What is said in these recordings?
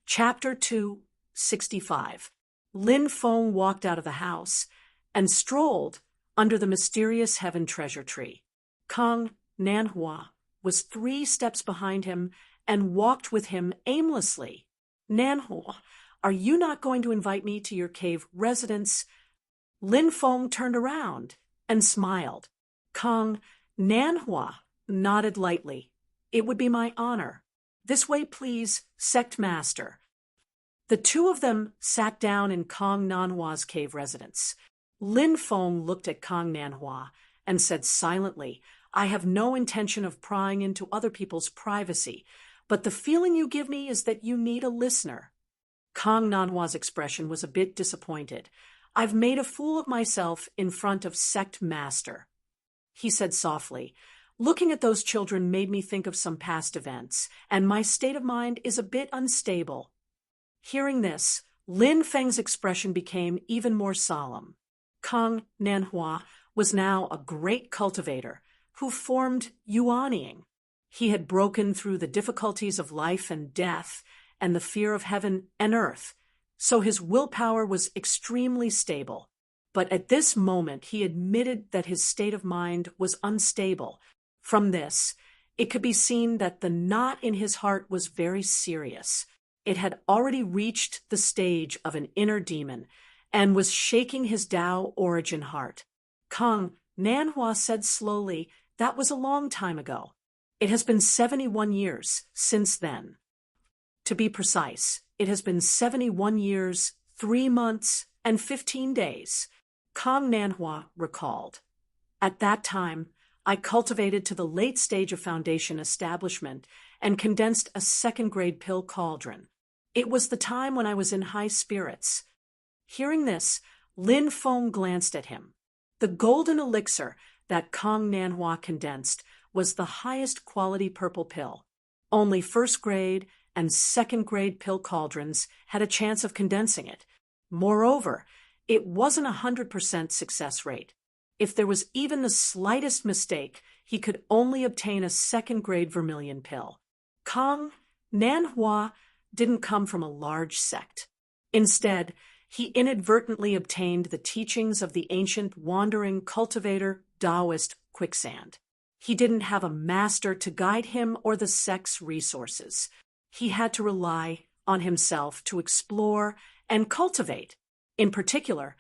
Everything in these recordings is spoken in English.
Chapter 265. Lin Feng walked out of the house and strolled under the mysterious heaven treasure tree. Kang Nanhua was 3 steps behind him and walked with him aimlessly. Nanhua, are you not going to invite me to your cave residence? Lin Feng turned around and smiled. Kang Nanhua nodded lightly. It would be my honor. This way, please, sect master. The 2 of them sat down in Kang Nanhua's cave residence. Lin Feng looked at Kang Nanhua and said silently, I have no intention of prying into other people's privacy, but the feeling you give me is that you need a listener. Kang Nanhua's expression was a bit disappointed. I've made a fool of myself in front of sect master. He said softly, looking at those children made me think of some past events, and my state of mind is a bit unstable. Hearing this, Lin Feng's expression became even more solemn. Kang Nanhua was now a great cultivator who formed yuanying. He had broken through the difficulties of life and death and the fear of heaven and earth, so his willpower was extremely stable. But at this moment he admitted that his state of mind was unstable. From this, it could be seen that the knot in his heart was very serious. It had already reached the stage of an inner demon and was shaking his Tao origin heart. Kang Nanhua said slowly, that was a long time ago. It has been 71 years since then. To be precise, it has been 71 years, 3 months, and 15 days. Kang Nanhua recalled. At that time, I cultivated to the late stage of foundation establishment and condensed a 2nd-grade pill cauldron. It was the time when I was in high spirits. Hearing this, Lin Feng glanced at him. The golden elixir that Kang Nanhua condensed was the highest quality purple pill. Only 1st-grade and 2nd-grade pill cauldrons had a chance of condensing it. Moreover, it wasn't 100% success rate. If there was even the slightest mistake, he could only obtain a 2nd-grade vermilion pill. Kang Nanhua didn't come from a large sect. Instead, he inadvertently obtained the teachings of the ancient wandering cultivator Taoist quicksand. He didn't have a master to guide him or the sect's resources. He had to rely on himself to explore and cultivate. In particular,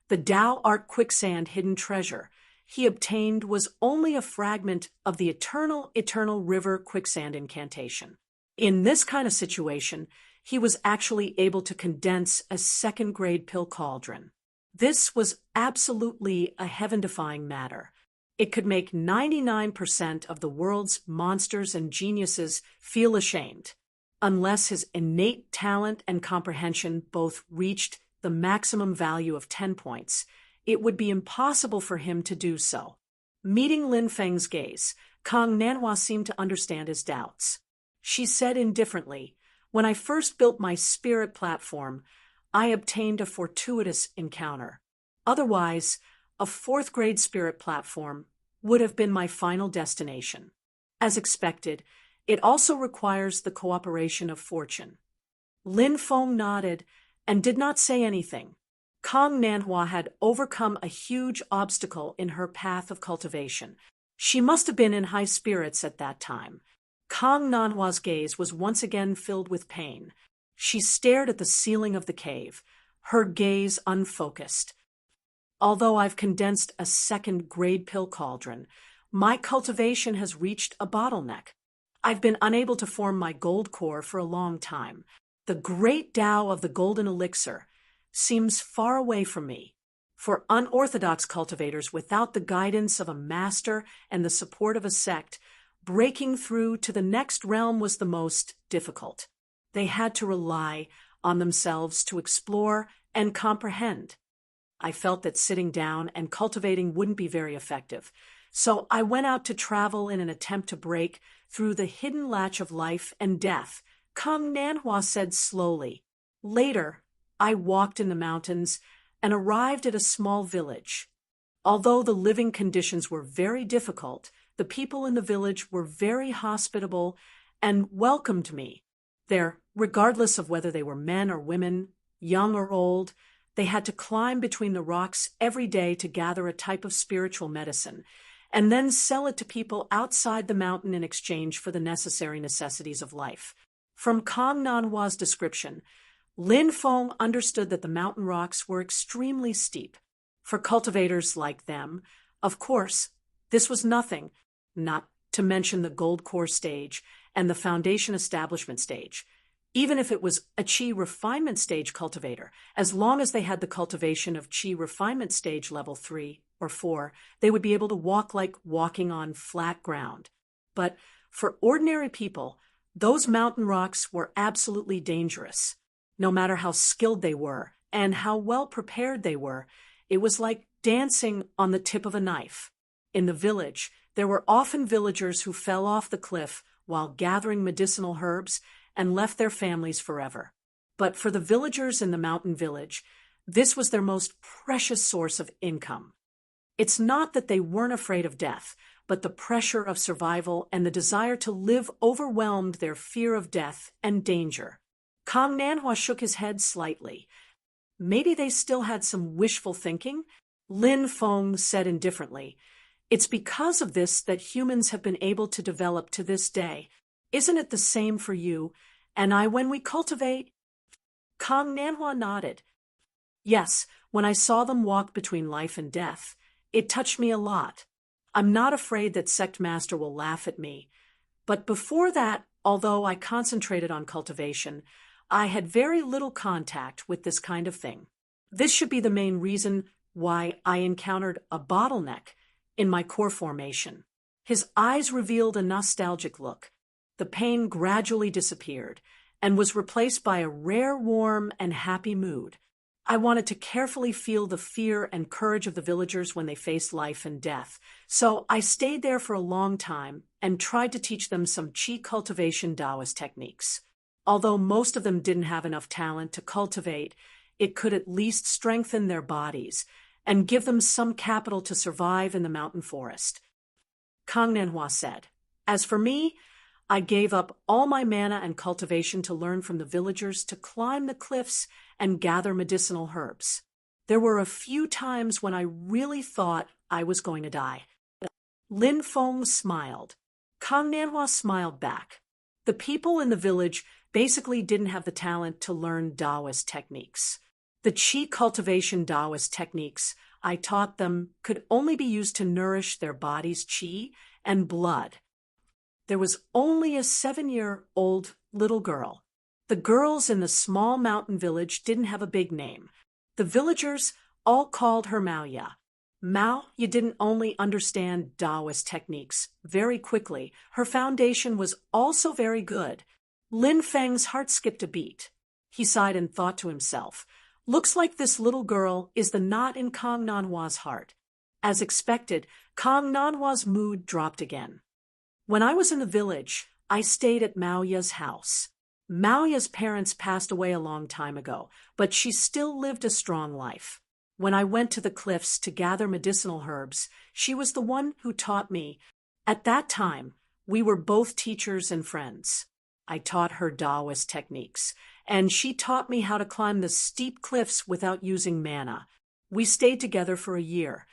the Tao art quicksand hidden treasure he obtained was only a fragment of the eternal river quicksand incantation. In this kind of situation, he was actually able to condense a 2nd-grade pill cauldron. This was absolutely a heaven-defying matter. It could make 99% of the world's monsters and geniuses feel ashamed. Unless his innate talent and comprehension both reached the maximum value of 10 points, it would be impossible for him to do so. Meeting Lin Feng's gaze, Kang Nanhua seemed to understand his doubts. She said indifferently, when I first built my spirit platform, I obtained a fortuitous encounter. Otherwise, a 4th-grade spirit platform would have been my final destination. As expected, it also requires the cooperation of fortune. Lin Feng nodded and did not say anything. Kang Nanhua had overcome a huge obstacle in her path of cultivation. She must have been in high spirits at that time. Kang Nanhua's gaze was once again filled with pain. She stared at the ceiling of the cave, her gaze unfocused. Although I've condensed a 2nd-grade pill cauldron, my cultivation has reached a bottleneck. I've been unable to form my gold core for a long time. The great Tao of the golden elixir seems far away from me. For unorthodox cultivators without the guidance of a master and the support of a sect, breaking through to the next realm was the most difficult. They had to rely on themselves to explore and comprehend. I felt that sitting down and cultivating wouldn't be very effective, so I went out to travel in an attempt to break through the hidden latch of life and death, Kang Nanhua said slowly. Later, I walked in the mountains and arrived at a small village. Although the living conditions were very difficult, the people in the village were very hospitable and welcomed me. Their Regardless of whether they were men or women, young or old, they had to climb between the rocks every day to gather a type of spiritual medicine, and then sell it to people outside the mountain in exchange for the necessary necessities of life. From Kong Nanhua's description, Lin Feng understood that the mountain rocks were extremely steep. For cultivators like them, of course, this was nothing, not to mention the gold core stage and the foundation establishment stage. Even if it was a qi refinement stage cultivator, as long as they had the cultivation of qi refinement stage level 3 or 4, they would be able to walk like walking on flat ground. But for ordinary people, those mountain rocks were absolutely dangerous. No matter how skilled they were and how well prepared they were, it was like dancing on the tip of a knife. In the village, there were often villagers who fell off the cliff while gathering medicinal herbs and left their families forever. But for the villagers in the mountain village, this was their most precious source of income. It's not that they weren't afraid of death, but the pressure of survival and the desire to live overwhelmed their fear of death and danger. Kong Nanhua shook his head slightly. Maybe they still had some wishful thinking? Lin Feng said indifferently, "It's because of this that humans have been able to develop to this day. Isn't it the same for you and I when we cultivate?" Kong Nanhua nodded. "Yes, when I saw them walk between life and death, it touched me a lot. I'm not afraid that Sect Master will laugh at me. But before that, although I concentrated on cultivation, I had very little contact with this kind of thing. This should be the main reason why I encountered a bottleneck in my core formation." His eyes revealed a nostalgic look. The pain gradually disappeared and was replaced by a rare warm and happy mood. "I wanted to carefully feel the fear and courage of the villagers when they faced life and death, so I stayed there for a long time and tried to teach them some qi cultivation Taoist techniques. Although most of them didn't have enough talent to cultivate, it could at least strengthen their bodies and give them some capital to survive in the mountain forest." Kang Nanhua said, "As for me, I gave up all my mana and cultivation to learn from the villagers to climb the cliffs and gather medicinal herbs. There were a few times when I really thought I was going to die." Lin Feng smiled. Kang Nanhua smiled back. The people in the village basically didn't have the talent to learn Taoist techniques. The qi cultivation Taoist techniques I taught them could only be used to nourish their body's qi and blood. There was only a 7-year-old little girl. The girls in the small mountain village didn't have a big name. The villagers all called her Maoya. Maoya didn't only understand Taoist techniques very quickly, her foundation was also very good. Lin Feng's heart skipped a beat. He sighed and thought to himself, "Looks like this little girl is the knot in Kang Nanhua's heart." As expected, Kang Nanhua's mood dropped again. "When I was in the village, I stayed at Maoya's house. Maoya's parents passed away a long time ago, but she still lived a strong life. When I went to the cliffs to gather medicinal herbs, she was the one who taught me. At that time, we were both teachers and friends. I taught her Taoist techniques, and she taught me how to climb the steep cliffs without using mana. We stayed together for a year."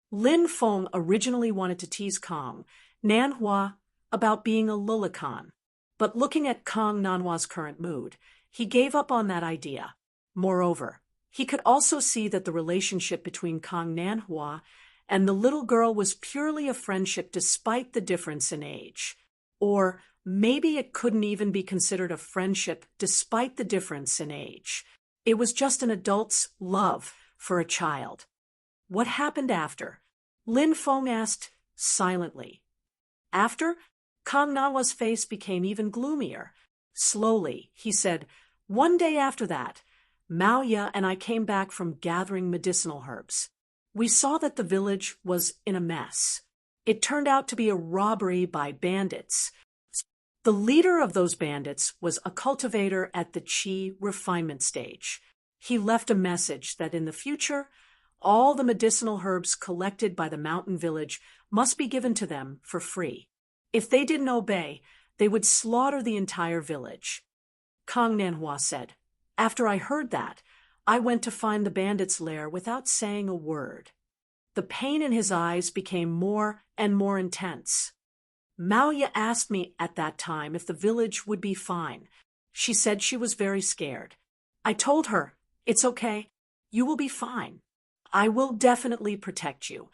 Lin Feng originally wanted to tease Kang Nanhua about being a lulakan, but looking at Kang Nanhua's current mood, he gave up on that idea. Moreover, he could also see that the relationship between Kang Nanhua and the little girl was purely a friendship despite the difference in age. Or maybe it couldn't even be considered a friendship despite the difference in age. It was just an adult's love for a child. "What happened after?" Lin Feng asked silently. After, Kang Nanhua's face became even gloomier. Slowly, he said, "One day after that, Maoya and I came back from gathering medicinal herbs. We saw that the village was in a mess. It turned out to be a robbery by bandits. The leader of those bandits was a cultivator at the qi refinement stage. He left a message that in the future, all the medicinal herbs collected by the mountain village must be given to them for free. If they didn't obey, they would slaughter the entire village. Kong Nanhua said. After I heard that, I went to find the bandits' lair without saying a word. The pain in his eyes became more and more intense. Maoya asked me at that time if the village would be fine. She said she was very scared. I told her, "It's okay. You will be fine. I will definitely protect you."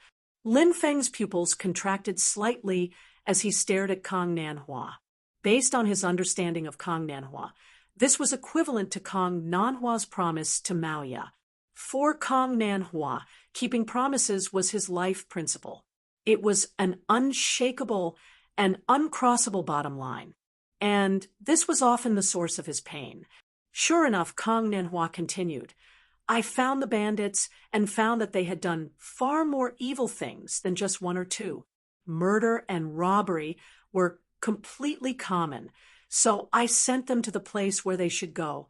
Lin Feng's pupils contracted slightly as he stared at Kong Nanhua. Based on his understanding of Kong Nanhua, this was equivalent to Kong Nanhua's promise to Maoya. For Kong Nanhua, keeping promises was his life principle. It was an unshakable and uncrossable bottom line. And this was often the source of his pain. Sure enough, Kong Nanhua continued, "I found the bandits and found that they had done far more evil things than just one or two. Murder and robbery were completely common, so I sent them to the place where they should go.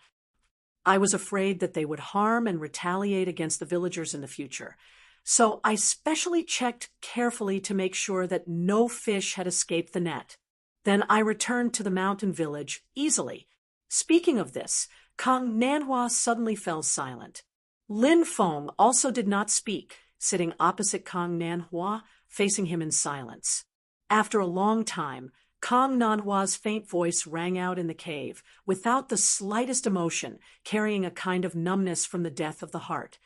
I was afraid that they would harm and retaliate against the villagers in the future. So I specially checked carefully to make sure that no fish had escaped the net. Then I returned to the mountain village easily." Speaking of this, Kong Nanhua suddenly fell silent. Lin Feng also did not speak, sitting opposite Kong Nanhua, facing him in silence. After a long time, Kong Nanhua's faint voice rang out in the cave, without the slightest emotion, carrying a kind of numbness from the death of the heart.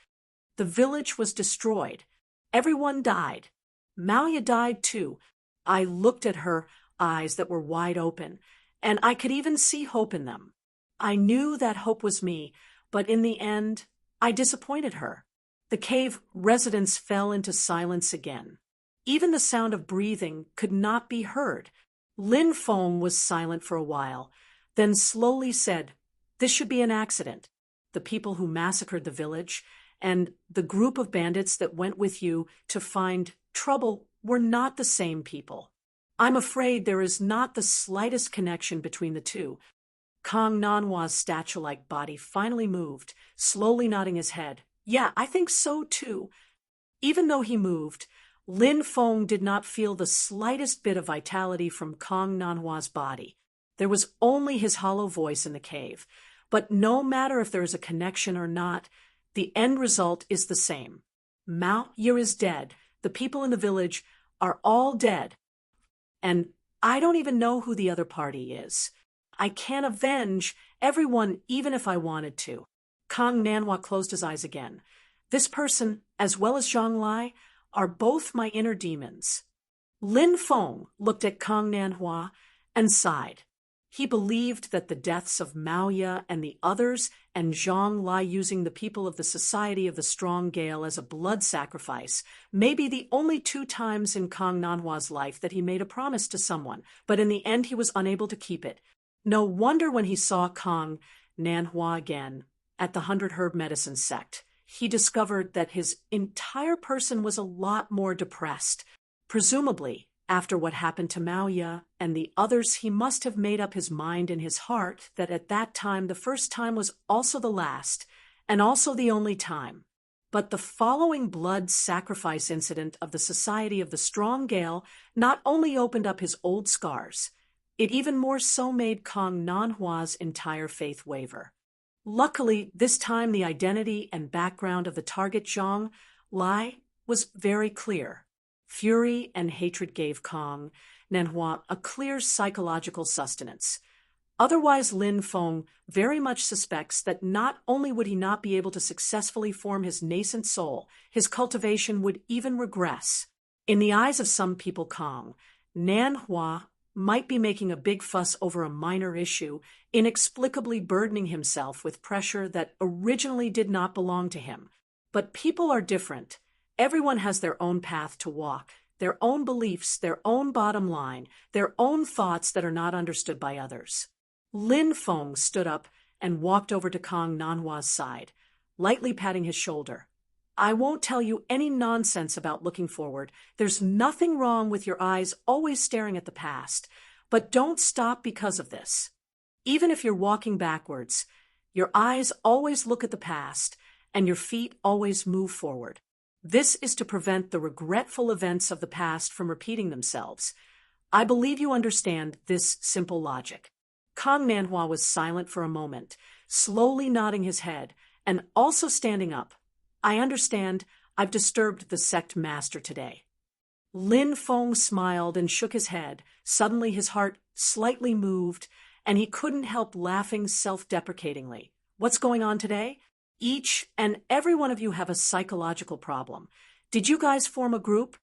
"The village was destroyed. Everyone died. Maoya died too. I looked at her eyes that were wide open, and I could even see hope in them. I knew that hope was me, but in the end, I disappointed her." The cave residents fell into silence again. Even the sound of breathing could not be heard. Lin Feng was silent for a while, then slowly said, "This should be an accident. The people who massacred the village and the group of bandits that went with you to find trouble were not the same people. I'm afraid there is not the slightest connection between the two." Kong Nanhua's statue-like body finally moved, slowly nodding his head. "Yeah, I think so too." Even though he moved, Lin Feng did not feel the slightest bit of vitality from Kong Nanhua's body. There was only his hollow voice in the cave. But no matter if there is a connection or not, the end result is the same. Mao Ye is dead. The people in the village are all dead. And I don't even know who the other party is. I can't avenge everyone even if I wanted to. Kong Nanhua closed his eyes again. This person, as well as Zhang Lai, are both my inner demons. Lin Feng looked at Kong Nanhua and sighed. He believed that the deaths of Maoya and the others and Zhang Lai using the people of the Society of the Strong Gale as a blood sacrifice may be the only 2 times in Kong Nanhua's life that he made a promise to someone, but in the end he was unable to keep it. No wonder when he saw Kong Nanhua again at the 100 Herb Medicine sect, he discovered that his entire person was a lot more depressed. Presumably, after what happened to Maoya and the others, he must have made up his mind in his heart that at that time the first time was also the last, and also the only time. But the following blood sacrifice incident of the Society of the Strong Gale not only opened up his old scars, it even more so made Kong Nanhua's entire faith waver. Luckily, this time the identity and background of the target Zhang Lai was very clear. Fury and hatred gave Kong Nanhua a clear psychological sustenance. Otherwise, Lin Feng very much suspects that not only would he not be able to successfully form his nascent soul, his cultivation would even regress. In the eyes of some people, Kong Nanhua might be making a big fuss over a minor issue, inexplicably burdening himself with pressure that originally did not belong to him. But people are different. Everyone has their own path to walk, their own beliefs, their own bottom line, their own thoughts that are not understood by others. Lin Feng stood up and walked over to Kong Nanhua's side, lightly patting his shoulder. "I won't tell you any nonsense about looking forward. There's nothing wrong with your eyes always staring at the past, but don't stop because of this. Even if you're walking backwards, your eyes always look at the past, and your feet always move forward. This is to prevent the regretful events of the past from repeating themselves. I believe you understand this simple logic." Kong Nanhua was silent for a moment, slowly nodding his head, and also standing up. I understand. I've disturbed the sect master today. Lin Feng smiled and shook his head. Suddenly his heart slightly moved, and he couldn't help laughing self-deprecatingly. What's going on today? Each and every one of you have a psychological problem. Did you guys form a group?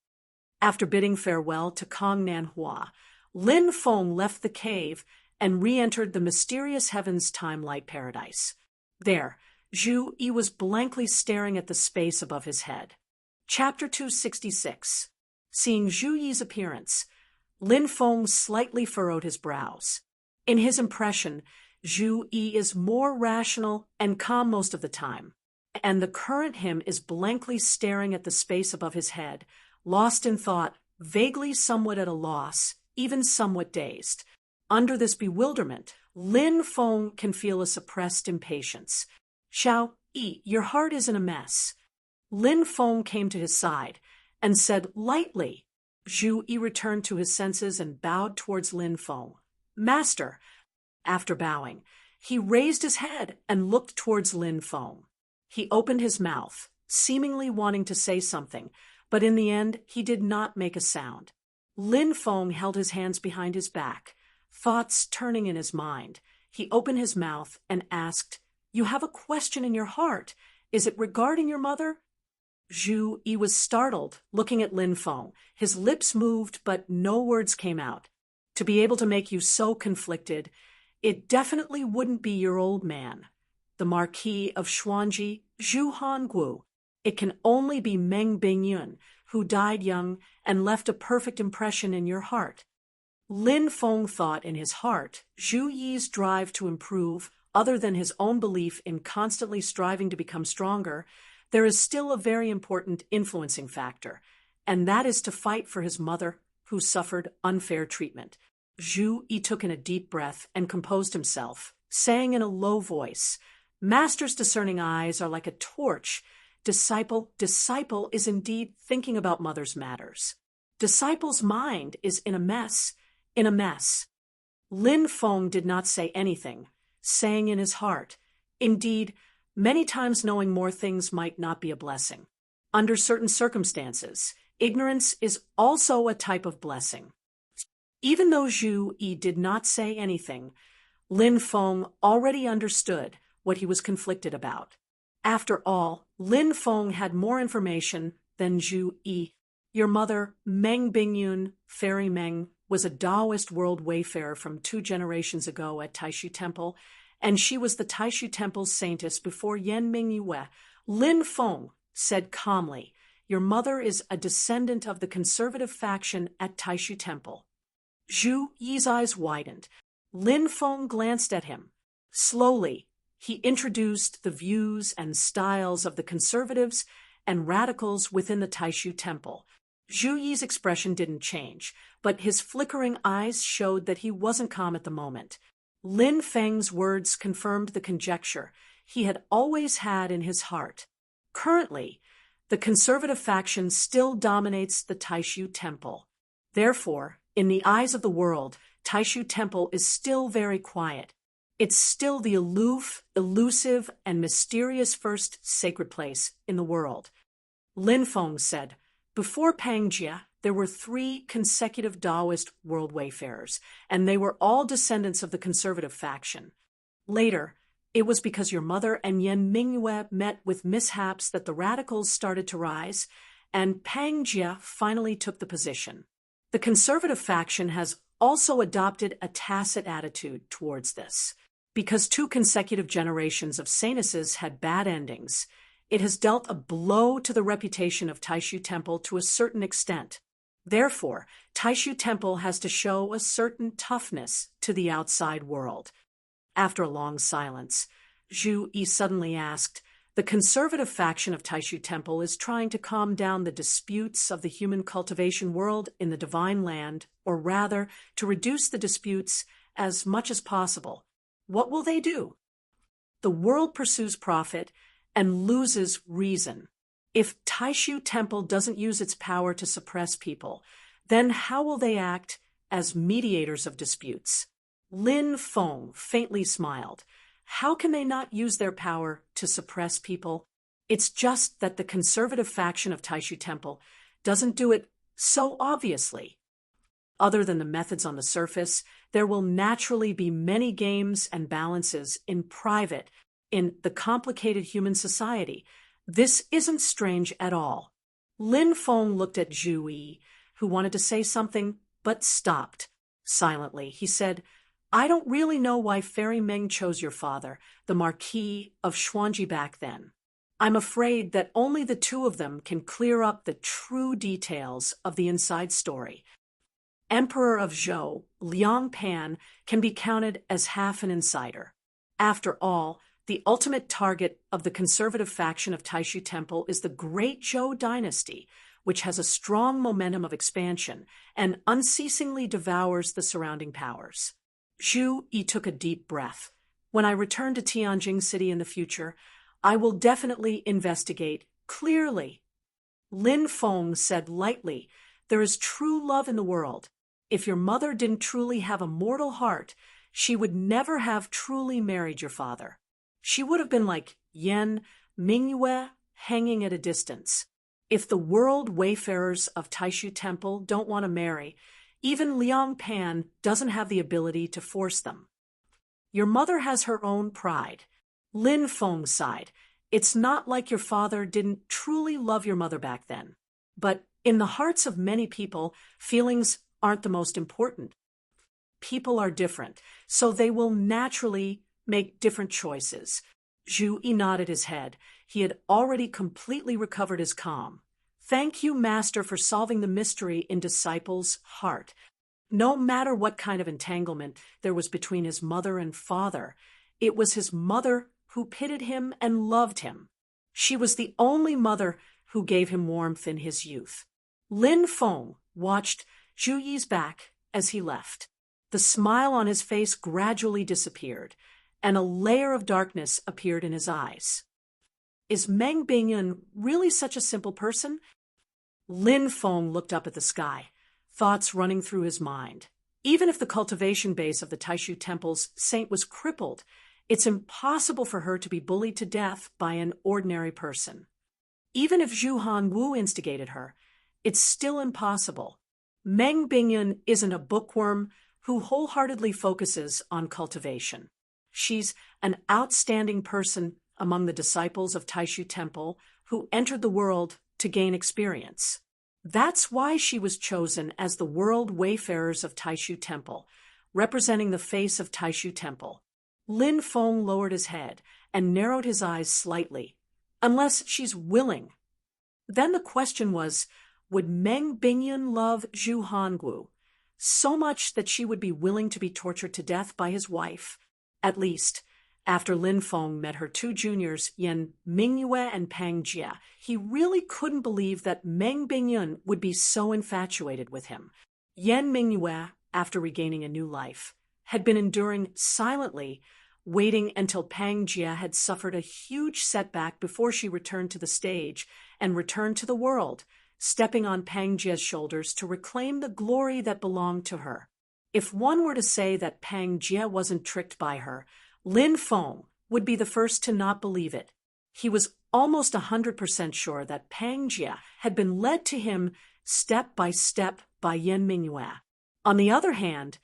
After bidding farewell to Kong Nanhua, Lin Feng left the cave and re-entered the mysterious heavens time-light paradise. There, Zhu Yi was blankly staring at the space above his head. Chapter 266. Seeing Zhu Yi's appearance, Lin Feng slightly furrowed his brows. In his impression, Zhu Yi is more rational and calm most of the time, and the current him is blankly staring at the space above his head, lost in thought, vaguely somewhat at a loss, even somewhat dazed. Under this bewilderment, Lin Feng can feel a suppressed impatience. Xiao Yi, your heart is in a mess. Lin Feng came to his side and said lightly. Zhu Yi returned to his senses and bowed towards Lin Feng. Master. After bowing, he raised his head and looked towards Lin Feng. He opened his mouth, seemingly wanting to say something, but in the end he did not make a sound. Lin Feng held his hands behind his back, thoughts turning in his mind. He opened his mouth and asked, You have a question in your heart. Is it regarding your mother? Zhu Yi was startled, looking at Lin Feng. His lips moved, but no words came out. To be able to make you so conflicted, it definitely wouldn't be your old man, the Marquis of Xuanji, Zhu Hanguo. It can only be Meng Bingyun, who died young and left a perfect impression in your heart. Lin Feng thought in his heart, Zhu Yi's drive to improve, other than his own belief in constantly striving to become stronger, there is still a very important influencing factor, and that is to fight for his mother, who suffered unfair treatment. Zhu Yi took in a deep breath and composed himself, saying in a low voice, Master's discerning eyes are like a torch. Disciple is indeed thinking about mother's matters. Disciple's mind is in a mess. Lin Feng did not say anything, saying in his heart, Indeed, many times knowing more things might not be a blessing. Under certain circumstances, ignorance is also a type of blessing. Even though Zhu Yi did not say anything, Lin Feng already understood what he was conflicted about. After all, Lin Feng had more information than Zhu Yi. Your mother, Meng Bingyun, Fairy Meng, was a Taoist world wayfarer from 2 generations ago at Taishu Temple, and she was the Taishu Temple's saintess before Yan Mingyue. Lin Feng said calmly, Your mother is a descendant of the conservative faction at Taishu Temple. Zhu Yi's eyes widened. Lin Feng glanced at him. Slowly, he introduced the views and styles of the conservatives and radicals within the Taishu Temple. Zhu Yi's expression didn't change, but his flickering eyes showed that he wasn't calm at the moment. Lin Feng's words confirmed the conjecture he had always had in his heart. Currently, the conservative faction still dominates the Taishu Temple. Therefore, in the eyes of the world, Taishu Temple is still very quiet. It's still the aloof, elusive, and mysterious first sacred place in the world. Lin Feng said, Before Pangjia, there were 3 consecutive Taoist world wayfarers, and they were all descendants of the conservative faction. Later, it was because your mother and Yan Mingyue met with mishaps that the radicals started to rise, and Pangjia finally took the position. The conservative faction has also adopted a tacit attitude towards this. Because 2 consecutive generations of saintesses had bad endings, it has dealt a blow to the reputation of Taishu Temple to a certain extent. Therefore, Taishu Temple has to show a certain toughness to the outside world. After a long silence, Zhu Yi suddenly asked, The conservative faction of Taishu Temple is trying to calm down the disputes of the human cultivation world in the divine land, or rather, to reduce the disputes as much as possible. What will they do? The world pursues profit and loses reason. If Taishu Temple doesn't use its power to suppress people, then how will they act as mediators of disputes? Lin Feng faintly smiled. How can they not use their power to suppress people? It's just that the conservative faction of Taishu Temple doesn't do it so obviously. Other than the methods on the surface, there will naturally be many games and balances in private, in the complicated human society. This isn't strange at all. Lin Feng looked at Zhu Yi, who wanted to say something, but stopped. Silently, he said, I don't really know why Fairy Meng chose your father, the Marquis of Xuanji back then. I'm afraid that only the two of them can clear up the true details of the inside story. Emperor of Zhou, Liang Pan, can be counted as half an insider. After all, the ultimate target of the conservative faction of Taishu Temple is the Great Zhou dynasty, which has a strong momentum of expansion and unceasingly devours the surrounding powers. Zhu Yi took a deep breath. When I return to Tianjing City in the future, I will definitely investigate clearly. Lin Feng said lightly, there is true love in the world. If your mother didn't truly have a mortal heart, she would never have truly married your father. She would have been like Yan Mingyue hanging at a distance. If the world wayfarers of Taishu Temple don't want to marry, even Liang Pan doesn't have the ability to force them. Your mother has her own pride. Lin Feng sighed. It's not like your father didn't truly love your mother back then. But in the hearts of many people, feelings aren't the most important. People are different, so they will naturally make different choices. Zhu Yi nodded his head. He had already completely recovered his calm. Thank you, Master, for solving the mystery in Disciple's heart. No matter what kind of entanglement there was between his mother and father, it was his mother who pitied him and loved him. She was the only mother who gave him warmth in his youth. Lin Feng watched Zhu Yi's back as he left. The smile on his face gradually disappeared, and a layer of darkness appeared in his eyes. Is Meng Bingyun really such a simple person? Lin Feng looked up at the sky, thoughts running through his mind. Even if the cultivation base of the Taishu Temple's saint was crippled, it's impossible for her to be bullied to death by an ordinary person. Even if Zhu Hanwu instigated her, it's still impossible. Meng Bingyun isn't a bookworm who wholeheartedly focuses on cultivation. She's an outstanding person among the disciples of Taishu Temple who entered the world to gain experience. That's why she was chosen as the world wayfarers of Taishu Temple, representing the face of Taishu Temple. Lin Feng lowered his head and narrowed his eyes slightly. Unless she's willing. Then the question was, would Meng Bingyun love Zhu Hangu so much that she would be willing to be tortured to death by his wife? At least, after Lin Feng met her two juniors, Yan Mingyue and Pang Jia, he really couldn't believe that Meng Bingyun would be so infatuated with him. Yan Mingyue, after regaining a new life, had been enduring silently, waiting until Pang Jia had suffered a huge setback before she returned to the stage and returned to the world, stepping on Pang Jia's shoulders to reclaim the glory that belonged to her. If one were to say that Pang Jia wasn't tricked by her, Lin Feng would be the first to not believe it. He was almost 100% sure that Pang Jia had been led to him step by step by Yan Mingyue. On the other hand,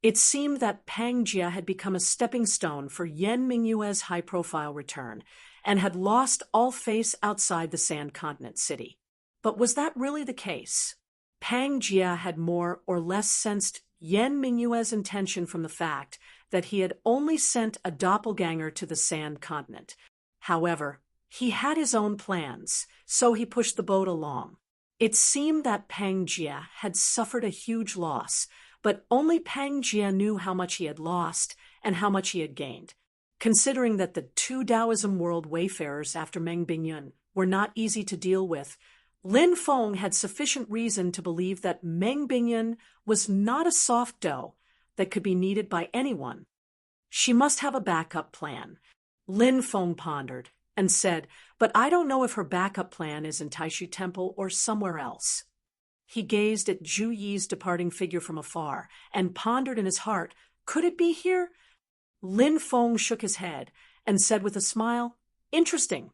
it seemed that Pang Jia had become a stepping stone for Yan Mingyue's high-profile return and had lost all face outside the Sand Continent city. But was that really the case? Pang Jia had more or less sensed Yan Mingyue's intention from the fact that he had only sent a doppelganger to the Sand Continent. However, he had his own plans, so he pushed the boat along. It seemed that Pang Jia had suffered a huge loss, but only Pang Jia knew how much he had lost and how much he had gained. Considering that the two Taoism world wayfarers after Meng Bingyun were not easy to deal with, Lin Feng had sufficient reason to believe that Meng Bingyun was not a soft dough that could be kneaded by anyone. She must have a backup plan. Lin Feng pondered and said, but I don't know if her backup plan is in Taishu Temple or somewhere else. He gazed at Zhu Yi's departing figure from afar and pondered in his heart, Could it be here? Lin Feng shook his head and said with a smile, "Interesting."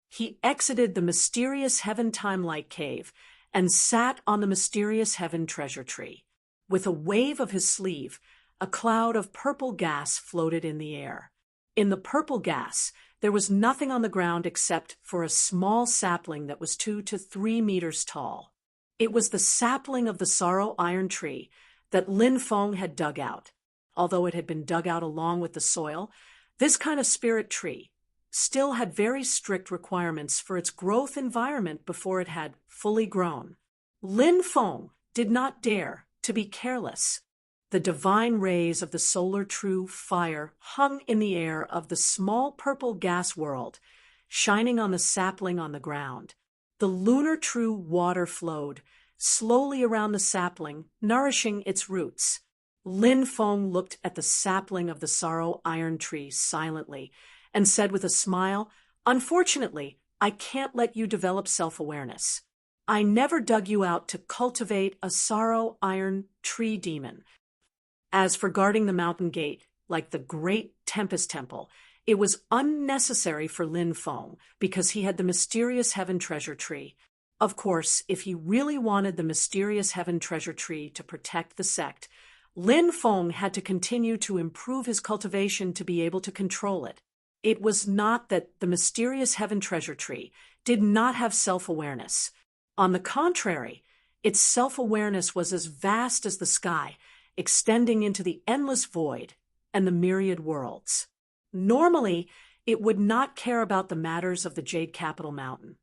He exited the mysterious Heaven Time-Light Cave and sat on the mysterious Heaven Treasure Tree. With a wave of his sleeve, a cloud of purple gas floated in the air. In the purple gas, there was nothing on the ground except for a small sapling that was 2 to 3 meters tall. It was the sapling of the sorrow iron tree that Lin Feng had dug out. Although it had been dug out along with the soil, this kind of spirit tree still had very strict requirements for its growth environment before it had fully grown. Lin Feng did not dare to be careless. The divine rays of the solar true fire hung in the air of the small purple gas world, shining on the sapling on the ground. The lunar true water flowed slowly around the sapling, nourishing its roots. Lin Feng looked at the sapling of the sorrow iron tree silently and said with a smile, "Unfortunately, I can't let you develop self-awareness. I never dug you out to cultivate a sorrow iron tree demon. As for guarding the mountain gate, like the great Tempest Temple, it was unnecessary for Lin Feng because he had the mysterious Heaven Treasure Tree. Of course, if he really wanted the mysterious Heaven Treasure Tree to protect the sect, Lin Feng had to continue to improve his cultivation to be able to control it. It was not that the mysterious Heaven Treasure Tree did not have self-awareness. On the contrary, its self-awareness was as vast as the sky, extending into the endless void and the myriad worlds. Normally, it would not care about the matters of the Jade Capital Mountain,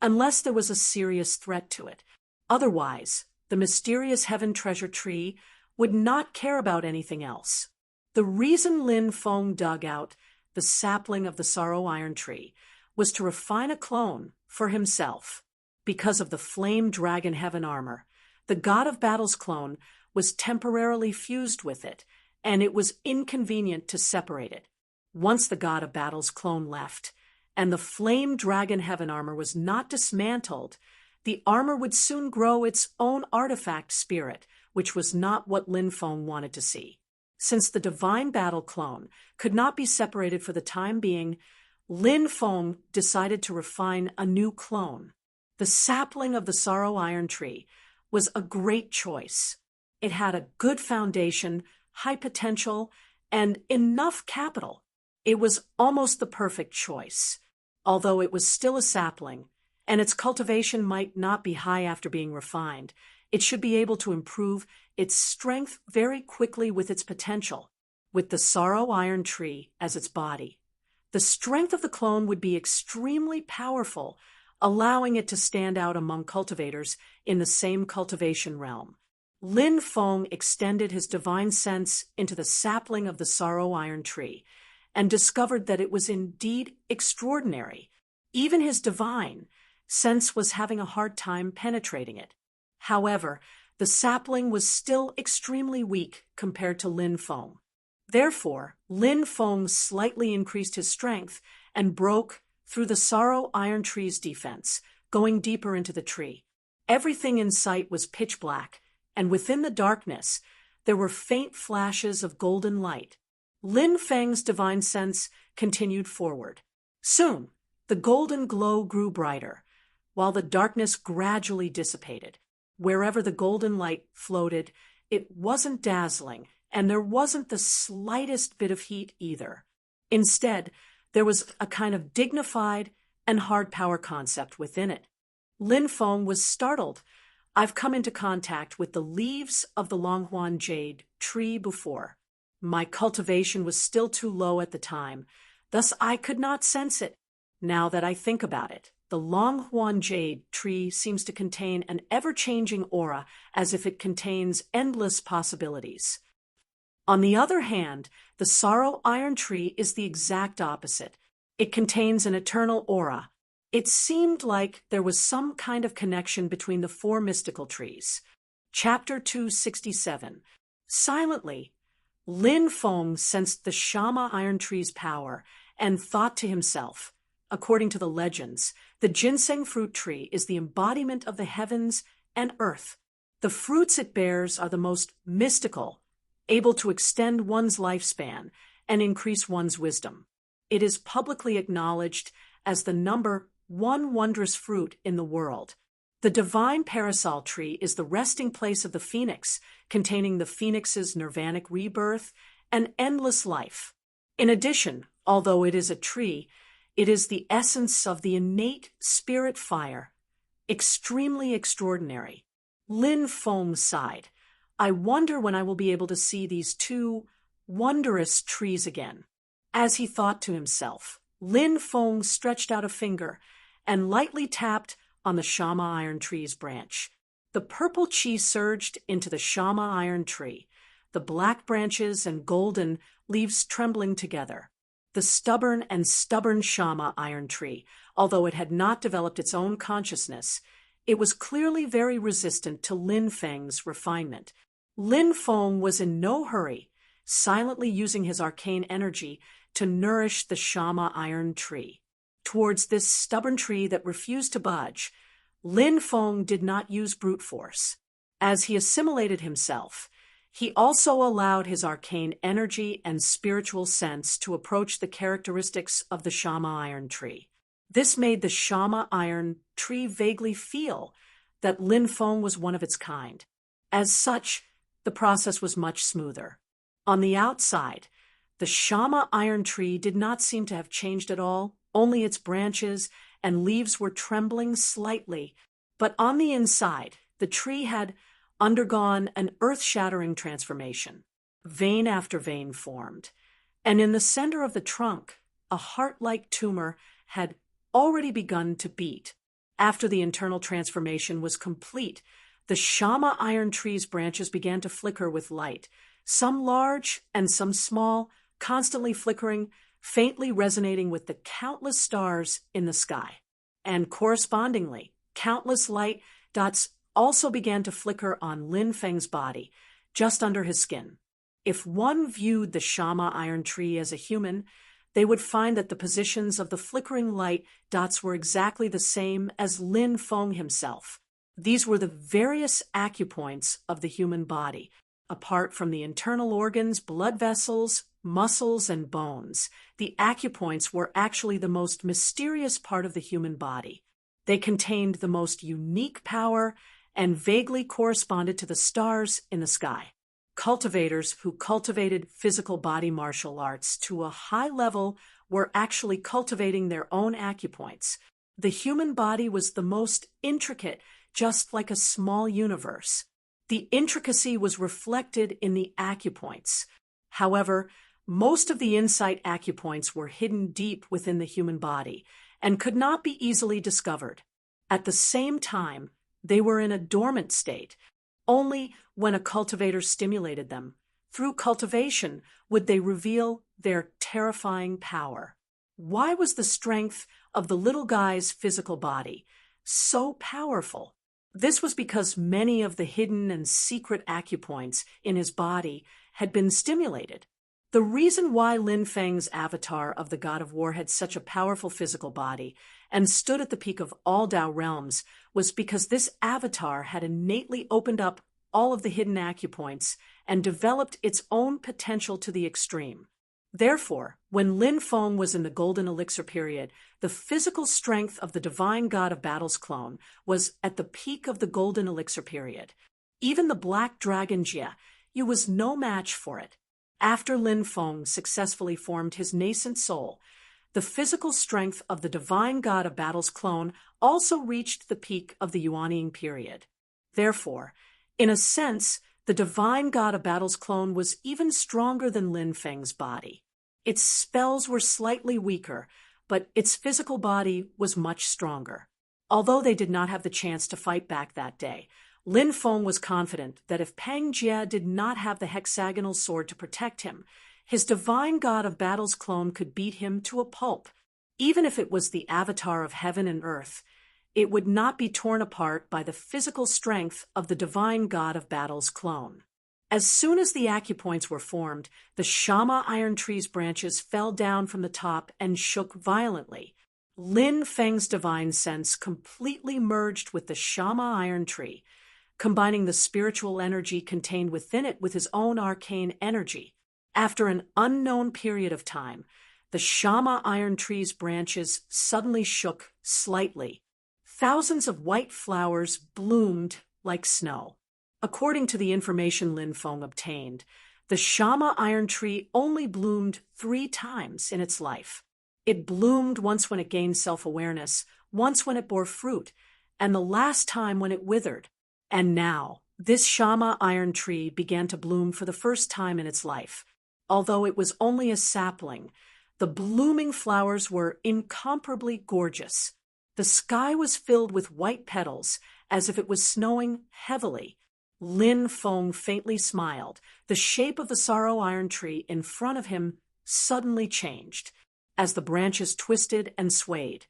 unless there was a serious threat to it. Otherwise, the mysterious Heaven Treasure Tree would not care about anything else. The reason Lin Feng dug out the sapling of the sorrow iron tree was to refine a clone for himself. Because of the flame dragon heaven armor, the god of battle's clone was temporarily fused with it, and it was inconvenient to separate it. Once the god of battle's clone left, and the flame dragon heaven armor was not dismantled, the armor would soon grow its own artifact spirit, which was not what Lin Feng wanted to see. Since the divine battle clone could not be separated for the time being, Lin Feng decided to refine a new clone. The sapling of the sorrow iron tree was a great choice. It had a good foundation, high potential, and enough capital. It was almost the perfect choice. Although it was still a sapling, and its cultivation might not be high after being refined, it should be able to improve its strength very quickly with its potential, with the sorrow iron tree as its body. The strength of the clone would be extremely powerful, allowing it to stand out among cultivators in the same cultivation realm. Lin Feng extended his divine sense into the sapling of the sorrow iron tree and discovered that it was indeed extraordinary. Even his divine sense was having a hard time penetrating it. However, the sapling was still extremely weak compared to Lin Feng. Therefore, Lin Feng slightly increased his strength and broke through the sorrow iron tree's defense, going deeper into the tree. Everything in sight was pitch black, and within the darkness, there were faint flashes of golden light. Lin Feng's divine sense continued forward. Soon, the golden glow grew brighter, while the darkness gradually dissipated. Wherever the golden light floated, it wasn't dazzling, and there wasn't the slightest bit of heat either. Instead, there was a kind of dignified and hard power concept within it. Lin Feng was startled. I've come into contact with the leaves of the Longhuan Jade tree before. My cultivation was still too low at the time, thus I could not sense it. Now that I think about it, the Longhuan Jade tree seems to contain an ever-changing aura, as if it contains endless possibilities. On the other hand, the sorrow iron tree is the exact opposite. It contains an eternal aura. It seemed like there was some kind of connection between the four mystical trees. Chapter 267. Silently, Lin Feng sensed the Shama iron tree's power and thought to himself, according to the legends, the ginseng fruit tree is the embodiment of the heavens and earth. The fruits it bears are the most mystical, able to extend one's lifespan and increase one's wisdom. It is publicly acknowledged as the number one wondrous fruit in the world. The divine parasol tree is the resting place of the phoenix, containing the phoenix's nirvanic rebirth and endless life. In addition, although it is a tree, it is the essence of the innate spirit fire. Extremely extraordinary. Lin Feng sighed. I wonder when I will be able to see these two wondrous trees again. As he thought to himself, Lin Feng stretched out a finger and lightly tapped on the Shama iron tree's branch. The purple chi surged into the Shama iron tree, the black branches and golden leaves trembling together. The stubborn Shama iron tree, although it had not developed its own consciousness, it was clearly very resistant to Lin Feng's refinement. Lin Feng was in no hurry, silently using his arcane energy to nourish the Shama iron tree. Towards this stubborn tree that refused to budge, Lin Feng did not use brute force. As he assimilated himself, he also allowed his arcane energy and spiritual sense to approach the characteristics of the Shama iron tree. This made the Shama iron tree vaguely feel that Lin Feng was one of its kind. As such, the process was much smoother. On the outside, the Shama iron tree did not seem to have changed at all, only its branches and leaves were trembling slightly, but on the inside, the tree had undergone an earth-shattering transformation. Vein after vein formed, and in the center of the trunk, a heart-like tumor had already begun to beat. After the internal transformation was complete, the Shama iron tree's branches began to flicker with light, some large and some small, constantly flickering, faintly resonating with the countless stars in the sky. And correspondingly, countless light dots also began to flicker on Lin Feng's body, just under his skin. If one viewed the Shama iron tree as a human, they would find that the positions of the flickering light dots were exactly the same as Lin Feng himself. These were the various acupoints of the human body. Apart from the internal organs, blood vessels, muscles, and bones, the acupoints were actually the most mysterious part of the human body. They contained the most unique power and vaguely corresponded to the stars in the sky. Cultivators who cultivated physical body martial arts to a high level were actually cultivating their own acupoints. The human body was the most intricate, just like a small universe. The intricacy was reflected in the acupoints. However, most of the insight acupoints were hidden deep within the human body and could not be easily discovered. At the same time, they were in a dormant state. Only when a cultivator stimulated them, through cultivation, would they reveal their terrifying power. Why was the strength of the little guy's physical body so powerful? This was because many of the hidden and secret acupoints in his body had been stimulated. The reason why Lin Feng's avatar of the god of war had such a powerful physical body and stood at the peak of all Tao realms was because this avatar had innately opened up all of the hidden acupoints and developed its own potential to the extreme. Therefore, when Lin Feng was in the Golden Elixir period, the physical strength of the divine god of battle's clone was at the peak of the Golden Elixir period. Even the black dragon Jia was no match for it. After Lin Feng successfully formed his nascent soul, the physical strength of the divine god of battle's clone also reached the peak of the Yuanying period. Therefore, in a sense, the divine god of battle's clone was even stronger than Lin Feng's body. Its spells were slightly weaker, but its physical body was much stronger. Although they did not have the chance to fight back that day, Lin Feng was confident that if Peng Jie did not have the hexagonal sword to protect him, his divine god of battle's clone could beat him to a pulp. Even if it was the avatar of heaven and earth, it would not be torn apart by the physical strength of the divine god of battle's clone. As soon as the acupoints were formed, the Shama iron tree's branches fell down from the top and shook violently. Lin Feng's divine sense completely merged with the Shama iron tree. combining the spiritual energy contained within it with his own arcane energy. After an unknown period of time, the Shama iron tree's branches suddenly shook slightly. Thousands of white flowers bloomed like snow. According to the information Lin Feng obtained, the Shama iron tree only bloomed 3 times in its life. It bloomed once when it gained self-awareness, once when it bore fruit, and the last time when it withered. And now, this Shama iron tree began to bloom for the first time in its life. Although it was only a sapling, the blooming flowers were incomparably gorgeous. The sky was filled with white petals, as if it was snowing heavily. Lin Feng faintly smiled. The shape of the sorrow iron tree in front of him suddenly changed. As the branches twisted and swayed,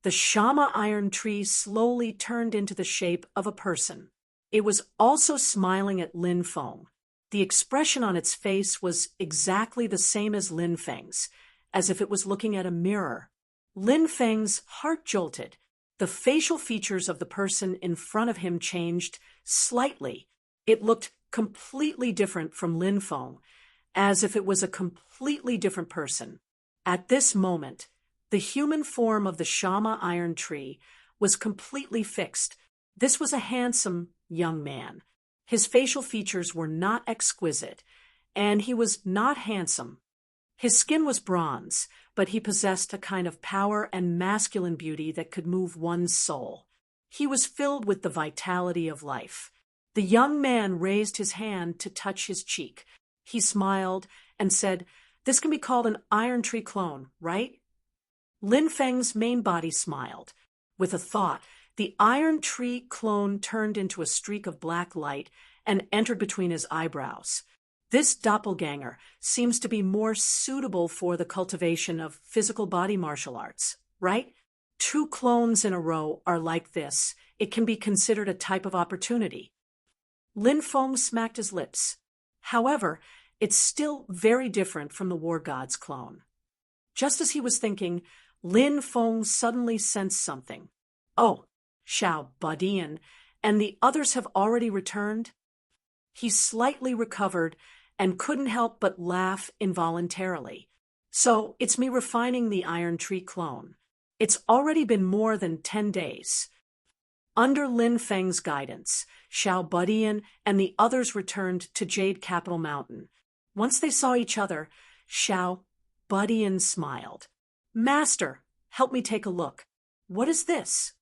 the Shama iron tree slowly turned into the shape of a person. It was also smiling at Lin Feng. The expression on its face was exactly the same as Lin Feng's, as if it was looking at a mirror. Lin Feng's heart jolted. The facial features of the person in front of him changed slightly. It looked completely different from Lin Feng, as if it was a completely different person. At this moment, the human form of the Shama iron tree was completely fixed. This was a handsome young man. His facial features were not exquisite, and he was not handsome. His skin was bronze, but he possessed a kind of power and masculine beauty that could move one's soul. He was filled with the vitality of life. The young man raised his hand to touch his cheek. He smiled and said, "This can be called an iron tree clone, right?" Lin Feng's main body smiled. With a thought, the iron tree clone turned into a streak of black light and entered between his eyebrows. This doppelganger seems to be more suitable for the cultivation of physical body martial arts, right? 2 clones in a row are like this. It can be considered a type of opportunity. Lin Feng smacked his lips. However, it's still very different from the war god's clone. Just as he was thinking, Lin Feng suddenly sensed something. "Oh, Xiao Badian, and the others have already returned?" He slightly recovered and couldn't help but laugh involuntarily. "So it's me refining the iron tree clone. It's already been more than 10 days. Under Lin Feng's guidance, Xiao Badian and the others returned to Jade Capital Mountain. Once they saw each other, Xiao Badian smiled. "Master, help me take a look. What is this?"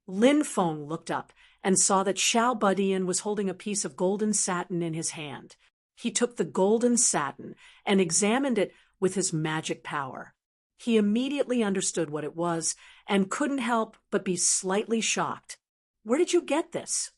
Lin Feng looked up and saw that Xiao Badian was holding a piece of golden satin in his hand. He took the golden satin and examined it with his magic power. He immediately understood what it was and couldn't help but be slightly shocked. "Where did you get this?"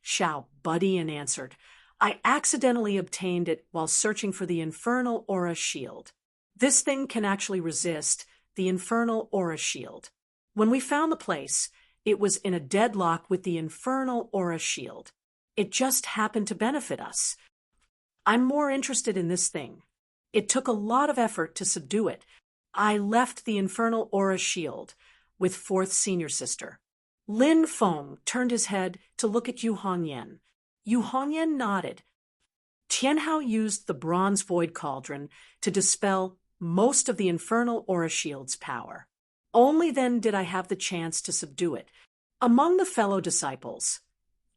Xiao Badian answered, "I accidentally obtained it while searching for the infernal aura shield. This thing can actually resist the infernal aura shield. When we found the place, it was in a deadlock with the infernal aura shield. It just happened to benefit us. I'm more interested in this thing. It took a lot of effort to subdue it. I left the infernal aura shield with 4th senior sister." Lin Feng turned his head to look at Yu Hongyan. Yu Hongyan nodded. "Tianhao used the bronze void cauldron to dispel most of the infernal aura shield's power. Only then did I have the chance to subdue it. Among the fellow disciples,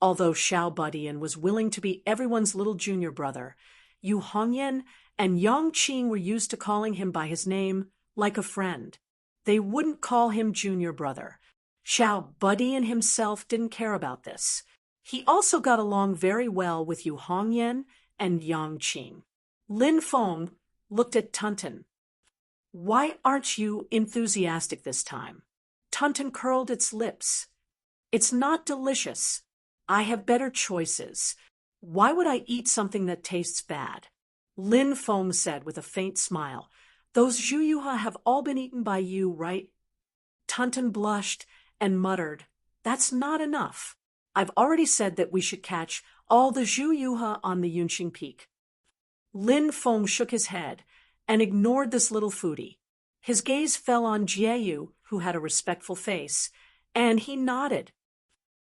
although Xiao Badian was willing to be everyone's little junior brother, Yu Hongyan and Yang Qing were used to calling him by his name like a friend. They wouldn't call him junior brother. Xiao Badian himself didn't care about this. He also got along very well with Yu Hongyan and Yang Qing." Lin Feng looked at Tunten. "Why aren't you enthusiastic this time?" Tunten curled its lips. "It's not delicious. I have better choices. Why would I eat something that tastes bad?" Lin Feng said with a faint smile, "Those Zhuyuha have all been eaten by you, right?" Tunten blushed and muttered, "That's not enough. I've already said that we should catch all the Zhuyuha on the Yunqing Peak." Lin Feng shook his head and ignored this little foodie. His gaze fell on Jieyu, who had a respectful face, and he nodded.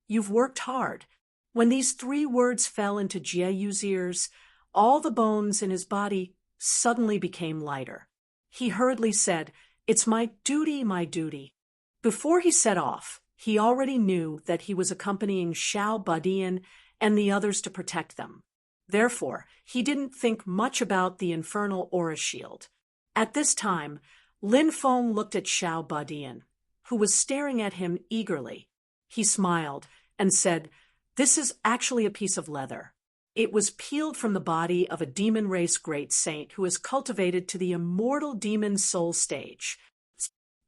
"You've worked hard. When these 3 words fell into Jieyu's ears, all the bones in his body suddenly became lighter. He hurriedly said, "It's my duty, my duty." Before he set off, he already knew that he was accompanying Xiao Badian and the others to protect them. Therefore, he didn't think much about the infernal aura shield. At this time, Lin Feng looked at Xiao Badian, who was staring at him eagerly. He smiled and said, "This is actually a piece of leather. It was peeled from the body of a demon race great saint who is cultivated to the immortal demon soul stage."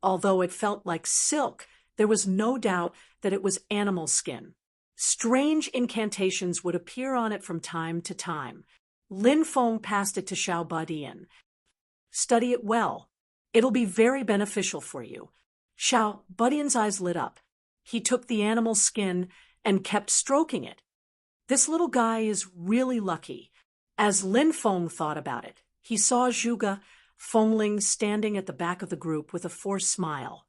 Although it felt like silk, there was no doubt that it was animal skin. Strange incantations would appear on it from time to time. Lin Feng passed it to Xiao Badian. "Study it well. It'll be very beneficial for you." Xiao Badian's eyes lit up. He took the animal skin and kept stroking it. This little guy is really lucky. As Lin Feng thought about it, he saw Zhuge Fengling standing at the back of the group with a forced smile.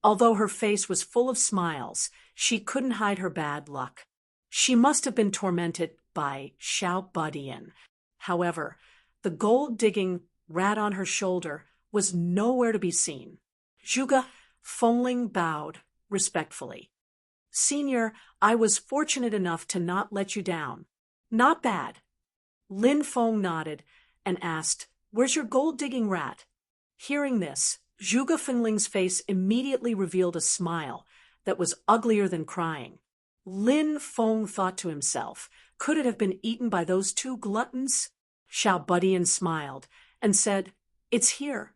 Although her face was full of smiles, she couldn't hide her bad luck. She must have been tormented by Xiao Badian. However, the gold-digging rat on her shoulder was nowhere to be seen. Zhuge Fengling bowed respectfully. "Senior, I was fortunate enough to not let you down." "Not bad." Lin Feng nodded and asked, "Where's your gold-digging rat?" Hearing this, Zhuge Fengling's face immediately revealed a smile that was uglier than crying. Lin Feng thought to himself, could it have been eaten by those 2 gluttons? Xiao Badian smiled and said, "It's here."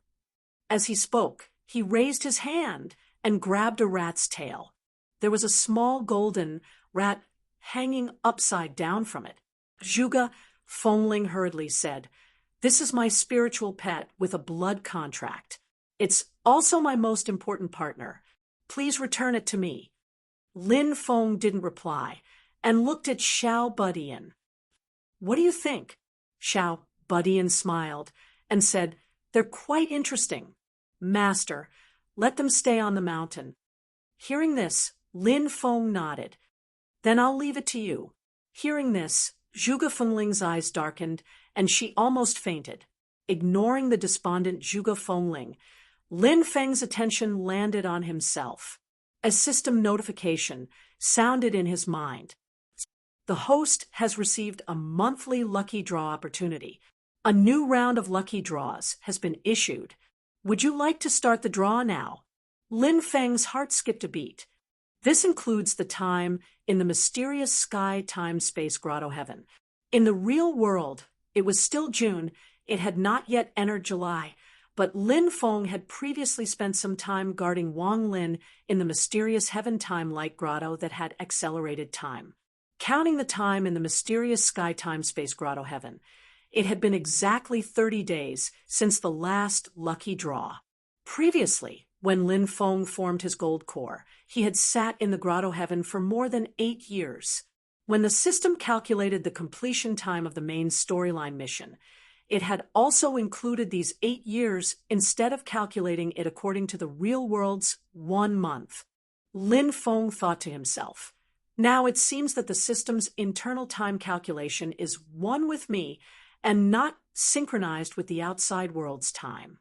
As he spoke, he raised his hand and grabbed a rat's tail. There was a small golden rat hanging upside down from it. Zhuge Fengling hurriedly said, "This is my spiritual pet with a blood contract. It's also my most important partner. Please return it to me." Lin Feng didn't reply and looked at Xiao Badian. "What do you think?" Xiao Badian smiled and said, "They're quite interesting. Master, let them stay on the mountain." Hearing this, Lin Feng nodded. "Then I'll leave it to you." Hearing this, Zhuge Fengling's eyes darkened and she almost fainted. Ignoring the despondent Zhuge Fengling, Lin Feng's attention landed on himself. A system notification sounded in his mind. The host has received a monthly lucky draw opportunity. A new round of lucky draws has been issued. Would you like to start the draw now? Lin Feng's heart skipped a beat. This includes the time in the mysterious sky time-space grotto heaven. In the real world, it was still June. It had not yet entered July, but Lin Feng had previously spent some time guarding Wang Lin in the mysterious heaven time light grotto that had accelerated time. Counting the time in the mysterious sky time-space grotto heaven, it had been exactly 30 days since the last lucky draw. Previously, when Lin Feng formed his gold core, he had sat in the grotto heaven for more than 8 years. When the system calculated the completion time of the main storyline mission, it had also included these 8 years instead of calculating it according to the real world's 1 month. Lin Feng thought to himself, "Now it seems that the system's internal time calculation is one with me and not synchronized with the outside world's time."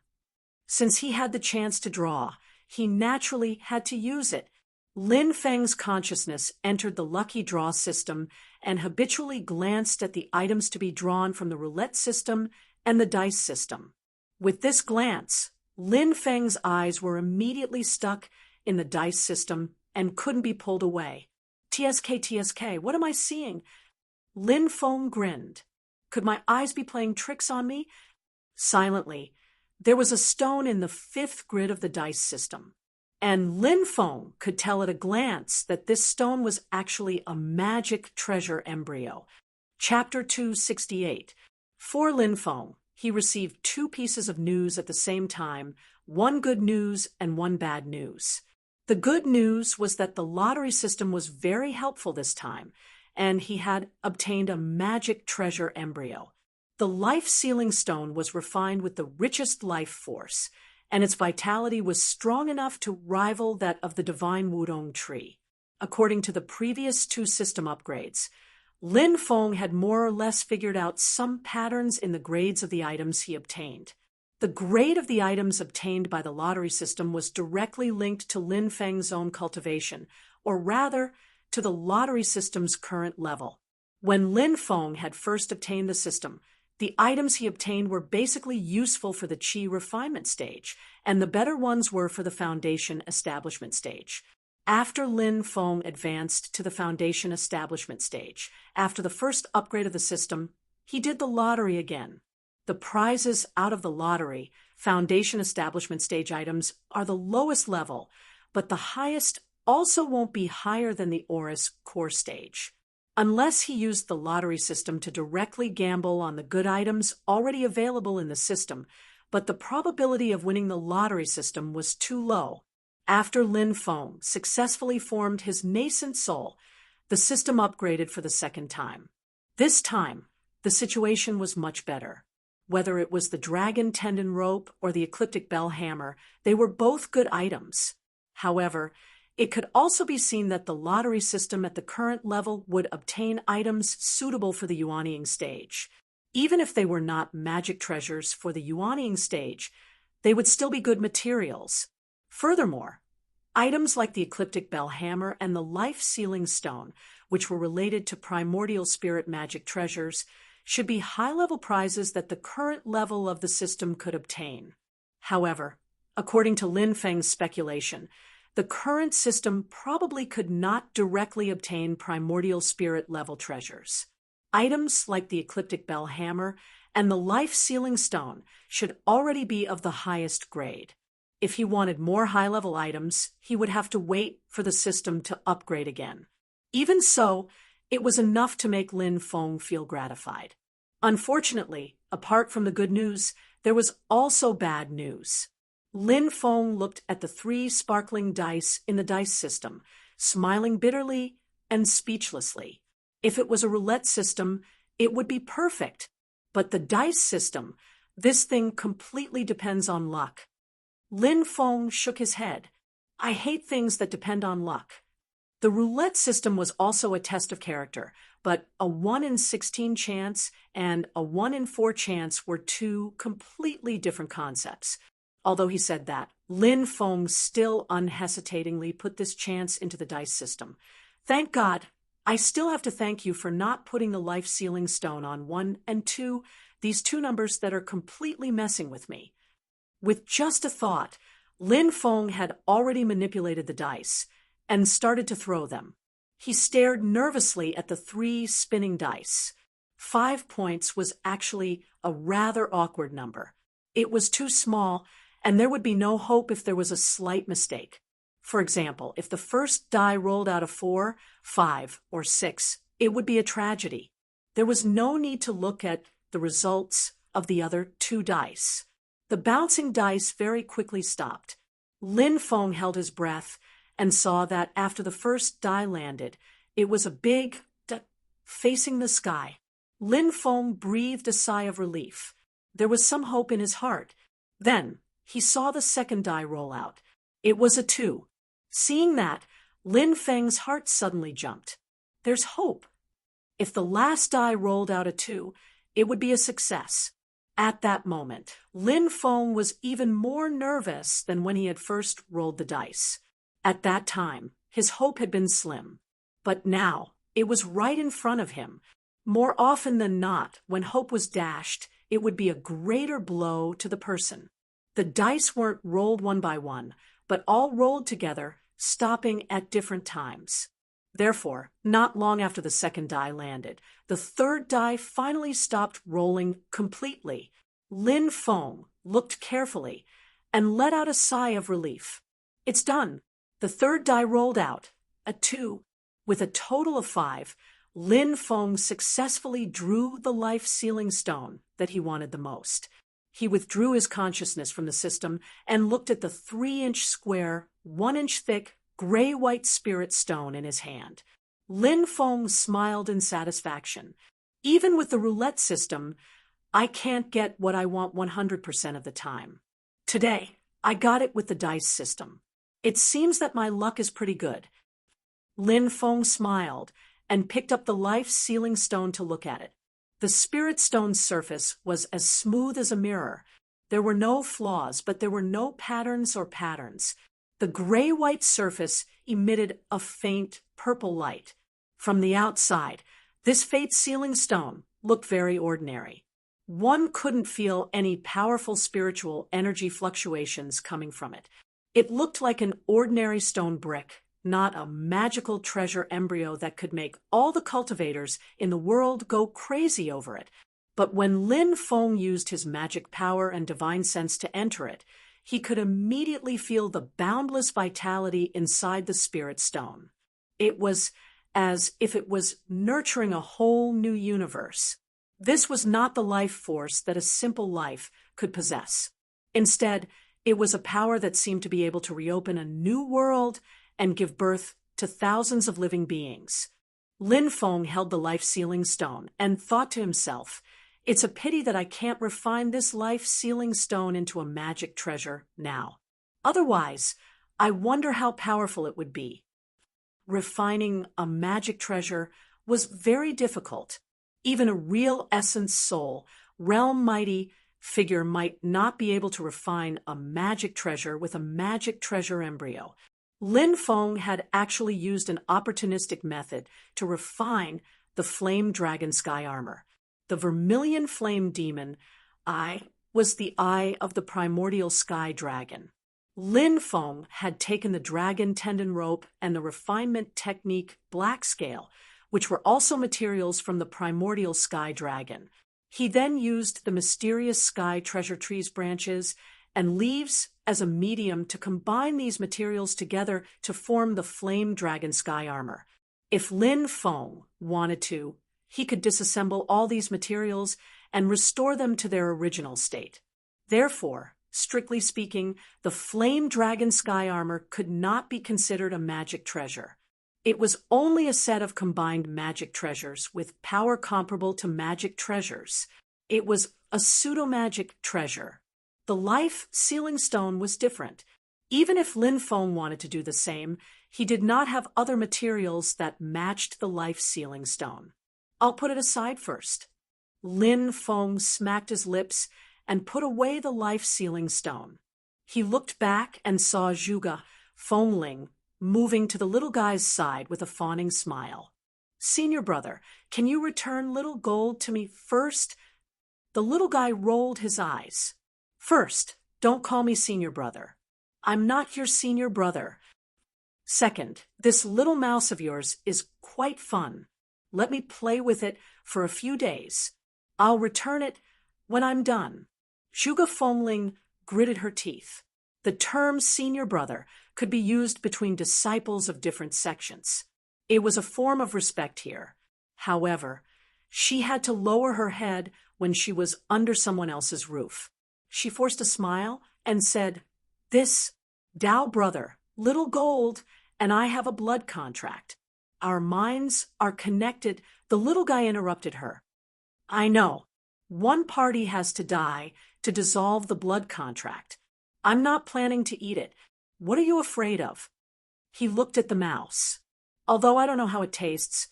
Since he had the chance to draw, he naturally had to use it. Lin Feng's consciousness entered the lucky draw system and habitually glanced at the items to be drawn from the roulette system and the dice system. With this glance, Lin Feng's eyes were immediately stuck in the dice system and couldn't be pulled away. TSK, what am I seeing? Lin Feng grinned. Could my eyes be playing tricks on me? Silently, there was a stone in the 5th grid of the dice system, and Lin Feng could tell at a glance that this stone was actually a magic treasure embryo. Chapter 268. For Lin Feng, he received 2 pieces of news at the same time, 1 good news and 1 bad news. The good news was that the lottery system was very helpful this time, and he had obtained a magic treasure embryo. The life-sealing stone was refined with the richest life force, and its vitality was strong enough to rival that of the divine Wudong tree. According to the previous two system upgrades, Lin Feng had more or less figured out some patterns in the grades of the items he obtained. The grade of the items obtained by the lottery system was directly linked to Lin Feng's own cultivation, or rather, to the lottery system's current level. When Lin Feng had first obtained the system, the items he obtained were basically useful for the Qi refinement stage, and the better ones were for the foundation establishment stage. After Lin Feng advanced to the foundation establishment stage, after the first upgrade of the system, he did the lottery again. The prizes out of the lottery, foundation establishment stage items, are the lowest level, but the highest also won't be higher than the Oris core stage. Unless he used the lottery system to directly gamble on the good items already available in the system, but the probability of winning the lottery system was too low. After Lin Feng successfully formed his nascent soul, the system upgraded for the second time. This time, the situation was much better. Whether it was the dragon tendon rope or the ecliptic bell hammer, they were both good items. However, it could also be seen that the lottery system at the current level would obtain items suitable for the Yuanying stage. Even if they were not magic treasures for the Yuanying stage, they would still be good materials. Furthermore, items like the ecliptic bell hammer and the life-sealing stone, which were related to primordial spirit magic treasures, should be high-level prizes that the current level of the system could obtain. However, according to Lin Feng's speculation, the current system probably could not directly obtain primordial spirit level treasures. Items like the ecliptic bell hammer and the life-sealing stone should already be of the highest grade. If he wanted more high-level items, he would have to wait for the system to upgrade again. Even so, it was enough to make Lin Feng feel gratified. Unfortunately, apart from the good news, there was also bad news. Lin Feng looked at the 3 sparkling dice in the dice system, smiling bitterly and speechlessly. If it was a roulette system, it would be perfect. But the dice system, this thing completely depends on luck. Lin Feng shook his head. I hate things that depend on luck. The roulette system was also a test of character, but a 1 in 16 chance and a 1 in 4 chance were two completely different concepts. Although he said that, Lin Feng still unhesitatingly put this chance into the dice system. Thank God, I still have to thank you for not putting the life-sealing stone on 1 and 2, these two numbers that are completely messing with me. With just a thought, Lin Feng had already manipulated the dice and started to throw them. He stared nervously at the 3 spinning dice. 5 points was actually a rather awkward number. It was too small, and there would be no hope if there was a slight mistake. For example, if the first die rolled out a 4, 5, or 6, it would be a tragedy. There was no need to look at the results of the other 2 dice. The bouncing dice very quickly stopped. Lin Feng held his breath and saw that after the first die landed, it was a big D facing the sky. Lin Feng breathed a sigh of relief. There was some hope in his heart. Then he saw the second die roll out. It was a 2. Seeing that, Lin Feng's heart suddenly jumped. There's hope. If the last die rolled out a 2, it would be a success. At that moment, Lin Feng was even more nervous than when he had first rolled the dice. At that time, his hope had been slim. But now, it was right in front of him. More often than not, when hope was dashed, it would be a greater blow to the person. The dice weren't rolled one by one, but all rolled together, stopping at different times. Therefore, not long after the second die landed, the third die finally stopped rolling completely. Lin Feng looked carefully and let out a sigh of relief. It's done. The third die rolled out, a 2. With a total of 5, Lin Feng successfully drew the life-sealing stone that he wanted the most. He withdrew his consciousness from the system and looked at the 3-inch square, 1-inch thick, gray-white spirit stone in his hand. Lin Feng smiled in satisfaction. Even with the roulette system, I can't get what I want 100% of the time. Today, I got it with the dice system. It seems that my luck is pretty good. Lin Feng smiled and picked up the life-sealing stone to look at it. The spirit stone's surface was as smooth as a mirror. There were no flaws, but there were no patterns or patterns. The gray-white surface emitted a faint purple light. From the outside, this faith-sealing stone looked very ordinary. One couldn't feel any powerful spiritual energy fluctuations coming from it. It looked like an ordinary stone brick, not a magical treasure embryo that could make all the cultivators in the world go crazy over it. But when Lin Feng used his magic power and divine sense to enter it, he could immediately feel the boundless vitality inside the spirit stone. It was as if it was nurturing a whole new universe. This was not the life force that a simple life could possess. Instead, it was a power that seemed to be able to reopen a new world and give birth to thousands of living beings. Lin Feng held the life-sealing stone and thought to himself, "It's a pity that I can't refine this life-sealing stone into a magic treasure now. Otherwise, I wonder how powerful it would be." Refining a magic treasure was very difficult. Even a real essence soul, realm mighty figure might not be able to refine a magic treasure with a magic treasure embryo. Lin Feng had actually used an opportunistic method to refine the flame dragon sky armor. The vermilion flame demon eye was the eye of the primordial sky dragon. Lin Feng had taken the dragon tendon rope and the refinement technique black scale, which were also materials from the primordial sky dragon. He then used the mysterious sky treasure tree's branches and leaves as a medium to combine these materials together to form the flame dragon sky armor. If Lin Feng wanted to, he could disassemble all these materials and restore them to their original state. Therefore, strictly speaking, the flame dragon sky armor could not be considered a magic treasure. It was only a set of combined magic treasures with power comparable to magic treasures. It was a pseudo-magic treasure. The life-sealing stone was different. Even if Lin Feng wanted to do the same, he did not have other materials that matched the life-sealing stone. "I'll put it aside first." Lin Feng smacked his lips and put away the life-sealing stone. He looked back and saw Zhuge Fengling moving to the little guy's side with a fawning smile. "Senior brother, can you return little gold to me first?" The little guy rolled his eyes. "First, don't call me senior brother. I'm not your senior brother. Second, this little mouse of yours is quite fun. Let me play with it for a few days. I'll return it when I'm done." Zhuge Fengling gritted her teeth. The term senior brother could be used between disciples of different sections. It was a form of respect here. However, she had to lower her head when she was under someone else's roof. She forced a smile and said, "This Tao brother, little gold, and I have a blood contract. Our minds are connected." The little guy interrupted her. "I know. One party has to die to dissolve the blood contract. I'm not planning to eat it. What are you afraid of?" He looked at the mouse. "Although I don't know how it tastes,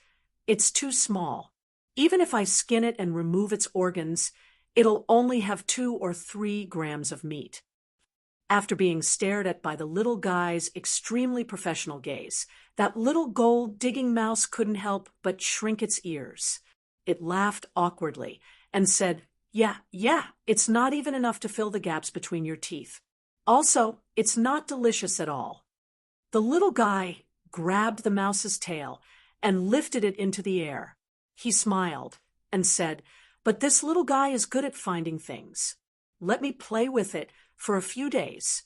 it's too small. Even if I skin it and remove its organs, it'll only have 2 or 3 grams of meat." After being stared at by the little guy's extremely professional gaze, that little gold-digging mouse couldn't help but shrink its ears. It laughed awkwardly and said, Yeah, it's not even enough to fill the gaps between your teeth. Also, it's not delicious at all." The little guy grabbed the mouse's tail and lifted it into the air. He smiled and said, "But this little guy is good at finding things. Let me play with it for a few days."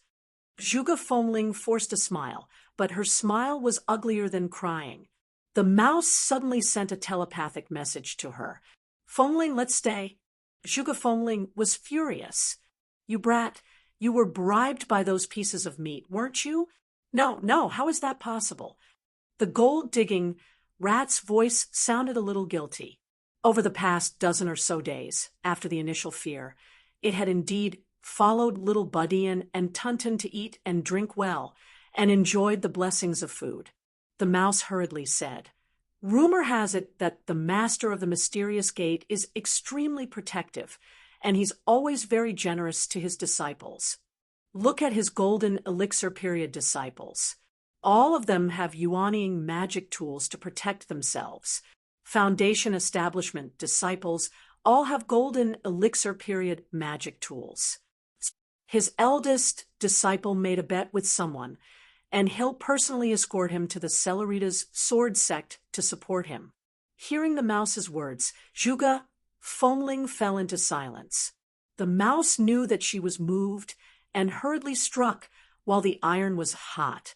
Zhuge Fengling forced a smile, but her smile was uglier than crying. The mouse suddenly sent a telepathic message to her. "Fengling, let's stay." Zhuge Fengling was furious. "You brat, you were bribed by those pieces of meat, weren't you?" No, how is that possible?" The gold-digging rat's voice sounded a little guilty. Over the past dozen or so days, after the initial fear, it had indeed followed little Budian and Tunton to eat and drink well, and enjoyed the blessings of food. the mouse hurriedly said. Rumor has it that the master of the mysterious gate is extremely protective, and he's always very generous to his disciples. Look at his golden elixir period disciples. All of them have yuaning magic tools to protect themselves. Foundation establishment disciples all have golden elixir period magic tools. His eldest disciple made a bet with someone, and he'll personally escort him to the Cellerita's sword sect to support him. Hearing the mouse's words, Zhuge Fengling fell into silence. The mouse knew that she was moved and hurriedly struck while the iron was hot.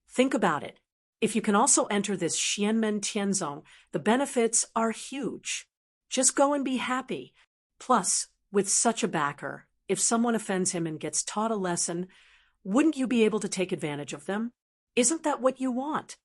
Think about it. If you can also enter this Xianmen Tianzong, the benefits are huge. Just go and be happy. Plus, with such a backer, if someone offends him and gets taught a lesson, wouldn't you be able to take advantage of them? Isn't that what you want?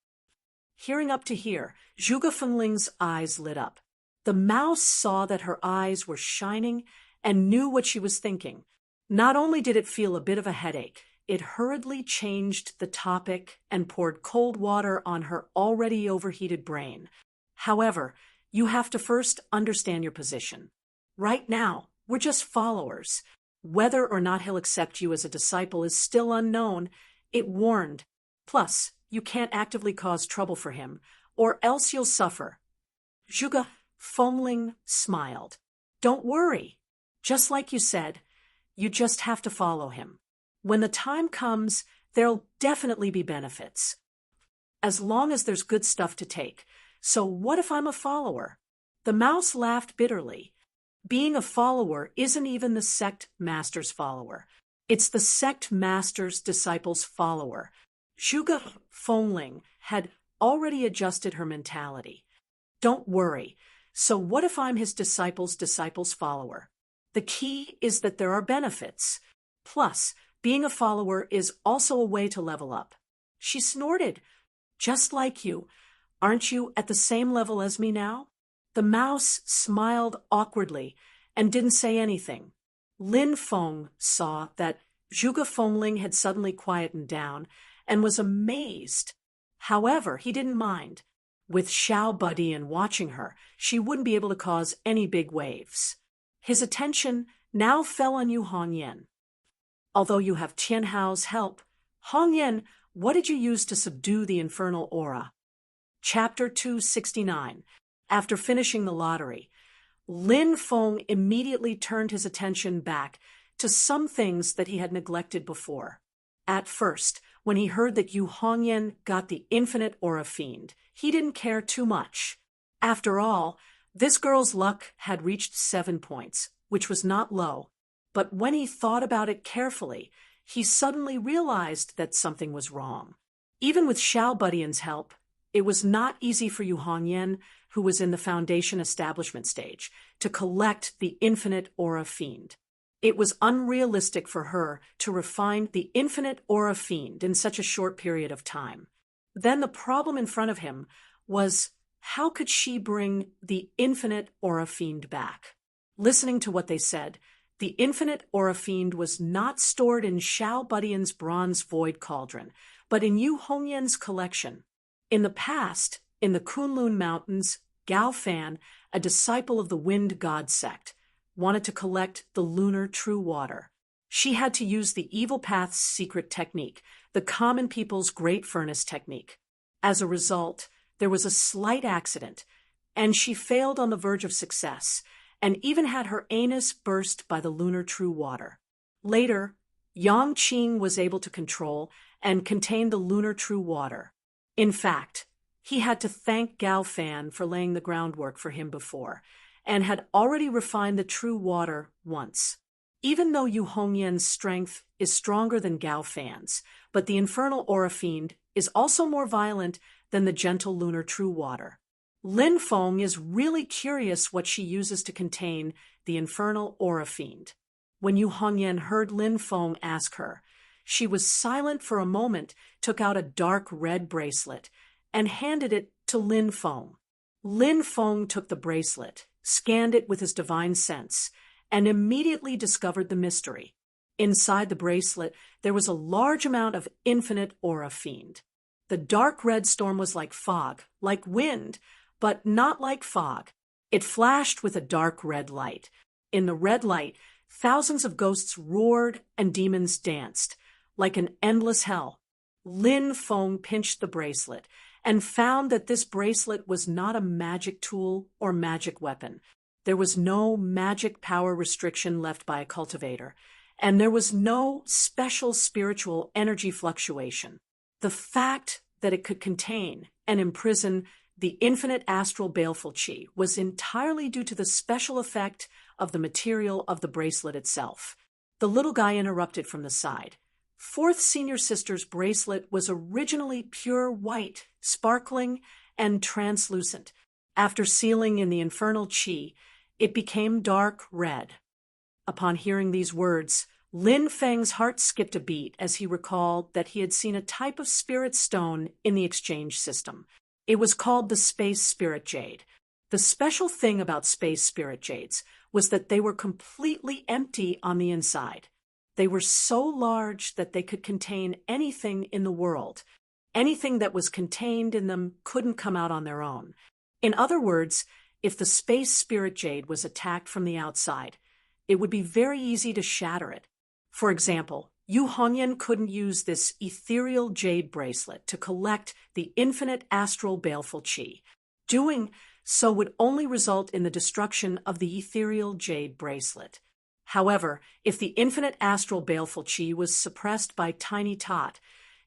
Hearing up to here, Zhuge Fengling's eyes lit up. The mouse saw that her eyes were shining and knew what she was thinking. Not only did it feel a bit of a headache, it hurriedly changed the topic and poured cold water on her already overheated brain. However, you have to first understand your position. Right now, we're just followers. Whether or not he'll accept you as a disciple is still unknown, it warned. Plus, you can't actively cause trouble for him, or else you'll suffer. Zhuge Fengling smiled. Don't worry. Just like you said, you just have to follow him. When the time comes, there'll definitely be benefits. As long as there's good stuff to take. So what if I'm a follower? The mouse laughed bitterly. Being a follower isn't even the sect master's follower. It's the sect master's disciple's follower. Zhuge Fengling had already adjusted her mentality. Don't worry. So what if I'm his disciple's follower? The key is that there are benefits. Plus, being a follower is also a way to level up. She snorted. Just like you. Aren't you at the same level as me now? The mouse smiled awkwardly and didn't say anything. Lin Feng saw that Zhuge Fengling had suddenly quietened down and was amazed. However, he didn't mind. With Xiao Budian watching her, she wouldn't be able to cause any big waves. His attention now fell on you, Hongyan. Although you have Tianhao's help, Hongyan, what did you use to subdue the infernal aura? Chapter 269. After finishing the lottery, Lin Feng immediately turned his attention back to some things that he had neglected before. At first, when he heard that Yu Hongyan got the infinite aura fiend, he didn't care too much. After all, this girl's luck had reached 7 points, which was not low. But when he thought about it carefully, he suddenly realized that something was wrong. Even with Xiao Budian's help, it was not easy for Yu Hongyan, who was in the foundation establishment stage, to collect the infinite aura fiend. It was unrealistic for her to refine the infinite aura fiend in such a short period of time. Then the problem in front of him was, how could she bring the infinite aura fiend back? Listening to what they said, the infinite aura fiend was not stored in Xiao Budian's bronze void cauldron, but in Yu Hongyan's collection. In the past, in the Kunlun Mountains, Gao Fan, a disciple of the Wind God sect, wanted to collect the lunar true water. She had to use the Evil Path's secret technique, the common people's great furnace technique. As a result, there was a slight accident, and she failed on the verge of success, and even had her anus burst by the lunar true water. Later, Yang Qing was able to control and contain the lunar true water. In fact, he had to thank Gao Fan for laying the groundwork for him before, and had already refined the true water once. Even though Yu Hongyan's strength is stronger than Gao Fan's, but the infernal aura fiend is also more violent than the gentle lunar true water. Lin Feng is really curious what she uses to contain the infernal aura fiend. When Yu Hongyan heard Lin Feng ask her, she was silent for a moment, took out a dark red bracelet, and handed it to Lin Feng. Lin Feng took the bracelet, scanned it with his divine sense, and immediately discovered the mystery. Inside the bracelet, there was a large amount of infinite aura fiend. The dark red storm was like fog, like wind, but not like fog. It flashed with a dark red light. In the red light, thousands of ghosts roared and demons danced, like an endless hell. Lin Feng pinched the bracelet and found that this bracelet was not a magic tool or magic weapon. There was no magic power restriction left by a cultivator, and there was no special spiritual energy fluctuation. The fact that it could contain and imprison the infinite astral baleful chi was entirely due to the special effect of the material of the bracelet itself. The little guy interrupted from the side. Fourth senior sister's bracelet was originally pure white, sparkling, and translucent. After sealing in the infernal chi, it became dark red. Upon hearing these words, Lin Feng's heart skipped a beat as he recalled that he had seen a type of spirit stone in the exchange system. It was called the Space Spirit Jade. The special thing about Space Spirit Jades was that they were completely empty on the inside. They were so large that they could contain anything in the world. Anything that was contained in them couldn't come out on their own. In other words, if the Space Spirit Jade was attacked from the outside, it would be very easy to shatter it. For example, Yu Hongyan couldn't use this ethereal jade bracelet to collect the infinite astral baleful chi. Doing so would only result in the destruction of the ethereal jade bracelet. However, if the infinite astral baleful chi was suppressed by Tiny Tot,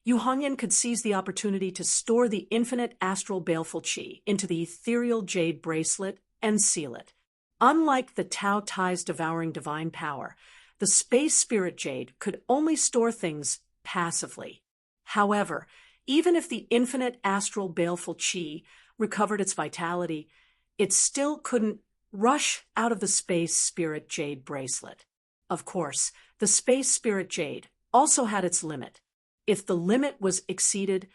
Yu Hongyan could seize the opportunity to store the infinite astral baleful chi into the ethereal jade bracelet and seal it. Unlike the Tao Tai's devouring divine power, the Space Spirit Jade could only store things passively. However, even if the infinite astral baleful chi recovered its vitality, it still couldn't rush out of the Space Spirit Jade bracelet. Of course, the Space Spirit Jade also had its limit. If the limit was exceeded,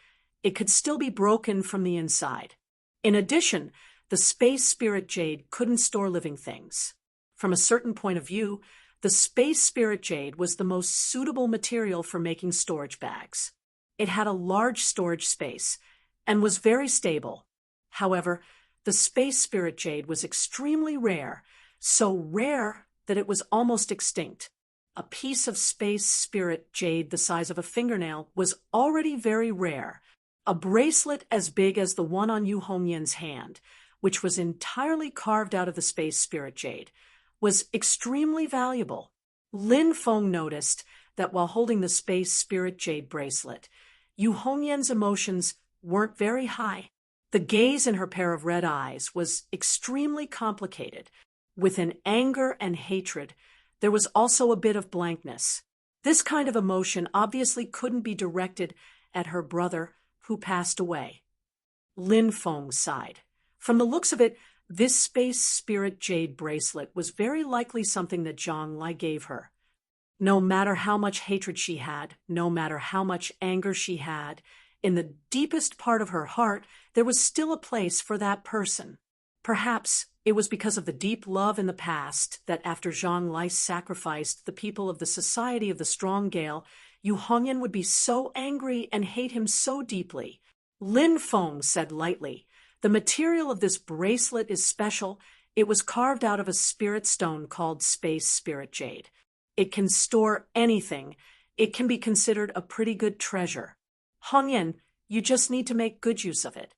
it could still be broken from the inside. In addition, the Space Spirit Jade couldn't store living things. From a certain point of view, the Space Spirit Jade was the most suitable material for making storage bags. It had a large storage space and was very stable. However, the Space Spirit Jade was extremely rare, so rare that it was almost extinct. A piece of Space Spirit Jade the size of a fingernail was already very rare. A bracelet as big as the one on Yu Hongyan's hand, which was entirely carved out of the Space Spirit Jade, was extremely valuable. Lin Feng noticed that while holding the Space Spirit Jade bracelet, Yu Hongyan's emotions weren't very high. The gaze in her pair of red eyes was extremely complicated. Within anger and hatred, there was also a bit of blankness. This kind of emotion obviously couldn't be directed at her brother, who passed away. Lin Feng sighed. From the looks of it, this Space Spirit Jade bracelet was very likely something that Zhang Lai gave her. No matter how much hatred she had, no matter how much anger she had, in the deepest part of her heart, there was still a place for that person. Perhaps it was because of the deep love in the past that after Zhang Lai sacrificed the people of the Society of the Strong Gale, Yu Hongyan would be so angry and hate him so deeply. Lin Feng said lightly, "The material of this bracelet is special. It was carved out of a spirit stone called Space Spirit Jade. It can store anything. It can be considered a pretty good treasure. Hongyan, you just need to make good use of it."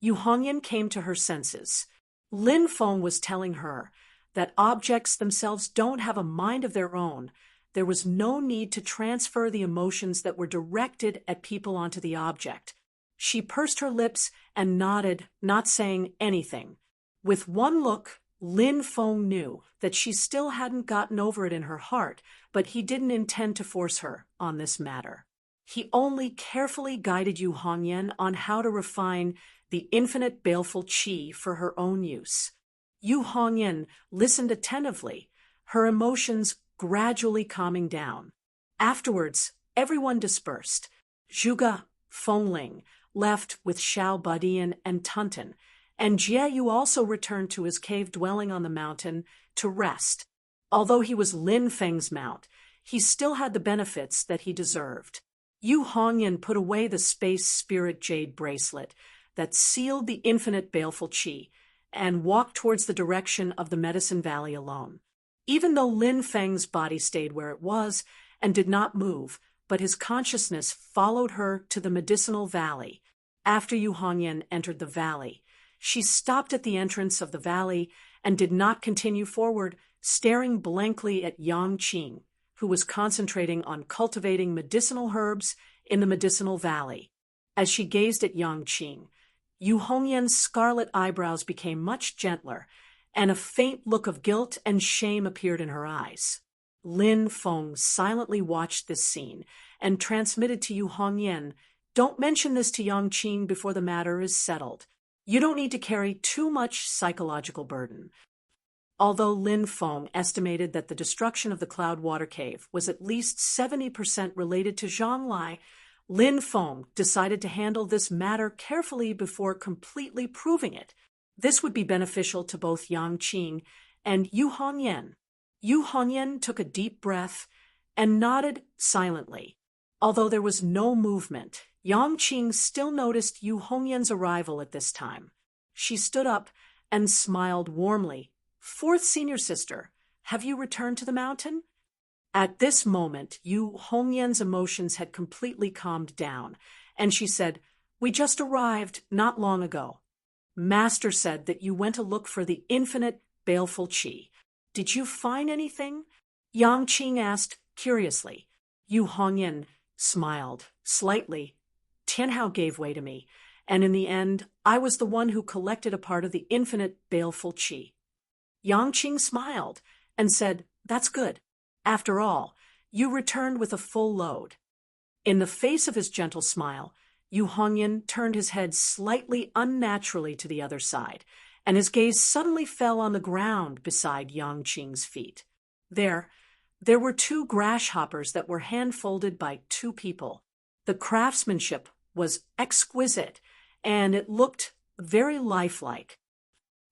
Yu Hongyan came to her senses. Lin Feng was telling her that objects themselves don't have a mind of their own. There was no need to transfer the emotions that were directed at people onto the object. She pursed her lips and nodded, not saying anything. With one look, Lin Feng knew that she still hadn't gotten over it in her heart, but he didn't intend to force her on this matter. He only carefully guided Yu Hongyan on how to refine the infinite baleful chi for her own use. Yu Hongyan listened attentively, her emotions gradually calming down. Afterwards, everyone dispersed. Zhuge, Fengling left with Xiao Badian and Tunten, and Jieyu also returned to his cave dwelling on the mountain to rest. Although he was Lin Feng's mount, he still had the benefits that he deserved. Yu Hongyan put away the space spirit jade bracelet that sealed the infinite baleful qi and walked towards the direction of the Medicine Valley alone. Even though Lin Feng's body stayed where it was and did not move, but his consciousness followed her to the medicinal valley. After Yu Hongyan entered the valley, she stopped at the entrance of the valley and did not continue forward, staring blankly at Yang Qing, who was concentrating on cultivating medicinal herbs in the medicinal valley. As she gazed at Yang Qing, Yu Hongyan's scarlet eyebrows became much gentler, and a faint look of guilt and shame appeared in her eyes. Lin Feng silently watched this scene and transmitted to Yu Hongyan, "Don't mention this to Yang Qing before the matter is settled. You don't need to carry too much psychological burden." Although Lin Feng estimated that the destruction of the Cloud Water Cave was at least 70% related to Zhang Lai, Lin Feng decided to handle this matter carefully before completely proving it. This would be beneficial to both Yang Qing and Yu Hongyan. Yu Hongyan took a deep breath and nodded silently. Although there was no movement, Yang Qing still noticed Yu Hongyan's arrival at this time. She stood up and smiled warmly. "Fourth senior sister, have you returned to the mountain?" At this moment, Yu Hongyan's emotions had completely calmed down, and she said, "We just arrived not long ago. Master said that you went to look for the infinite baleful qi. Did you find anything?" Yang Qing asked curiously. Yu Hongyan smiled slightly. "Tianhao gave way to me, and in the end, I was the one who collected a part of the infinite baleful qi." Yang Qing smiled and said, "That's good. After all, you returned with a full load." In the face of his gentle smile, Yu Hongyan turned his head slightly unnaturally to the other side, and his gaze suddenly fell on the ground beside Yang Qing's feet. There were two grasshoppers that were hand-folded by two people. The craftsmanship was exquisite, and it looked very lifelike.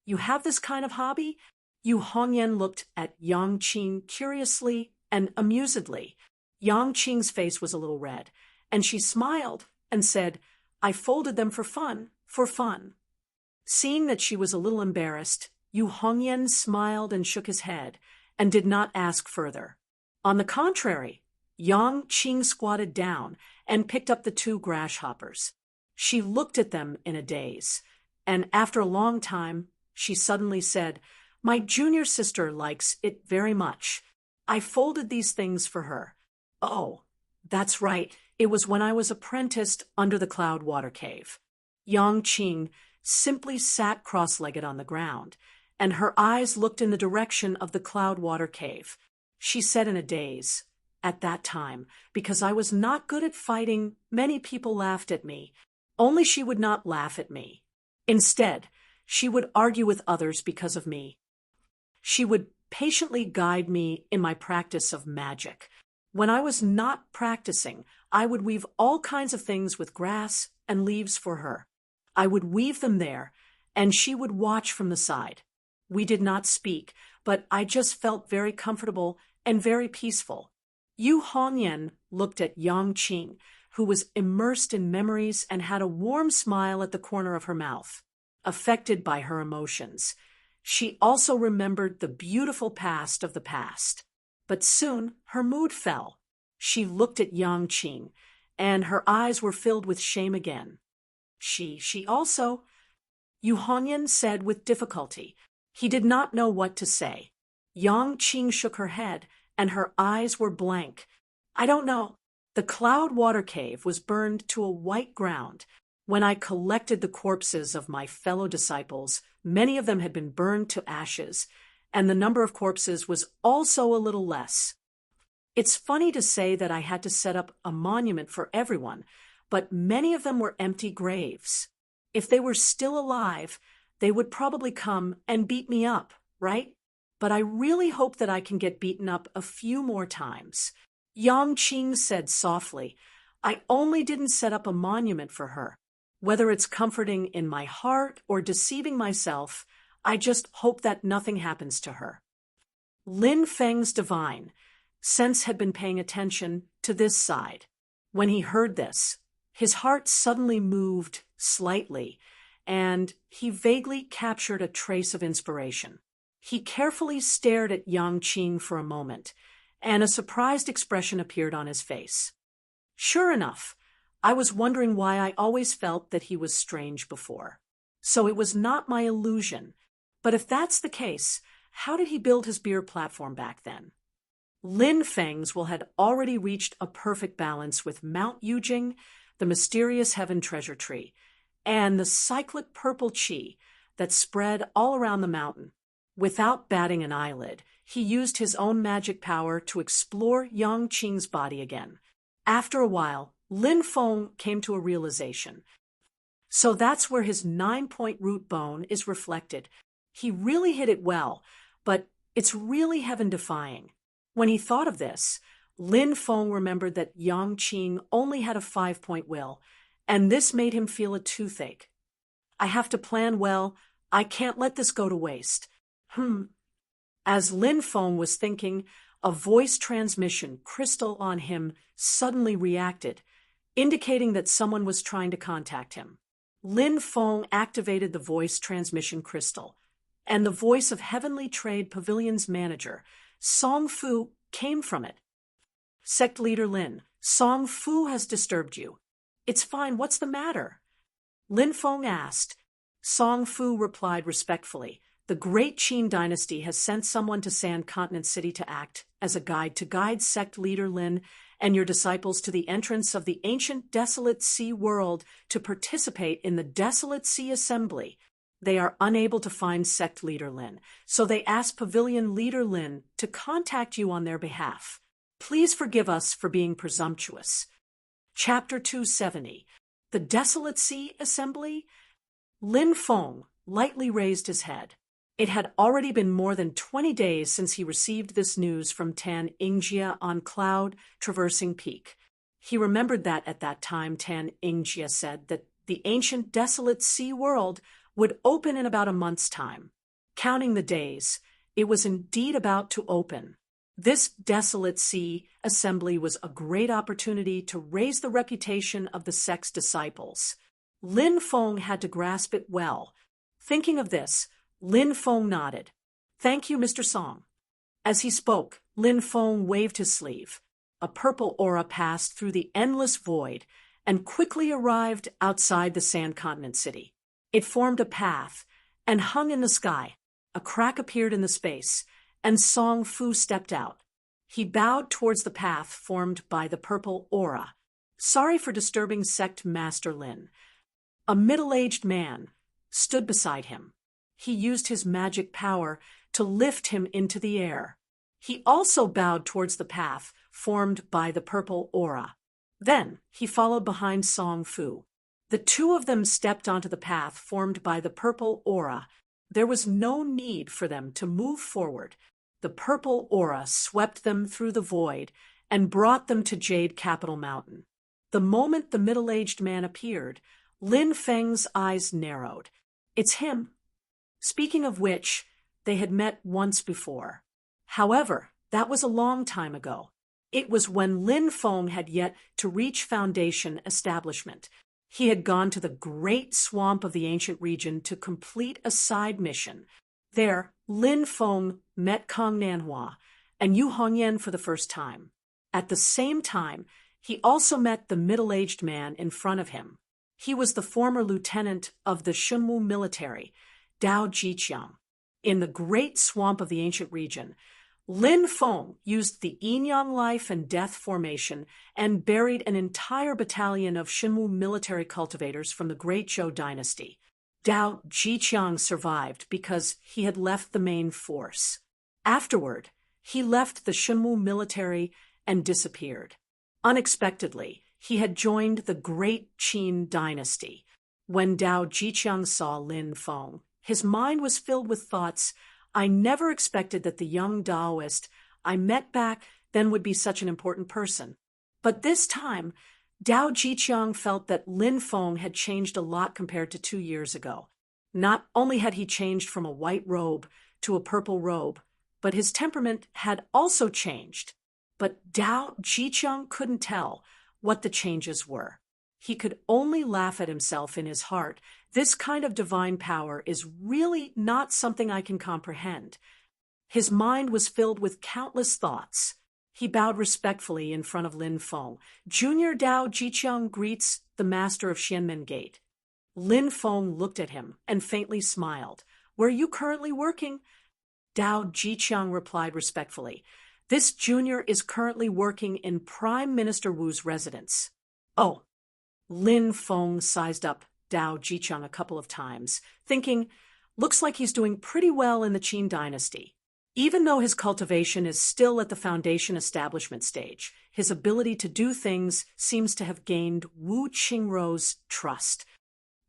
"You have this kind of hobby?" Yu Hongyan looked at Yang Qing curiously and amusedly. Yang Qing's face was a little red, and she smiled and said, "I folded them for fun, for fun." Seeing that she was a little embarrassed, Yu Hongyan smiled and shook his head and did not ask further. On the contrary, Yang Qing squatted down and picked up the two grasshoppers. She looked at them in a daze, and after a long time, she suddenly said, "My junior sister likes it very much. I folded these things for her." "Oh, that's right. It was when I was apprenticed under the Cloud Water Cave." Yang Qing simply sat cross-legged on the ground, and her eyes looked in the direction of the Cloud Water Cave. She said in a daze, "At that time, because I was not good at fighting, many people laughed at me. Only she would not laugh at me. Instead, she would argue with others because of me. She would patiently guide me in my practice of magic. When I was not practicing, I would weave all kinds of things with grass and leaves for her. I would weave them there, and she would watch from the side. We did not speak, but I just felt very comfortable and very peaceful." Yu Hongyan looked at Yang Qing, who was immersed in memories and had a warm smile at the corner of her mouth, affected by her emotions. She also remembered the beautiful past of the past. But soon her mood fell. She looked at Yang Qing, and her eyes were filled with shame again. She also, Yu Hongyan said with difficulty. He did not know what to say. Yang Qing shook her head, and her eyes were blank. "I don't know. The Cloud Water Cave was burned to a white ground. When I collected the corpses of my fellow disciples, many of them had been burned to ashes, and the number of corpses was also a little less. It's funny to say that I had to set up a monument for everyone, but many of them were empty graves. If they were still alive, they would probably come and beat me up, right? But I really hope that I can get beaten up a few more times." Yang Qing said softly, "I only didn't set up a monument for her. Whether it's comforting in my heart or deceiving myself, I just hope that nothing happens to her." Lin Feng's divine sense had been paying attention to this side. When he heard this, his heart suddenly moved slightly, and he vaguely captured a trace of inspiration. He carefully stared at Yang Qing for a moment, and a surprised expression appeared on his face. Sure enough, I was wondering why I always felt that he was strange before. So it was not my illusion. But if that's the case, how did he build his beer platform back then? Lin Feng's will had already reached a perfect balance with Mount Yujing, the mysterious heaven treasure tree, and the cyclic purple qi that spread all around the mountain. Without batting an eyelid, he used his own magic power to explore Yang Qing's body again. After a while, Lin Feng came to a realization. So that's where his 9-point root bone is reflected. He really hit it well, but it's really heaven-defying. When he thought of this, Lin Feng remembered that Yang Qing only had a 5-point will, and this made him feel a toothache. I have to plan well. I can't let this go to waste. As Lin Feng was thinking, a voice transmission crystal on him suddenly reacted, indicating that someone was trying to contact him. Lin Feng activated the voice transmission crystal, and the voice of Heavenly Trade Pavilion's manager, Song Fu, came from it. Sect Leader Lin, Song Fu has disturbed you. It's fine, what's the matter? Lin Feng asked. Song Fu replied respectfully. The Great Qin Dynasty has sent someone to Sand Continent City to act as a guide to guide Sect Leader Lin and your disciples to the entrance of the ancient Desolate Sea world to participate in the Desolate Sea Assembly. They are unable to find Sect Leader Lin, so they ask Pavilion Leader Lin to contact you on their behalf. Please forgive us for being presumptuous. Chapter 270. The Desolate Sea Assembly? Lin Feng lightly raised his head. It had already been more than 20 days since he received this news from Tan Yingjia on Cloud Traversing Peak. He remembered that at that time Tan Yingjia said that the ancient Desolate Sea world would open in about a month's time. Counting the days, it was indeed about to open. This Desolate Sea Assembly was a great opportunity to raise the reputation of the sect's disciples. Lin Feng had to grasp it well. Thinking of this, Lin Feng nodded. Thank you, Mr. Song. As he spoke, Lin Feng waved his sleeve. A purple aura passed through the endless void and quickly arrived outside the Sand Continent City. It formed a path and hung in the sky. A crack appeared in the space, and Song Fu stepped out. He bowed towards the path formed by the purple aura. Sorry for disturbing Sect Master Lin. A middle-aged man stood beside him. He used his magic power to lift him into the air. He also bowed towards the path formed by the purple aura. Then he followed behind Song Fu. The two of them stepped onto the path formed by the purple aura. There was no need for them to move forward. The purple aura swept them through the void and brought them to Jade Capital Mountain. The moment the middle-aged man appeared, Lin Feng's eyes narrowed. It's him. Speaking of which, they had met once before. However, that was a long time ago. It was when Lin Feng had yet to reach Foundation establishment. He had gone to the great swamp of the ancient region to complete a side mission. There, Lin Feng met Kong Nanhua and Yu Hongyan for the first time. At the same time, he also met the middle-aged man in front of him. He was the former lieutenant of the Shunwu military, Dao Jiqiang. In the great swamp of the ancient region, Lin Feng used the yin-yang life and death formation and buried an entire battalion of Shunwu military cultivators from the Great Zhou dynasty. Dao Jiqiang survived because he had left the main force. Afterward, he left the Shunwu military and disappeared. Unexpectedly, he had joined the Great Qin dynasty. When Dao Jiqiang saw Lin Feng, his mind was filled with thoughts. I never expected that the young Taoist I met back then would be such an important person. But this time, Dao Jiqiang felt that Lin Feng had changed a lot compared to 2 years ago. Not only had he changed from a white robe to a purple robe, but his temperament had also changed. But Dao Jiqiang couldn't tell what the changes were. He could only laugh at himself in his heart. This kind of divine power is really not something I can comprehend. His mind was filled with countless thoughts. He bowed respectfully in front of Lin Feng. Junior Dao Jiqiang greets the master of Xianmen Gate. Lin Feng looked at him and faintly smiled. Where are you currently working? Dao Jiqiang replied respectfully. This junior is currently working in Prime Minister Wu's residence. Oh. Lin Feng sized up Dao Jiqiang a couple of times, thinking, looks like he's doing pretty well in the Qin dynasty. Even though his cultivation is still at the foundation establishment stage, his ability to do things seems to have gained Wu Qingrou's trust.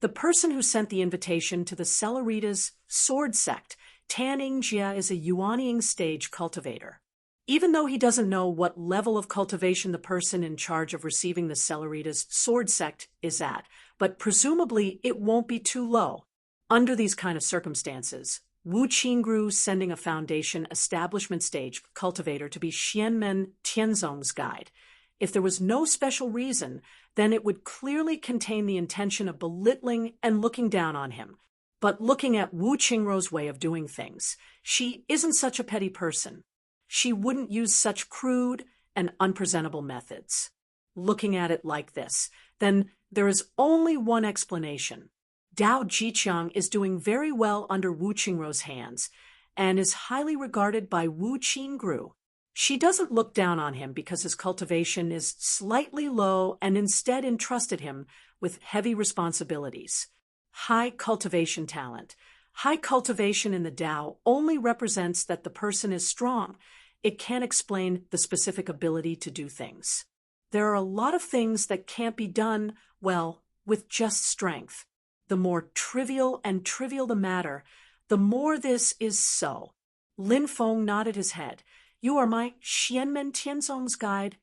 The person who sent the invitation to the Celeritas sword sect, Tanning Jia, is a Yuanying stage cultivator. Even though he doesn't know what level of cultivation the person in charge of receiving the Celeritas sword sect is at, but presumably it won't be too low. Under these kind of circumstances, Wu Qingrou sending a foundation establishment stage cultivator to be Xianmen Tianzong's guide. If there was no special reason, then it would clearly contain the intention of belittling and looking down on him. But looking at Wu Qingrou's way of doing things, she isn't such a petty person. She wouldn't use such crude and unpresentable methods. Looking at it like this, then there is only one explanation. Dao Jiqiang is doing very well under Wu Qingrou's hands and is highly regarded by Wu Qingrou. She doesn't look down on him because his cultivation is slightly low and instead entrusted him with heavy responsibilities. High cultivation talent. High cultivation in the Dao only represents that the person is strong. It can't explain the specific ability to do things. There are a lot of things that can't be done, well, with just strength. The more trivial the matter, the more this is so. Lin Feng nodded his head. You are my Xianmen Tianzong's guide?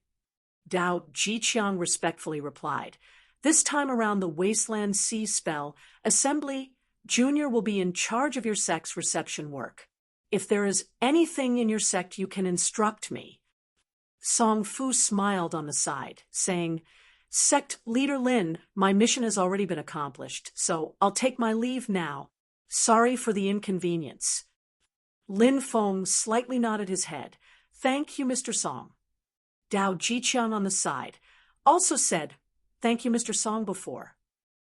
Dao Jiqiang respectfully replied. This time around the Wasteland Sea spell, Assembly, Junior will be in charge of your sect's reception work. If there is anything in your sect you can instruct me. Song Fu smiled on the side, saying, Sect Leader Lin, my mission has already been accomplished, so I'll take my leave now. Sorry for the inconvenience. Lin Feng slightly nodded his head. Thank you, Mr. Song. Dao Jiqiang on the side also said, Thank you, Mr. Song before.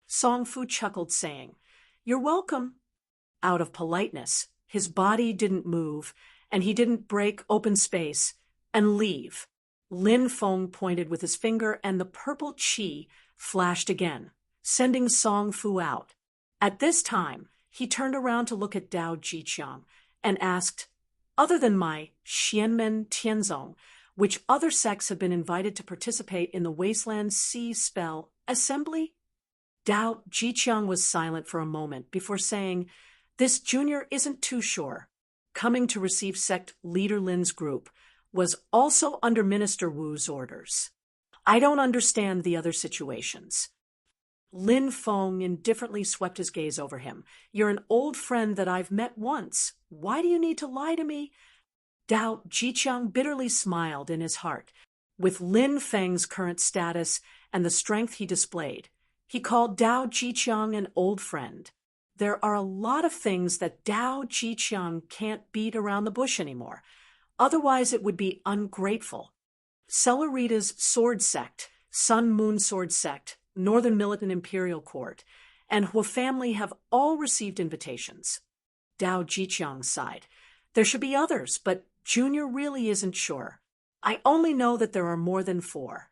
Song Fu chuckled, saying, You're welcome. Out of politeness, his body didn't move, and he didn't break open space and leave. Lin Feng pointed with his finger, and the purple qi flashed again, sending Song Fu out. At this time, he turned around to look at Dao Jiqiang and asked, Other than my Xianmen Tianzong, which other sects have been invited to participate in the Wasteland Sea spell Assembly? Dao Jiqiang was silent for a moment before saying, This junior isn't too sure. Coming to receive sect Leader Lin's group was also under Minister Wu's orders. I don't understand the other situations. Lin Feng indifferently swept his gaze over him. You're an old friend that I've met once. Why do you need to lie to me? Dao Jiqiang bitterly smiled in his heart. With Lin Feng's current status and the strength he displayed, he called Dao Jiqiang an old friend. There are a lot of things that Dao Jiqiang can't beat around the bush anymore. Otherwise, it would be ungrateful. Celerita's sword sect, Sun Moon sword sect, Northern Militant Imperial Court, and Hua family have all received invitations. Dao Jiqiang sighed. There should be others, but Junior really isn't sure. I only know that there are more than 4.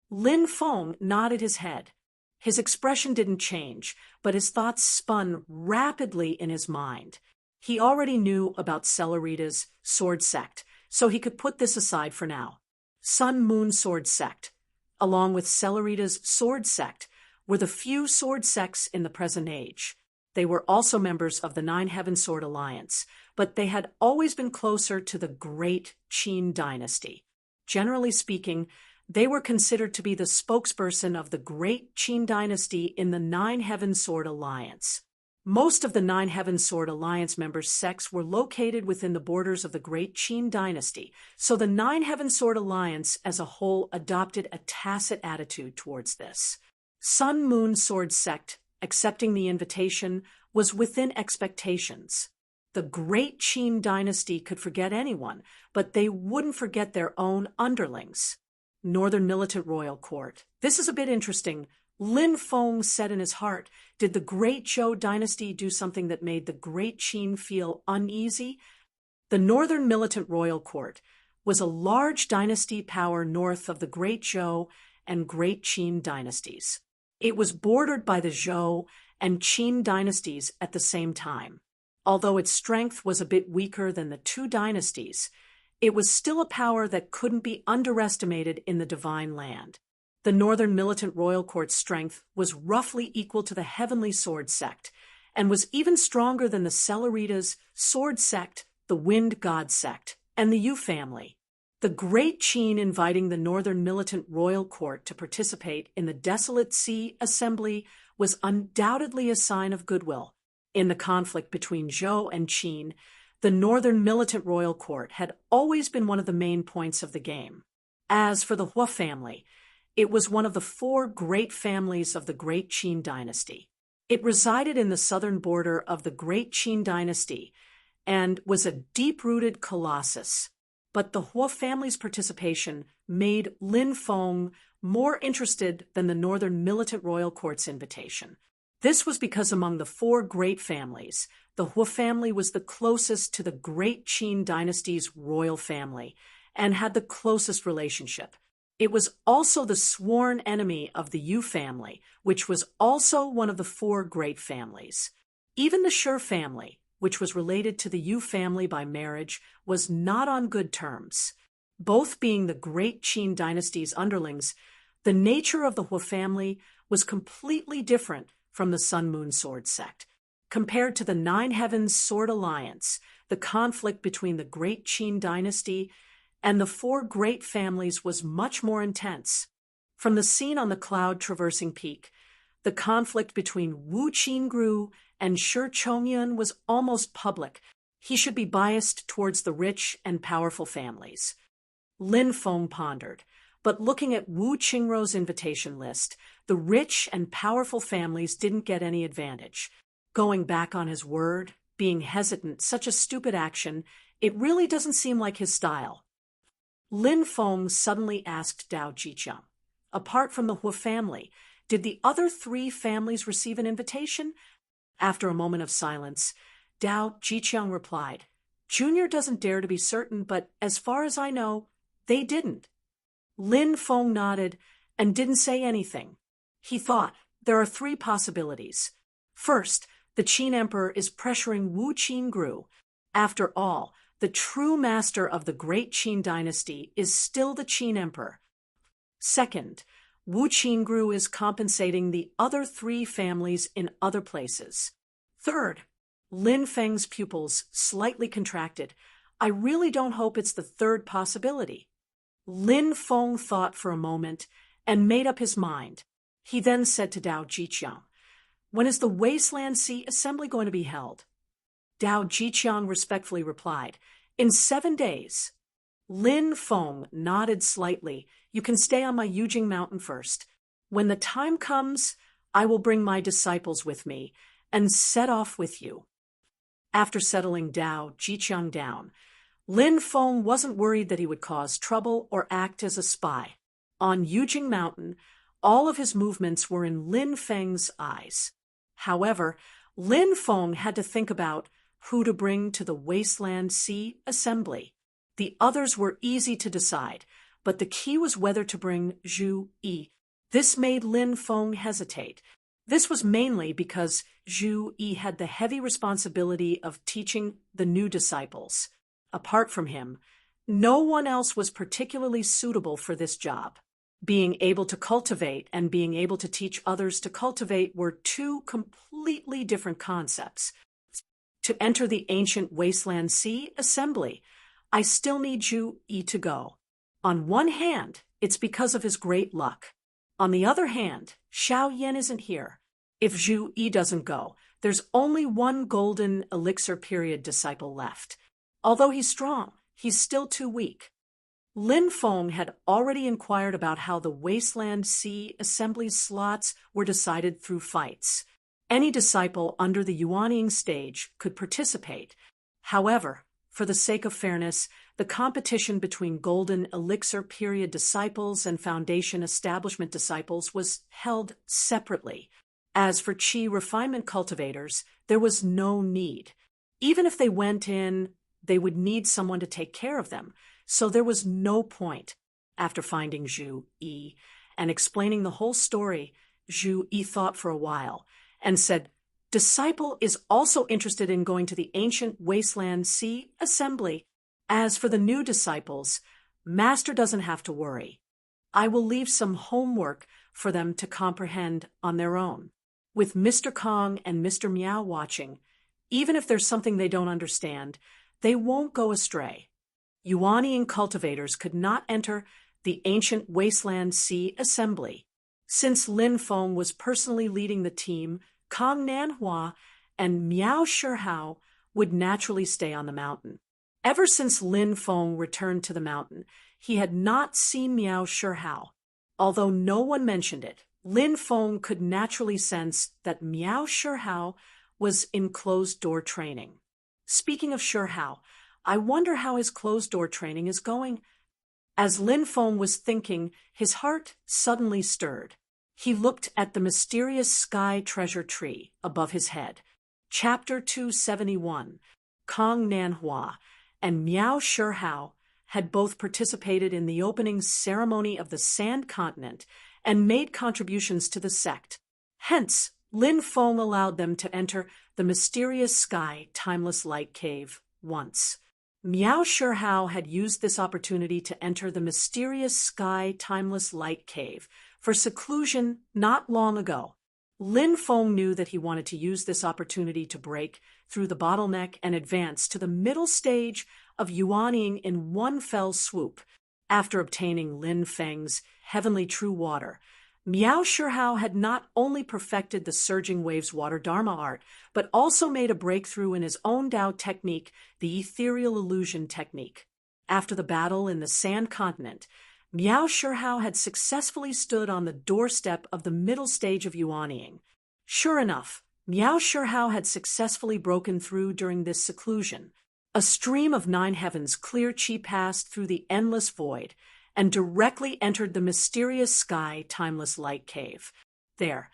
Lin Feng nodded his head. His expression didn't change, but his thoughts spun rapidly in his mind. He already knew about Celerita's sword sect, so he could put this aside for now. Sun Moon sword sect, along with Celerita's sword sect, were the few sword sects in the present age. They were also members of the Nine Heaven Sword Alliance, but they had always been closer to the Great Qin dynasty. Generally speaking, they were considered to be the spokesperson of the Great Qin dynasty in the Nine Heaven Sword Alliance. Most of the Nine Heavens Sword Alliance members' sects were located within the borders of the Great Qin dynasty, so the Nine Heavens Sword Alliance as a whole adopted a tacit attitude towards this. Sun Moon Sword Sect, accepting the invitation, was within expectations. The Great Qin dynasty could forget anyone, but they wouldn't forget their own underlings. Northern Militant Royal Court. This is a bit interesting. Lin Feng said in his heart, did the Great Zhou dynasty do something that made the Great Qin feel uneasy? The Northern Militant Royal Court was a large dynasty power north of the Great Zhou and Great Qin dynasties. It was bordered by the Zhou and Qin dynasties at the same time. Although its strength was a bit weaker than the two dynasties, it was still a power that couldn't be underestimated in the Divine Land. The Northern Militant Royal Court's strength was roughly equal to the Heavenly Sword Sect, and was even stronger than the Celeritas Sword Sect, the Wind God Sect, and the Yu family. The Great Qin inviting the Northern Militant Royal Court to participate in the Desolate Sea Assembly was undoubtedly a sign of goodwill. In the conflict between Zhou and Qin, the Northern Militant Royal Court had always been one of the main points of the game. As for the Hua family, it was one of the four great families of the Great Qin dynasty. It resided in the southern border of the Great Qin dynasty and was a deep-rooted colossus. But the Hua family's participation made Lin Feng more interested than the Northern Militant Royal Court's invitation. This was because among the four great families, the Hua family was the closest to the Great Qin dynasty's royal family and had the closest relationship. It was also the sworn enemy of the Yu family, which was also one of the four great families. Even the Shi family, which was related to the Yu family by marriage, was not on good terms. Both being the Great Qin dynasty's underlings, the nature of the Hua family was completely different from the Sun Moon Sword Sect. Compared to the Nine Heavens Sword Alliance, the conflict between the Great Qin dynasty and the four great families was much more intense. From the scene on the cloud-traversing peak, the conflict between Wu Qingru and Shi Chongyun was almost public. He should be biased towards the rich and powerful families. Lin Feng pondered, but looking at Wu Qingrou's invitation list, the rich and powerful families didn't get any advantage. Going back on his word, being hesitant, such a stupid action, it really doesn't seem like his style. Lin Feng suddenly asked Dao Jiqiang, apart from the Hua family, did the other three families receive an invitation? After a moment of silence, Dao Jiqiang replied, Junior doesn't dare to be certain, but as far as I know, they didn't. Lin Feng nodded and didn't say anything. He thought, there are three possibilities. First, the Qin Emperor is pressuring Wu Qingru. After all, the true master of the Great Qin dynasty is still the Qin Emperor. Second, Wu Qingru is compensating the other three families in other places. Third, Lin Feng's pupils slightly contracted. I really don't hope it's the third possibility. Lin Feng thought for a moment and made up his mind. He then said to Dao Jiqiang, when is the Wasteland Sea Assembly going to be held? Dao Jiqiang respectfully replied, in 7 days. Lin Feng nodded slightly. You can stay on my Yujing Mountain first. When the time comes, I will bring my disciples with me and set off with you. After settling Dao Jiqiang down, Lin Feng wasn't worried that he would cause trouble or act as a spy. On Yujing Mountain, all of his movements were in Lin Feng's eyes. However, Lin Feng had to think about who to bring to the Wasteland Sea Assembly. The others were easy to decide, but the key was whether to bring Zhu Yi. This made Lin Feng hesitate. This was mainly because Zhu Yi had the heavy responsibility of teaching the new disciples. Apart from him, no one else was particularly suitable for this job. Being able to cultivate and being able to teach others to cultivate were two completely different concepts. To enter the ancient Wasteland Sea Assembly, I still need Zhu Yi to go. On one hand, it's because of his great luck. On the other hand, Xiao Yan isn't here. If Zhu Yi doesn't go, there's only one golden elixir period disciple left. Although he's strong, he's still too weak. Lin Feng had already inquired about how the Wasteland Sea Assembly's slots were decided through fights. Any disciple under the Yuanying stage could participate. However, for the sake of fairness, the competition between Golden Elixir period disciples and Foundation Establishment disciples was held separately. As for Qi refinement cultivators, there was no need. Even if they went in, they would need someone to take care of them, so there was no point. After finding Zhu Yi and explaining the whole story, Zhu Yi thought for a while and said, "Disciple is also interested in going to the ancient Wasteland Sea Assembly. As for the new disciples, Master doesn't have to worry. I will leave some homework for them to comprehend on their own. With Mr. Kong and Mr. Miao watching, even if there's something they don't understand, they won't go astray." Yuanying cultivators could not enter the ancient Wasteland Sea Assembly. Since Lin Feng was personally leading the team, Kong Nanhua and Miao Shihao would naturally stay on the mountain. Ever since Lin Feng returned to the mountain, he had not seen Miao Shihao. Although no one mentioned it, Lin Feng could naturally sense that Miao Shihao was in closed-door training. Speaking of Shihao, I wonder how his closed-door training is going. As Lin Feng was thinking, his heart suddenly stirred. He looked at the mysterious sky treasure tree above his head. Chapter 271, Kong Nanhua and Miao Shihao had both participated in the opening ceremony of the Sand Continent and made contributions to the sect. Hence, Lin Feng allowed them to enter the mysterious sky timeless light cave once. Miao Shihao had used this opportunity to enter the mysterious sky timeless light cave for seclusion not long ago. Lin Feng knew that he wanted to use this opportunity to break through the bottleneck and advance to the middle stage of Yuanying in one fell swoop. After obtaining Lin Feng's heavenly true water, Miao Shihao had not only perfected the surging waves water dharma art, but also made a breakthrough in his own Dao technique, the ethereal illusion technique. After the battle in the Sand Continent, Miao Shihao had successfully stood on the doorstep of the middle stage of Yuanying. Sure enough, Miao Shihao had successfully broken through during this seclusion. A stream of 9 heavens clear qi passed through the endless void and directly entered the mysterious sky timeless light cave. There,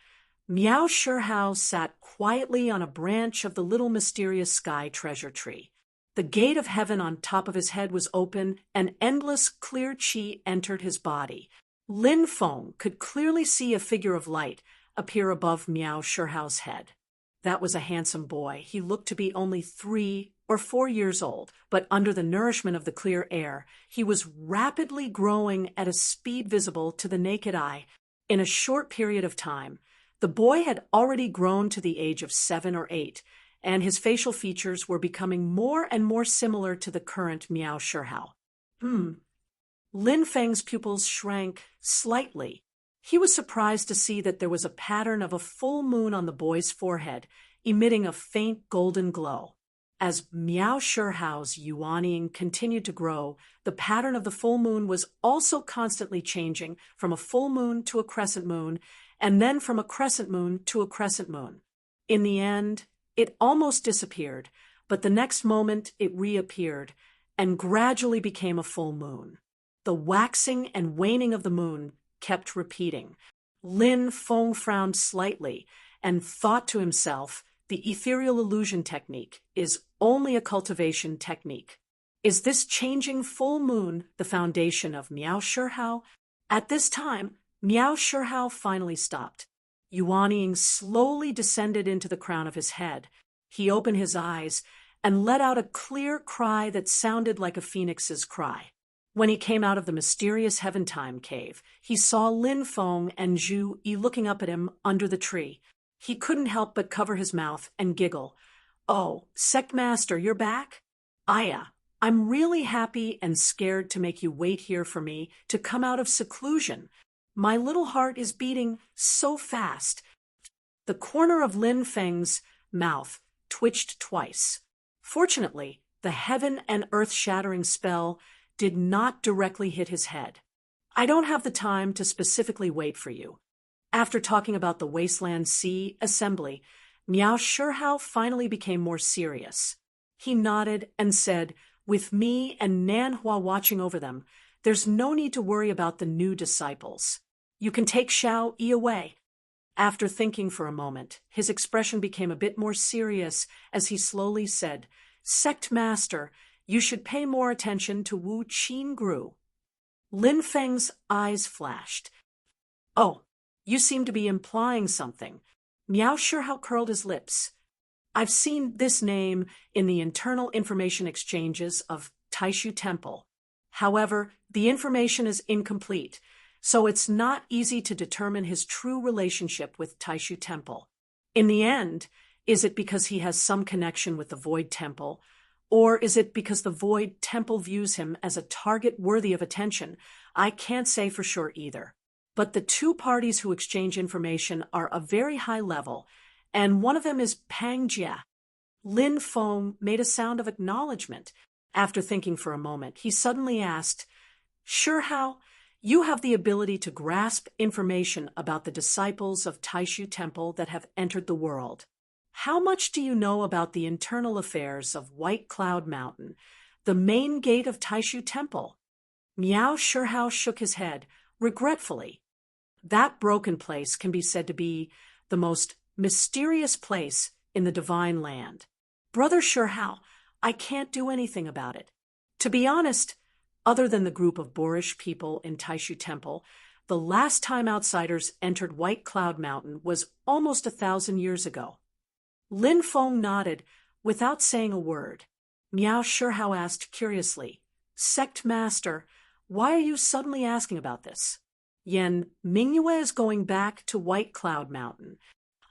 Miao Shihao sat quietly on a branch of the little mysterious sky treasure tree. The gate of heaven on top of his head was open, and endless clear qi entered his body. Lin Feng could clearly see a figure of light appear above Miao Shihao's head. That was a handsome boy. He looked to be only 3 or 4 years old, but under the nourishment of the clear air, he was rapidly growing at a speed visible to the naked eye. In a short period of time, the boy had already grown to the age of 7 or 8, and his facial features were becoming more and more similar to the current Miao Shihao. Lin Feng's pupils shrank slightly. He was surprised to see that there was a pattern of a full moon on the boy's forehead, emitting a faint golden glow. As Miao Shihao's Yuanying continued to grow, the pattern of the full moon was also constantly changing from a full moon to a crescent moon, and then from a crescent moon to a crescent moon. In the end, it almost disappeared, but the next moment it reappeared and gradually became a full moon. The waxing and waning of the moon kept repeating. Lin Feng frowned slightly and thought to himself, the ethereal illusion technique is only a cultivation technique. Is this changing full moon the foundation of Miao Shihao? At this time, Miao Shihao finally stopped. Yuanying slowly descended into the crown of his head. He opened his eyes and let out a clear cry that sounded like a phoenix's cry. When he came out of the mysterious Heaventime cave, he saw Lin Feng and Zhu Yi looking up at him under the tree. He couldn't help but cover his mouth and giggle. "Oh, Sect Master, you're back? Aya, I'm really happy and scared to make you wait here for me to come out of seclusion. My little heart is beating so fast." The corner of Lin Feng's mouth twitched twice. Fortunately, the heaven and earth-shattering spell did not directly hit his head. I don't have the time to specifically wait for you. After talking about the Wasteland Sea Assembly, Miao Shihao finally became more serious. He nodded and said, "With me and Nanhua watching over them, there's no need to worry about the new disciples. You can take Xiao Yi away." After thinking for a moment, his expression became a bit more serious as he slowly said, "Sect Master, you should pay more attention to Wu Qingru." Lin Feng's eyes flashed. "Oh, you seem to be implying something." Miao Shihao curled his lips. "I've seen this name in the internal information exchanges of Taishu Temple. However, the information is incomplete, so it's not easy to determine his true relationship with Taishu Temple. In the end, is it because he has some connection with the Void Temple, or is it because the Void Temple views him as a target worthy of attention? I can't say for sure either. But the two parties who exchange information are a very high level, and one of them is Pang Jia." Lin Feng made a sound of acknowledgement. After thinking for a moment, he suddenly asked, "Shihao, you have the ability to grasp information about the disciples of Taishu Temple that have entered the world. How much do you know about the internal affairs of White Cloud Mountain, the main gate of Taishu Temple?" Miao Shihao shook his head, regretfully. "That broken place can be said to be the most mysterious place in the divine land. Brother Shihao, I can't do anything about it. To be honest, other than the group of boorish people in Taishu Temple, the last time outsiders entered White Cloud Mountain was almost 1,000 years ago." Lin Feng nodded without saying a word. Miao Shihao asked curiously, "Sect Master, why are you suddenly asking about this?" "Yen Mingyue is going back to White Cloud Mountain.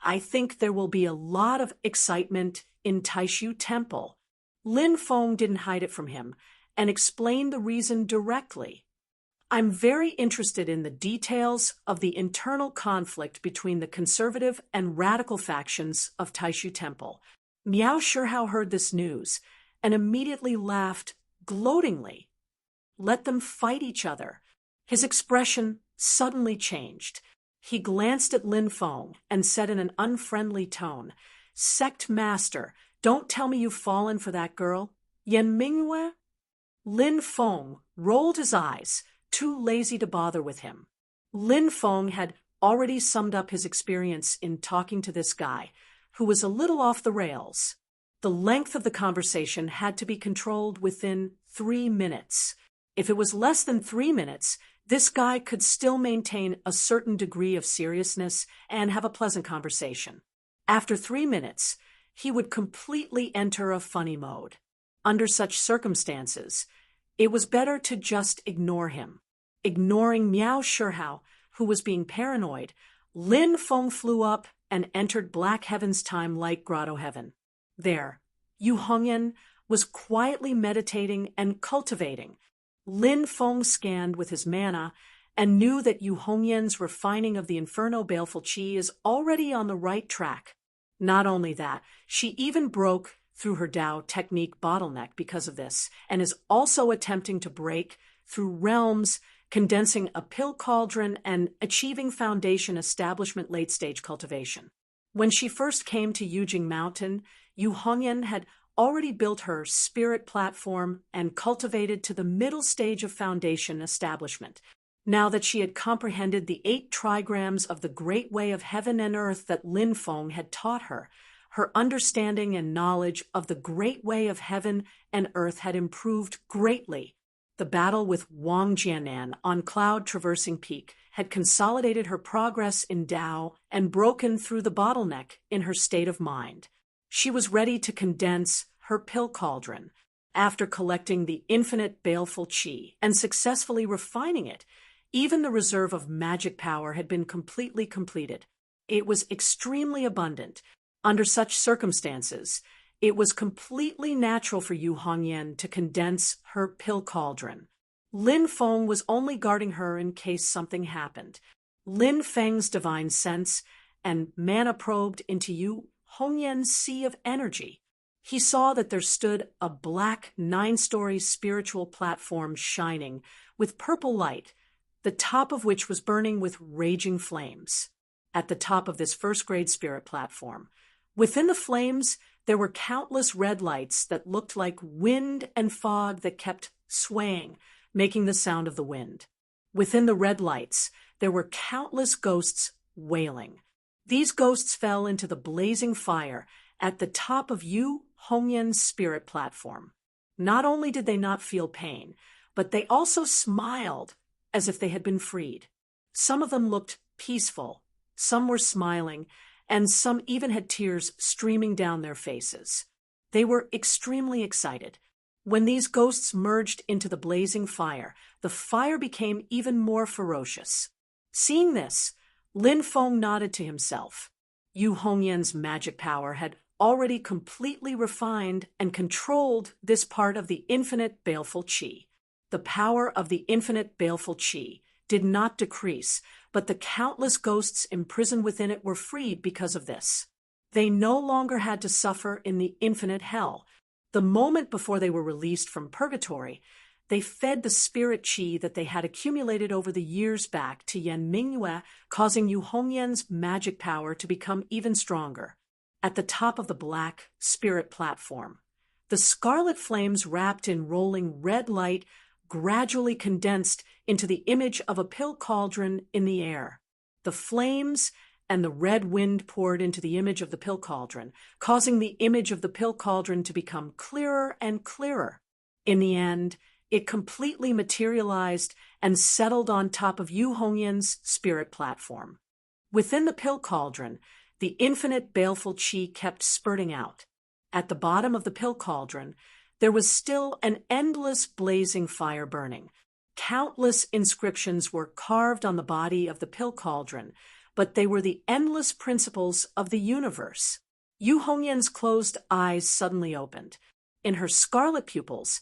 I think there will be a lot of excitement in Taishu Temple." Lin Feng didn't hide it from him and explained the reason directly. "I'm very interested in the details of the internal conflict between the conservative and radical factions of Taishu Temple." Miao Shihao heard this news and immediately laughed gloatingly. "Let them fight each other." His expression suddenly changed. He glanced at Lin Feng and said in an unfriendly tone, "Sect Master, don't tell me you've fallen for that girl, Yen Mingyue?" Lin Feng rolled his eyes, too lazy to bother with him. Lin Feng had already summed up his experience in talking to this guy, who was a little off the rails. The length of the conversation had to be controlled within 3 minutes. If it was less than 3 minutes, this guy could still maintain a certain degree of seriousness and have a pleasant conversation. After 3 minutes, he would completely enter a funny mode. Under such circumstances, it was better to just ignore him. Ignoring Miao Shihao, who was being paranoid, Lin Feng flew up and entered Black Heaven's time-like grotto heaven. There, Yu Hongyan was quietly meditating and cultivating. Lin Feng scanned with his mana and knew that Yu Hongyan's refining of the Inferno Baleful Qi is already on the right track. Not only that, she even broke through her Dao technique bottleneck because of this, and is also attempting to break through realms, condensing a pill cauldron and achieving foundation establishment late-stage cultivation. When she first came to Yujing Mountain, Yu Hongyan had already built her spirit platform and cultivated to the middle stage of foundation establishment. Now that she had comprehended the 8 trigrams of the great way of heaven and earth that Lin Feng had taught her, her understanding and knowledge of the great way of heaven and earth had improved greatly. The battle with Wang Jianan on Cloud Traversing Peak had consolidated her progress in Dao and broken through the bottleneck in her state of mind. She was ready to condense her pill cauldron. After collecting the infinite baleful qi and successfully refining it, even the reserve of magic power had been completely completed. It was extremely abundant. Under such circumstances, it was completely natural for Yu Hongyan to condense her pill cauldron. Lin Feng was only guarding her in case something happened. Lin Feng's divine sense and mana probed into Yu Hongyan's sea of energy. He saw that there stood a black 9-story spiritual platform shining with purple light, the top of which was burning with raging flames. At the top of this first-grade spirit platform, within the flames, there were countless red lights that looked like wind and fog that kept swaying, making the sound of the wind. Within the red lights, there were countless ghosts wailing. These ghosts fell into the blazing fire at the top of Yu Hongyan's spirit platform. Not only did they not feel pain, but they also smiled as if they had been freed. Some of them looked peaceful, some were smiling, and some even had tears streaming down their faces. They were extremely excited. When these ghosts merged into the blazing fire, the fire became even more ferocious. Seeing this, Lin Feng nodded to himself. Yu Hongyan's magic power had already completely refined and controlled this part of the infinite baleful qi. The power of the infinite baleful qi did not decrease, but the countless ghosts imprisoned within it were freed because of this. They no longer had to suffer in the infinite hell. The moment before they were released from purgatory, they fed the spirit qi that they had accumulated over the years back to Yan Mingyue, causing Yu Hongyan's magic power to become even stronger. At the top of the black spirit platform, the scarlet flames wrapped in rolling red light gradually condensed into the image of a pill cauldron in the air. The flames and the red wind poured into the image of the pill cauldron, causing the image of the pill cauldron to become clearer and clearer. In the end, it completely materialized and settled on top of Yu Hongyan's spirit platform. Within the pill cauldron, the infinite baleful qi kept spurting out. At the bottom of the pill cauldron, there was still an endless blazing fire burning. Countless inscriptions were carved on the body of the pill cauldron, but they were the endless principles of the universe. Yu Hongyan's closed eyes suddenly opened. In her scarlet pupils,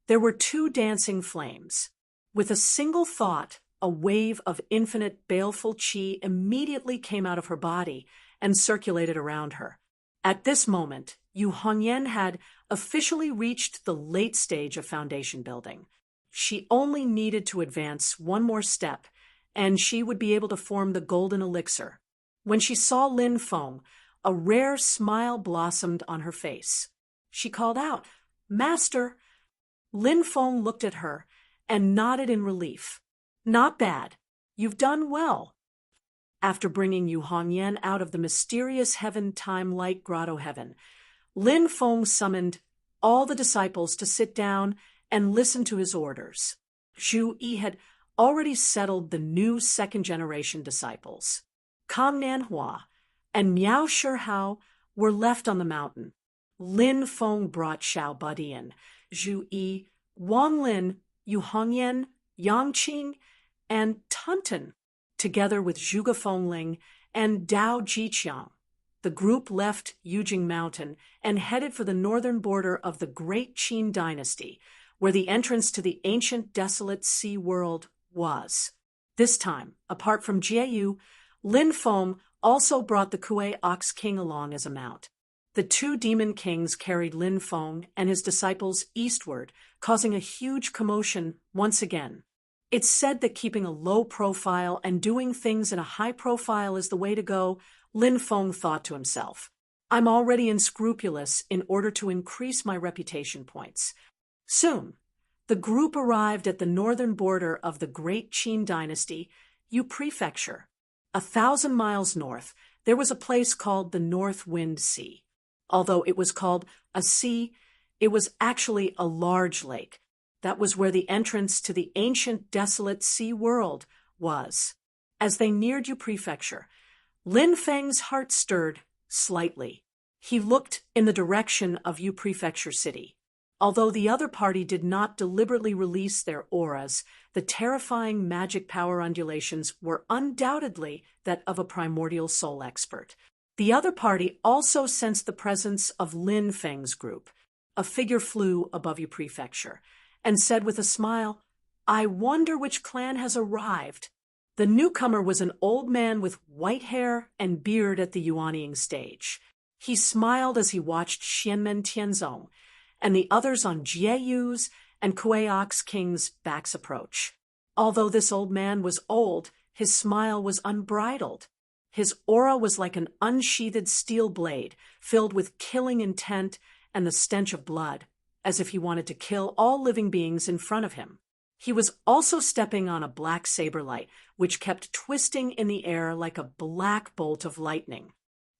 there were 2 dancing flames. With a single thought, a wave of infinite baleful qi immediately came out of her body and circulated around her. At this moment, Yu Hongyan had officially reached the late stage of foundation building. She only needed to advance one more step, and she would be able to form the golden elixir. When she saw Lin Feng, a rare smile blossomed on her face. She called out, "Master!" Lin Feng looked at her and nodded in relief. "Not bad. You've done well." After bringing Yu Hongyan out of the mysterious heaven-time-like grotto heaven, Lin Feng summoned all the disciples to sit down and listen to his orders. Zhu Yi had already settled the new second-generation disciples. Kang Nanhua and Miao Shihao were left on the mountain. Lin Feng brought Xiao Budi in, Zhu Yi, Wang Lin, Yu Hongyan, Yang Qing, and Tunten, together with Zhuge Fengling and Dao Jiqiang. The group left Yujing Mountain and headed for the northern border of the Great Qin Dynasty, where the entrance to the ancient desolate sea world was. This time, apart from Jieyu, Lin Feng also brought the Kuei Ox King along as a mount. The 2 demon kings carried Lin Feng and his disciples eastward, causing a huge commotion once again. It's said that keeping a low profile and doing things in a high profile is the way to go, Lin Feng thought to himself. I'm already unscrupulous in order to increase my reputation points. Soon, the group arrived at the northern border of the Great Qin Dynasty, Yu Prefecture. 1,000 miles north, there was a place called the North Wind Sea. Although it was called a sea, it was actually a large lake. That was where the entrance to the ancient desolate sea world was. As they neared Yu Prefecture, Lin Feng's heart stirred slightly. He looked in the direction of Yu Prefecture City. Although the other party did not deliberately release their auras, the terrifying magic power undulations were undoubtedly that of a primordial soul expert. The other party also sensed the presence of Lin Feng's group. A figure flew above Yu Prefecture and said with a smile, "I wonder which clan has arrived." The newcomer was an old man with white hair and beard at the Yuanying stage. He smiled as he watched Xianmen Tianzong and the others on Jieyu's and Kuei King's backs approach. Although this old man was old, his smile was unbridled. His aura was like an unsheathed steel blade, filled with killing intent and the stench of blood, as if he wanted to kill all living beings in front of him. He was also stepping on a black saber light, which kept twisting in the air like a black bolt of lightning.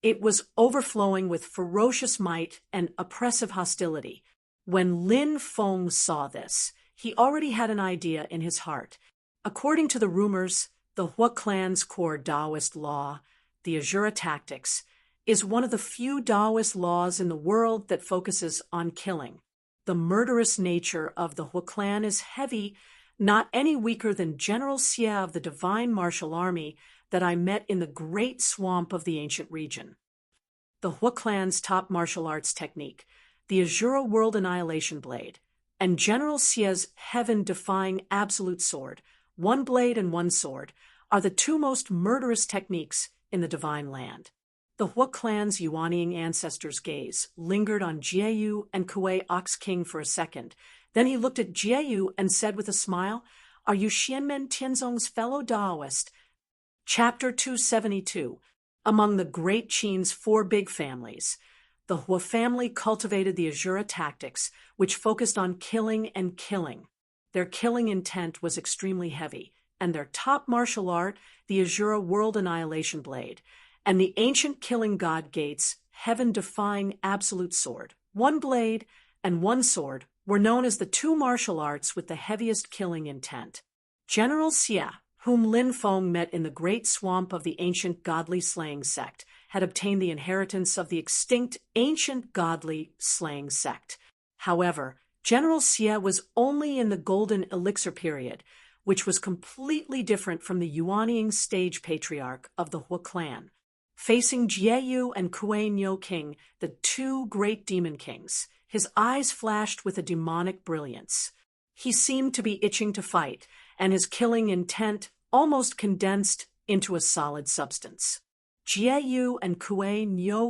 It was overflowing with ferocious might and oppressive hostility. When Lin Feng saw this, he already had an idea in his heart. According to the rumors, the Hua clan's core Taoist law, the Azura tactics, is one of the few Taoist laws in the world that focuses on killing. The murderous nature of the Hua clan is heavy, not any weaker than General Xie of the Divine Martial Army that I met in the great swamp of the ancient region. The Hua clan's top martial arts technique, the Azura World Annihilation Blade, and General Xie's heaven-defying absolute sword, one blade and one sword, are the two most murderous techniques in the Divine Land. The Hua clan's Yuanying ancestors' gaze lingered on Jieyu and Kuei King for a second. Then he looked at Jieyu and said with a smile, "Are you Xianmen Tianzong's fellow Taoist?" Chapter 272. Among the Great Qin's four big families, the Hua family cultivated the Azura tactics, which focused on killing and killing. Their killing intent was extremely heavy, and their top martial art, the Azura World Annihilation Blade, and the ancient killing god Gates' heaven-defying absolute sword, one blade and one sword, were known as the two martial arts with the heaviest killing intent. General Xie, whom Lin Feng met in the great swamp of the ancient godly slaying sect, had obtained the inheritance of the extinct ancient godly slaying sect. However, General Xie was only in the golden elixir period, which was completely different from the Yuanying stage patriarch of the Hua clan. Facing Jieyu and Kuei King, the two great demon kings, his eyes flashed with a demonic brilliance. He seemed to be itching to fight, and his killing intent almost condensed into a solid substance. Jieyu and Kuei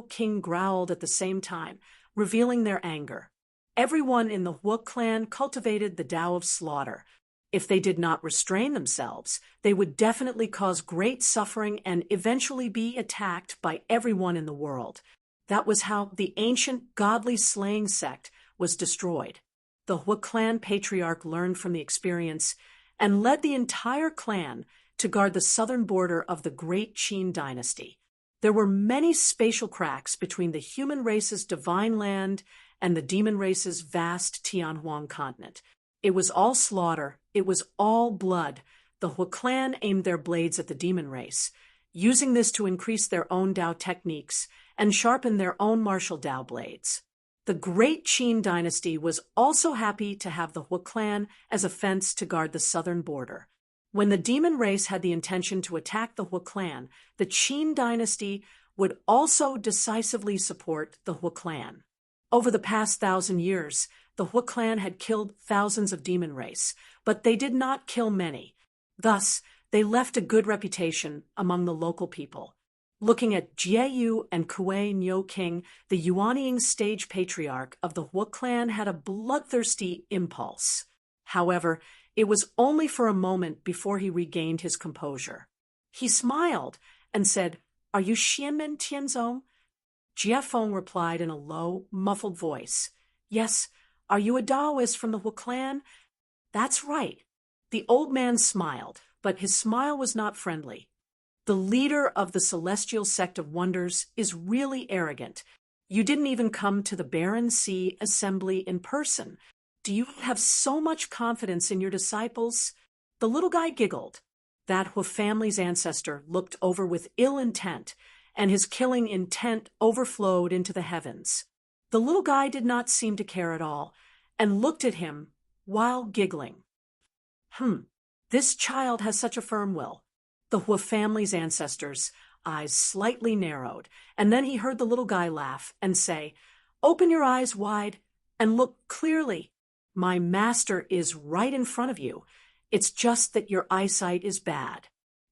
King growled at the same time, revealing their anger. Everyone in the Hua clan cultivated the Tao of slaughter. If they did not restrain themselves, they would definitely cause great suffering and eventually be attacked by everyone in the world. That was how the ancient godly slaying sect was destroyed. The Hua clan patriarch learned from the experience and led the entire clan to guard the southern border of the Great Qin dynasty. There were many spatial cracks between the human race's divine land and the demon race's vast Tianhuang continent. It was all slaughter, it was all blood. The Hua clan aimed their blades at the demon race, using this to increase their own Tao techniques and sharpen their own martial Tao blades. The Great Qin dynasty was also happy to have the Hua clan as a fence to guard the southern border. When the demon race had the intention to attack the Hua clan, the Qin dynasty would also decisively support the Hua clan. Over the past 1,000 years, the Hua clan had killed thousands of demon race, but they did not kill many. Thus, they left a good reputation among the local people. Looking at Jieyu and Kuei King, the Yuanying stage patriarch of the Hua clan had a bloodthirsty impulse. However, it was only for a moment before he regained his composure. He smiled and said, "Are you Xianmen Tianzong?" Jie Feng replied in a low, muffled voice, "Yes, are you a Taoist from the Hua clan?" "That's right." The old man smiled, but his smile was not friendly. The leader of the celestial sect of wonders is really arrogant. You didn't even come to the Barren Sea assembly in person. Do you have so much confidence in your disciples? The little guy giggled. That Hua family's ancestor looked over with ill intent, and his killing intent overflowed into the heavens. The little guy did not seem to care at all, and looked at him while giggling. This child has such a firm will. The Hua family's ancestors' eyes slightly narrowed, and then he heard the little guy laugh and say, "Open your eyes wide and look clearly. My master is right in front of you. It's just that your eyesight is bad."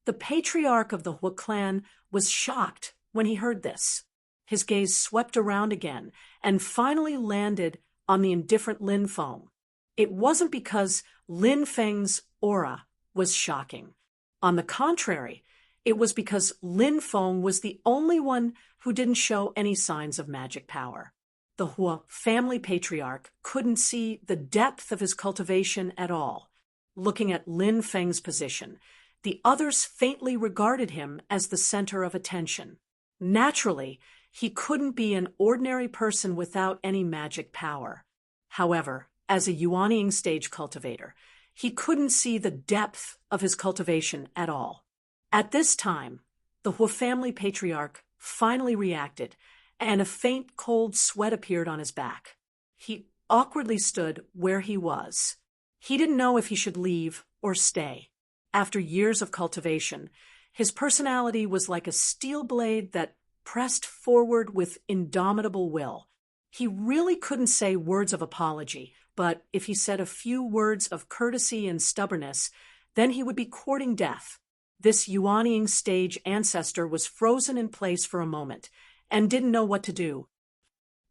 The patriarch of the Hua clan was shocked when he heard this. His gaze swept around again and finally landed on the indifferent Lin Feng. It wasn't because Lin Feng's aura was shocking. On the contrary, it was because Lin Feng was the only one who didn't show any signs of magic power. The Hua family patriarch couldn't see the depth of his cultivation at all. Looking at Lin Feng's position, the others faintly regarded him as the center of attention. Naturally, he couldn't be an ordinary person without any magic power. However, as a Yuanying stage cultivator, he couldn't see the depth of his cultivation at all. At this time, the Hua family patriarch finally reacted, and a faint cold sweat appeared on his back. He awkwardly stood where he was. He didn't know if he should leave or stay. After years of cultivation, his personality was like a steel blade that pressed forward with indomitable will. He really couldn't say words of apology, but if he said a few words of courtesy and stubbornness, then he would be courting death. This Yuanying stage ancestor was frozen in place for a moment and didn't know what to do.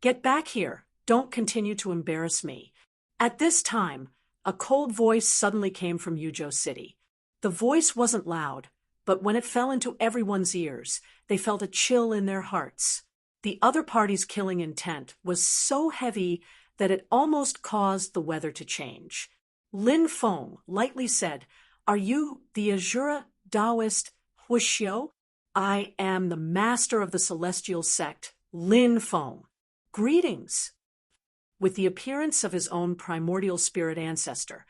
"Get back here. Don't continue to embarrass me." At this time, a cold voice suddenly came from Yuzhou City. The voice wasn't loud, but when it fell into everyone's ears, they felt a chill in their hearts. The other party's killing intent was so heavy that it almost caused the weather to change. Lin Feng lightly said, "Are you the Azura Taoist Huixiu?" "I am the master of the celestial sect, Lin Feng." "Greetings." With the appearance of his own primordial spirit ancestor,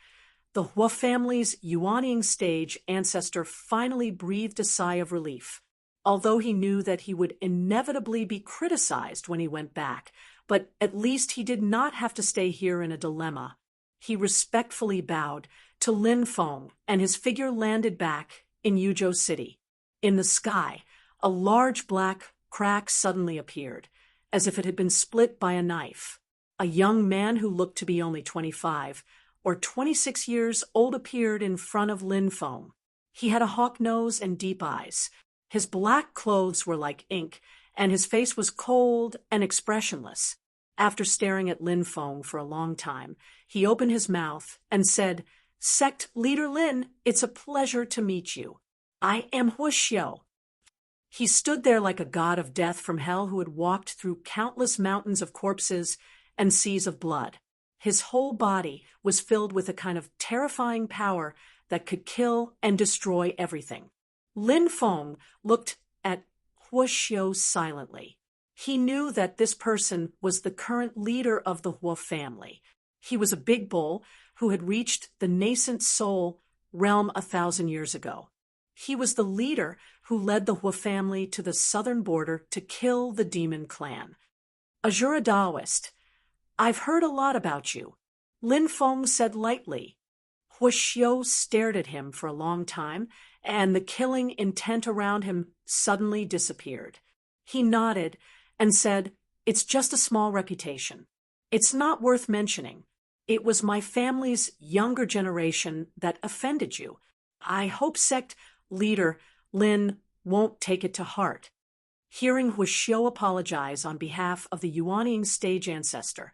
the Hua family's Yuanying stage ancestor finally breathed a sigh of relief, although he knew that he would inevitably be criticized when he went back, but at least he did not have to stay here in a dilemma. He respectfully bowed to Lin Feng, and his figure landed back in Yuzhou City. In the sky, a large black crack suddenly appeared, as if it had been split by a knife. A young man who looked to be only 25 or 26 years old appeared in front of Lin Feng. He had a hawk nose and deep eyes. His black clothes were like ink, and his face was cold and expressionless. After staring at Lin Feng for a long time, he opened his mouth and said, "Sect Leader Lin, it's a pleasure to meet you. I am Huixiu." He stood there like a god of death from hell who had walked through countless mountains of corpses and seas of blood. His whole body was filled with a kind of terrifying power that could kill and destroy everything. Lin Feng looked at Huixiu silently. He knew that this person was the current leader of the Hua family. He was a big bull who had reached the nascent soul realm 1,000 years ago. He was the leader who led the Hua family to the southern border to kill the demon clan. "Azura Taoist, I've heard a lot about you," Lin Feng said lightly. Huixiu stared at him for a long time, and the killing intent around him suddenly disappeared. He nodded and said, "It's just a small reputation. It's not worth mentioning. It was my family's younger generation that offended you. I hope sect leader Lin won't take it to heart." Hearing Huixiu apologize on behalf of the Yuanying stage ancestor,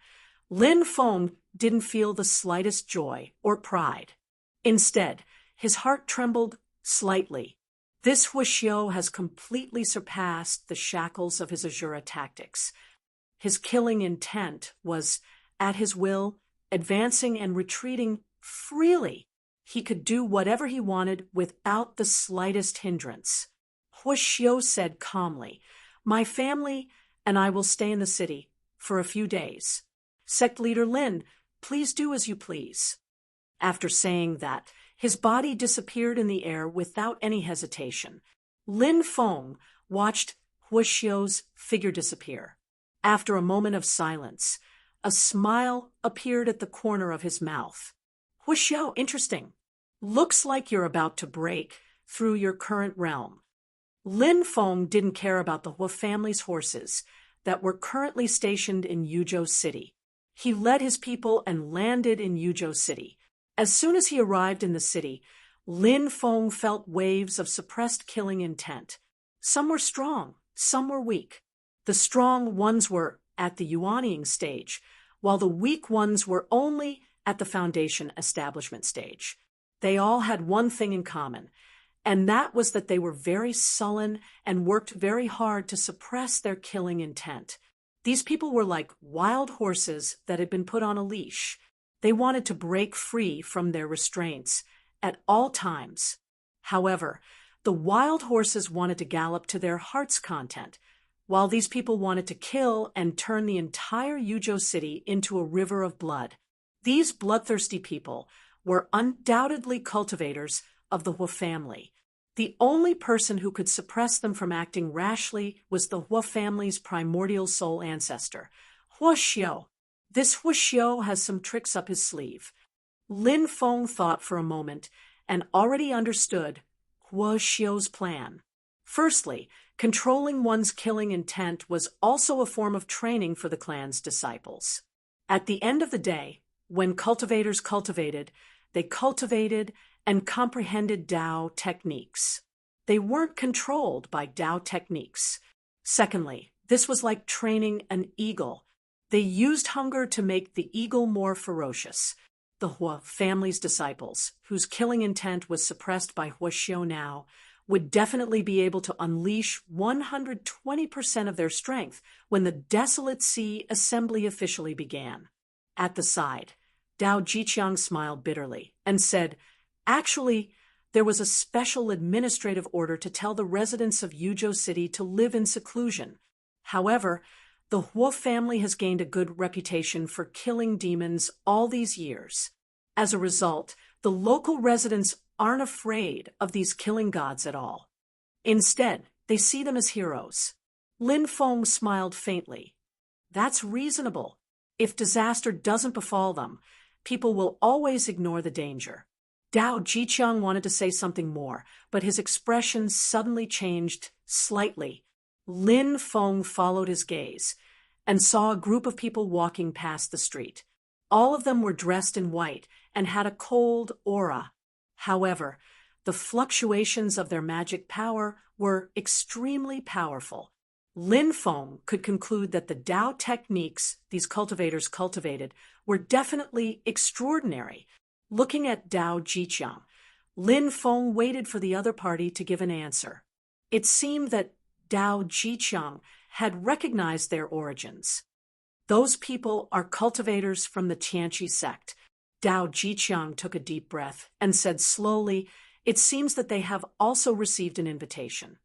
Lin Feng didn't feel the slightest joy or pride. Instead, his heart trembled slightly. This Huixiu has completely surpassed the shackles of his Azura tactics. His killing intent was, at his will, advancing and retreating freely. He could do whatever he wanted without the slightest hindrance. Huixiu said calmly, "My family and I will stay in the city for a few days. Sect Leader Lin, please do as you please." After saying that, his body disappeared in the air without any hesitation. Lin Feng watched Huixiu's figure disappear. After a moment of silence, a smile appeared at the corner of his mouth. "Huixiu, interesting. Looks like you're about to break through your current realm." Lin Feng didn't care about the Hua family's horses that were currently stationed in Yuzhou City. He led his people and landed in Yuzhou City. As soon as he arrived in the city, Lin Feng felt waves of suppressed killing intent. Some were strong, some were weak. The strong ones were at the Yuanying stage, while the weak ones were only at the foundation establishment stage. They all had one thing in common, and that was that they were very sullen and worked very hard to suppress their killing intent. These people were like wild horses that had been put on a leash. They wanted to break free from their restraints at all times. However, the wild horses wanted to gallop to their heart's content, while these people wanted to kill and turn the entire Yuzhou city into a river of blood. These bloodthirsty people were undoubtedly cultivators of the Hua family. The only person who could suppress them from acting rashly was the Hua family's primordial soul ancestor, Hua Xiu. This Hua Xiu has some tricks up his sleeve. Lin Feng thought for a moment and already understood Hua Xiu's plan. Firstly, controlling one's killing intent was also a form of training for the clan's disciples. At the end of the day, when cultivators cultivated, they cultivated and comprehended Tao techniques. They weren't controlled by Tao techniques. Secondly, this was like training an eagle. They used hunger to make the eagle more ferocious. The Hua family's disciples, whose killing intent was suppressed by Hua Xiu now, would definitely be able to unleash 120% of their strength when the Desolate Sea assembly officially began. At the side, Dao Jiqiang smiled bitterly and said, "Actually, there was a special administrative order to tell the residents of Yuzhou City to live in seclusion. However, the Hua family has gained a good reputation for killing demons all these years. As a result, the local residents aren't afraid of these killing gods at all. Instead, they see them as heroes." Lin Feng smiled faintly. "That's reasonable. If disaster doesn't befall them, people will always ignore the danger." Dao Jiqiang wanted to say something more, but his expression suddenly changed slightly. Lin Feng followed his gaze and saw a group of people walking past the street. All of them were dressed in white and had a cold aura. However, the fluctuations of their magic power were extremely powerful. Lin Feng could conclude that the Tao techniques these cultivators cultivated were definitely extraordinary. Looking at Dao Jiqiang, Lin Feng waited for the other party to give an answer. It seemed that Dao Jiqiang had recognized their origins. "Those people are cultivators from the Tianqi sect." Dao Jiqiang took a deep breath and said slowly, "It seems that they have also received an invitation."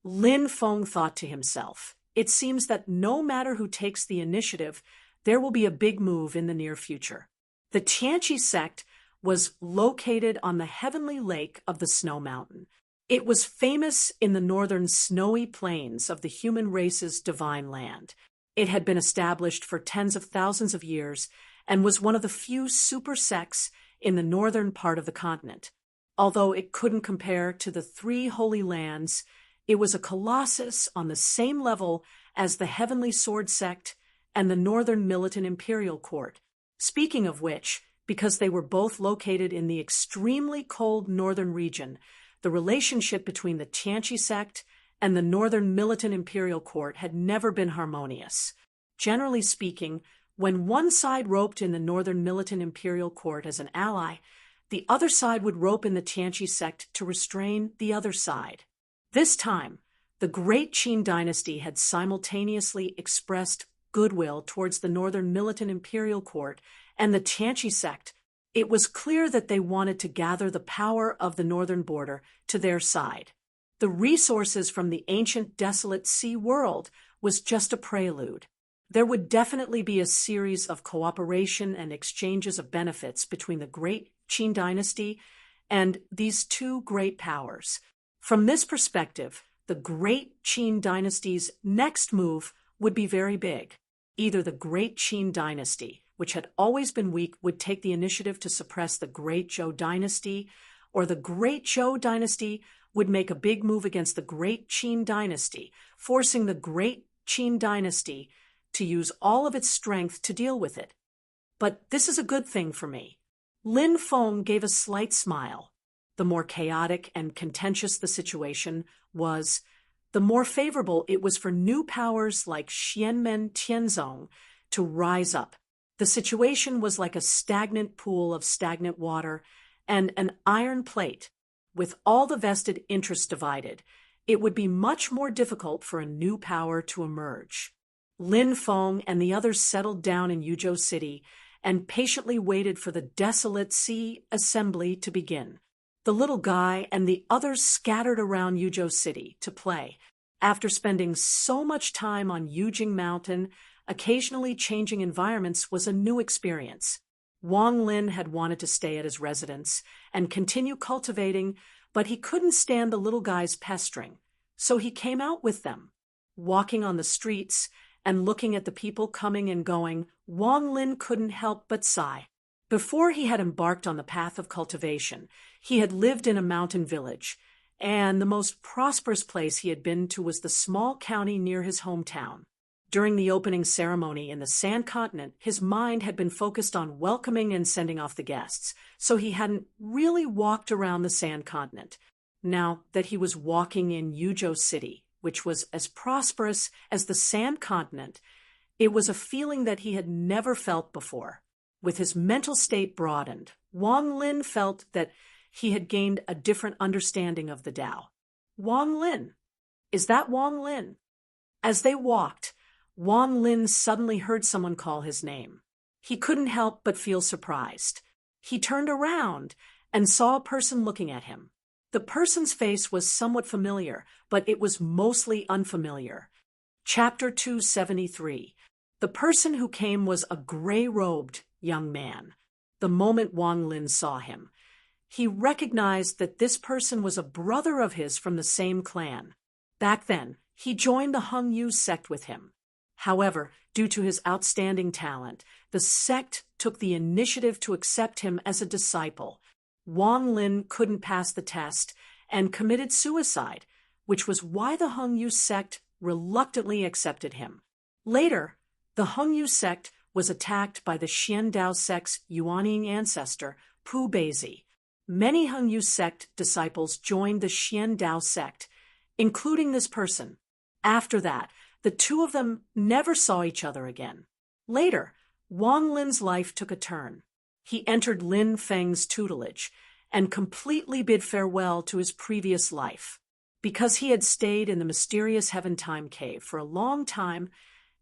Lin Feng thought to himself, "It seems that no matter who takes the initiative, there will be a big move in the near future." The Tianqi sect was located on the heavenly lake of the Snow Mountain. It was famous in the northern snowy plains of the human race's divine land. It had been established for tens of thousands of years and was one of the few super sects in the northern part of the continent. Although it couldn't compare to the three holy lands, it was a colossus on the same level as the Heavenly Sword sect and the Northern Militant Imperial Court. Speaking of which, because they were both located in the extremely cold northern region, the relationship between the Tianqi sect and the Northern Militant Imperial Court had never been harmonious. Generally speaking, when one side roped in the Northern Militant Imperial Court as an ally, the other side would rope in the Tianqi sect to restrain the other side. This time, the Great Qin dynasty had simultaneously expressed goodwill towards the Northern Militant Imperial Court and the Tianqi sect. It was clear that they wanted to gather the power of the northern border to their side. The resources from the ancient Desolate Sea world was just a prelude. There would definitely be a series of cooperation and exchanges of benefits between the Great Qin dynasty and these two great powers. From this perspective, the Great Qin dynasty's next move would be very big. Either the Great Qin dynasty, which had always been weak, would take the initiative to suppress the Great Zhou dynasty, or the Great Zhou dynasty would make a big move against the Great Qin dynasty, forcing the Great Qin dynasty to use all of its strength to deal with it. But this is a good thing for me. Lin Feng gave a slight smile. the more chaotic and contentious the situation was, the more favorable it was for new powers like Xianmen Tianzong to rise up. The situation was like a stagnant pool of stagnant water and an iron plate. With all the vested interests divided, it would be much more difficult for a new power to emerge. Lin Feng and the others settled down in Yuzhou City and patiently waited for the desolate Sea assembly to begin. The little guy and the others scattered around Yuzhou City to play. After spending so much time on Yujing Mountain, occasionally changing environments was a new experience. Wang Lin had wanted to stay at his residence and continue cultivating, but he couldn't stand the little guy's pestering, so he came out with them. Walking on the streets and looking at the people coming and going, Wang Lin couldn't help but sigh. Before he had embarked on the path of cultivation, he had lived in a mountain village, and the most prosperous place he had been to was the small county near his hometown. During the opening ceremony in the Sand Continent, his mind had been focused on welcoming and sending off the guests, so he hadn't really walked around the Sand Continent. Now that he was walking in Yuzhou City, which was as prosperous as the Sand Continent, it was a feeling that he had never felt before. With his mental state broadened, Wang Lin felt that he had gained a different understanding of the Tao. Wang Lin. Is that Wang Lin? As they walked, Wang Lin suddenly heard someone call his name. He couldn't help but feel surprised. He turned around and saw a person looking at him. The person's face was somewhat familiar, but it was mostly unfamiliar. Chapter 273. The person who came was a gray-robed young man. The moment Wang Lin saw him, he recognized that this person was a brother of his from the same clan. Back then, he joined the Hengyu sect with him. However, due to his outstanding talent, the sect took the initiative to accept him as a disciple. Wang Lin couldn't pass the test and committed suicide, which was why the Hengyu sect reluctantly accepted him. Later, the Hengyu sect was attacked by the Xiandao sect's Yuanning ancestor, Pu Beizi. Many Hengyu sect disciples joined the Xiandao sect, including this person. After that, the two of them never saw each other again. Later, Wang Lin's life took a turn. He entered Lin Feng's tutelage and completely bid farewell to his previous life. Because he had stayed in the mysterious Heaven-Time Cave for a long time,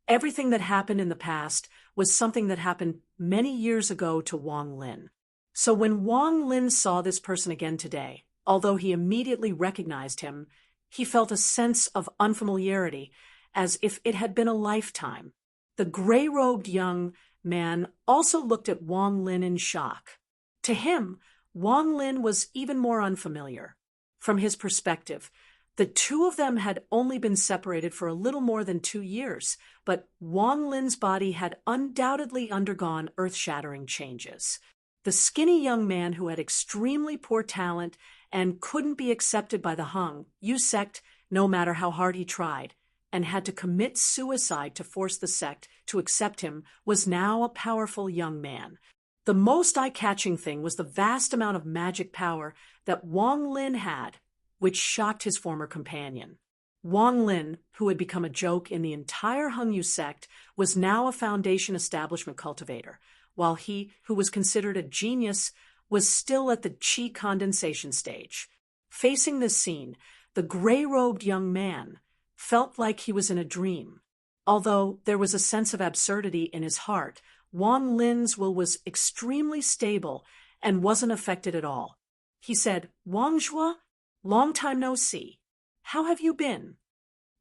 everything that happened in the past was something that happened many years ago to Wang Lin. So when Wang Lin saw this person again today, although he immediately recognized him, he felt a sense of unfamiliarity, as if it had been a lifetime. The gray-robed young man also looked at Wang Lin in shock. To him, Wang Lin was even more unfamiliar. From his perspective, the two of them had only been separated for a little more than 2 years, but Wang Lin's body had undoubtedly undergone earth-shattering changes. The skinny young man who had extremely poor talent and couldn't be accepted by the Hengyu sect no matter how hard he tried, and had to commit suicide to force the sect to accept him, was now a powerful young man. The most eye-catching thing was the vast amount of magic power that Wang Lin had, which shocked his former companion. Wang Lin, who had become a joke in the entire Hengyu sect, was now a Foundation establishment cultivator, while he, who was considered a genius, was still at the qi condensation stage. Facing this scene, the gray-robed young man felt like he was in a dream. Although there was a sense of absurdity in his heart, Wang Lin's will was extremely stable and wasn't affected at all. He said, "Wang Zhuo, long time no see. How have you been?"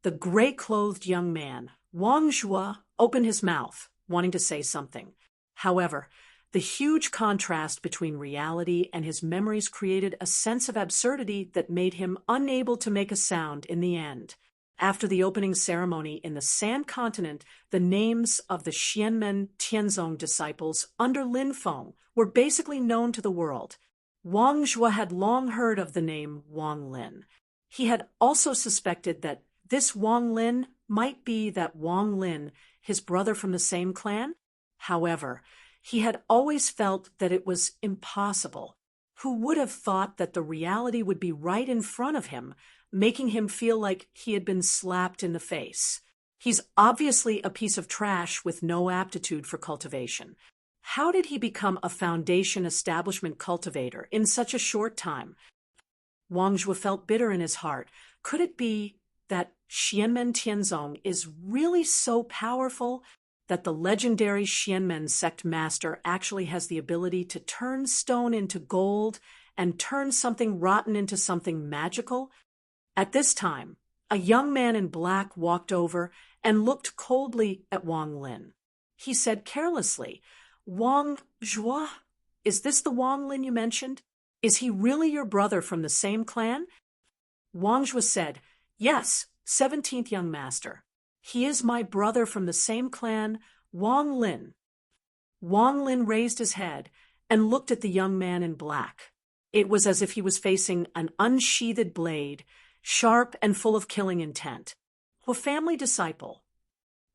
The gray-clothed young man, Wang Zhuo, opened his mouth, wanting to say something. However, the huge contrast between reality and his memories created a sense of absurdity that made him unable to make a sound in the end. After the opening ceremony in the Sand Continent, the names of the Xianmen Tianzong disciples under Lin Feng were basically known to the world. Wang Zhuo had long heard of the name Wang Lin. He had also suspected that this Wang Lin might be that Wang Lin, his brother from the same clan. However, he had always felt that it was impossible. Who would have thought that the reality would be right in front of him, making him feel like he had been slapped in the face? He's obviously a piece of trash with no aptitude for cultivation. How did he become a foundation establishment cultivator in such a short time? Wang Zhuo felt bitter in his heart. Could it be that Xianmen Tianzong is really so powerful that the legendary Xianmen sect master actually has the ability to turn stone into gold and turn something rotten into something magical? At this time, a young man in black walked over and looked coldly at Wang Lin. He said carelessly, "Wang Zhuo, is this the Wang Lin you mentioned? Is he really your brother from the same clan?" Wang Zhuo said, "Yes, 17th young master. He is my brother from the same clan, Wang Lin." Wang Lin raised his head and looked at the young man in black. It was as if he was facing an unsheathed blade, sharp and full of killing intent. Huo family disciple.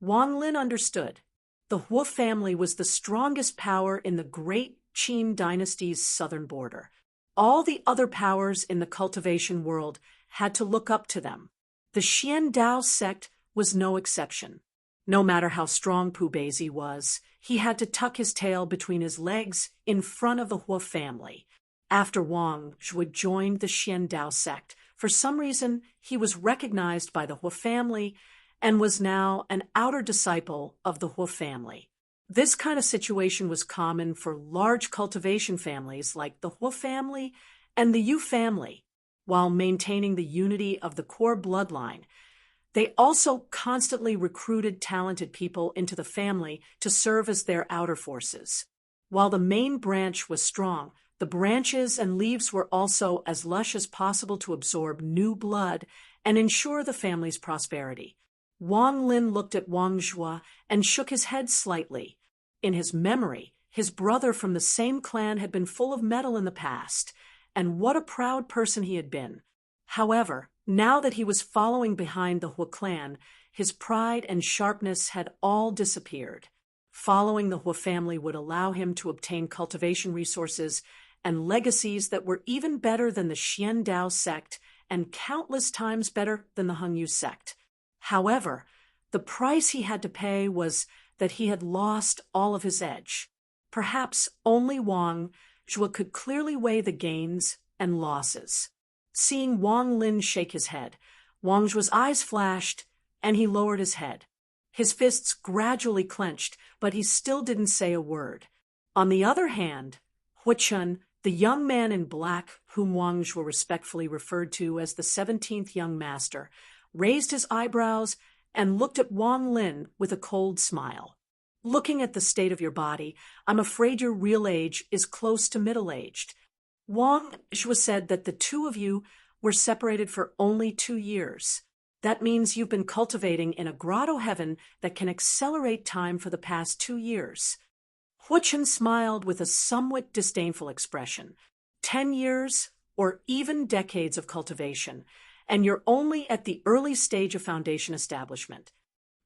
Wang Lin understood. The Huo family was the strongest power in the great Qin dynasty's southern border. All the other powers in the cultivation world had to look up to them. The Xian Dao sect was no exception. No matter how strong Pu Beizi was, he had to tuck his tail between his legs in front of the Huo family. After Wang Zhuo joined the Xian Dao sect, for some reason he was recognized by the Huo family and was now an outer disciple of the Huo family. This kind of situation was common for large cultivation families like the Huo family and the Yu family. While maintaining the unity of the core bloodline, they also constantly recruited talented people into the family to serve as their outer forces. While the main branch was strong, the branches and leaves were also as lush as possible to absorb new blood and ensure the family's prosperity. Wang Lin looked at Wang Zhuo and shook his head slightly. In his memory, his brother from the same clan had been full of mettle in the past, and what a proud person he had been. However, now that he was following behind the Huo clan, his pride and sharpness had all disappeared. Following the Huo family would allow him to obtain cultivation resources and legacies that were even better than the Xian Dao sect and countless times better than the Hengyu sect. However, the price he had to pay was that he had lost all of his edge. Perhaps only Wang Zhuo could clearly weigh the gains and losses. Seeing Wang Lin shake his head, Wang Zhuo's eyes flashed, and he lowered his head. His fists gradually clenched, but he still didn't say a word. On the other hand, Huo Chun, the young man in black whom Wang Zhuo respectfully referred to as the 17th young master, raised his eyebrows and looked at Wang Lin with a cold smile. "Looking at the state of your body, I'm afraid your real age is close to middle-aged." Wang Zhuo said that the two of you were separated for only 2 years. That means you've been cultivating in a grotto heaven that can accelerate time for the past 2 years. Huo Chun smiled with a somewhat disdainful expression. 10 years, or even decades of cultivation, and you're only at the early stage of foundation establishment.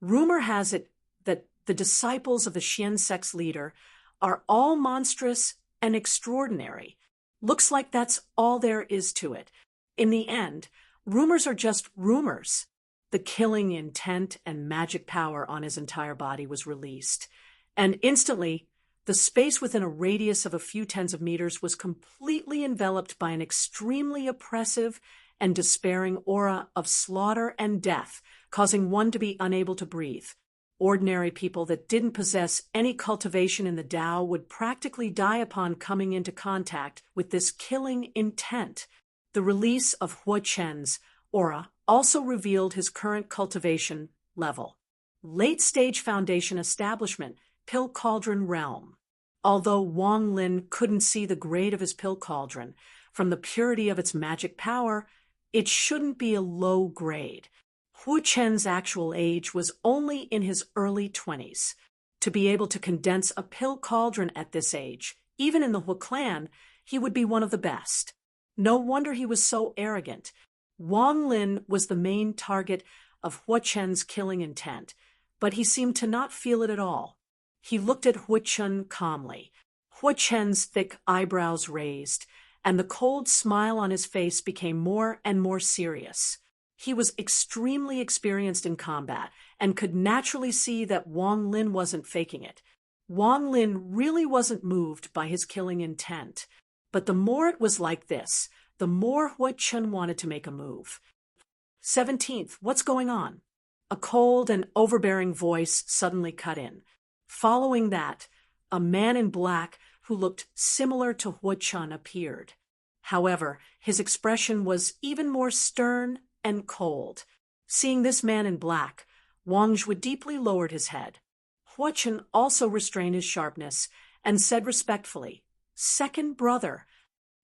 Rumor has it that the disciples of the Xian sect's leader are all monstrous and extraordinary. Looks like that's all there is to it. In the end, rumors are just rumors. The killing intent and magic power on his entire body was released, and instantly, the space within a radius of a few tens of meters was completely enveloped by an extremely oppressive and despairing aura of slaughter and death, causing one to be unable to breathe. Ordinary people that didn't possess any cultivation in the Tao would practically die upon coming into contact with this killing intent. The release of Huo Chen's aura also revealed his current cultivation level. Late-stage foundation establishment, Pill Cauldron Realm. Although Wang Lin couldn't see the grade of his pill cauldron, from the purity of its magic power, it shouldn't be a low grade. Huo Chen's actual age was only in his early 20s. To be able to condense a pill cauldron at this age, even in the Huo clan, he would be one of the best. No wonder he was so arrogant. Wang Lin was the main target of Huo Chen's killing intent, but he seemed to not feel it at all. He looked at Huo Chen calmly. Huo Chen's thick eyebrows raised, and the cold smile on his face became more and more serious. He was extremely experienced in combat and could naturally see that Wang Lin wasn't faking it. Wang Lin really wasn't moved by his killing intent. But the more it was like this, the more Hui Chun wanted to make a move. 17th, what's going on? A cold and overbearing voice suddenly cut in. Following that, a man in black who looked similar to Hui Chun appeared. However, his expression was even more stern and cold. Seeing this man in black, Wang Zhui deeply lowered his head. Hui Chun also restrained his sharpness and said respectfully, "Second brother."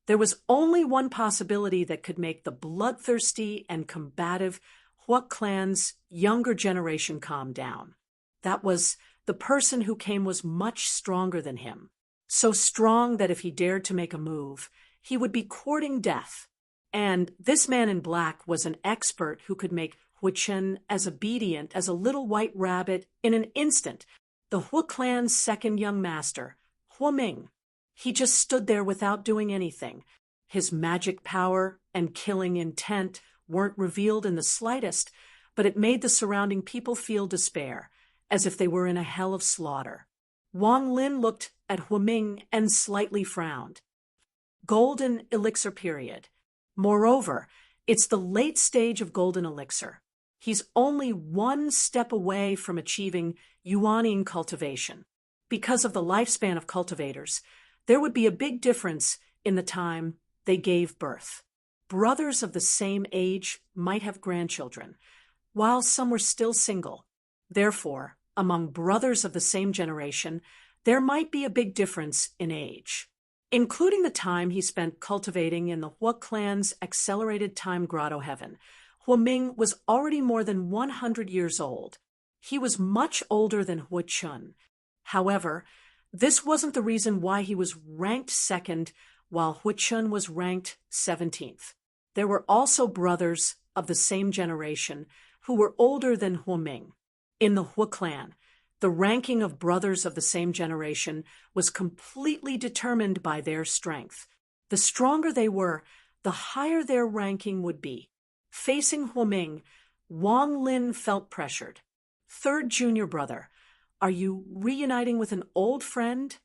There was only one possibility that could make the bloodthirsty and combative Hua clan's younger generation calm down. That was the person who came was much stronger than him. So strong that if he dared to make a move, he would be courting death. And this man in black was an expert who could make Hui Chen as obedient as a little white rabbit in an instant. The Hua clan's second young master, Hua Ming. He just stood there without doing anything. His magic power and killing intent weren't revealed in the slightest, but it made the surrounding people feel despair, as if they were in a hell of slaughter. Wang Lin looked at Hua Ming and slightly frowned. Golden elixir period. Moreover, it's the late stage of golden elixir. He's only one step away from achieving yuaning cultivation. Because of the lifespan of cultivators, there would be a big difference in the time they gave birth. Brothers of the same age might have grandchildren, while some were still single. Therefore, among brothers of the same generation, there might be a big difference in age. Including the time he spent cultivating in the Hua clan's accelerated time grotto heaven, Hua Ming was already more than 100 years old. He was much older than Hui Chun. However, this wasn't the reason why he was ranked second while Hui Chun was ranked 17th. There were also brothers of the same generation who were older than Hua Ming. In the Hua clan, the ranking of brothers of the same generation was completely determined by their strength. The stronger they were, the higher their ranking would be. Facing Hua Ming, Wang Lin felt pressured. Third junior brother, are you reuniting with an old friend?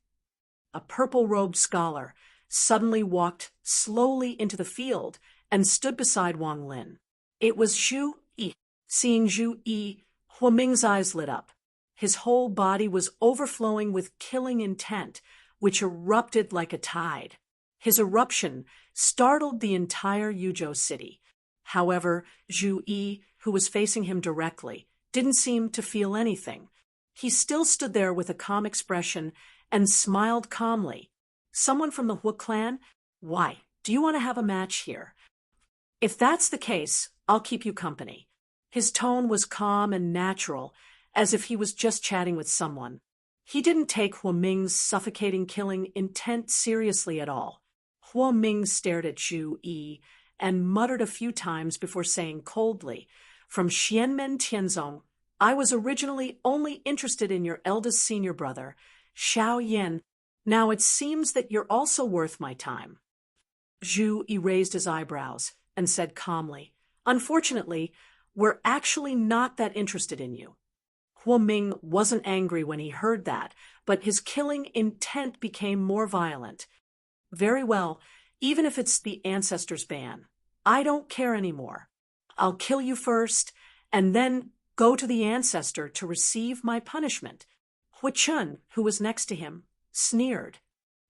A purple-robed scholar suddenly walked slowly into the field and stood beside Wang Lin. It was Zhu Yi. Seeing Zhu Yi, Hua Ming's eyes lit up. His whole body was overflowing with killing intent, which erupted like a tide. His eruption startled the entire Yuzhou city. However, Zhu Yi, who was facing him directly, didn't seem to feel anything. He still stood there with a calm expression and smiled calmly. Someone from the Hua clan? Why, do you want to have a match here? If that's the case, I'll keep you company. His tone was calm and natural, as if he was just chatting with someone. He didn't take Hua Ming's suffocating killing intent seriously at all. Hua Ming stared at Zhu Yi and muttered a few times before saying coldly, "From Xianmen Tianzong, I was originally only interested in your eldest senior brother, Xiao Yan. Now it seems that you're also worth my time." Zhu erased his eyebrows and said calmly, "Unfortunately, we're actually not that interested in you." Hua Ming wasn't angry when he heard that, but his killing intent became more violent. "Very well, even if it's the ancestors' ban. I don't care anymore. I'll kill you first, and then go to the ancestor to receive my punishment." Hui Chun, who was next to him, sneered.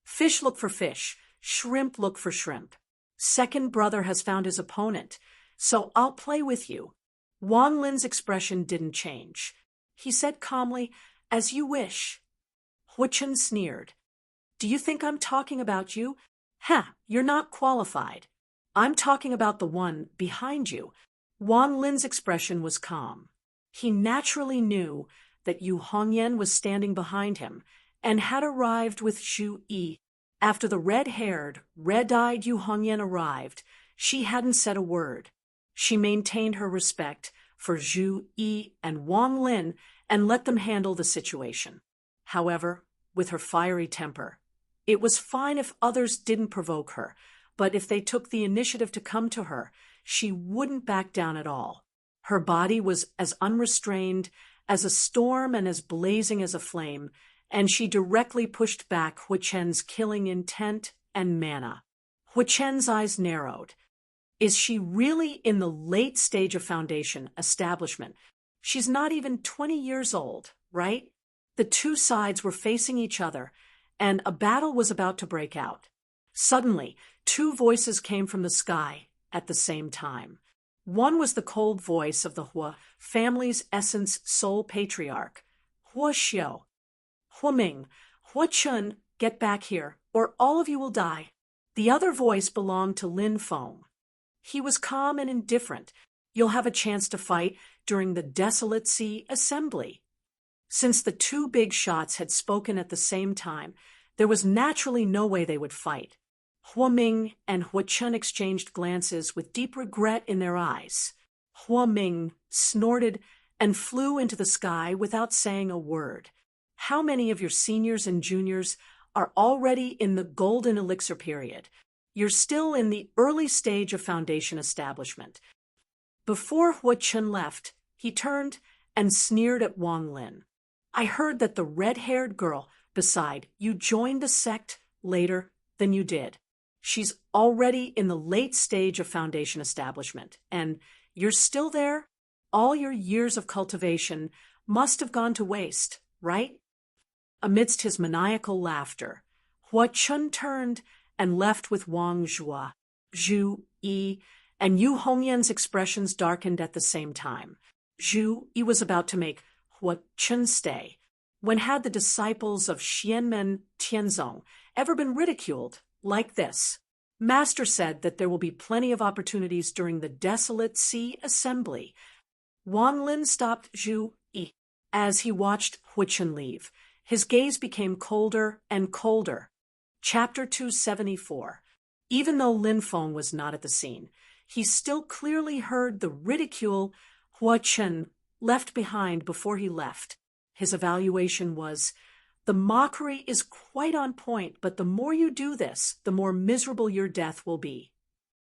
"Fish look for fish, shrimp look for shrimp. Second brother has found his opponent, so I'll play with you." Wang Lin's expression didn't change. He said calmly, "As you wish." Hui Chun sneered. "Do you think I'm talking about you? You're not qualified. I'm talking about the one behind you." Wang Lin's expression was calm. He naturally knew that Yu Hongyan was standing behind him and had arrived with Zhu Yi. After the red-haired, red-eyed Yu Hongyan arrived, she hadn't said a word. She maintained her respect for Zhu Yi and Wang Lin and let them handle the situation. However, with her fiery temper, it was fine if others didn't provoke her, but if they took the initiative to come to her, she wouldn't back down at all. Her body was as unrestrained as a storm and as blazing as a flame, and she directly pushed back Hu Chen's killing intent and mana. Hu Chen's eyes narrowed. Is she really in the late stage of foundation establishment? She's not even 20 years old, right? The two sides were facing each other, and a battle was about to break out. Suddenly, two voices came from the sky at the same time. One was the cold voice of the Hua family's essence sole patriarch, Hua Xiao. Hua Ming, Hua Chun, get back here, or all of you will die. The other voice belonged to Lin Feng. He was calm and indifferent. You'll have a chance to fight during the Desolate Sea Assembly. Since the two big shots had spoken at the same time, there was naturally no way they would fight. Hua Ming and Hua Chun exchanged glances with deep regret in their eyes. Hua Ming snorted and flew into the sky without saying a word. How many of your seniors and juniors are already in the golden elixir period? You're still in the early stage of foundation establishment. Before Hua Chun left, he turned and sneered at Wang Lin. I heard that the red-haired girl beside you joined the sect later than you did. She's already in the late stage of foundation establishment, and you're still there? All your years of cultivation must have gone to waste, right? Amidst his maniacal laughter, Hua Chun turned and left with Wang Zhua, Zhu Yi, and Yu Hongyan's expressions darkened at the same time. Zhu Yi was about to make Hua Chun stay. When had the disciples of Xianmen Tianzong ever been ridiculed like this? Master said that there will be plenty of opportunities during the Desolate Sea Assembly. Wang Lin stopped Zhu Yi as he watched Hua Chun leave. His gaze became colder and colder. Chapter 274. Even though Lin Feng was not at the scene, he still clearly heard the ridicule Hua Chun left behind before he left. His evaluation was, the mockery is quite on point, but the more you do this, the more miserable your death will be.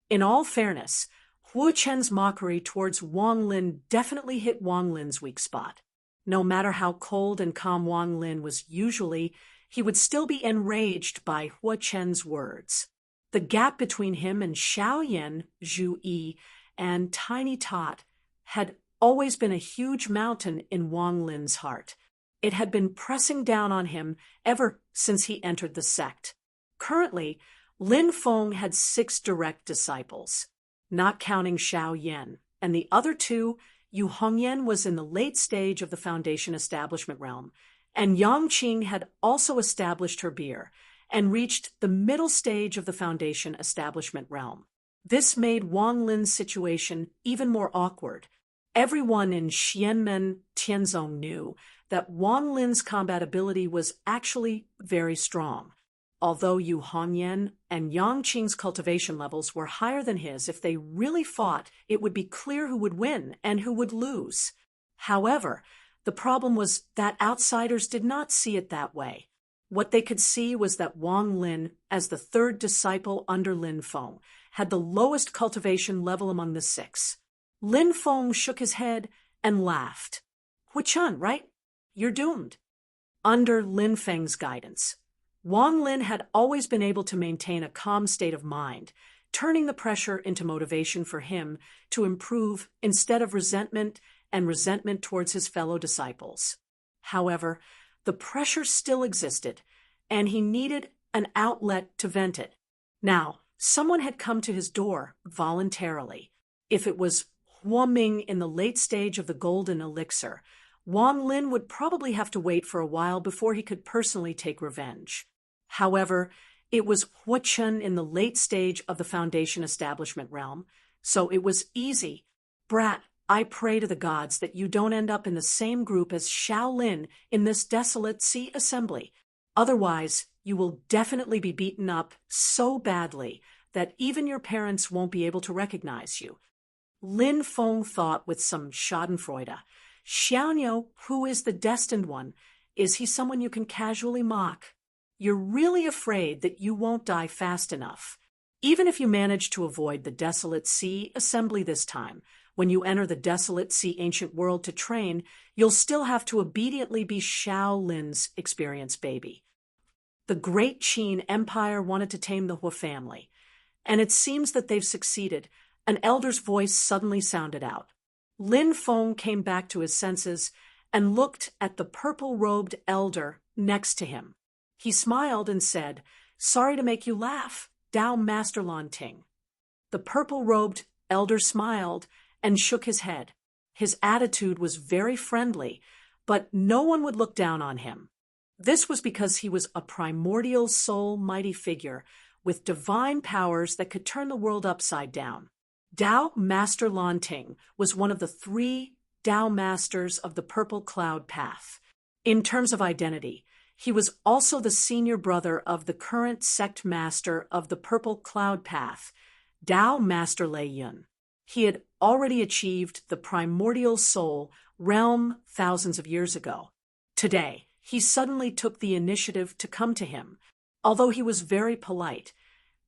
In all fairness, Hua Chen's mockery towards Wang Lin definitely hit Wang Lin's weak spot. No matter how cold and calm Wang Lin was usually, he would still be enraged by Hua Chen's words. The gap between him and Xiaoyan, Zhu Yi, and Tiny Tot had always been a huge mountain in Wang Lin's heart. It had been pressing down on him ever since he entered the sect. Currently, Lin Feng had 6 direct disciples, not counting Xiaoyan, and the other 2, Yu Hongyan was in the late stage of the foundation establishment realm, and Yang Qing had also established her beer and reached the middle stage of the foundation establishment realm. This made Wang Lin's situation even more awkward. Everyone in Xianmen Tianzong knew that Wang Lin's combat ability was actually very strong. Although Yu Hongyan and Yang Qing's cultivation levels were higher than his, if they really fought, it would be clear who would win and who would lose. However, the problem was that outsiders did not see it that way. What they could see was that Wang Lin, as the 3rd disciple under Lin Feng, had the lowest cultivation level among the 6. Lin Feng shook his head and laughed. Hua Chun, right? You're doomed. Under Lin Feng's guidance, Wang Lin had always been able to maintain a calm state of mind, turning the pressure into motivation for him to improve instead of resentment towards his fellow disciples. However, the pressure still existed, and he needed an outlet to vent it. Now, someone had come to his door voluntarily. If it was Hua Ming in the late stage of the golden elixir, Wang Lin would probably have to wait for a while before he could personally take revenge. However, it was Hua Chun in the late stage of the foundation establishment realm, so it was easy. Brat, I pray to the gods that you don't end up in the same group as Shaolin in this Desolate Sea Assembly. Otherwise, you will definitely be beaten up so badly that even your parents won't be able to recognize you. Lin Feng thought with some schadenfreude. Xiaoniao, who is the destined one, is he someone you can casually mock? You're really afraid that you won't die fast enough. Even if you manage to avoid the Desolate Sea assembly this time, when you enter the Desolate Sea ancient world to train, you'll still have to obediently be Shaolin's experienced baby. The Great Qin Empire wanted to tame the Hua family, and it seems that they've succeeded. An elder's voice suddenly sounded out. Lin Feng came back to his senses and looked at the purple-robed elder next to him. He smiled and said, "Sorry to make you laugh, Dao Master Lan Ting." The purple-robed elder smiled and shook his head. His attitude was very friendly, but no one would look down on him. This was because he was a primordial soul mighty figure with divine powers that could turn the world upside down. Dao Master Lan Ting was one of the 3 Dao Masters of the Purple Cloud Path. In terms of identity, he was also the senior brother of the current sect master of the Purple Cloud Path, Dao Master Lei Yun. He had already achieved the primordial soul realm thousands of years ago. Today, he suddenly took the initiative to come to him. Although he was very polite,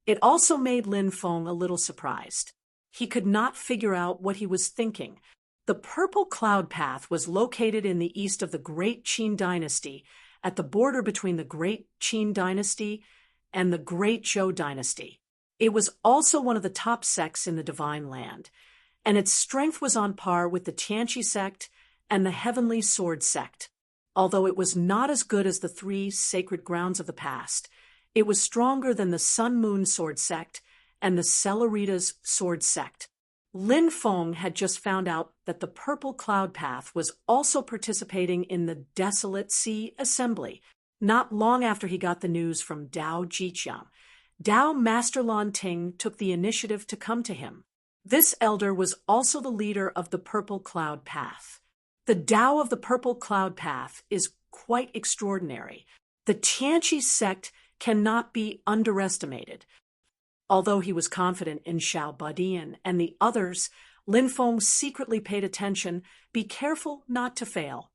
it also made Lin Feng a little surprised. He could not figure out what he was thinking. The Purple Cloud Path was located in the east of the Great Qin Dynasty, at the border between the Great Qin Dynasty and the Great Zhou Dynasty. It was also one of the top sects in the Divine Land, and its strength was on par with the Tianqi sect and the Heavenly Sword sect. Although it was not as good as the 3 sacred grounds of the past, it was stronger than the Sun Moon Sword sect and the Celeritas Sword sect. Lin Feng had just found out that the Purple Cloud Path was also participating in the Desolate Sea Assembly. Not long after he got the news from Dao Jiqiang, Dao Master Lan Ting took the initiative to come to him. This elder was also the leader of the Purple Cloud Path. The Dao of the Purple Cloud Path is quite extraordinary. The Tianqi sect cannot be underestimated. Although he was confident in Xiao Badian and the others, Lin Feng secretly paid attention. Be careful not to fail.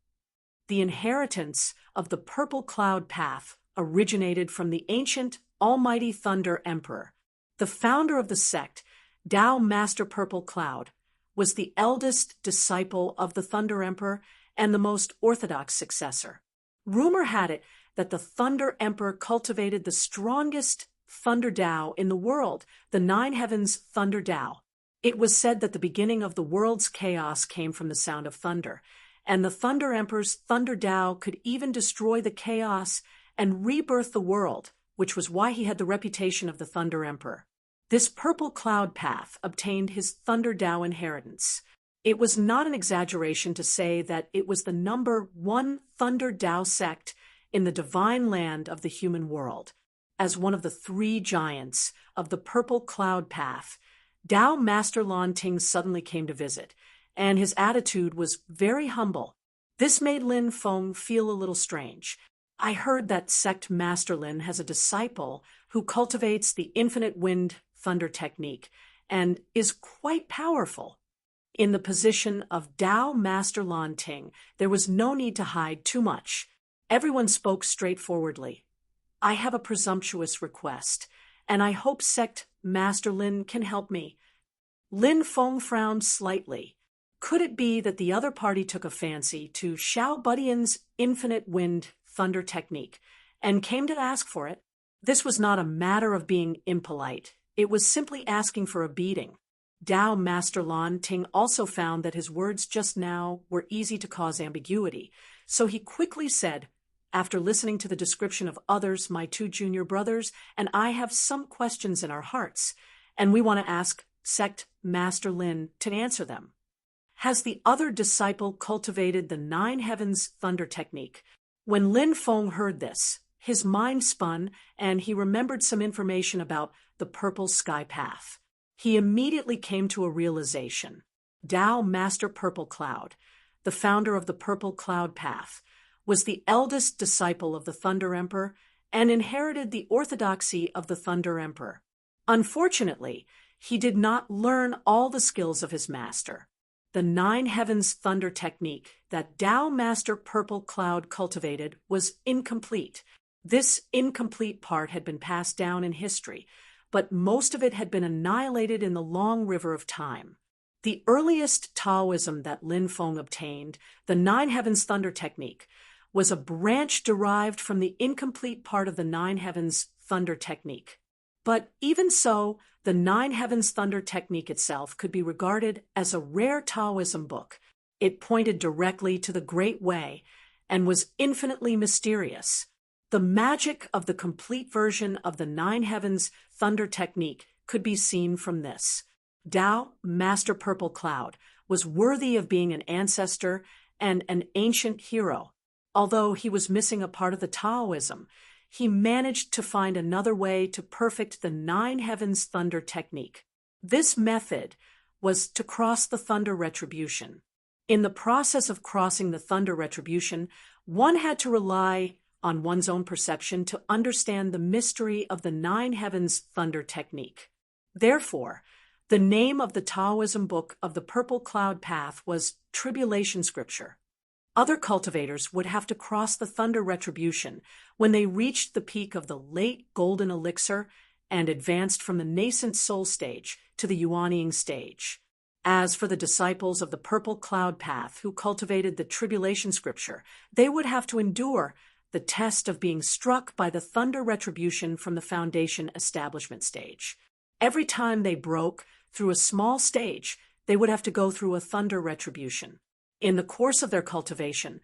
The inheritance of the Purple Cloud Path originated from the ancient Almighty Thunder Emperor. The founder of the sect, Dao Master Purple Cloud, was the eldest disciple of the Thunder Emperor and the most orthodox successor. Rumor had it that the Thunder Emperor cultivated the strongest Thunder Dao in the world, the 9 Heavens Thunder Dao. It was said that the beginning of the world's chaos came from the sound of thunder, and the Thunder Emperor's Thunder Dao could even destroy the chaos and rebirth the world, which was why he had the reputation of the Thunder Emperor. This Purple Cloud Path obtained his Thunder Dao inheritance. It was not an exaggeration to say that it was the number 1 Thunder Dao sect in the divine land of the human world. As one of the 3 giants of the Purple Cloud Path, Dao Master Lan Ting suddenly came to visit, and his attitude was very humble. This made Lin Feng feel a little strange. I heard that sect Master Lin has a disciple who cultivates the infinite wind thunder technique and is quite powerful. In the position of Dao Master Lan Ting, there was no need to hide too much. Everyone spoke straightforwardly. I have a presumptuous request, and I hope sect Master Lin can help me. Lin Feng frowned slightly. Could it be that the other party took a fancy to Xiao Budian's infinite wind thunder technique and came to ask for it? This was not a matter of being impolite. It was simply asking for a beating. Dao Master Lan Ting also found that his words just now were easy to cause ambiguity, so he quickly said, "After listening to the description of others, my 2 junior brothers and I have some questions in our hearts, and we want to ask sect Master Lin to answer them. Has the other disciple cultivated the 9 Heavens Thunder technique?" When Lin Feng heard this, his mind spun and he remembered some information about the Purple Sky Path. He immediately came to a realization. Dao Master Purple Cloud, the founder of the Purple Cloud Path, was the eldest disciple of the Thunder Emperor and inherited the orthodoxy of the Thunder Emperor. Unfortunately, he did not learn all the skills of his master. The 9 Heavens Thunder technique that Dao Master Purple Cloud cultivated was incomplete. This incomplete part had been passed down in history, but most of it had been annihilated in the long river of time. The earliest Taoism that Lin Feng obtained, the Nine Heavens Thunder Technique, was a branch derived from the incomplete part of the Nine Heavens Thunder Technique. But even so, the Nine Heavens Thunder Technique itself could be regarded as a rare Taoism book. It pointed directly to the Great Way and was infinitely mysterious. The magic of the complete version of the Nine Heavens Thunder Technique could be seen from this. Tao, Master Purple Cloud, was worthy of being an ancestor and an ancient hero. Although he was missing a part of the Taoism, he managed to find another way to perfect the Nine Heavens Thunder Technique. This method was to cross the Thunder Retribution. In the process of crossing the Thunder Retribution, one had to rely on one's own perception to understand the mystery of the Nine Heavens Thunder Technique. Therefore, the name of the Taoism book of the Purple Cloud Path was Tribulation Scripture. Other cultivators would have to cross the Thunder Retribution when they reached the peak of the late Golden Elixir and advanced from the nascent soul stage to the Yuanying stage. As for the disciples of the Purple Cloud Path who cultivated the Tribulation Scripture, they would have to endure the test of being struck by the Thunder Retribution from the Foundation Establishment stage. Every time they broke through a small stage, they would have to go through a Thunder Retribution. In the course of their cultivation,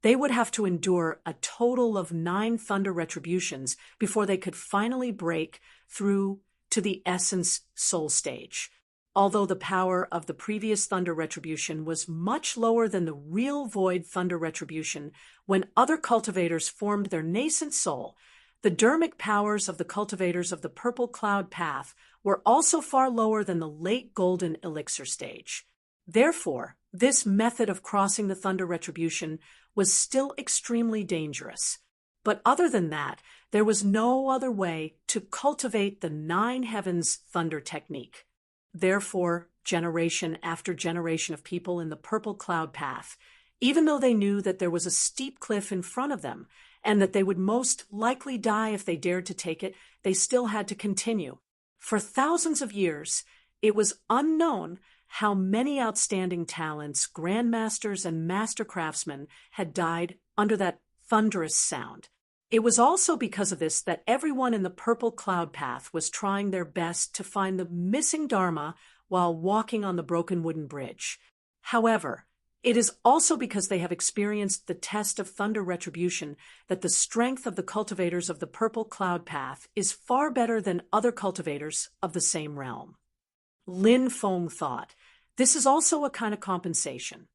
they would have to endure a total of 9 Thunder Retributions before they could finally break through to the Essence Soul stage. Although the power of the previous Thunder Retribution was much lower than the real Void Thunder Retribution, when other cultivators formed their nascent soul, the dermic powers of the cultivators of the Purple Cloud Path were also far lower than the late Golden Elixir stage. Therefore, this method of crossing the Thunder Retribution was still extremely dangerous. But other than that, there was no other way to cultivate the Nine Heavens Thunder Technique. Therefore, generation after generation of people in the Purple Cloud Path, even though they knew that there was a steep cliff in front of them and that they would most likely die if they dared to take it, they still had to continue. For thousands of years, it was unknown how many outstanding talents, grandmasters, and master craftsmen had died under that thunderous sound. It was also because of this that everyone in the Purple Cloud Path was trying their best to find the missing Dharma while walking on the broken wooden bridge. However, it is also because they have experienced the test of Thunder Retribution that the strength of the cultivators of the Purple Cloud Path is far better than other cultivators of the same realm. Lin Feng thought, this is also a kind of compensation.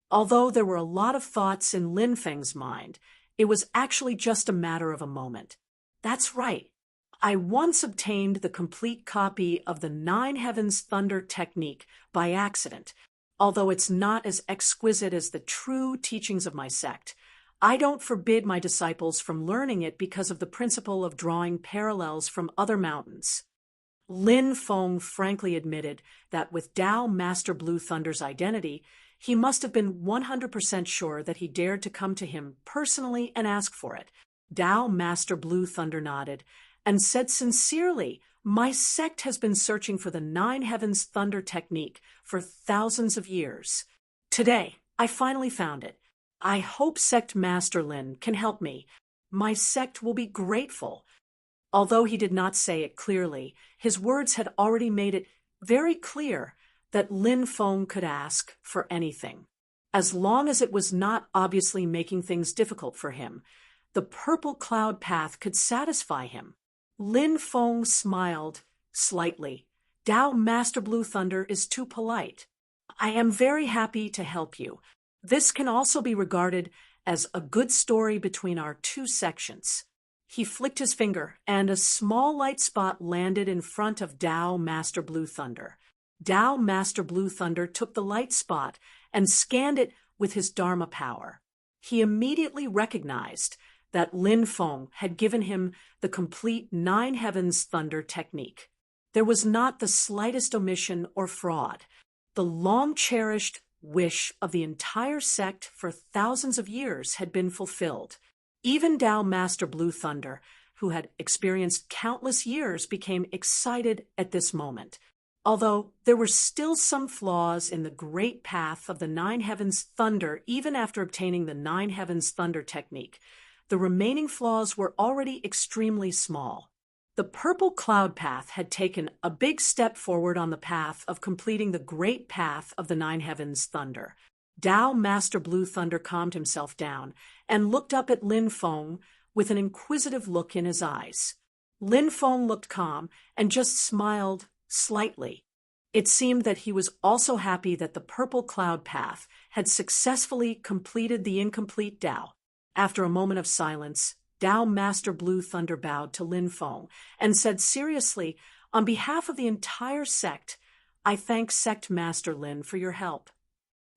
Although there were a lot of thoughts in Lin Feng's mind, it was actually just a matter of a moment. That's right. I once obtained the complete copy of the Nine Heavens Thunder Technique by accident. Although it's not as exquisite as the true teachings of my sect, I don't forbid my disciples from learning it because of the principle of drawing parallels from other mountains. Lin Feng frankly admitted that with Tao Master Blue Thunder's identity, he must have been 100% sure that he dared to come to him personally and ask for it. Tao Master Blue Thunder nodded and said sincerely, "My sect has been searching for the Nine Heavens Thunder Technique for thousands of years. Today, I finally found it. I hope Sect Master Lin can help me. My sect will be grateful." Although he did not say it clearly, his words had already made it very clear that Lin Feng could ask for anything. As long as it was not obviously making things difficult for him, the Purple Cloud Path could satisfy him. Lin Feng smiled slightly. Tao Master Blue Thunder is too polite. I am very happy to help you. This can also be regarded as a good story between our two sections. He flicked his finger, and a small light spot landed in front of Tao Master Blue Thunder. Tao Master Blue Thunder took the light spot and scanned it with his Dharma power. He immediately recognized that Lin Feng had given him the complete Nine Heavens Thunder Technique. There was not the slightest omission or fraud. The long-cherished wish of the entire sect for thousands of years had been fulfilled. Even Tao Master Blue Thunder who had experienced countless years, became excited at this moment. Although there were still some flaws in the great path of the Nine Heavens Thunder, even after obtaining the Nine Heavens Thunder technique, the remaining flaws were already extremely small. The purple cloud path had taken a big step forward on the path of completing the great path of the Nine Heavens Thunder. Dao Master Blue Thunder calmed himself down and looked up at Lin Feng with an inquisitive look in his eyes. Lin Feng looked calm and just smiled slightly. It seemed that he was also happy that the purple cloud path had successfully completed the incomplete Dao. After a moment of silence, Dao Master Blue Thunder bowed to Lin Feng and said seriously, "On behalf of the entire sect, I thank Sect Master Lin for your help."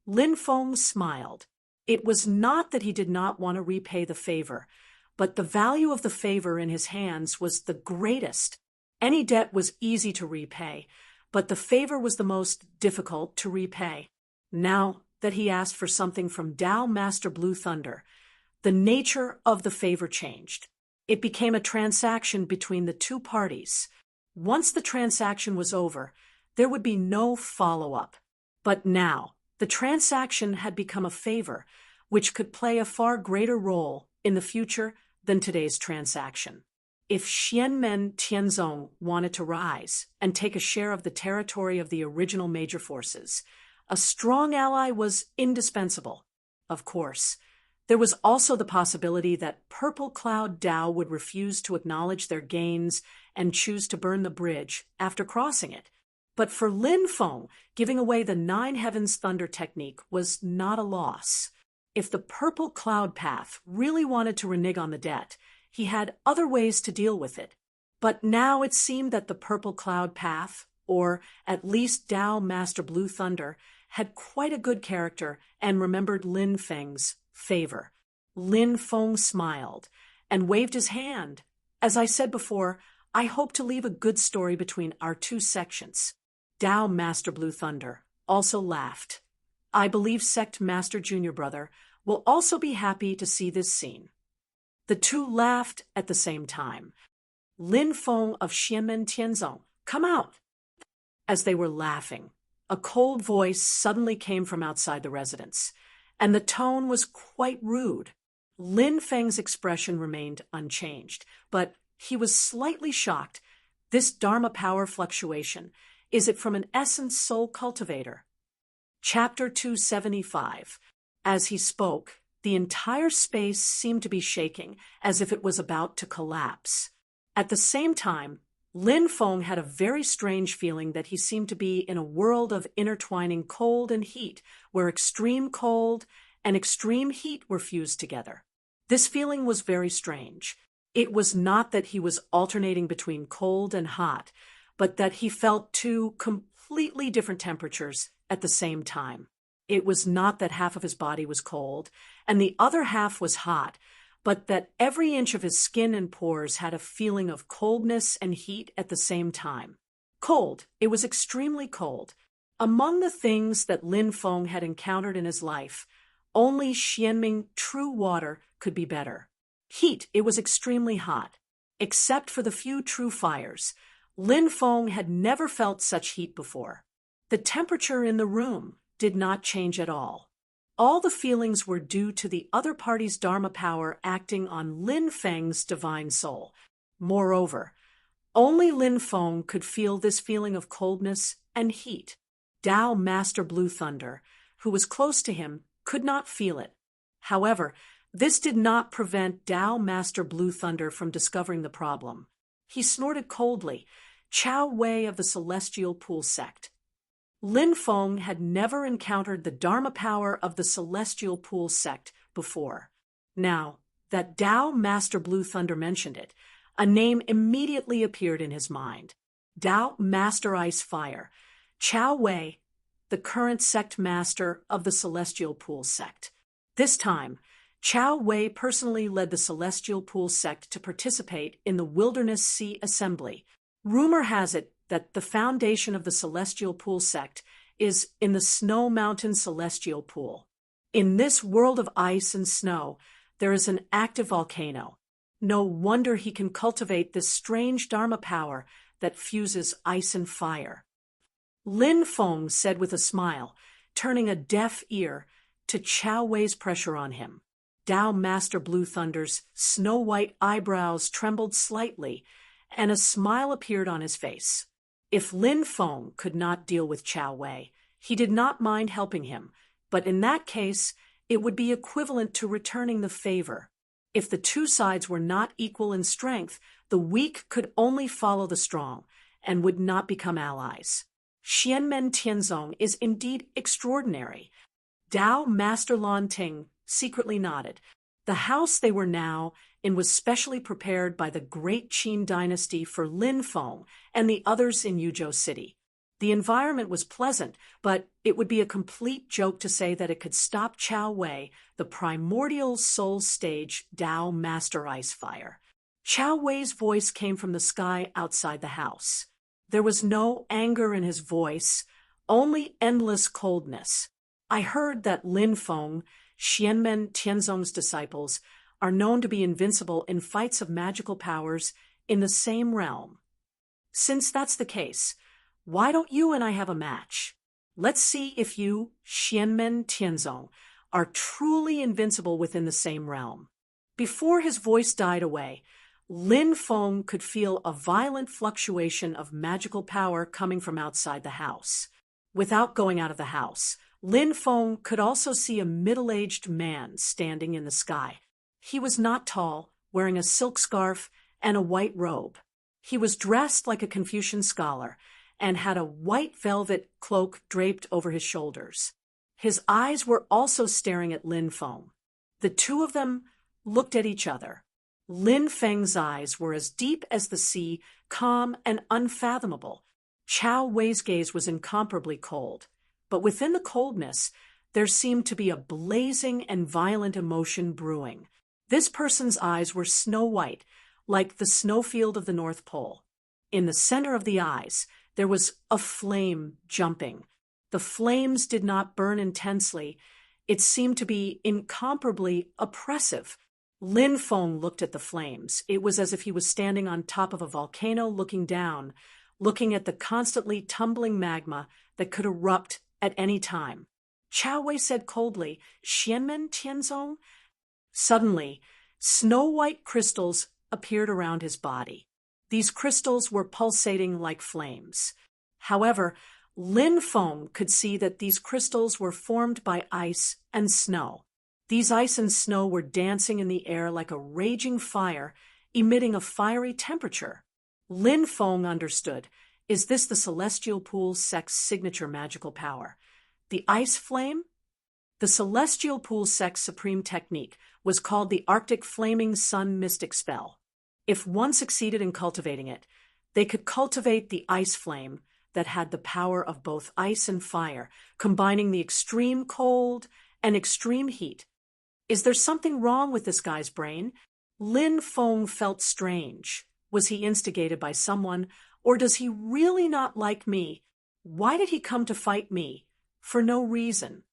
Lin Feng smiled. It was not that he did not want to repay the favor, but the value of the favor in his hands was the greatest. Any debt was easy to repay, but the favor was the most difficult to repay. Now that he asked for something from Dao Master Blue Thunder, the nature of the favor changed. It became a transaction between the two parties. Once the transaction was over, there would be no follow-up. But now, the transaction had become a favor, which could play a far greater role in the future than today's transaction. If Xianmen Tianzong wanted to rise and take a share of the territory of the original major forces, a strong ally was indispensable. Of course, there was also the possibility that Purple Cloud Dao would refuse to acknowledge their gains and choose to burn the bridge after crossing it. But for Lin Feng, giving away the Nine Heavens Thunder technique was not a loss. If the Purple Cloud Path really wanted to renege on the debt, he had other ways to deal with it. But now it seemed that the Purple Cloud Path, or at least Dao Master Blue Thunder, had quite a good character and remembered Lin Feng's favor. Lin Feng smiled and waved his hand. As I said before, I hope to leave a good story between our two sections. Dao Master Blue Thunder also laughed. I believe Sect Master Junior Brother will also be happy to see this scene. The two laughed at the same time. Lin Feng of Xianmen Tianzong, come out! As they were laughing, a cold voice suddenly came from outside the residence, and the tone was quite rude. Lin Feng's expression remained unchanged, but he was slightly shocked. This Dharma power fluctuation, is it from an essence soul cultivator? Chapter 275. As he spoke, the entire space seemed to be shaking, as if it was about to collapse. At the same time, Lin Feng had a very strange feeling that he seemed to be in a world of intertwining cold and heat, where extreme cold and extreme heat were fused together. This feeling was very strange. It was not that he was alternating between cold and hot, but that he felt two completely different temperatures at the same time. It was not that half of his body was cold and the other half was hot, but that every inch of his skin and pores had a feeling of coldness and heat at the same time. Cold. It was extremely cold. Among the things that Lin Feng had encountered in his life, only Xianming true water could be better. Heat. It was extremely hot. Except for the few true fires, Lin Feng had never felt such heat before. The temperature in the room did not change at all. All the feelings were due to the other party's Dharma power acting on Lin Feng's divine soul. Moreover, only Lin Feng could feel this feeling of coldness and heat. Dao Master Blue Thunder, who was close to him, could not feel it. However, this did not prevent Dao Master Blue Thunder from discovering the problem. He snorted coldly. Chao Wei of the Celestial Pool Sect. Lin Feng had never encountered the Dharma power of the Celestial Pool Sect before. Now that Dao Master Blue Thunder mentioned it, a name immediately appeared in his mind. Dao Master Ice Fire, Chao Wei, the current sect master of the Celestial Pool Sect. This time, Chao Wei personally led the Celestial Pool Sect to participate in the Wilderness Sea Assembly. Rumor has it that the foundation of the Celestial Pool Sect is in the Snow Mountain Celestial Pool. In this world of ice and snow, there is an active volcano. No wonder he can cultivate this strange Dharma power that fuses ice and fire. Lin Feng said with a smile, turning a deaf ear to Chao Wei's pressure on him. Tao Master Blue Thunder's snow-white eyebrows trembled slightly, and a smile appeared on his face. If Lin Feng could not deal with Chao Wei, he did not mind helping him, but in that case, it would be equivalent to returning the favor. If the two sides were not equal in strength, the weak could only follow the strong and would not become allies. Xianmen Tianzong is indeed extraordinary. Tao Master Lan Ting secretly nodded. The house they were now in was specially prepared by the great Qin dynasty for Lin Feng and the others in Yuzhou City. The environment was pleasant, but it would be a complete joke to say that it could stop Chao Wei, the primordial soul stage Tao Master Ice Fire. Chao Wei's voice came from the sky outside the house. There was no anger in his voice, only endless coldness. I heard that Lin Feng, Xianmen Tianzong's disciples, are known to be invincible in fights of magical powers in the same realm. Since that's the case, why don't you and I have a match? Let's see if you, Xianmen Tianzong, are truly invincible within the same realm. Before his voice died away, Lin Feng could feel a violent fluctuation of magical power coming from outside the house. Without going out of the house, Lin Feng could also see a middle-aged man standing in the sky. He was not tall, wearing a silk scarf and a white robe. He was dressed like a Confucian scholar and had a white velvet cloak draped over his shoulders. His eyes were also staring at Lin Feng. The two of them looked at each other. Lin Feng's eyes were as deep as the sea, calm and unfathomable. Chao Wei's gaze was incomparably cold, but within the coldness, there seemed to be a blazing and violent emotion brewing. This person's eyes were snow-white, like the snowfield of the North Pole. In the center of the eyes, there was a flame jumping. The flames did not burn intensely. It seemed to be incomparably oppressive. Lin Feng looked at the flames. It was as if he was standing on top of a volcano looking down, looking at the constantly tumbling magma that could erupt at any time. Chao Wei said coldly, "Xianmen Tianzong?" Suddenly, snow-white crystals appeared around his body. These crystals were pulsating like flames. However, Lin Feng could see that these crystals were formed by ice and snow. These ice and snow were dancing in the air like a raging fire, emitting a fiery temperature. Lin Feng understood. Is this the Celestial Pool sect's signature magical power? The ice flame? The Celestial Pool sect's supreme technique was called the Arctic Flaming Sun Mystic Spell. If one succeeded in cultivating it, they could cultivate the ice flame that had the power of both ice and fire, combining the extreme cold and extreme heat. Is there something wrong with this guy's brain? Lin Feng felt strange. Was he instigated by someone, or does he really not like me? Why did he come to fight me? For no reason.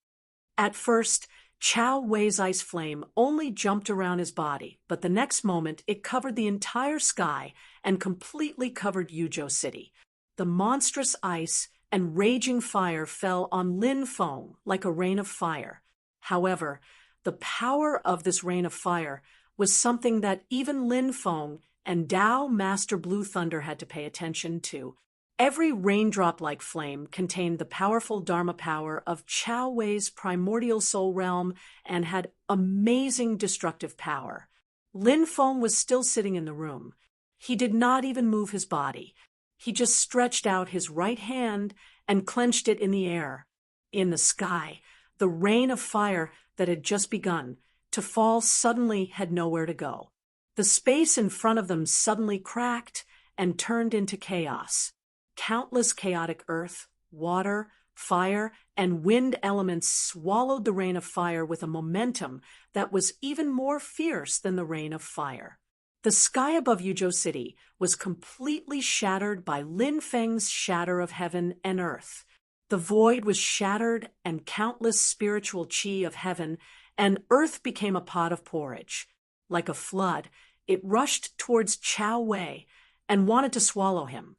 At first, Chao Wei's ice flame only jumped around his body, but the next moment it covered the entire sky and completely covered Yuzhou City. The monstrous ice and raging fire fell on Lin Feng like a rain of fire. However, the power of this rain of fire was something that even Lin Feng and Tao Master Blue Thunder had to pay attention to. Every raindrop-like flame contained the powerful Dharma power of Chao Wei's primordial soul realm and had amazing destructive power. Lin Feng was still sitting in the room. He did not even move his body. He just stretched out his right hand and clenched it in the air. In the sky, the rain of fire that had just begun to fall suddenly had nowhere to go. The space in front of them suddenly cracked and turned into chaos. Countless chaotic earth, water, fire, and wind elements swallowed the rain of fire with a momentum that was even more fierce than the rain of fire. The sky above Yuzhou City was completely shattered by Lin Feng's shatter of heaven and earth. The void was shattered and countless spiritual chi of heaven and earth became a pot of porridge. Like a flood, It rushed towards Chao Wei and wanted to swallow him.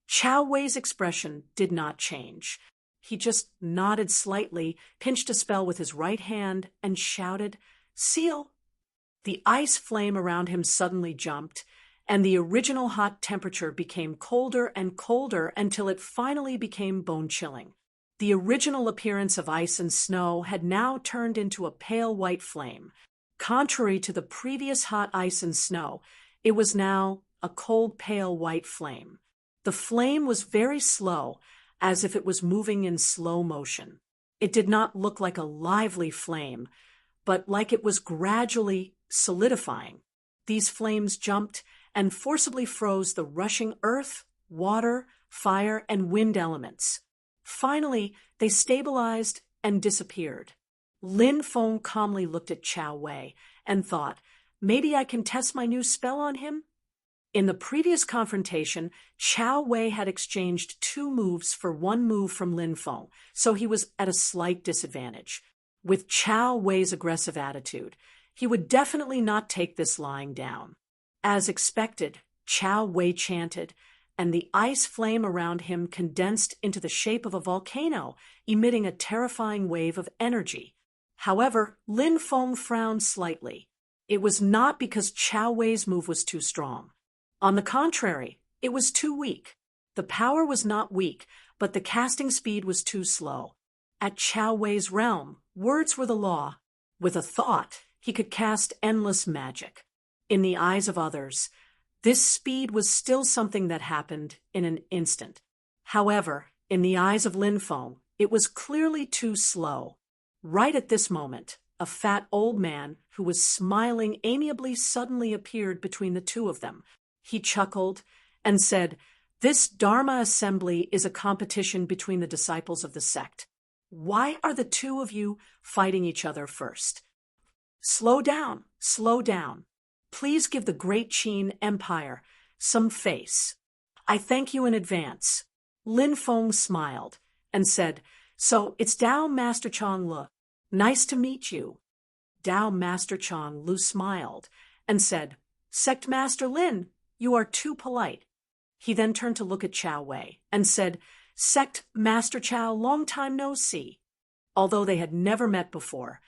Chao Wei's expression did not change. He just nodded slightly, pinched a spell with his right hand, and shouted, "Seal!" The ice flame around him suddenly jumped, and the original hot temperature became colder and colder until it finally became bone-chilling. The original appearance of ice and snow had now turned into a pale white flame. Contrary to the previous hot ice and snow, it was now a cold, pale white flame. The flame was very slow, as if it was moving in slow motion. It did not look like a lively flame, but like it was gradually solidifying. These flames jumped and forcibly froze the rushing earth, water, fire, and wind elements. Finally, they stabilized and disappeared. Lin Feng calmly looked at Chao Wei and thought, maybe I can test my new spell on him? In the previous confrontation, Chao Wei had exchanged 2 moves for 1 move from Lin Feng, so he was at a slight disadvantage. With Chao Wei's aggressive attitude, he would definitely not take this lying down. As expected, Chao Wei chanted, and the ice flame around him condensed into the shape of a volcano, emitting a terrifying wave of energy. However, Lin Feng frowned slightly. It was not because Chao Wei's move was too strong. On the contrary, it was too weak. The power was not weak, but the casting speed was too slow. At Chao Wei's realm, words were the law. With a thought, he could cast endless magic. In the eyes of others, this speed was still something that happened in an instant. However, in the eyes of Lin Feng, it was clearly too slow. Right at this moment, a fat old man who was smiling amiably suddenly appeared between the two of them. He chuckled and said, "This Dharma assembly is a competition between the disciples of the sect. Why are the 2 of you fighting each other first? Slow down, slow down. Please give the great Qin Empire some face. I thank you in advance." Lin Feng smiled and said, "So it's Dao Master Chang Lu. Nice to meet you." Dao Master Chang Lu smiled and said, "Sect Master Lin, you are too polite." He then turned to look at Chao Wei and said, "Sect Master Chao, long time no see." Although they had never met before,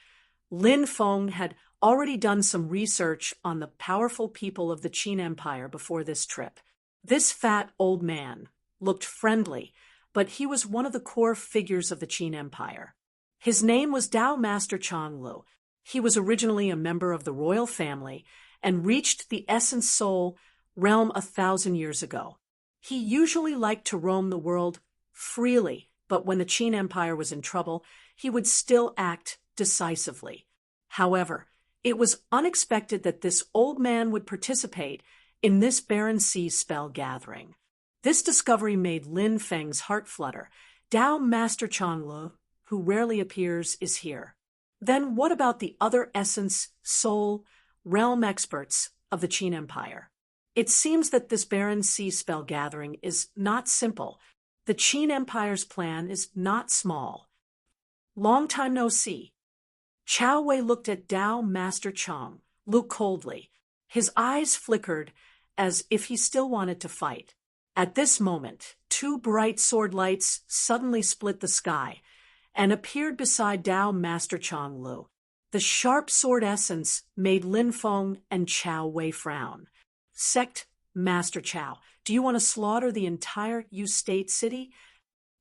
Lin Feng had already done some research on the powerful people of the Qin Empire before this trip. This fat old man looked friendly, but he was one of the core figures of the Qin Empire. His name was Dao Master Chang Lu. He was originally a member of the royal family and reached the Essence Soul realm 1,000 years ago. He usually liked to roam the world freely, but when the Qin Empire was in trouble, he would still act decisively. However, it was unexpected that this old man would participate in this Barren Sea spell gathering. This discovery made Lin Feng's heart flutter. Dao Master Chang Lu, who rarely appears, is here. Then what about the other essence, soul, realm experts of the Qin Empire? It seems that this Barren Sea spell gathering is not simple. The Qin Empire's plan is not small. Long time no see. Chao Wei looked at Dao Master Chang Lu coldly. His eyes flickered as if he still wanted to fight. At this moment, 2 bright sword lights suddenly split the sky and appeared beside Dao Master Chang Lu. The sharp sword essence made Lin Feng and Chao Wei frown. "Sect Master Chao, do you want to slaughter the entire Yu State city?"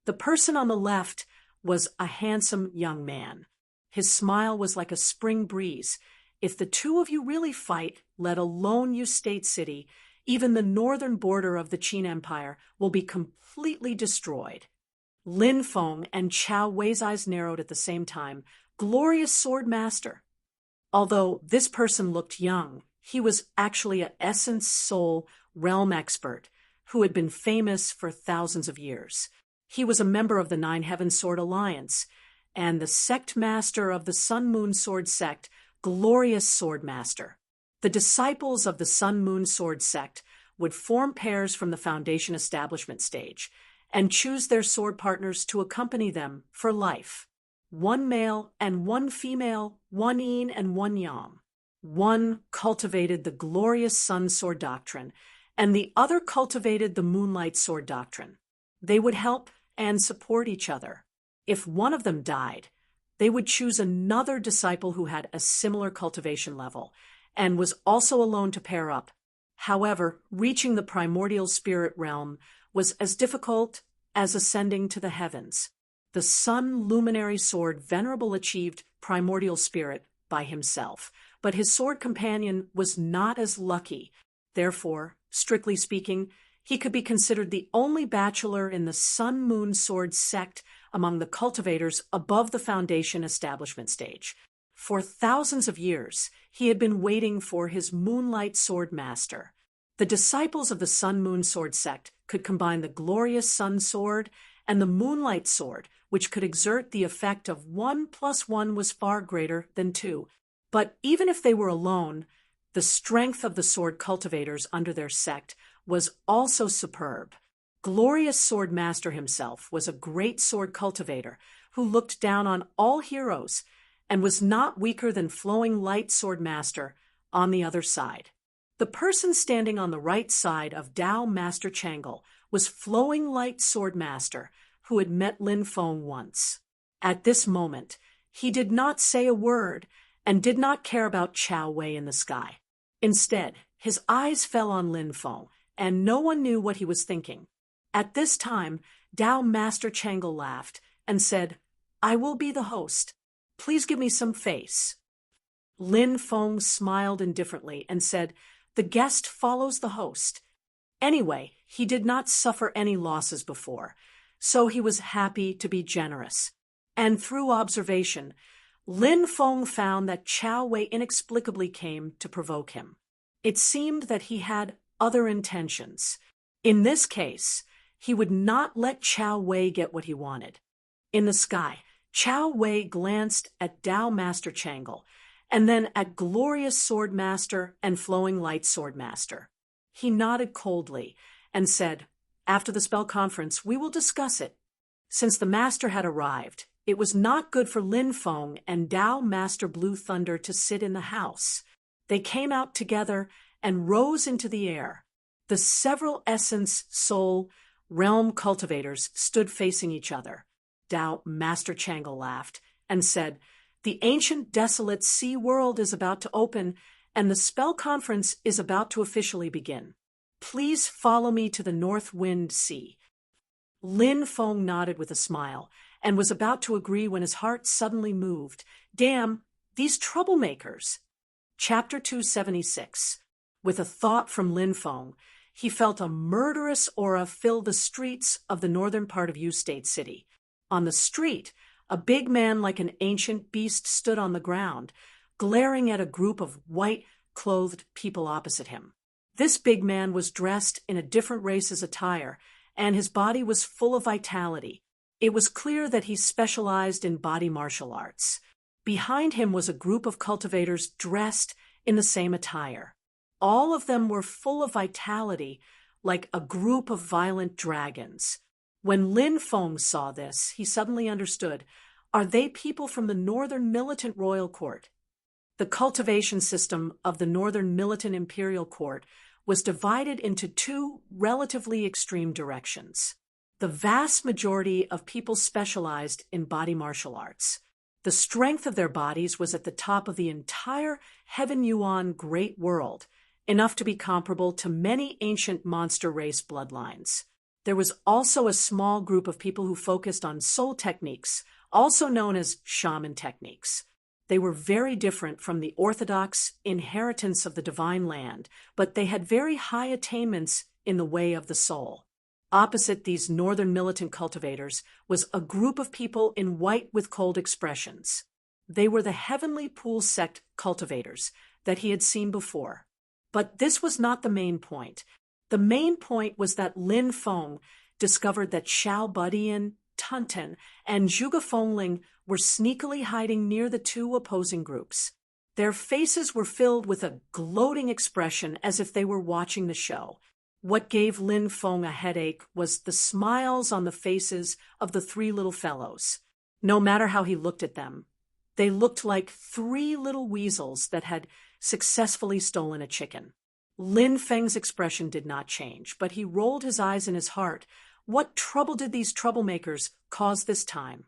The person on the left was a handsome young man. His smile was like a spring breeze. "If the 2 of you really fight, let alone Yu State city, even the northern border of the Qin Empire will be completely destroyed." Lin Feng and Chao Wei's eyes narrowed at the same time. Glorious sword master. Although this person looked young, he was actually an essence soul realm expert who had been famous for thousands of years. He was a member of the 9 Heaven Sword Alliance and the sect master of the Sun Moon Sword sect, glorious sword master. The disciples of the Sun Moon Sword sect would form pairs from the foundation establishment stage and choose their sword partners to accompany them for life. 1 male and 1 female, 1 yin and 1 yang. One cultivated the glorious sun sword doctrine, and the other cultivated the moonlight sword doctrine. They would help and support each other. If one of them died, they would choose another disciple who had a similar cultivation level and was also alone to pair up. However, reaching the primordial spirit realm was as difficult as ascending to the heavens. The sun luminary sword Venerable achieved primordial spirit by himself, but his sword companion was not as lucky. Therefore, strictly speaking, he could be considered the only bachelor in the sun-moon sword sect among the cultivators above the foundation establishment stage. For thousands of years, he had been waiting for his moonlight sword master. The disciples of the sun-moon sword sect could combine the glorious sun sword and the moonlight sword, which could exert the effect of 1 + 1 was far greater than 2. But even if they were alone, the strength of the sword cultivators under their sect was also superb. Glorious Sword Master himself was a great sword cultivator who looked down on all heroes and was not weaker than Flowing Light Sword Master on the other side. The person standing on the right side of Tao Master Changle was Flowing Light Sword Master, who had met Lin Feng once. At this moment, he did not say a word and did not care about Chao Wei in the sky. Instead, his eyes fell on Lin Feng, and no one knew what he was thinking. At this time, Tao Master Changle laughed and said, "I will be the host. Please give me some face." Lin Feng smiled indifferently and said, "The guest follows the host." Anyway, he did not suffer any losses before, so he was happy to be generous. And through observation, Lin Feng found that Chao Wei inexplicably came to provoke him. It seemed that he had other intentions. In this case, he would not let Chao Wei get what he wanted. In the sky, Chao Wei glanced at Tao Master Changle, and then at Glorious Sword Master and Flowing Light Sword Master. He nodded coldly and said, "After the spell conference, we will discuss it." Since the master had arrived, it was not good for Lin Feng and Tao Master Blue Thunder to sit in the house. They came out together and rose into the air. The several essence, soul, realm cultivators stood facing each other. Tao Master Changle laughed and said, "The ancient desolate sea world is about to open, and the spell conference is about to officially begin. Please follow me to the North Wind Sea." Lin Feng nodded with a smile and was about to agree when his heart suddenly moved. Damn, these troublemakers. Chapter 276. With a thought from Lin Feng, he felt a murderous aura fill the streets of the northern part of U State City. On the street, a big man like an ancient beast stood on the ground, glaring at a group of white-clothed people opposite him. This big man was dressed in a different race's attire, and his body was full of vitality. It was clear that he specialized in body martial arts. Behind him was a group of cultivators dressed in the same attire. All of them were full of vitality, like a group of violent dragons. When Lin Feng saw this, he suddenly understood. Are they people from the Northern Militant Royal Court? The cultivation system of the Northern Militant Imperial Court was divided into two relatively extreme directions. The vast majority of people specialized in body martial arts. The strength of their bodies was at the top of the entire Heaven Yuan Great World, enough to be comparable to many ancient monster race bloodlines. There was also a small group of people who focused on soul techniques, also known as shaman techniques. They were very different from the orthodox inheritance of the divine land, but they had very high attainments in the way of the soul. Opposite these northern militant cultivators was a group of people in white with cold expressions. They were the Heavenly Pool sect cultivators that he had seen before. But this was not the main point. The main point was that Lin Feng discovered that Xiao Budian, Tunten, and Zhuge Fengling were sneakily hiding near the two opposing groups. Their faces were filled with a gloating expression as if they were watching the show. What gave Lin Feng a headache was the smiles on the faces of the three little fellows. No matter how he looked at them, they looked like three little weasels that had successfully stolen a chicken. Lin Feng's expression did not change, but he rolled his eyes in his heart. What trouble did these troublemakers cause this time?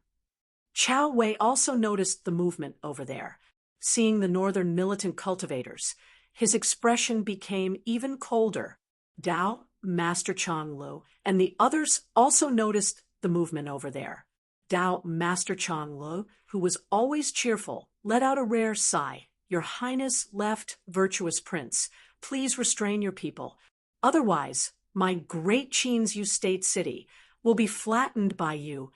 Chao Wei also noticed the movement over there. Seeing the northern militant cultivators, his expression became even colder. Dao, Master Chang Lu, and the others also noticed the movement over there. Dao, Master Chang Lu, who was always cheerful, let out a rare sigh. Your Highness, left, virtuous prince, please restrain your people. Otherwise, my great Qin's state city will be flattened by you.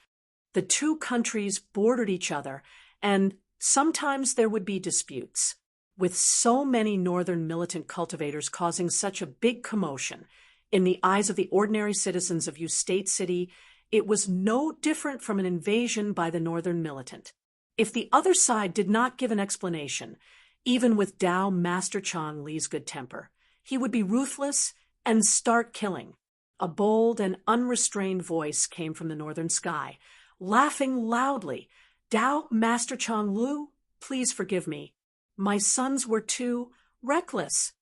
The two countries bordered each other, and sometimes there would be disputes. With so many northern militant cultivators causing such a big commotion, in the eyes of the ordinary citizens of State City, it was no different from an invasion by the northern militant. If the other side did not give an explanation, even with Dao Master Chang Li's good temper, he would be ruthless and start killing. A bold and unrestrained voice came from the northern sky, laughing loudly. Dao Master Chang Lu, please forgive me. My sons were too reckless.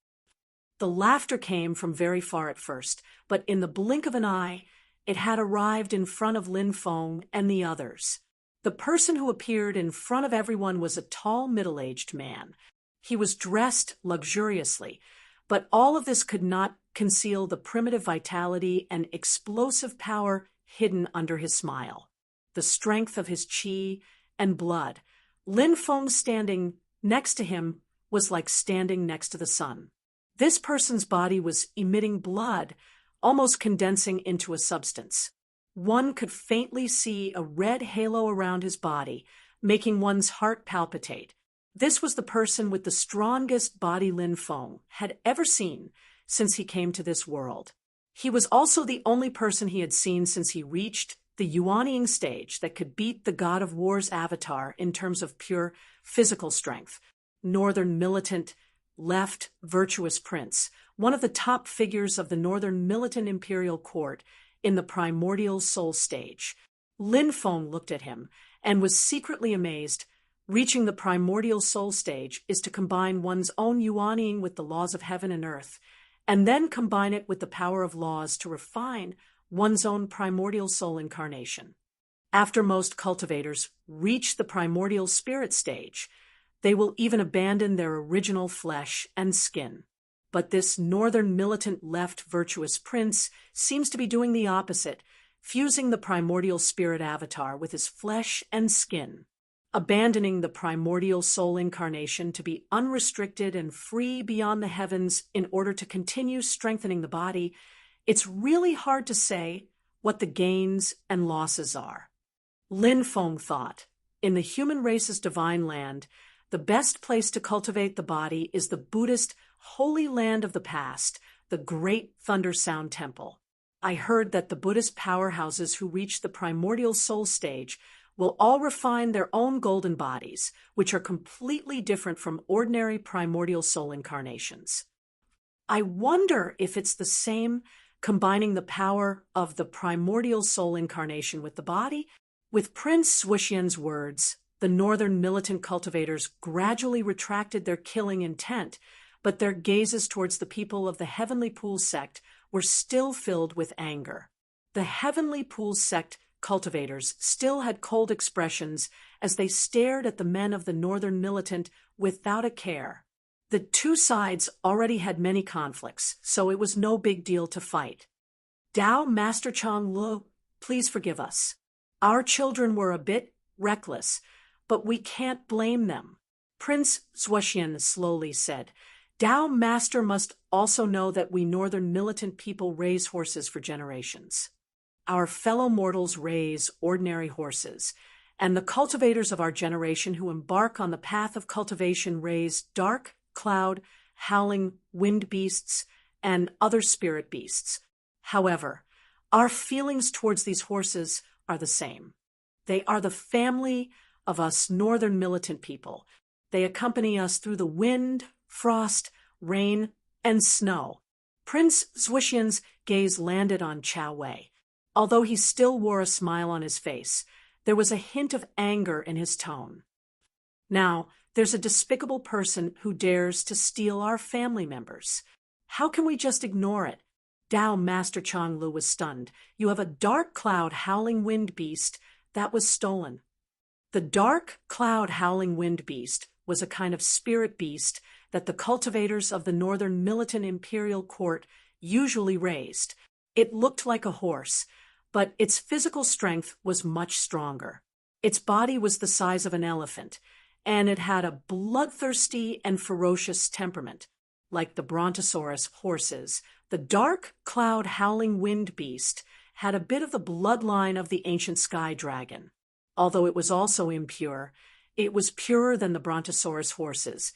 The laughter came from very far at first, but in the blink of an eye, it had arrived in front of Lin Feng and the others. The person who appeared in front of everyone was a tall, middle-aged man. He was dressed luxuriously, but all of this could not conceal the primitive vitality and explosive power hidden under his smile. The strength of his qi and blood. Lin Feng standing next to him was like standing next to the sun. This person's body was emitting blood, almost condensing into a substance. One could faintly see a red halo around his body, making one's heart palpitate. This was the person with the strongest body Lin Feng had ever seen since he came to this world. He was also the only person he had seen since he reached the Yuanying stage that could beat the God of War's avatar in terms of pure physical strength. Northern militant, left, virtuous prince, one of the top figures of the northern militant imperial court in the primordial soul stage. Lin Feng looked at him and was secretly amazed. Reaching the primordial soul stage is to combine one's own yuanying with the laws of heaven and earth, and then combine it with the power of laws to refine one's own primordial soul incarnation. After most cultivators reach the primordial spirit stage, they will even abandon their original flesh and skin. But this northern militant left virtuous prince seems to be doing the opposite, fusing the primordial spirit avatar with his flesh and skin, abandoning the primordial soul incarnation to be unrestricted and free beyond the heavens in order to continue strengthening the body. It's really hard to say what the gains and losses are. Lin Feng thought, in the human race's divine land, the best place to cultivate the body is the Buddhist holy land of the past, the Great Thunder Sound Temple. I heard that the Buddhist powerhouses who reach the primordial soul stage will all refine their own golden bodies, which are completely different from ordinary primordial soul incarnations. I wonder if it's the same, combining the power of the primordial soul incarnation with the body. With Prince Zuoxian's words, the northern militant cultivators gradually retracted their killing intent, but their gazes towards the people of the Heavenly Pool sect were still filled with anger. The Heavenly Pool sect cultivators still had cold expressions as they stared at the men of the northern militant without a care. The two sides already had many conflicts, so it was no big deal to fight. Dao Master Chang Lu, please forgive us. Our children were a bit reckless, but we can't blame them. Prince Zuoxian slowly said, Dao Master must also know that we northern militant people raise horses for generations. Our fellow mortals raise ordinary horses, and the cultivators of our generation who embark on the path of cultivation raise dark, cloud, howling wind beasts, and other spirit beasts. However, our feelings towards these horses are the same. They are the family of us northern militant people. They accompany us through the wind, frost, rain, and snow. Prince Zuoxian's gaze landed on Chao Wei. Although he still wore a smile on his face, there was a hint of anger in his tone. Now, There's a despicable person who dares to steal our family members. How can we just ignore it? Dao Master Chang Lu was stunned. You have a dark cloud howling wind beast that was stolen. The dark cloud howling wind beast was a kind of spirit beast that the cultivators of the northern militant imperial court usually raised. It looked like a horse, but its physical strength was much stronger. Its body was the size of an elephant, and it had a bloodthirsty and ferocious temperament. Like the brontosaurus horses, the dark cloud howling wind beast had a bit of the bloodline of the ancient sky dragon. Although it was also impure, it was purer than the brontosaurus horses,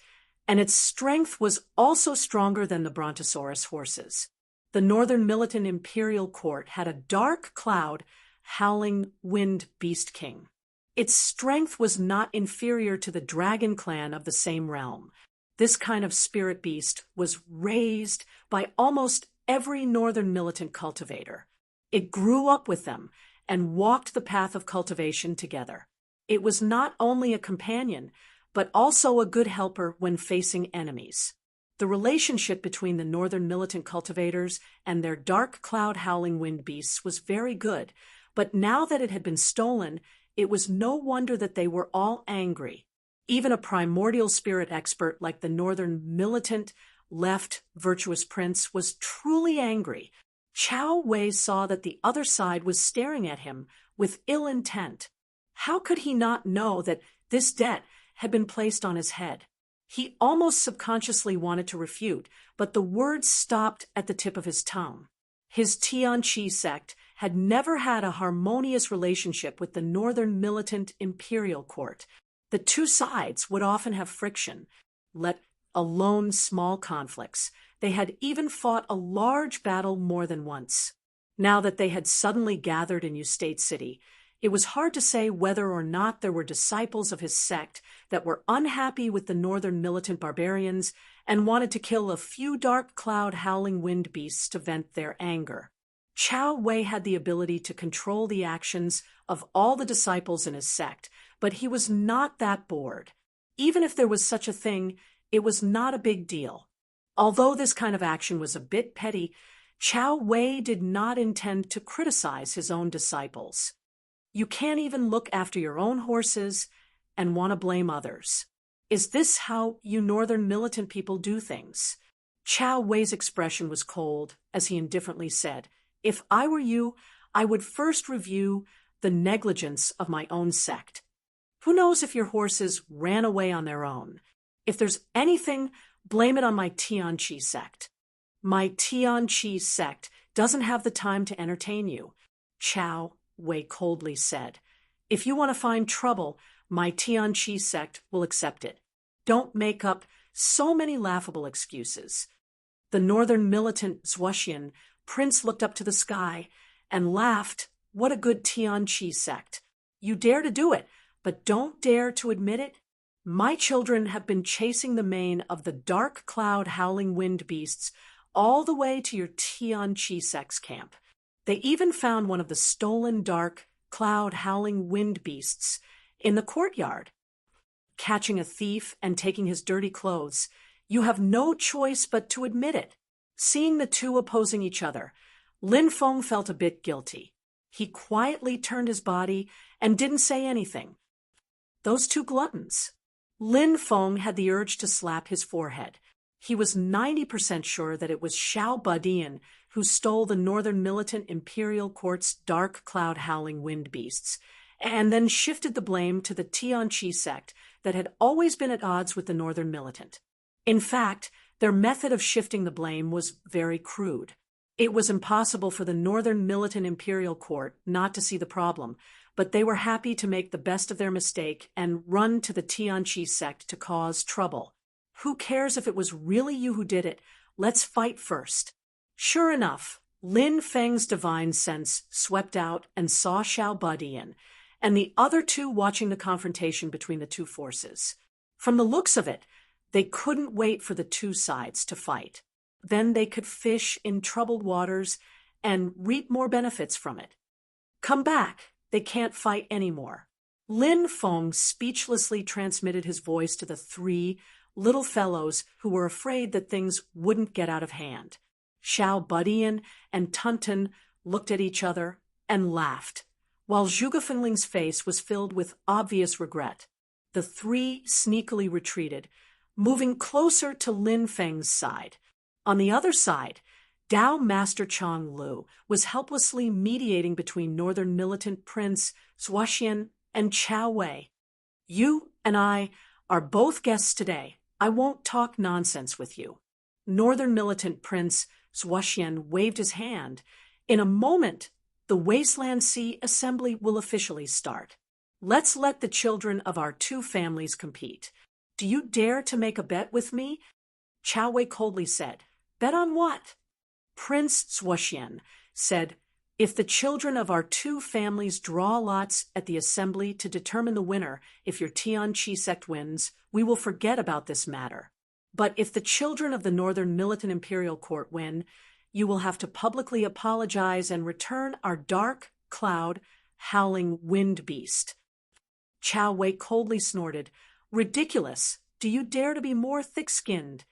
and its strength was also stronger than the brontosaurus horses. The northern militant imperial court had a dark cloud howling wind beast king. Its strength was not inferior to the dragon clan of the same realm. This kind of spirit beast was raised by almost every northern militant cultivator. It grew up with them and walked the path of cultivation together. It was not only a companion, but also a good helper when facing enemies. The relationship between the northern militant cultivators and their dark cloud howling wind beasts was very good, but now that it had been stolen, it was no wonder that they were all angry. Even a primordial spirit expert like the northern militant left virtuous prince was truly angry. Chao Wei saw that the other side was staring at him with ill intent. How could he not know that this debt had been placed on his head? He almost subconsciously wanted to refute, but the words stopped at the tip of his tongue. His Tianqi sect had never had a harmonious relationship with the northern militant imperial court. The two sides would often have friction, let alone small conflicts. They had even fought a large battle more than once. Now that they had suddenly gathered in Ustate City, it was hard to say whether or not there were disciples of his sect that were unhappy with the northern militant barbarians and wanted to kill a few dark cloud howling wind beasts to vent their anger. Chao Wei had the ability to control the actions of all the disciples in his sect, but he was not that bored. Even if there was such a thing, it was not a big deal. Although this kind of action was a bit petty, Chao Wei did not intend to criticize his own disciples. You can't even look after your own horses and want to blame others. Is this how you northern militant people do things? Chao Wei's expression was cold as he indifferently said, "If I were you, I would first review the negligence of my own sect. Who knows if your horses ran away on their own? If there's anything, blame it on my Tianqi sect. My Tianqi sect doesn't have the time to entertain you," Chao Wei coldly said. "If you want to find trouble, my Tianqi sect will accept it. Don't make up so many laughable excuses." The northern militant Zhuoxian prince looked up to the sky and laughed. What a good Tianqi sect. You dare to do it, but don't dare to admit it. My children have been chasing the mane of the dark cloud howling wind beasts all the way to your Tianqi sect's camp. They even found one of the stolen dark cloud howling wind beasts in the courtyard. Catching a thief and taking his dirty clothes, you have no choice but to admit it. Seeing the two opposing each other, Lin Feng felt a bit guilty. He quietly turned his body and didn't say anything. Those two gluttons. Lin Feng had the urge to slap his forehead. He was 90% sure that it was Xiao Badian who stole the northern militant imperial court's dark cloud howling wind beasts, and then shifted the blame to the Tianqi sect that had always been at odds with the northern militant. In fact, their method of shifting the blame was very crude. It was impossible for the northern militant imperial court not to see the problem, but they were happy to make the best of their mistake and run to the Tianqi sect to cause trouble. Who cares if it was really you who did it? Let's fight first. Sure enough, Lin Feng's divine sense swept out and saw Xiao Badian, and the other two watching the confrontation between the two forces. From the looks of it, they couldn't wait for the two sides to fight. Then they could fish in troubled waters and reap more benefits from it. Come back, they can't fight anymore. Lin Feng speechlessly transmitted his voice to the three little fellows who were afraid that things wouldn't get out of hand. Xiao Budian and Tunton looked at each other and laughed, while Zhuge Finling's face was filled with obvious regret. The three sneakily retreated, moving closer to Lin Feng's side. On the other side, Dao Master Chang Lu was helplessly mediating between Northern Militant Prince Zhuxian and Chao Wei. "You and I are both guests today. I won't talk nonsense with you." Northern Militant Prince Zhuxian waved his hand. "In a moment, the Wasteland Sea Assembly will officially start. Let's let the children of our two families compete. Do you dare to make a bet with me?" Chao Wei coldly said. "Bet on what?" Prince Zhuxian said, "If the children of our two families draw lots at the assembly to determine the winner, if your Tianqi sect wins, we will forget about this matter. But if the children of the Northern Militant Imperial Court win, you will have to publicly apologize and return our dark cloud, howling wind beast." Chao Wei coldly snorted, "Ridiculous! Do you dare to be more thick-skinned?"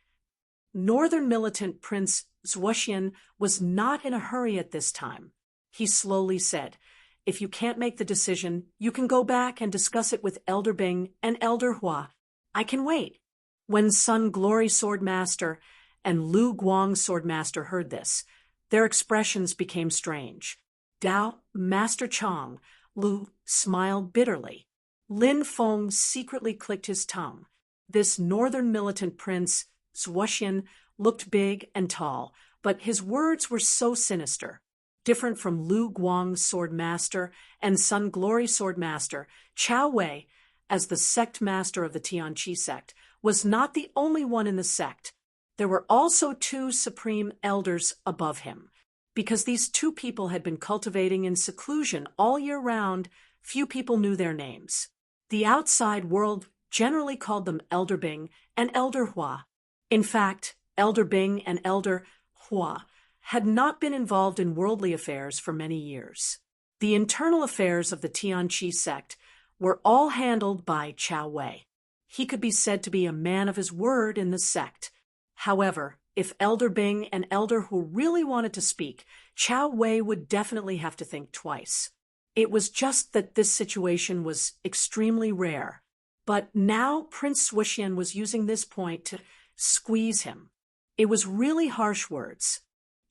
Northern Militant Prince Zhuxian was not in a hurry at this time. He slowly said, "If you can't make the decision, you can go back and discuss it with Elder Bing and Elder Hua. I can wait." When Sun Glory Swordmaster and Lu Guang Swordmaster heard this, their expressions became strange. Dao Master Chang Lu smiled bitterly. Lin Feng secretly clicked his tongue. This Northern Militant Prince Zhuxian looked big and tall, but his words were so sinister. Different from Lu Guang Swordmaster and Sun Glory Swordmaster, Chao Wei, as the sect master of the Tianqi sect, was not the only one in the sect. There were also two supreme elders above him. Because these two people had been cultivating in seclusion all year round, few people knew their names. The outside world generally called them Elder Bing and Elder Hua. In fact, Elder Bing and Elder Hua had not been involved in worldly affairs for many years. The internal affairs of the Tianqi sect were all handled by Chao Wei. He could be said to be a man of his word in the sect. However, if Elder Bing and Elder Hu really wanted to speak, Chao Wei would definitely have to think twice. It was just that this situation was extremely rare. But now Prince Zhuxian was using this point to squeeze him. It was really harsh words.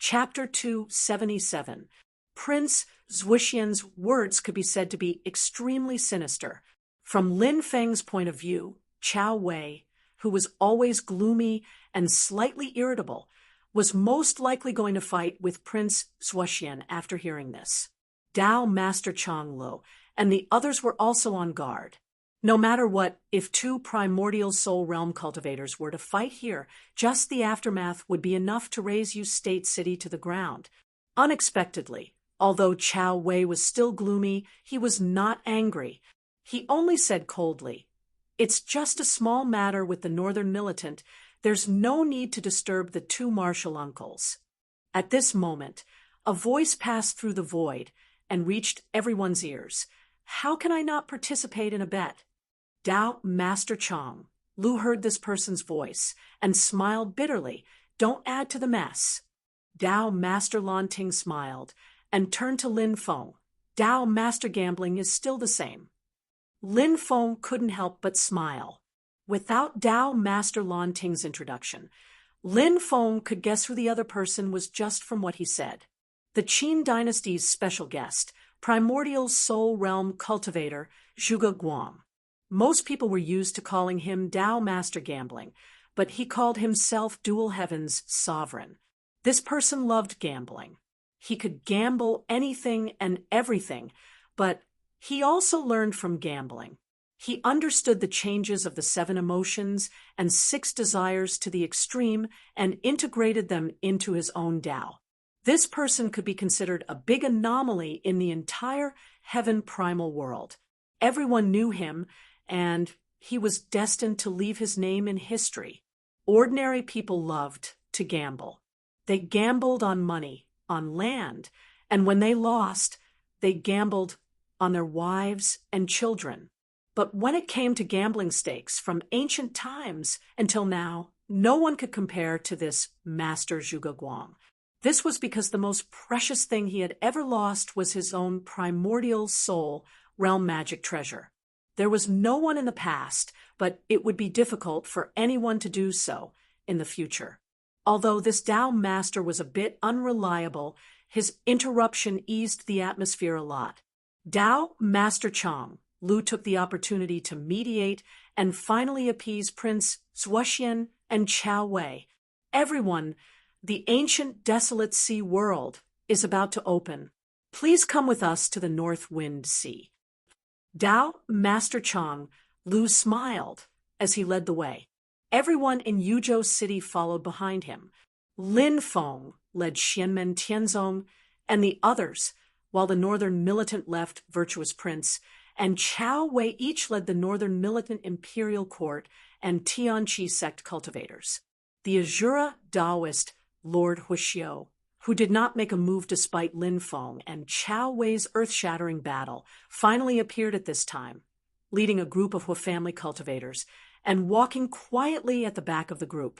Chapter 277. Prince Zhuxian's words could be said to be extremely sinister. From Lin Feng's point of view, Chao Wei, who was always gloomy and slightly irritable, was most likely going to fight with Prince Zhuxian after hearing this. Dao Master Chang Lu and the others were also on guard. No matter what, if two primordial soul realm cultivators were to fight here, just the aftermath would be enough to raze Yu State City to the ground. Unexpectedly, although Chao Wei was still gloomy, he was not angry. He only said coldly, "It's just a small matter with the Northern Militant. There's no need to disturb the two martial uncles." At this moment, a voice passed through the void and reached everyone's ears. "How can I not participate in a bet?" Dao Master Chang Lu heard this person's voice and smiled bitterly. "Don't add to the mess." Dao Master Lan Ting smiled and turned to Lin Feng. "Dao Master Gambling is still the same." Lin Feng couldn't help but smile. Without Dao Master Lan Ting's introduction, Lin Feng could guess who the other person was just from what he said. The Qin dynasty's special guest, primordial soul realm cultivator Zhuge Guang. Most people were used to calling him Dao Master Gambling, but he called himself Dual Heaven's sovereign. This person loved gambling. He could gamble anything and everything, but he also learned from gambling. He understood the changes of the 7 emotions and 6 desires to the extreme and integrated them into his own Tao. This person could be considered a big anomaly in the entire heaven primal world. Everyone knew him, and he was destined to leave his name in history. Ordinary people loved to gamble. They gambled on money, on land, and when they lost, they gambled on their wives and children. But when it came to gambling stakes from ancient times until now, no one could compare to this Master Zhuge Guang. This was because the most precious thing he had ever lost was his own primordial soul realm magic treasure. There was no one in the past, but it would be difficult for anyone to do so in the future. Although this Tao master was a bit unreliable, his interruption eased the atmosphere a lot. Tao Master Chang, Lu took the opportunity to mediate and finally appease Prince Zuoxian and Chao Wei. Everyone, the ancient desolate sea world is about to open. Please come with us to the North Wind Sea. Tao Master Chang, Lu smiled as he led the way. Everyone in Yuzhou City followed behind him. Lin Feng led Xianmen Tianzong and the others, while the northern militant left Virtuous Prince, and Chao Wei each led the northern militant imperial court and Tianqi sect cultivators. The Azura Taoist Lord Huixiu, who did not make a move despite Lin Feng and Chao Wei's earth-shattering battle, finally appeared at this time, leading a group of Hu family cultivators and walking quietly at the back of the group.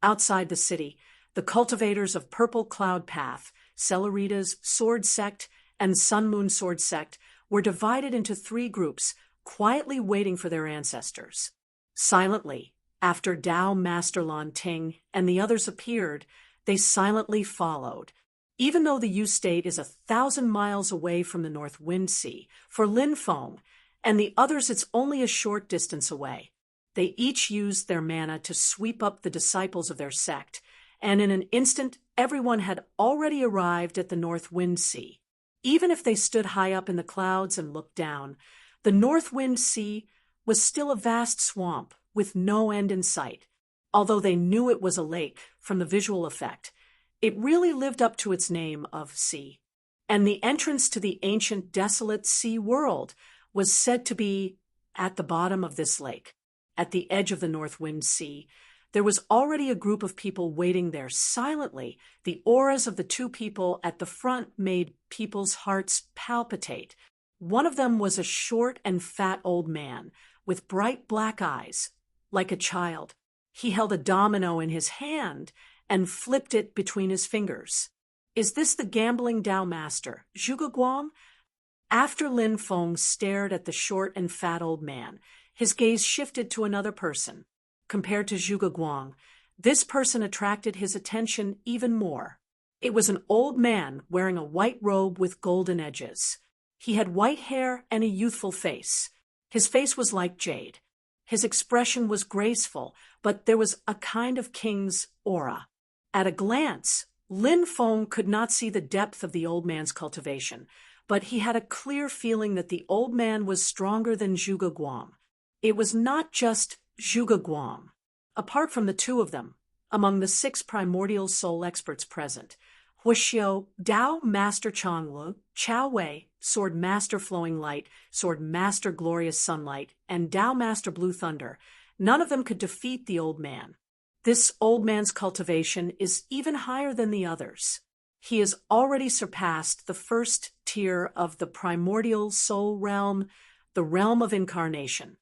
Outside the city, the cultivators of Purple Cloud Path, Celeritas Sword Sect, and Sun Moon Sword Sect were divided into 3 groups, quietly waiting for their ancestors. Silently, after Tao Master Lan Ting and the others appeared, they silently followed. Even though the Yu State is 1,000 miles away from the North Wind Sea, for Lin Feng and the others it's only a short distance away. They each used their mana to sweep up the disciples of their sect, and in an instant everyone had already arrived at the North Wind Sea. Even if they stood high up in the clouds and looked down, the North Wind Sea was still a vast swamp with no end in sight. Although they knew it was a lake from the visual effect, it really lived up to its name of sea. And the entrance to the ancient desolate sea world was said to be at the bottom of this lake. At the edge of the North Wind Sea, there was already a group of people waiting there silently. The auras of the 2 people at the front made people's hearts palpitate. One of them was a short and fat old man with bright black eyes, like a child. He held a domino in his hand and flipped it between his fingers. Is this the gambling Tao master, Zhuge Guang? After Lin Feng stared at the short and fat old man, his gaze shifted to another person. Compared to Zhuge Guang, this person attracted his attention even more. It was an old man wearing a white robe with golden edges. He had white hair and a youthful face. His face was like jade. His expression was graceful, but there was a kind of king's aura. At a glance, Lin Feng could not see the depth of the old man's cultivation, but he had a clear feeling that the old man was stronger than Zhuge Guang. It was not just Zhuge Guang. Apart from the 2 of them, among the 6 primordial soul experts present, Huixiu, Tao Master Changlu, Chao Wei, Sword Master Flowing Light, Sword Master Glorious Sunlight, and Tao Master Blue Thunder, none of them could defeat the old man. This old man's cultivation is even higher than the others. He has already surpassed the first tier of the primordial soul realm, the realm of incarnation.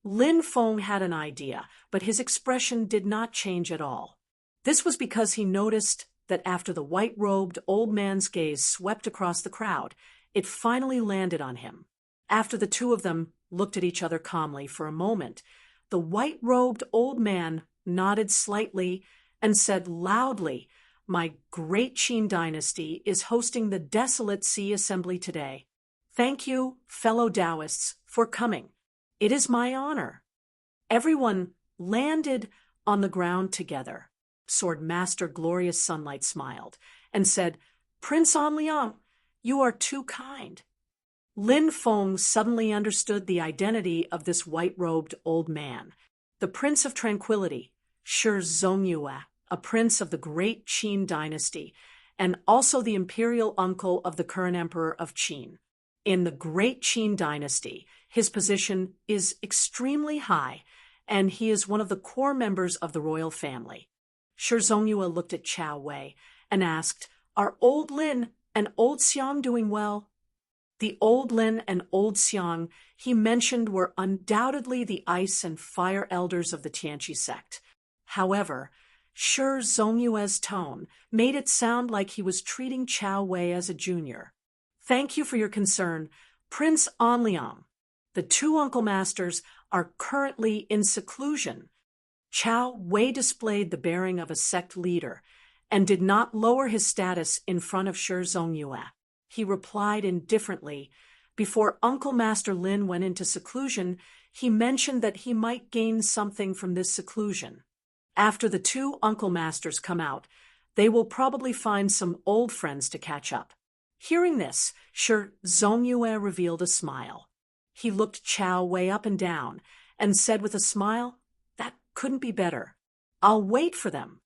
Lin Feng had an idea, but his expression did not change at all. This was because he noticed that after the white-robed old man's gaze swept across the crowd, it finally landed on him. After the 2 of them looked at each other calmly for a moment, the white-robed old man nodded slightly and said loudly, "My great Qin dynasty is hosting the Desolate Sea Assembly today. Thank you, fellow Taoists, for coming. It is my honor." Everyone landed on the ground together. Sword Master Glorious Sunlight smiled and said, "Prince Anliang, you are too kind." Lin Feng suddenly understood the identity of this white-robed old man. The Prince of Tranquility, Shi Zongyue, a prince of the great Qin dynasty, and also the imperial uncle of the current emperor of Qin. In the great Qin dynasty, his position is extremely high, and he is one of the core members of the royal family. Shi Zongyue looked at Chao Wei and asked, "Are old Lin and old Xiang doing well?" The old Lin and old Xiang he mentioned were undoubtedly the ice and fire elders of the Tianqi sect. However, Shi Zongyue's tone made it sound like he was treating Chao Wei as a junior. Thank you for your concern, Prince Anliang. The two uncle masters are currently in seclusion. Chao Wei displayed the bearing of a sect leader and did not lower his status in front of Shi Zongyue. He replied indifferently. Before Uncle Master Lin went into seclusion, he mentioned that he might gain something from this seclusion. After the two Uncle Masters come out, they will probably find some old friends to catch up. Hearing this, Shi Zongyue revealed a smile. He looked Chao Wei up and down and said with a smile, "That couldn't be better. I'll wait for them."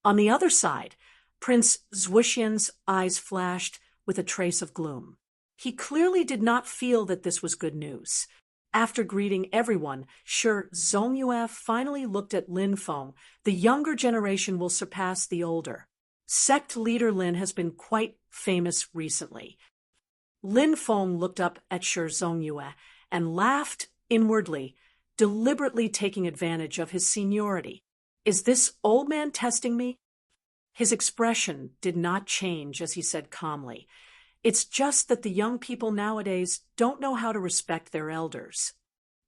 On the other side, Prince Zhuxian's eyes flashed with a trace of gloom. He clearly did not feel that this was good news. After greeting everyone, Shi Zongyue finally looked at Lin Feng. The younger generation will surpass the older. Sect leader Lin has been quite famous recently. Lin Feng looked up at Shi Zongyue and laughed inwardly, deliberately taking advantage of his seniority. Is this old man testing me? His expression did not change as he said calmly, "It's just that the young people nowadays don't know how to respect their elders."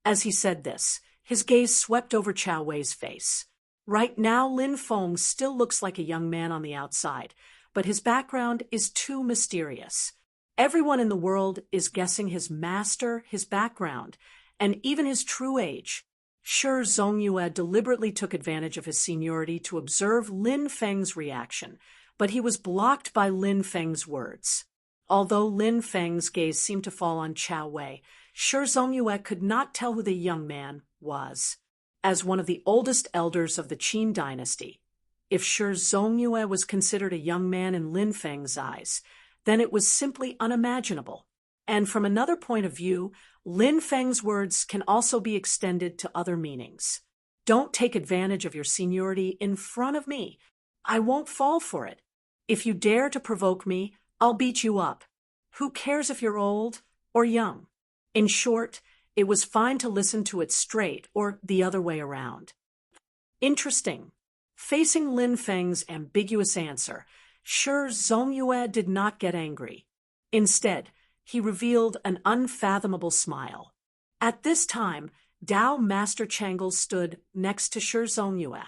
As he said this, his gaze swept over Chao Wei's face. Right now, Lin Feng still looks like a young man on the outside, but his background is too mysterious. Everyone in the world is guessing his master, his background, and even his true age. Shi Zongyue deliberately took advantage of his seniority to observe Lin Feng's reaction, but he was blocked by Lin Feng's words. Although Lin Feng's gaze seemed to fall on Chao Wei, Shi Zongyue could not tell who the young man was. As one of the oldest elders of the Qin dynasty, if Shi Zongyue was considered a young man in Lin Feng's eyes, then it was simply unimaginable. And from another point of view, Lin Feng's words can also be extended to other meanings. Don't take advantage of your seniority in front of me. I won't fall for it. If you dare to provoke me, I'll beat you up. Who cares if you're old or young? In short, it was fine to listen to it straight or the other way around. Interesting. Facing Lin Feng's ambiguous answer, Shi Zongyue did not get angry. Instead, he revealed an unfathomable smile. At this time, Dao Master Chang'e stood next to Shi Zongyue.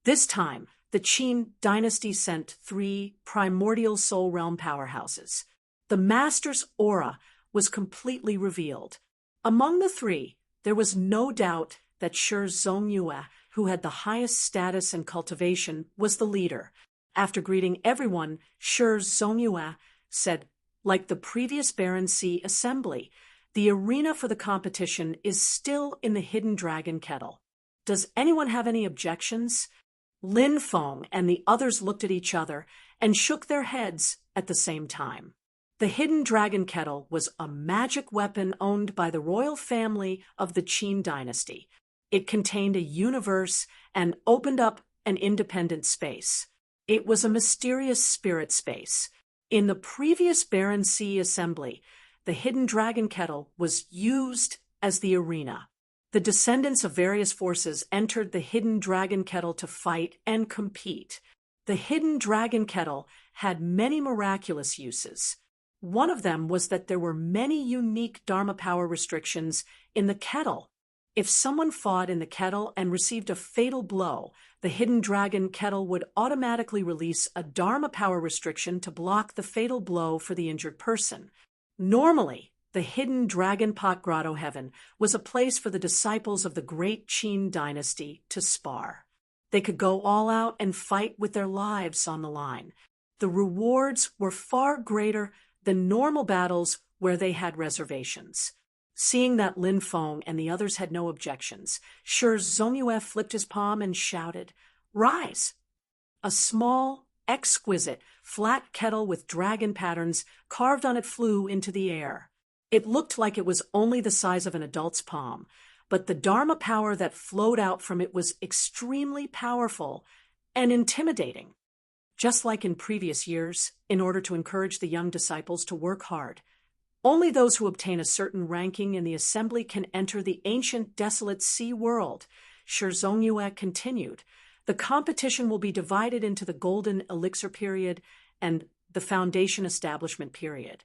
This time, the Qin dynasty sent 3 primordial soul realm powerhouses. The master's aura was completely revealed. Among the 3, there was no doubt that Shi Zongyue, who had the highest status and cultivation, was the leader. After greeting everyone, Shi Zongyue said, "Like the previous Baron Sea assembly, the arena for the competition is still in the Hidden Dragon Kettle. Does anyone have any objections?" Lin Feng and the others looked at each other and shook their heads at the same time. The Hidden Dragon Kettle was a magic weapon owned by the royal family of the Qin dynasty. It contained a universe and opened up an independent space. It was a mysterious spirit space. In the previous Baron Sea assembly, the Hidden Dragon Kettle was used as the arena. The descendants of various forces entered the Hidden Dragon Kettle to fight and compete. The Hidden Dragon Kettle had many miraculous uses. One of them was that there were many unique Dharma power restrictions in the kettle. If someone fought in the kettle and received a fatal blow, the Hidden Dragon Kettle would automatically release a Dharma power restriction to block the fatal blow for the injured person. Normally, the Hidden Dragon Pot Grotto Heaven was a place for the disciples of the great Qin dynasty to spar. They could go all out and fight with their lives on the line. The rewards were far greater than normal battles where they had reservations. Seeing that Lin Feng and the others had no objections, Shi Zongyue flipped his palm and shouted, "Rise!" A small, exquisite, flat kettle with dragon patterns carved on it flew into the air. It looked like it was only the size of an adult's palm, but the Dharma power that flowed out from it was extremely powerful and intimidating. Just like in previous years, in order to encourage the young disciples to work hard, Only those who obtain a certain ranking in the assembly can enter the ancient desolate sea world. Shi Zhongyue continued. The competition will be divided into the Golden Elixir period and the Foundation Establishment period.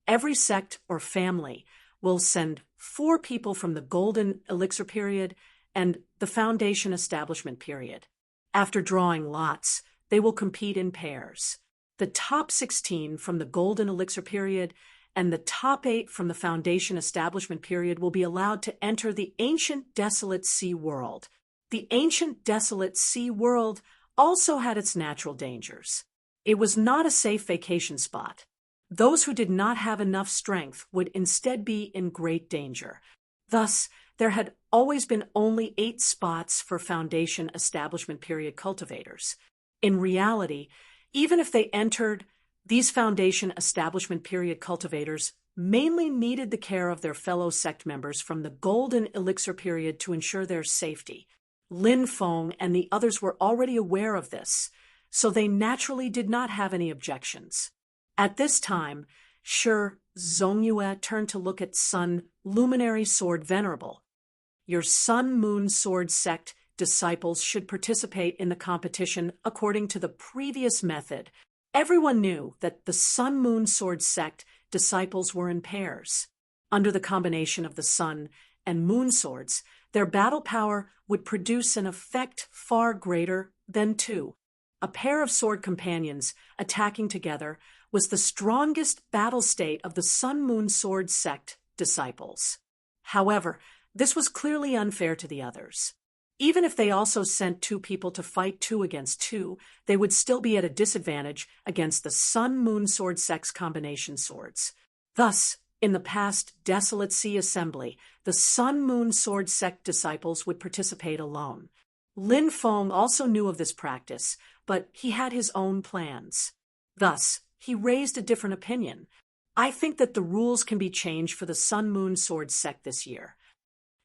Every sect or family will send 4 people from the Golden Elixir period and the Foundation Establishment period. After drawing lots, they will compete in pairs. The top 16 from the Golden Elixir period and the top 8 from the Foundation Establishment period will be allowed to enter the ancient desolate sea world. The ancient desolate sea world also had its natural dangers. It was not a safe vacation spot. Those who did not have enough strength would instead be in great danger. Thus, there had always been only 8 spots for Foundation Establishment period cultivators. In reality, even if they entered, these Foundation Establishment period cultivators mainly needed the care of their fellow sect members from the Golden Elixir period to ensure their safety. Lin Feng and the others were already aware of this, so they naturally did not have any objections. At this time, Shi Zhongyue turned to look at Sun Luminary Sword Venerable. Your Sun Moon Sword sect disciples should participate in the competition according to the previous method. Everyone knew that the Sun Moon Sword sect disciples were in pairs. Under the combination of the Sun and Moon swords, their battle power would produce an effect far greater than 2. A pair of sword companions attacking together was the strongest battle state of the Sun Moon Sword sect disciples. However, this was clearly unfair to the others. Even if they also sent 2 people to fight 2 against 2, they would still be at a disadvantage against the Sun Moon Sword sect's combination swords. Thus, in the past Desolate Sea Assembly, the Sun Moon Sword sect disciples would participate alone. Lin Feng also knew of this practice, but he had his own plans. Thus, he raised a different opinion. I think that the rules can be changed for the Sun Moon Sword sect this year.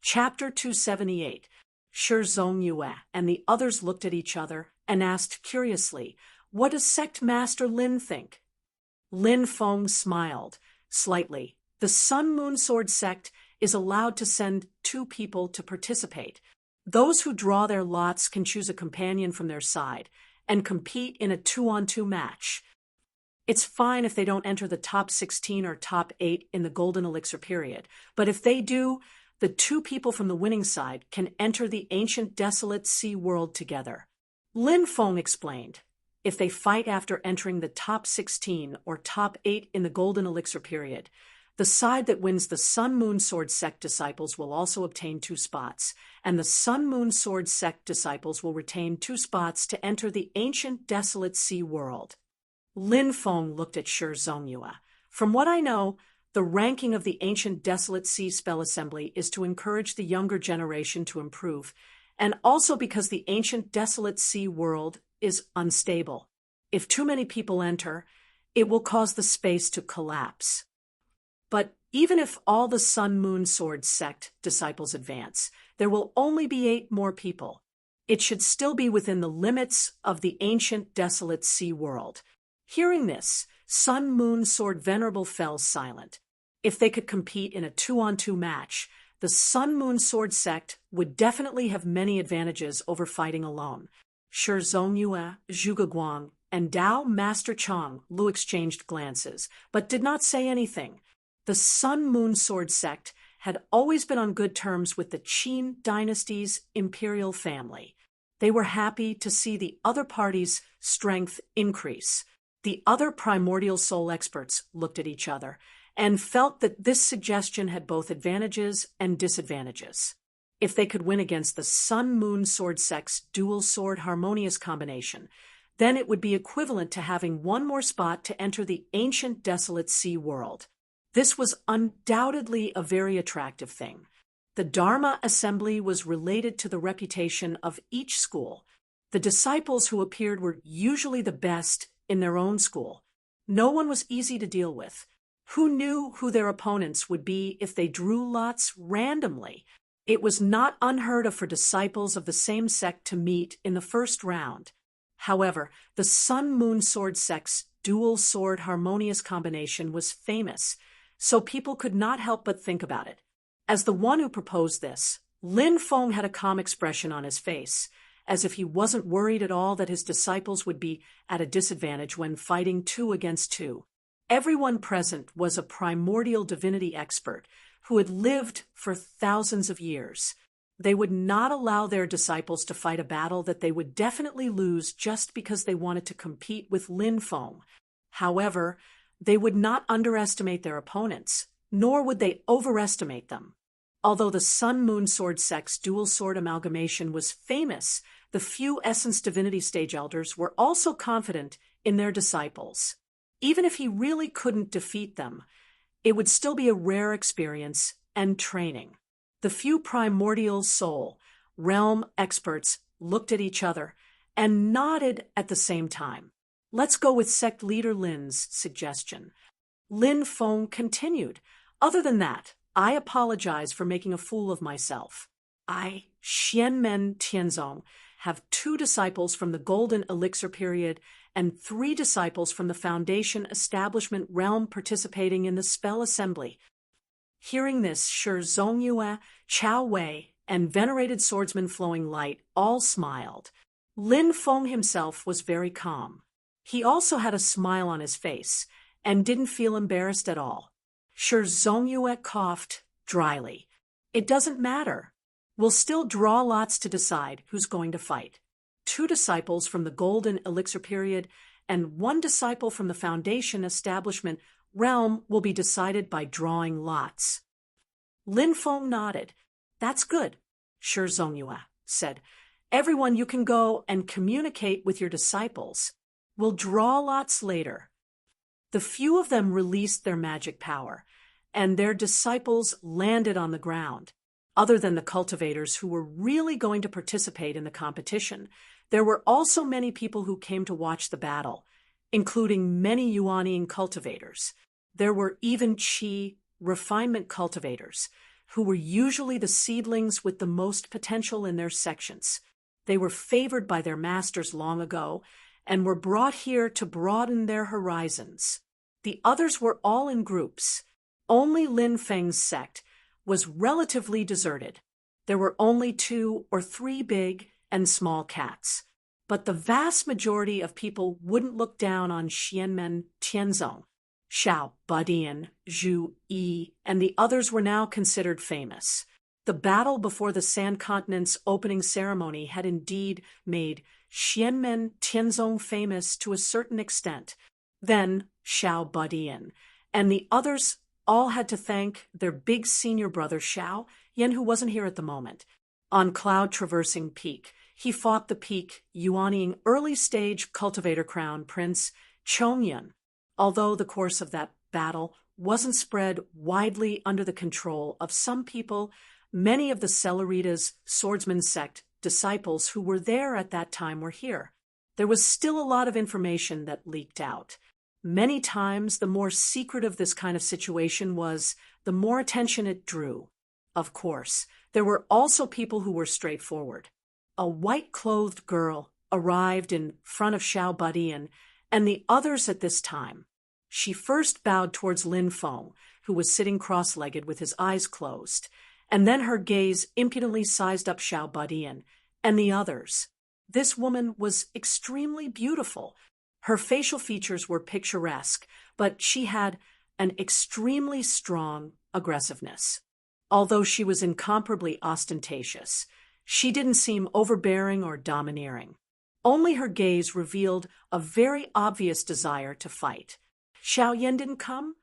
Chapter 278. Shi Zhongyue and the others looked at each other and asked curiously, "What does Sect Master Lin think?" Lin Feng smiled slightly. The Sun Moon Sword sect is allowed to send 2 people to participate. Those who draw their lots can choose a companion from their side and compete in a 2-on-2 match. It's fine if they don't enter the top 16 or top 8 in the Golden Elixir period, but if they do, the 2 people from the winning side can enter the ancient desolate sea world together. Lin Feng explained, if they fight after entering the top 16 or top 8 in the Golden Elixir period, the side that wins the Sun Moon Sword sect disciples will also obtain 2 spots, and the Sun Moon Sword sect disciples will retain 2 spots to enter the ancient desolate sea world. Lin Feng looked at Shi Zhongyue. From what I know, the ranking of the ancient desolate sea spell assembly is to encourage the younger generation to improve, and also because the ancient desolate sea world is unstable. If too many people enter, it will cause the space to collapse. But even if all the Sun Moon Sword sect disciples advance, there will only be 8 more people. It should still be within the limits of the ancient desolate sea world. Hearing this, Sun Moon Sword Venerable fell silent. If they could compete in a 2-on-2 match, the Sun Moon Sword sect would definitely have many advantages over fighting alone. Shi Zhongyue, Zhuge Guang, and Dao Master Chang Lu exchanged glances, but did not say anything. The Sun Moon Sword sect had always been on good terms with the Qin dynasty's imperial family. They were happy to see the other party's strength increase. The other primordial soul experts looked at each other and felt that this suggestion had both advantages and disadvantages. If they could win against the Sun Moon Sword sect's dual sword harmonious combination, then it would be equivalent to having 1 more spot to enter the ancient desolate sea world. This was undoubtedly a very attractive thing. The Dharma assembly was related to the reputation of each school. The disciples who appeared were usually the best in their own school. No one was easy to deal with. Who knew who their opponents would be if they drew lots randomly? It was not unheard of for disciples of the same sect to meet in the first round. However, the Sun Moon Sword sect's dual sword harmonious combination was famous. so people could not help but think about it. As the one who proposed this, Lin Feng had a calm expression on his face, as if he wasn't worried at all that his disciples would be at a disadvantage when fighting 2 against 2. Everyone present was a primordial divinity expert who had lived for thousands of years. They would not allow their disciples to fight a battle that they would definitely lose just because they wanted to compete with Lin Feng. However, they would not underestimate their opponents, nor would they overestimate them. Although the Sun-Moon Sword sect's dual sword amalgamation was famous, the few Essence Divinity stage elders were also confident in their disciples. Even if he really couldn't defeat them, it would still be a rare experience and training. The few primordial soul realm experts looked at each other and nodded at the same time. Let's go with sect leader Lin's suggestion. Lin Feng continued. Other than that, I apologize for making a fool of myself. I, Xianmen Tianzong, have 2 disciples from the Golden Elixir period and 3 disciples from the Foundation Establishment realm participating in the spell assembly. Hearing this, Shi Zongyue, Chao Wei, and venerated swordsman Flowing Light all smiled. Lin Feng himself was very calm. He also had a smile on his face and didn't feel embarrassed at all. Shi Zongyue coughed dryly. It doesn't matter. We'll still draw lots to decide who's going to fight. 2 disciples from the Golden Elixir period and 1 disciple from the Foundation Establishment realm will be decided by drawing lots. Lin Feng nodded. That's good, Shi Zongyue said. Everyone, you can go and communicate with your disciples. We'll draw lots later. The few of them released their magic power, and their disciples landed on the ground. Other than the cultivators who were really going to participate in the competition, there were also many people who came to watch the battle, including many Yuanian cultivators. There were even Qi refinement cultivators, who were usually the seedlings with the most potential in their sections. They were favored by their masters long ago and were brought here to broaden their horizons. The others were all in groups. Only Lin Feng's sect was relatively deserted. There were only 2 or 3 big and small cats. But the vast majority of people wouldn't look down on Xianmen Tianzong. Xiao Badian, Zhu Yi, and the others were now considered famous. The battle before the Sand Continent's opening ceremony had indeed made Xianmen Tianzong famous to a certain extent. Then Xiao Badian and the others all had to thank their big senior brother Xiao Yan, who wasn't here at the moment. On Cloud Traversing Peak, he fought the peak Yuaniing early-stage cultivator crown prince Chongyun. Although the course of that battle wasn't spread widely under the control of some people, many of the Cellerita's swordsman sect disciples who were there at that time were here. There was still a lot of information that leaked out. Many times, the more secretive this kind of situation was, the more attention it drew. Of course, there were also people who were straightforward. A white-clothed girl arrived in front of Xiao Badian and the others at this time. She first bowed towards Lin Feng, who was sitting cross-legged with his eyes closed, and then her gaze impudently sized up Xiao Badian and the others. This woman was extremely beautiful. Her facial features were picturesque, but she had an extremely strong aggressiveness. Although she was incomparably ostentatious, she didn't seem overbearing or domineering. Only her gaze revealed a very obvious desire to fight. Xiao Yan didn't come?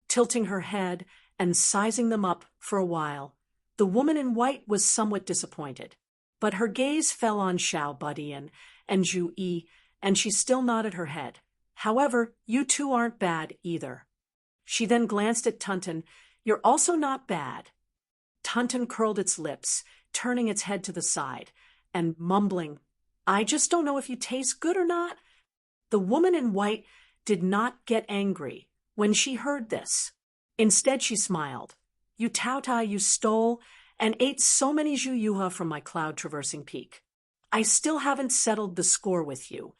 Tilting her head and sizing them up for a while, the woman in white was somewhat disappointed. But her gaze fell on Xiao Badian and Zhu Yi, and she still nodded her head. However, you 2 aren't bad either. She then glanced at Tunten. You're also not bad. Tunten curled its lips, turning its head to the side, and mumbling, I just don't know if you taste good or not. The woman in white did not get angry when she heard this. Instead, she smiled. You Taotai, you stole and ate so many Zhuyuha from my cloud-traversing peak. I still haven't settled the score with you.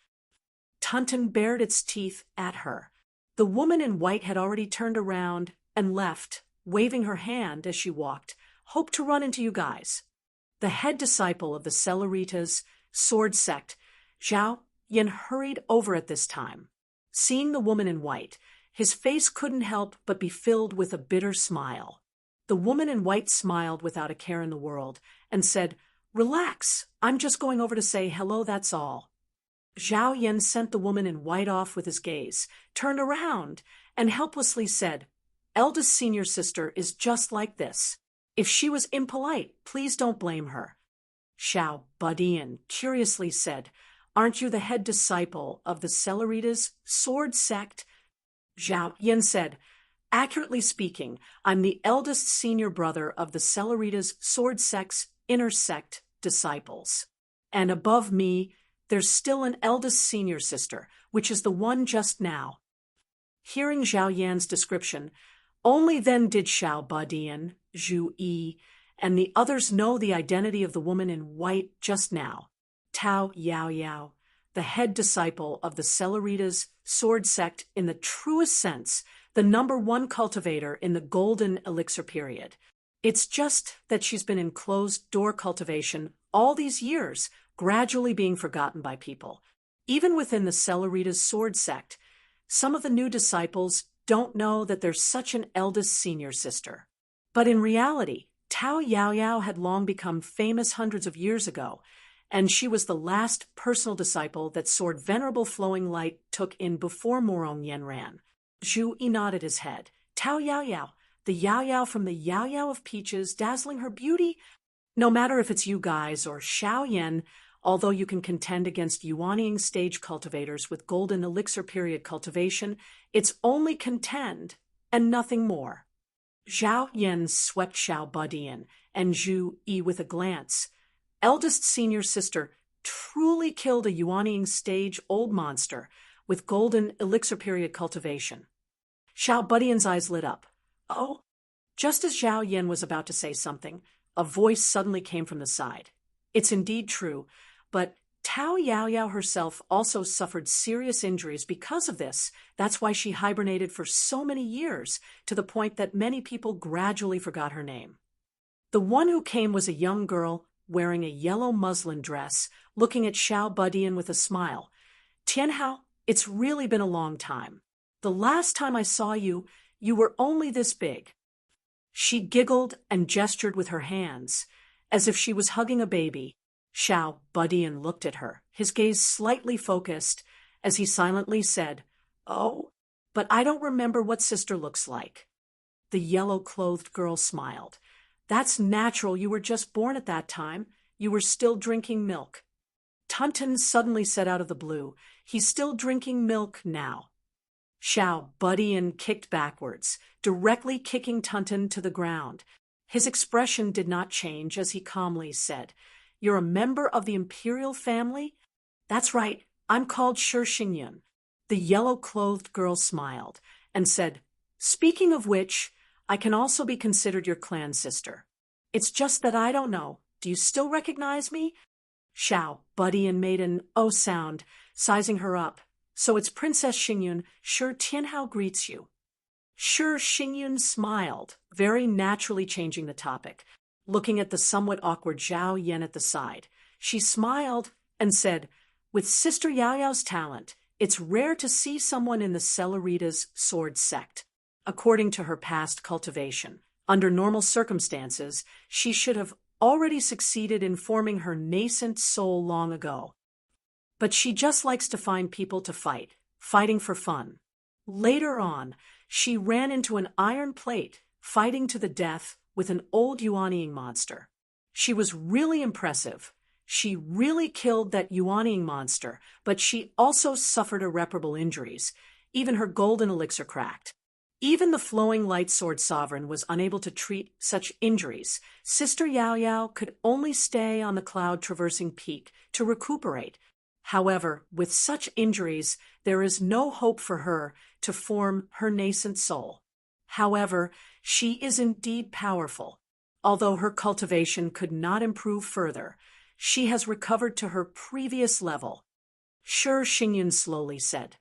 Tunten bared its teeth at her. The woman in white had already turned around and left, waving her hand as she walked. Hope to run into you guys. The head disciple of the Celeritas sword sect, Zhao Yin, hurried over at this time. Seeing the woman in white, his face couldn't help but be filled with a bitter smile. The woman in white smiled without a care in the world and said, "Relax, I'm just going over to say hello, that's all." Zhao Yin sent the woman in white off with his gaze, turned around, and helplessly said, "Eldest senior sister is just like this. If she was impolite, please don't blame her." Xiao Badian curiously said, "Aren't you the head disciple of the Celeritas sword sect?" Zhao Yin said, "Accurately speaking, I'm the eldest senior brother of the Celeritas sword sect's inner sect disciples. And above me, there's still an eldest senior sister, which is the one just now." Hearing Zhao Yan's description, only then did Xiao Badian, Zhu Yi, and the others know the identity of the woman in white just now. Tao Yao Yao, the head disciple of the Celeritas sword sect in the truest sense, the #1 cultivator in the golden elixir period. It's just that she's been in closed-door cultivation all these years, gradually being forgotten by people. Even within the Celeritas sword sect, some of the new disciples don't know that there's such an eldest senior sister. But in reality, Tao Yao Yao had long become famous hundreds of years ago, and she was the last personal disciple that Sword Venerable Flowing Light took in before Morong Yen ran. Zhu Yi nodded his head. Tao Yao Yao, the Yao Yao from the Yao Yao of Peaches, dazzling her beauty? No matter if it's you guys or Xiao Yen, although you can contend against Yuanying stage cultivators with golden elixir period cultivation, it's only contend and nothing more. Zhao Yen swept Xiao Badian and Zhu Yi with a glance. Eldest senior sister truly killed a Yuanying stage old monster with golden elixir period cultivation. Xiao Badian's eyes lit up. Oh, just as Zhao Yen was about to say something, a voice suddenly came from the side. It's indeed true, but Tao Yao Yao herself also suffered serious injuries because of this. That's why she hibernated for so many years, to the point that many people gradually forgot her name. The one who came was a young girl wearing a yellow muslin dress, looking at Xiao Badian with a smile. "Tianhao, it's really been a long time. The last time I saw you, you were only this big." She giggled and gestured with her hands, as if she was hugging a baby. Xiao Badian looked at her, his gaze slightly focused, as he silently said, "Oh, but I don't remember what sister looks like." The yellow-clothed girl smiled. "That's natural, you were just born at that time. You were still drinking milk." Tunton suddenly said out of the blue, "He's still drinking milk now." Xiao Badian kicked backwards, directly kicking Tunton to the ground. His expression did not change as he calmly said, "You're a member of the imperial family?" "That's right, I'm called Shi Xingyun." The yellow-clothed girl smiled and said, "Speaking of which, I can also be considered your clan sister. It's just that I don't know. Do you still recognize me?" Xiao Badian made an "oh" sound, sizing her up. "So it's Princess Xingyun. Shi Tianhao greets you." Shi Xingyun smiled, very naturally changing the topic. Looking at the somewhat awkward Zhao Yen at the side, she smiled and said, "With Sister Yao Yao's talent, it's rare to see someone in the Celeritas sword sect. According to her past cultivation, under normal circumstances, she should have already succeeded in forming her nascent soul long ago. But she just likes to find people to fight, fighting for fun. Later on, she ran into an iron plate, fighting to the death with an old Yuanying monster. She was really impressive. She really killed that Yuanying monster, but she also suffered irreparable injuries. Even her golden elixir cracked. Even the flowing light sword sovereign was unable to treat such injuries. Sister Yao Yao could only stay on the cloud-traversing peak to recuperate. However, with such injuries, there is no hope for her to form her nascent soul. However, she is indeed powerful. Although her cultivation could not improve further, she has recovered to her previous level. Shi Xingyun slowly said,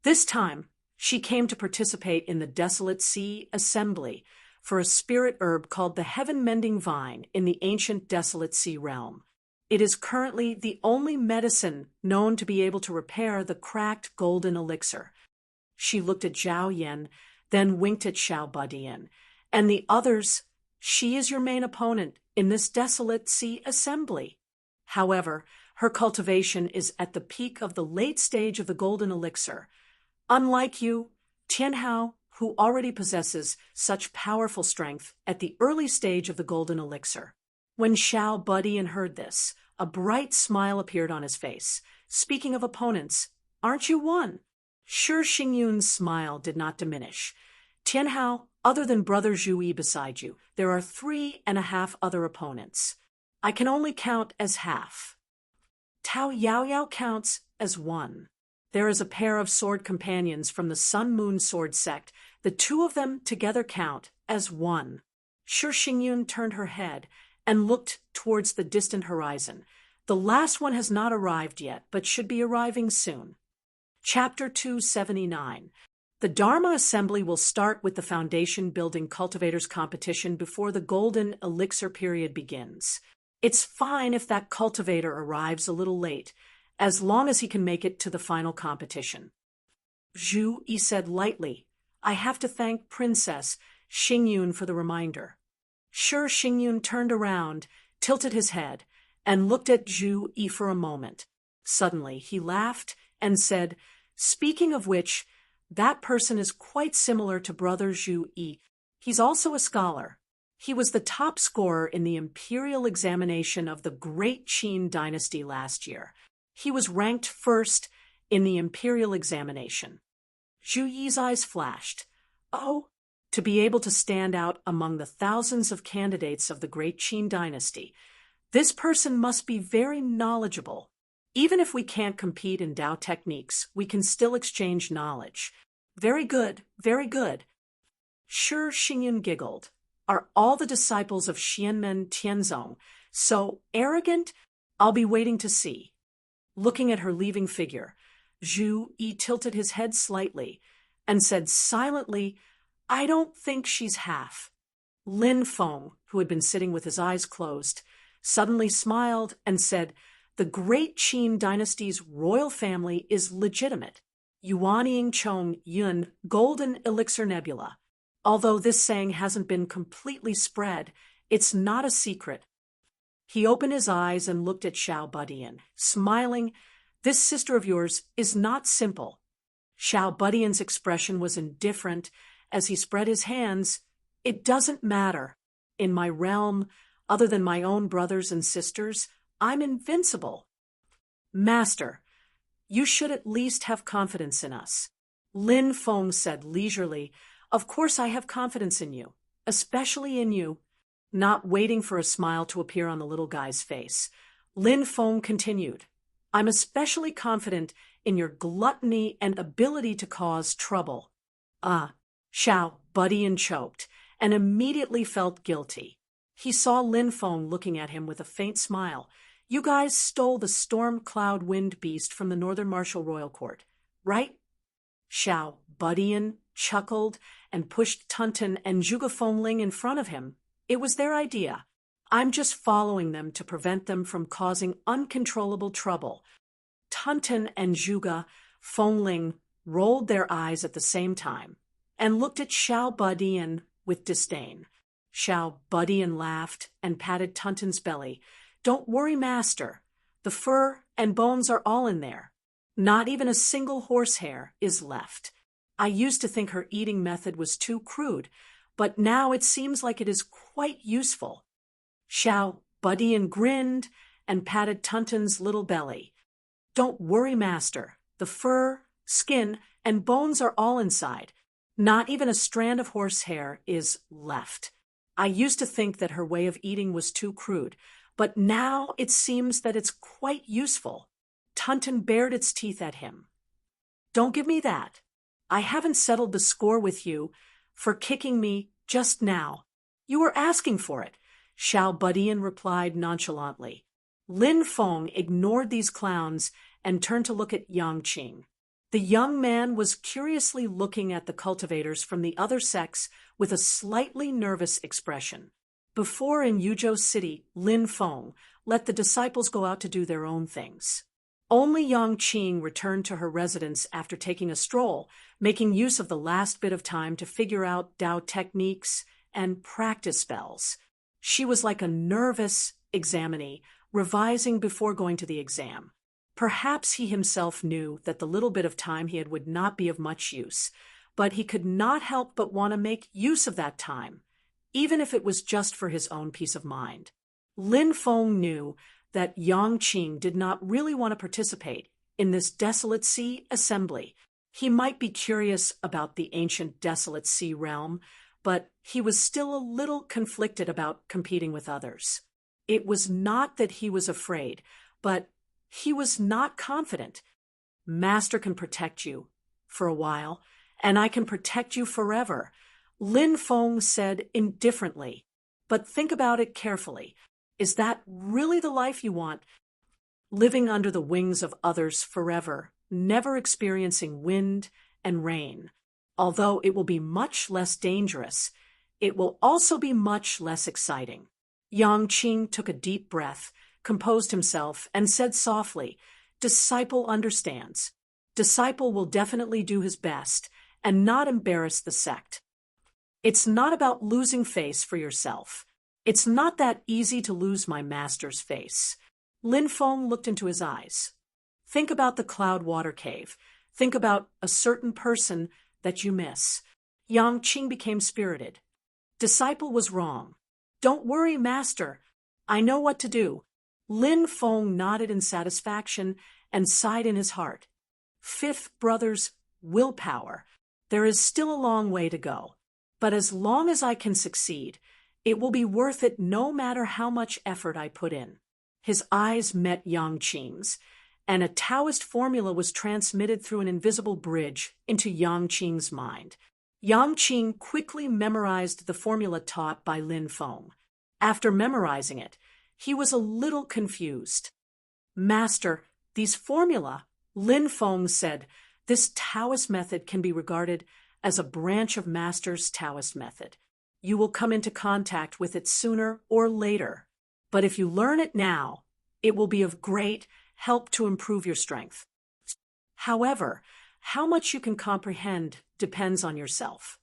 "This time, She came to participate in the Desolate Sea Assembly for a spirit herb called the Heaven-Mending Vine in the ancient Desolate Sea realm. It is currently the only medicine known to be able to repair the cracked golden elixir. She looked at Zhao Yin, then winked at Xiao Badian. And the others, she is your main opponent in this Desolate Sea Assembly. However, her cultivation is at the peak of the late stage of the golden elixir. Unlike you, Tianhao, who already possesses such powerful strength at the early stage of the golden elixir. When Xiao Badian heard this, a bright smile appeared on his face. Speaking of opponents, aren't you one? Sure, Xingyun's smile did not diminish. Tianhao, other than Brother Zhu Yi beside you, there are 3.5 other opponents. I can only count as half. Tao Yaoyao counts as one. There is a pair of sword companions from the Sun-Moon Sword sect. The two of them together count as one. Sure, Xingyun turned her head and looked towards the distant horizon. The last one has not arrived yet, but should be arriving soon. Chapter 279. The Dharma Assembly will start with the foundation building cultivators competition before the golden elixir period begins. It's fine if that cultivator arrives a little late, as long as he can make it to the final competition. Zhu Yi said lightly, I have to thank Princess Xingyun for the reminder. Sure, Xingyun turned around, tilted his head, and looked at Zhu Yi for a moment. Suddenly, he laughed and said, Speaking of which, that person is quite similar to Brother Zhu Yi. He's also a scholar. He was the top scorer in the imperial examination of the Great Qin dynasty last year. He was ranked first in the imperial examination. Zhu Yi's eyes flashed. Oh, to be able to stand out among the thousands of candidates of the Great Qin dynasty. This person must be very knowledgeable. Even if we can't compete in Dao techniques, we can still exchange knowledge. Very good, very good. Sure, Xingyun giggled. Are all the disciples of Xianmen Tianzong so arrogant? I'll be waiting to see. Looking at her leaving figure, Zhu Yi tilted his head slightly and said silently, I don't think she's half. Lin Feng, who had been sitting with his eyes closed, suddenly smiled and said, The Great Qin dynasty's royal family is legitimate. Yuanying Chong Yun, Golden Elixir Nebula. Although this saying hasn't been completely spread, it's not a secret. He opened his eyes and looked at Xiao Badian, smiling. This sister of yours is not simple. Xiao Badian's expression was indifferent as he spread his hands. It doesn't matter. In my realm, other than my own brothers and sisters, I'm invincible. Master, you should at least have confidence in us. Lin Feng said leisurely, Of course I have confidence in you, especially in you. Not waiting for a smile to appear on the little guy's face, Lin Feng continued, I'm especially confident in your gluttony and ability to cause trouble. Xiao Badian choked and immediately felt guilty. He saw Lin Feng looking at him with a faint smile. You guys stole the storm cloud wind beast from the Northern Martial Royal Court, right? Xiao Badian chuckled and pushed Tunten and Zhuge Fengling in front of him. It was their idea. I'm just following them to prevent them from causing uncontrollable trouble. Tunten and Zhuge Fengling rolled their eyes at the same time and looked at Xiao Badian with disdain. Xiao Badian laughed and patted Tunten's belly. Don't worry, master. The fur and bones are all in there. Not even a single horsehair is left. I used to think her eating method was too crude, but now it seems like it is quite useful. Xiao Badian grinned and patted Tunten's little belly. Don't worry, master. The fur, skin, and bones are all inside. Not even a strand of horsehair is left. I used to think that her way of eating was too crude, but now it seems that it's quite useful. Tunten bared its teeth at him. Don't give me that. I haven't settled the score with you for kicking me just now. You were asking for it, Xiao Badian replied nonchalantly. Lin Feng ignored these clowns and turned to look at Yang Qing. The young man was curiously looking at the cultivators from the other sex with a slightly nervous expression. Before in Yuzhou City, Lin Feng let the disciples go out to do their own things. Only Yang Qing returned to her residence after taking a stroll, making use of the last bit of time to figure out Dao techniques and practice spells. She was like a nervous examinee, revising before going to the exam. Perhaps he himself knew that the little bit of time he had would not be of much use, but he could not help but want to make use of that time, even if it was just for his own peace of mind. Lin Feng knew that Yang Qing did not really want to participate in this Desolate Sea assembly. He might be curious about the ancient Desolate Sea realm, but he was still a little conflicted about competing with others. It was not that he was afraid, but he was not confident. Master can protect you for a while, and I can protect you forever, Lin Feng said indifferently. But think about it carefully. Is that really the life you want? Living under the wings of others forever, never experiencing wind and rain. Although it will be much less dangerous, it will also be much less exciting. Yang Qing took a deep breath, composed himself, and said softly, "Disciple understands. Disciple will definitely do his best and not embarrass the sect. It's not about losing face for yourself. It's not that easy to lose my master's face." Lin Feng looked into his eyes. Think about the cloud water cave. Think about a certain person that you miss. Yang Qing became spirited. Disciple was wrong. Don't worry, master. I know what to do. Lin Feng nodded in satisfaction and sighed in his heart. Fifth brother's willpower. There is still a long way to go. But as long as I can succeed, it will be worth it no matter how much effort I put in. His eyes met Yang Qing's, and a Taoist formula was transmitted through an invisible bridge into Yang Qing's mind. Yang Qing quickly memorized the formula taught by Lin Feng. After memorizing it, he was a little confused. Master, these formula, Lin Feng said, this Taoist method can be regarded as a branch of Master's Taoist method. You will come into contact with it sooner or later. But if you learn it now, it will be of great help to improve your strength. However, how much you can comprehend depends on yourself.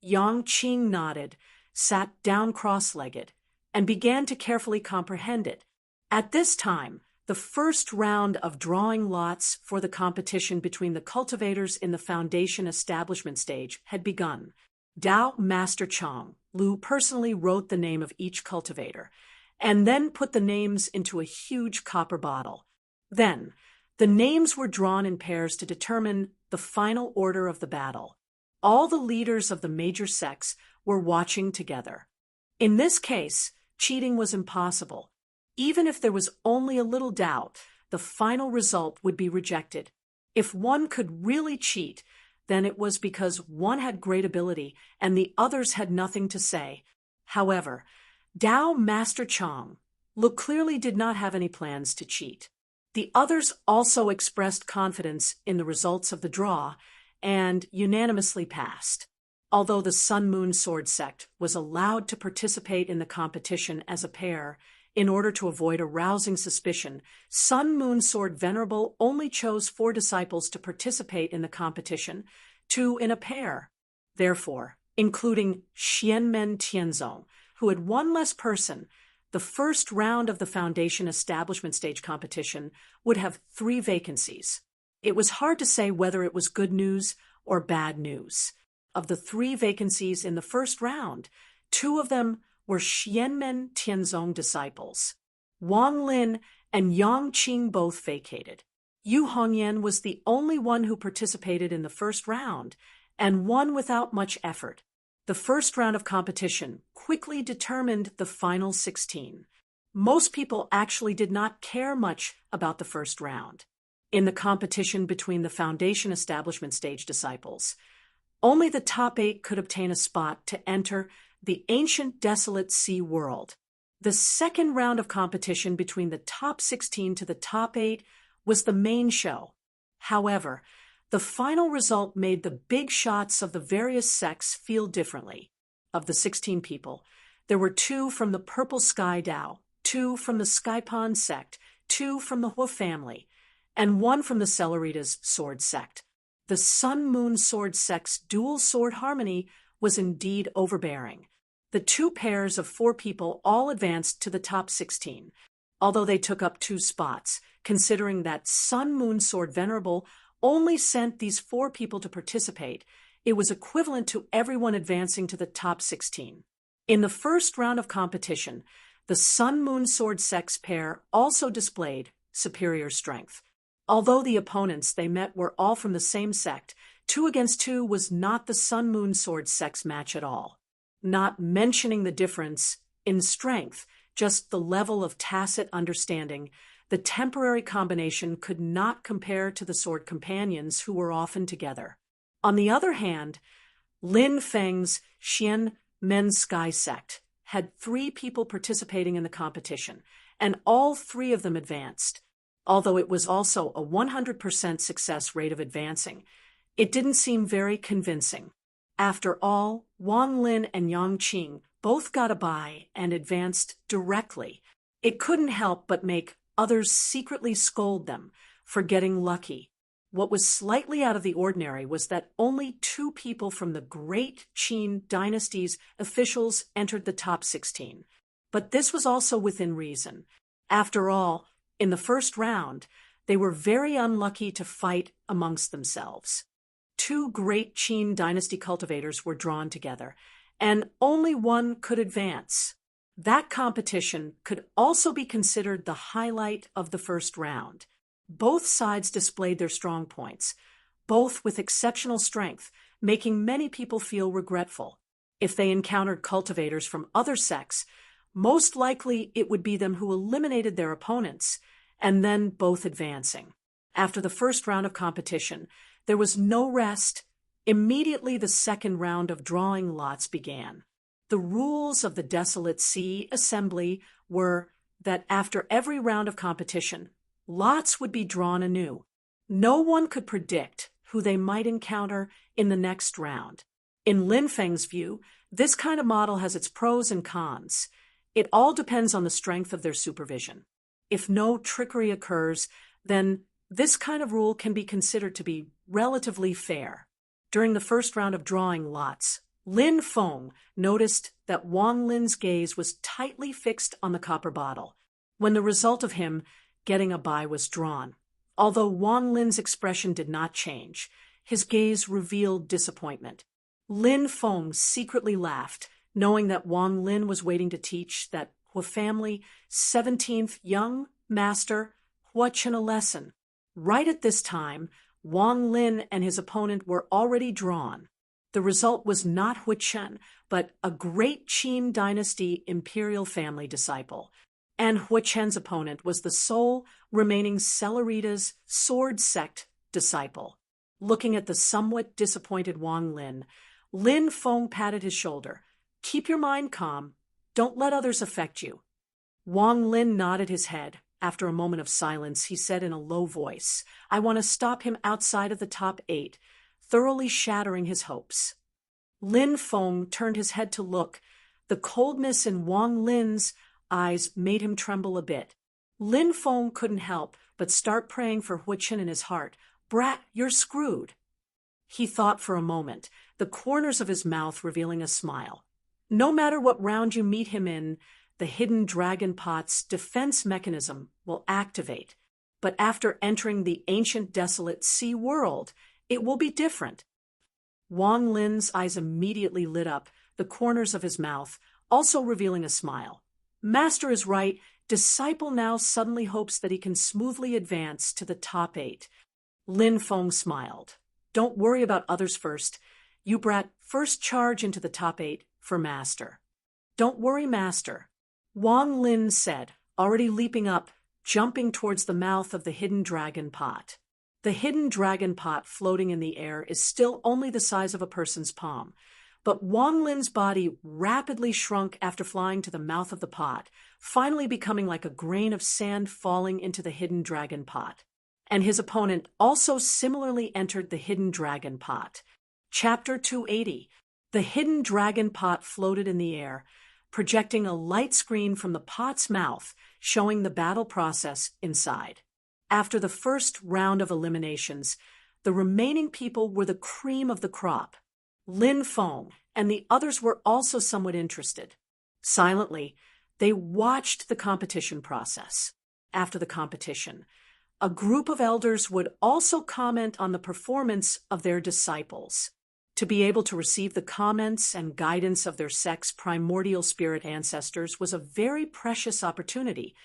Yang Qing nodded, sat down cross-legged, and began to carefully comprehend it. At this time, the first round of drawing lots for the competition between the cultivators in the foundation establishment stage had begun. Dao Master Chang Lu personally wrote the name of each cultivator, and then put the names into a huge copper bottle. Then, the names were drawn in pairs to determine the final order of the battle. All the leaders of the major sects were watching together. In this case, cheating was impossible. Even if there was only a little doubt, the final result would be rejected. If one could really cheat, then it was because one had great ability and the others had nothing to say. However, Dao Master Chang Lu clearly did not have any plans to cheat. The others also expressed confidence in the results of the draw and unanimously passed. Although the Sun Moon Sword sect was allowed to participate in the competition as a pair, in order to avoid arousing suspicion, Sun Moon Sword Venerable only chose 4 disciples to participate in the competition, 2 in a pair. Therefore, including Xianmen Tianzong, who had one less person, the first round of the Foundation Establishment Stage competition would have 3 vacancies. It was hard to say whether it was good news or bad news. Of the 3 vacancies in the first round, 2 of them were Xianmen Tianzong disciples. Wang Lin and Yang Qing both vacated. Yu Hongyan was the only one who participated in the first round, and won without much effort. The first round of competition quickly determined the final 16. Most people actually did not care much about the first round. In the competition between the Foundation Establishment Stage disciples, only the top 8 could obtain a spot to enter the ancient Desolate Sea world. The second round of competition between the top 16 to the top 8 was the main show. However, The final result made the big shots of the various sects feel differently. Of the 16 people, there were 2 from the Purple Sky Dao, 2 from the Skypon sect, 2 from the Hua family, and 1 from the Celeritas sword sect. The Sun-Moon sword sect's dual sword harmony was indeed overbearing. The 2 pairs of 4 people all advanced to the top 16, although they took up 2 spots, considering that Sun-Moon sword venerable only sent these 4 people to participate. It was equivalent to everyone advancing to the top 16. In the first round of competition, the Sun-Moon sword sect's pair also displayed superior strength. Although the opponents they met were all from the same sect, 2 against 2 was not the Sun-Moon sword sect's match at all. Not mentioning the difference in strength, just the level of tacit understanding, the temporary combination could not compare to the sword companions who were often together. On the other hand, Lin Feng's Xian Men Sky sect had 3 people participating in the competition, and all 3 of them advanced. Although it was also a 100% success rate of advancing, it didn't seem very convincing. After all, Wang Lin and Yang Qing both got a bye and advanced directly. It couldn't help but make others secretly scold them for getting lucky. What was slightly out of the ordinary was that only 2 people from the Great Qin dynasty's officials entered the top 16. But this was also within reason. After all, in the first round, they were very unlucky to fight amongst themselves. 2 Great Qin dynasty cultivators were drawn together, and only one could advance. That competition could also be considered the highlight of the first round. Both sides displayed their strong points, both with exceptional strength, making many people feel regretful. If they encountered cultivators from other sects, most likely it would be them who eliminated their opponents, and then both advancing. After the first round of competition, there was no rest. Immediately the second round of drawing lots began. The rules of the Desolate Sea Assembly were that after every round of competition, lots would be drawn anew. No one could predict who they might encounter in the next round. In Lin Feng's view, this kind of model has its pros and cons. It all depends on the strength of their supervision. If no trickery occurs, then this kind of rule can be considered to be relatively fair. During the first round of drawing lots, Lin Feng noticed that Wang Lin's gaze was tightly fixed on the copper bottle when the result of him getting a bye was drawn. Although Wang Lin's expression did not change, his gaze revealed disappointment. Lin Feng secretly laughed, knowing that Wang Lin was waiting to teach that Hua family 17th young master Hua Chen a lesson. Right at this time, Wang Lin and his opponent were already drawn. The result was not Hua Chen, but a Great Qin dynasty imperial family disciple. And Hua Chen's opponent was the sole remaining Celeritas sword sect disciple. Looking at the somewhat disappointed Wang Lin, Lin Feng patted his shoulder. "Keep your mind calm. Don't let others affect you." Wang Lin nodded his head. After a moment of silence, he said in a low voice, "I want to stop him outside of the top 8, thoroughly shattering his hopes." Lin Feng turned his head to look. The coldness in Wang Lin's eyes made him tremble a bit. Lin Feng couldn't help but start praying for Hua Chen in his heart. "Brat, you're screwed." He thought for a moment, the corners of his mouth revealing a smile. No matter what round you meet him in, the hidden dragon pot's defense mechanism will activate. But after entering the ancient desolate sea world, it will be different. Wang Lin's eyes immediately lit up, the corners of his mouth also revealing a smile. Master is right. Disciple now suddenly hopes that he can smoothly advance to the top 8. Lin Feng smiled. "Don't worry about others first. You brat, first charge into the top 8 for Master." "Don't worry, Master," Wang Lin said, already leaping up, jumping towards the mouth of the hidden dragon pot. The hidden dragon pot floating in the air is still only the size of a person's palm, but Wang Lin's body rapidly shrunk after flying to the mouth of the pot, finally becoming like a grain of sand falling into the hidden dragon pot. and his opponent also similarly entered the hidden dragon pot. Chapter 280. The hidden dragon pot floated in the air, projecting a light screen from the pot's mouth, showing the battle process inside. After the first round of eliminations, the remaining people were the cream of the crop. Lin Feng and the others were also somewhat interested. Silently, they watched the competition process. After the competition, a group of elders would also comment on the performance of their disciples. To be able to receive the comments and guidance of their sect's primordial spirit ancestors was a very precious opportunity,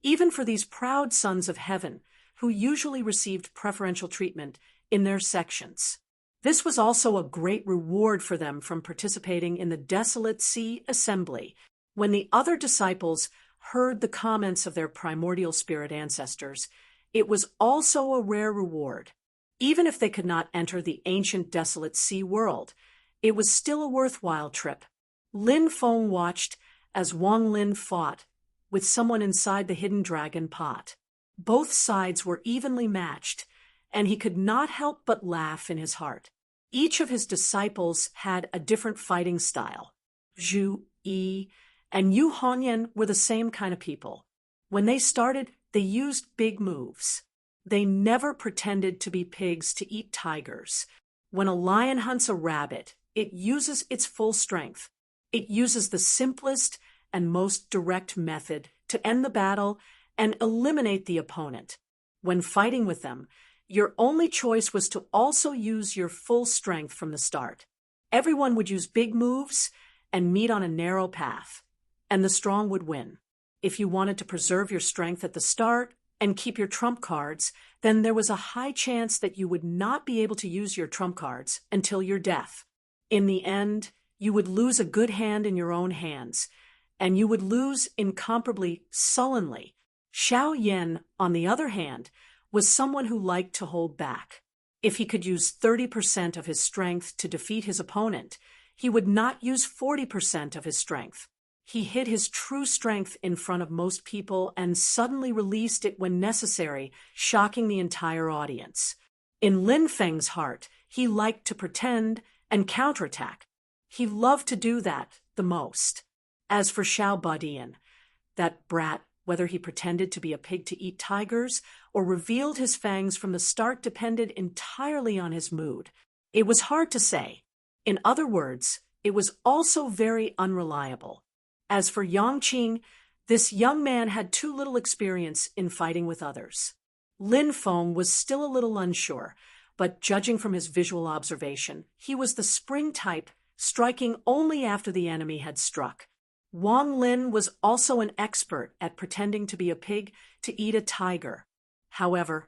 even for these proud sons of heaven, who usually received preferential treatment in their sections. This was also a great reward for them from participating in the Desolate Sea Assembly. When the other disciples heard the comments of their primordial spirit ancestors, it was also a rare reward. Even if they could not enter the ancient desolate sea world, it was still a worthwhile trip. Lin Feng watched as Wang Lin fought with someone inside the hidden dragon pot. Both sides were evenly matched, and he could not help but laugh in his heart. Each of his disciples had a different fighting style. Zhu Yi and Yu Hongyan were the same kind of people. When they started, they used big moves. They never pretended to be pigs to eat tigers. When a lion hunts a rabbit, it uses its full strength. It uses the simplest and most direct method to end the battle and eliminate the opponent. When fighting with them, your only choice was to also use your full strength from the start. Everyone would use big moves and meet on a narrow path, and the strong would win. If you wanted to preserve your strength at the start and keep your trump cards, then there was a high chance that you would not be able to use your trump cards until your death. In the end, you would lose a good hand in your own hands, and you would lose incomparably sullenly. Xiao Yan, on the other hand, was someone who liked to hold back. If he could use 30% of his strength to defeat his opponent, he would not use 40% of his strength. He hid his true strength in front of most people and suddenly released it when necessary, shocking the entire audience. In Lin Feng's heart, he liked to pretend and counterattack. He loved to do that the most. As for Xiao Badian, that brat, whether he pretended to be a pig to eat tigers or revealed his fangs from the start depended entirely on his mood. It was hard to say. In other words, it was also very unreliable. As for Yangqing, this young man had too little experience in fighting with others. Lin Feng was still a little unsure, but judging from his visual observation, he was the spring type, striking only after the enemy had struck. Wang Lin was also an expert at pretending to be a pig to eat a tiger. However,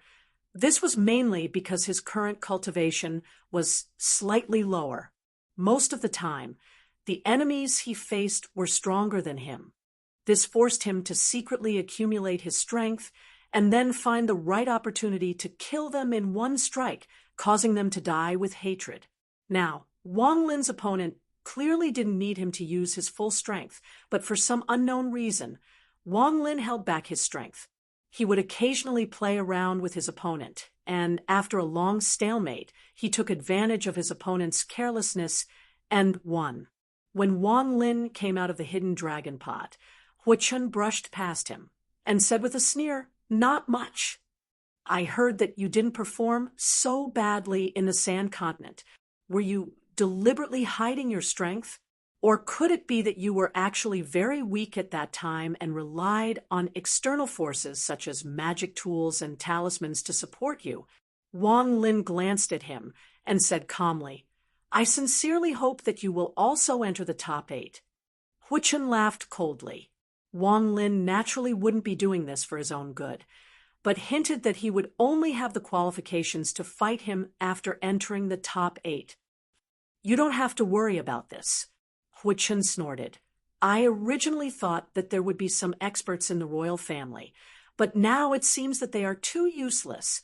this was mainly because his current cultivation was slightly lower. Most of the time, the enemies he faced were stronger than him. This forced him to secretly accumulate his strength and then find the right opportunity to kill them in one strike, causing them to die with hatred. Now, Wang Lin's opponent clearly didn't need him to use his full strength, but for some unknown reason, Wang Lin held back his strength. He would occasionally play around with his opponent, and after a long stalemate, he took advantage of his opponent's carelessness and won. When Wang Lin came out of the hidden dragon pot, Huichun brushed past him and said with a sneer, "Not much. I heard that you didn't perform so badly in the Sand Continent. Were you deliberately hiding your strength? Or could it be that you were actually very weak at that time and relied on external forces such as magic tools and talismans to support you?" Wang Lin glanced at him and said calmly, "I sincerely hope that you will also enter the top 8. Huichun laughed coldly. Wang Lin naturally wouldn't be doing this for his own good, but hinted that he would only have the qualifications to fight him after entering the top 8. "You don't have to worry about this," Huichun snorted. "I originally thought that there would be some experts in the royal family, but now it seems that they are too useless."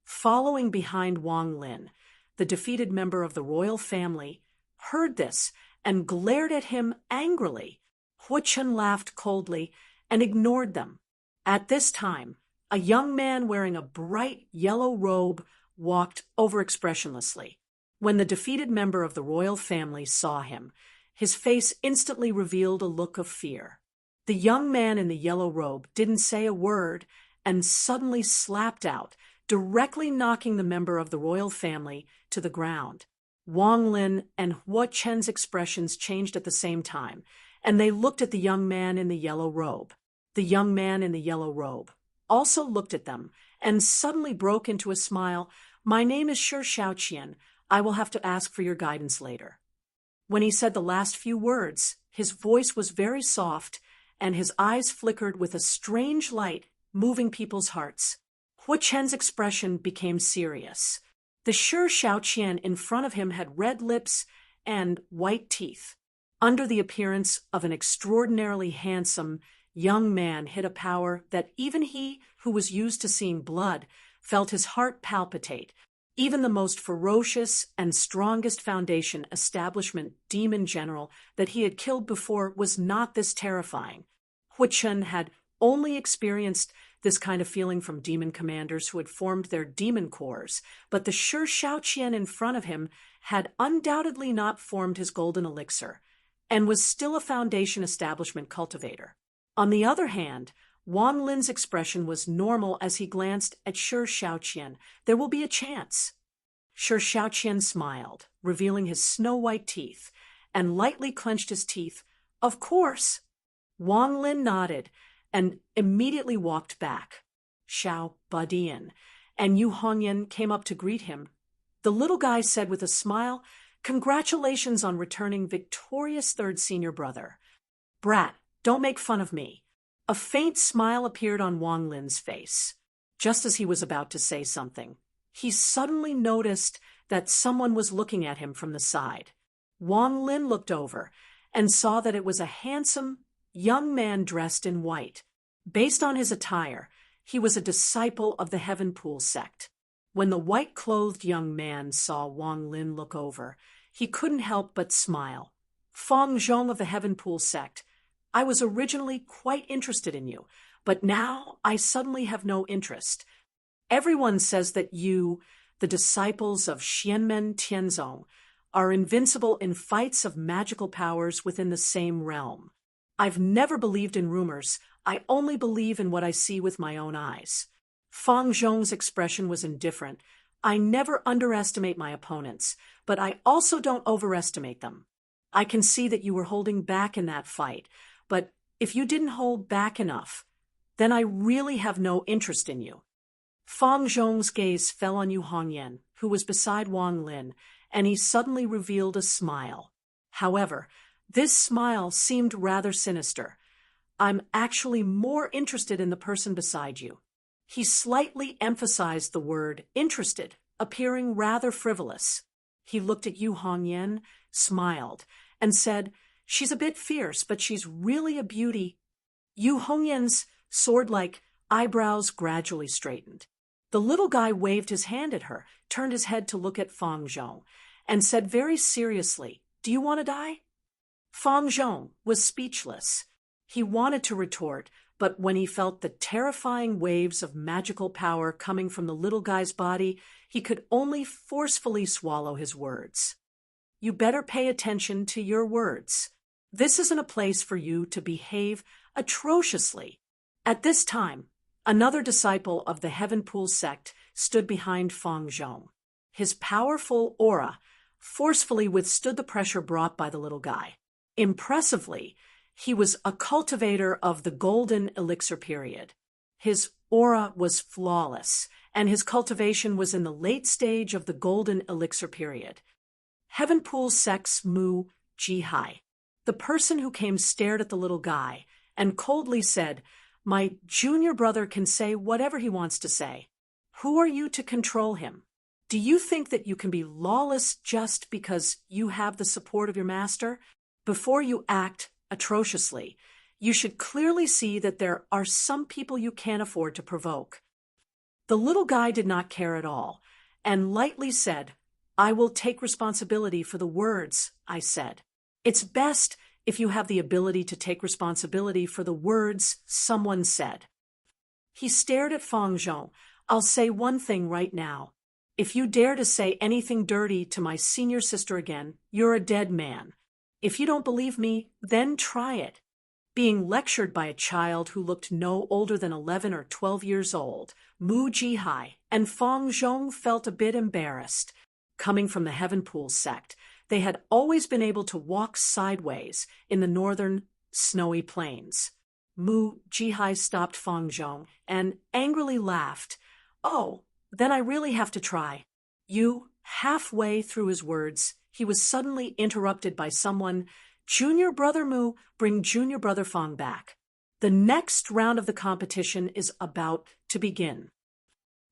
Following behind Wang Lin, the defeated member of the royal family heard this and glared at him angrily. Huichun laughed coldly and ignored them. At this time, A young man wearing a bright yellow robe walked over expressionlessly. When the defeated member of the royal family saw him, his face instantly revealed a look of fear. The young man in the yellow robe didn't say a word and suddenly slapped out, directly knocking the member of the royal family to the ground. Wang Lin and Hua Chen's expressions changed at the same time, and they looked at the young man in the yellow robe. The young man in the yellow robe also looked at them and suddenly broke into a smile. "My name is Shi Xiaoqian. I will have to ask for your guidance later." When he said the last few words, his voice was very soft, and his eyes flickered with a strange light, moving people's hearts. Hua Chen's expression became serious. The Shi Xiaoqian in front of him had red lips and white teeth. Under the appearance of an extraordinarily handsome young man hid a power that even he, who was used to seeing blood, felt his heart palpitate. Even the most ferocious and strongest Foundation establishment demon general that he had killed before was not this terrifying. Hua Chen had only experienced this kind of feeling from demon commanders who had formed their demon corps, but the Shi Xiaoqian in front of him had undoubtedly not formed his golden elixir, and was still a Foundation establishment cultivator. On the other hand, Wang Lin's expression was normal as he glanced at Shi Xiaoqian. "There will be a chance." Shi Xiaoqian smiled, revealing his snow-white teeth, and lightly clenched his teeth. "Of course." Wang Lin nodded and immediately walked back. Xiao Badian and Yu Hongyan came up to greet him. The little guy said with a smile, "Congratulations on returning victorious third senior brother." "Brat, don't make fun of me." A faint smile appeared on Wang Lin's face. Just as he was about to say something, he suddenly noticed that someone was looking at him from the side. Wang Lin looked over and saw that it was a handsome young man dressed in white. Based on his attire, he was a disciple of the Heaven Pool sect. When the white-clothed young man saw Wang Lin look over, he couldn't help but smile. "Feng Zhong of the Heaven Pool sect, I was originally quite interested in you, but now I suddenly have no interest. Everyone says that you, the disciples of Xianmen Tianzong, are invincible in fights of magical powers within the same realm. I've never believed in rumors. I only believe in what I see with my own eyes." Feng Zhong's expression was indifferent. "I never underestimate my opponents, but I also don't overestimate them. I can see that you were holding back in that fight, but if you didn't hold back enough, then I really have no interest in you." Feng Zhong's gaze fell on Yu Hongyan, who was beside Wang Lin, and he suddenly revealed a smile. However, this smile seemed rather sinister. "I'm actually more interested in the person beside you." He slightly emphasized the word interested, appearing rather frivolous. He looked at Yu Hongyan, smiled, and said, "She's a bit fierce, but she's really a beauty." Yu Hongyan's sword-like eyebrows gradually straightened. The little guy waved his hand at her, turned his head to look at Feng Zhong, and said very seriously, "Do you want to die?" Feng Zhong was speechless. He wanted to retort, but when he felt the terrifying waves of magical power coming from the little guy's body, he could only forcefully swallow his words. "You better pay attention to your words. This isn't a place for you to behave atrociously." At this time, another disciple of the Heaven Pool sect stood behind Feng Zhong. His powerful aura forcefully withstood the pressure brought by the little guy. Impressively, he was a cultivator of the golden elixir period. His aura was flawless, and his cultivation was in the late stage of the golden elixir period. Heaven Pool sect's Mu Jihai. The person who came stared at the little guy and coldly said, "My junior brother can say whatever he wants to say. Who are you to control him? Do you think that you can be lawless just because you have the support of your master? Before you act atrociously, you should clearly see that there are some people you can't afford to provoke." The little guy did not care at all, and lightly said, "I will take responsibility for the words I said." It's best if you have the ability to take responsibility for the words someone said. He stared at Fang Zhong. I'll say one thing right now. If you dare to say anything dirty to my senior sister again, you're a dead man. If you don't believe me, then try it. Being lectured by a child who looked no older than 11 or 12 years old, Mu Jihai and Fang Zhong felt a bit embarrassed. Coming from the Heaven Pool sect, they had always been able to walk sideways in the northern snowy plains. Mu Jihai stopped Fang Zhong and angrily laughed. Oh, then I really have to try. Halfway through his words, he was suddenly interrupted by someone. Junior brother Mu, bring junior brother Fang back. The next round of the competition is about to begin.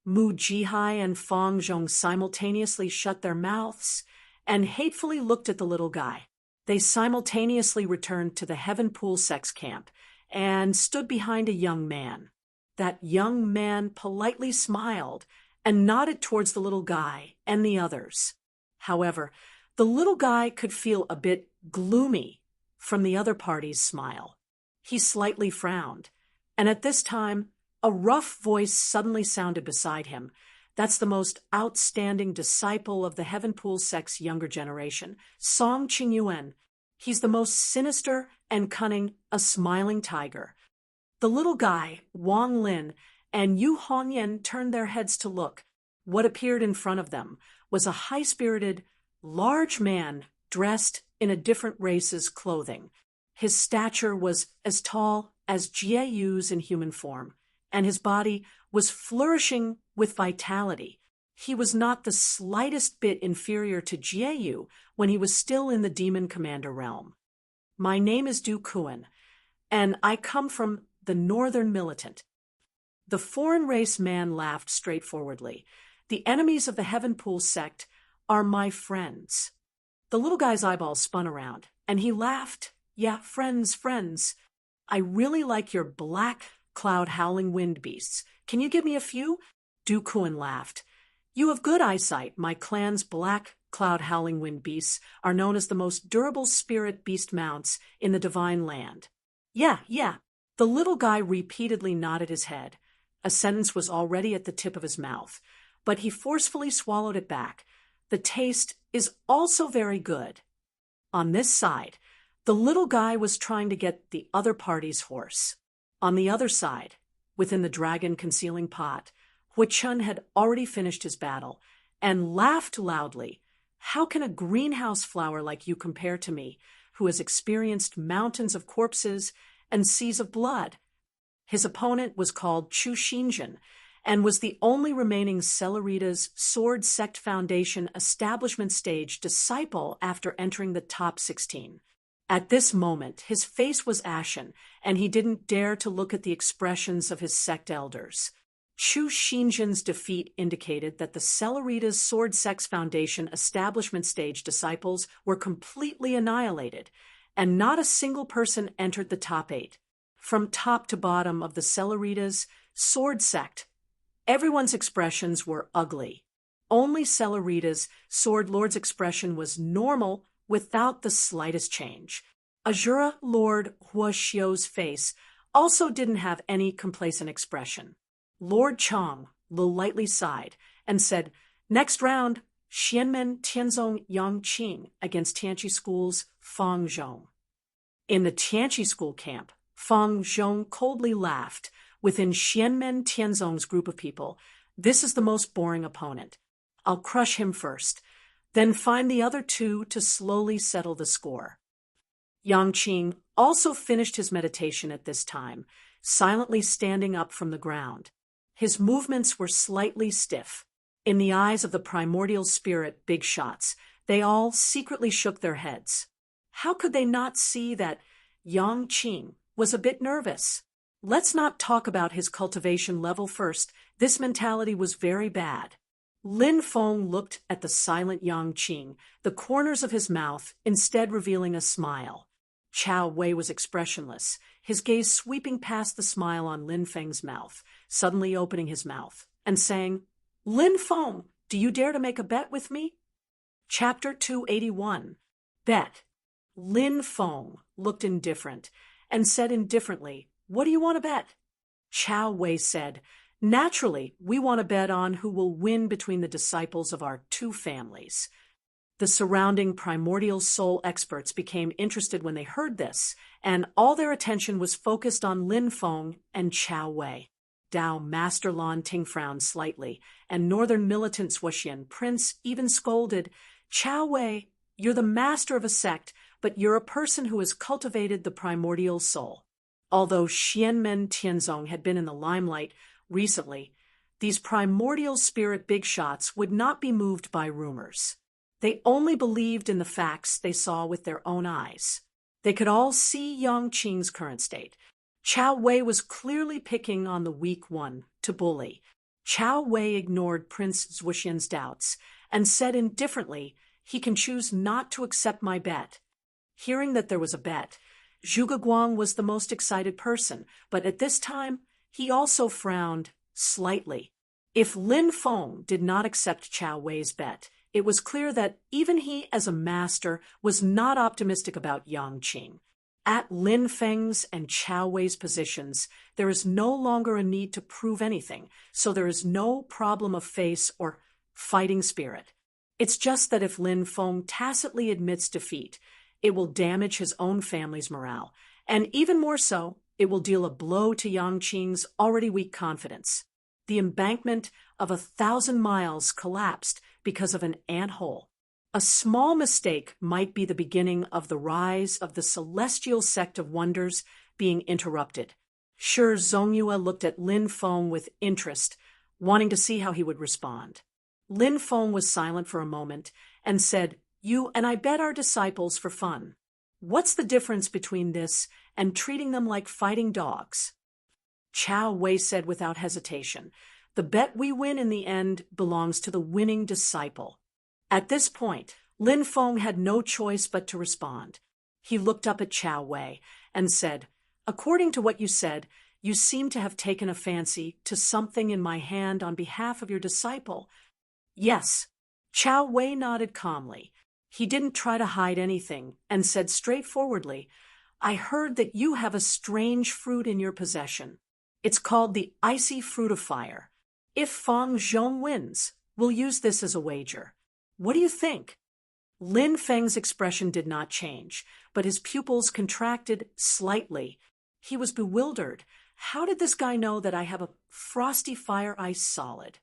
Mu Jihai and Fang Zhong simultaneously shut their mouths and hatefully looked at the little guy. They simultaneously returned to the Heaven Pool sex camp and stood behind a young man. That young man politely smiled and nodded towards the little guy and the others. However, the little guy could feel a bit gloomy from the other party's smile. He slightly frowned, and at this time, a rough voice suddenly sounded beside him. That's the most outstanding disciple of the Heaven Pool sect's younger generation, Song Qingyuan. He's the most sinister and cunning, a smiling tiger. The little guy, Wang Lin, and Yu Hongyan turned their heads to look. What appeared in front of them was a high-spirited, large man dressed in a different race's clothing. His stature was as tall as Jieyu's in human form, and his body was flourishing with vitality. He was not the slightest bit inferior to Jieyu when he was still in the Demon Commander realm. My name is Du Kuan, and I come from the Northern Militant. The foreign race man laughed straightforwardly. The enemies of the Heaven Pool sect are my friends. The little guy's eyeballs spun around, and he laughed. Yeah, friends. I really like your black cloud howling wind beasts. Can you give me a few? Du Kuan laughed. You have good eyesight. My clan's black cloud howling wind beasts are known as the most durable spirit beast mounts in the divine land. Yeah. The little guy repeatedly nodded his head. A sentence was already at the tip of his mouth, but he forcefully swallowed it back. The taste is also very good. On this side, the little guy was trying to get the other party's horse. On the other side, within the dragon-concealing pot, Hui Chun had already finished his battle and laughed loudly. How can a greenhouse flower like you compare to me, who has experienced mountains of corpses and seas of blood? His opponent was called Chu Xinjin and was the only remaining Cellerita's Sword Sect Foundation establishment stage disciple after entering the top 16. At this moment, his face was ashen, and he didn't dare to look at the expressions of his sect elders. Chu Xinjin's defeat indicated that the Cellerita's Sword Sect Foundation establishment stage disciples were completely annihilated, and not a single person entered the top 8. From top to bottom of the Cellerita's Sword Sect, everyone's expressions were ugly. Only Cellerita's Sword Lord's expression was normal without the slightest change. Azura Lord Huoxiu's face also didn't have any complacent expression. Lord Chong lightly sighed and said, Next round, Xianmen Tianzong Yangqing against Tianqi School's Fang Zhong. In the Tianqi School camp, Fang Zhong coldly laughed. Within Xianmen Tianzong's group of people, this is the most boring opponent. I'll crush him first, then find the other two to slowly settle the score. Yangqing also finished his meditation at this time, silently standing up from the ground. His movements were slightly stiff. In the eyes of the primordial spirit big shots, they all secretly shook their heads. How could they not see that Yangqing was a bit nervous? Let's not talk about his cultivation level first. This mentality was very bad. Lin Feng looked at the silent Yangqing, the corners of his mouth instead revealing a smile. Chao Wei was expressionless, his gaze sweeping past the smile on Lin Feng's mouth, suddenly opening his mouth and saying, Lin Feng, do you dare to make a bet with me? Chapter 281. Bet. Lin Feng looked indifferent and said indifferently, What do you want to bet? Chao Wei said, "Naturally, we want to bet on who will win between the disciples of our two families." The surrounding primordial soul experts became interested when they heard this, and all their attention was focused on Lin Feng and Chao Wei. Dao Master Lan Ting frowned slightly, and Northern Militant Swushian Prince even scolded, "Chao Wei, you're the master of a sect, but you're a person who has cultivated the primordial soul." Although Xianmen Tianzong had been in the limelight recently, these primordial spirit big shots would not be moved by rumors. They only believed in the facts they saw with their own eyes. They could all see Yang Qing's current state. Chao Wei was clearly picking on the weak one to bully. Chao Wei ignored Prince Zwuxian's doubts and said indifferently, "He can choose not to accept my bet." Hearing that there was a bet, Zhuge Guang was the most excited person, but at this time, he also frowned slightly. If Lin Feng did not accept Chao Wei's bet, it was clear that even he, as a master, was not optimistic about Yang Qing. At Lin Feng's and Chao Wei's positions, there is no longer a need to prove anything, so there is no problem of face or fighting spirit. It's just that if Lin Feng tacitly admits defeat, it will damage his own family's morale, and even more so, it will deal a blow to Yang Qing's already weak confidence. The embankment of 1,000 miles collapsed because of an anthole. A small mistake might be the beginning of the rise of the celestial sect of wonders being interrupted. Sure, Zongyue looked at Lin Feng with interest, wanting to see how he would respond. Lin Feng was silent for a moment and said, "You and I bet our disciples for fun. What's the difference between this and treating them like fighting dogs?" Chao Wei said without hesitation, "The bet we win in the end belongs to the winning disciple." At this point, Lin Feng had no choice but to respond. He looked up at Chao Wei and said, "According to what you said, you seem to have taken a fancy to something in my hand on behalf of your disciple." "Yes." Chao Wei nodded calmly. He didn't try to hide anything and said straightforwardly, "I heard that you have a strange fruit in your possession. It's called the icy fruit of fire. If Fang Zhong wins, we'll use this as a wager. What do you think?" Lin Feng's expression did not change, but his pupils contracted slightly. He was bewildered. How did this guy know that I have a frosty fire ice solid?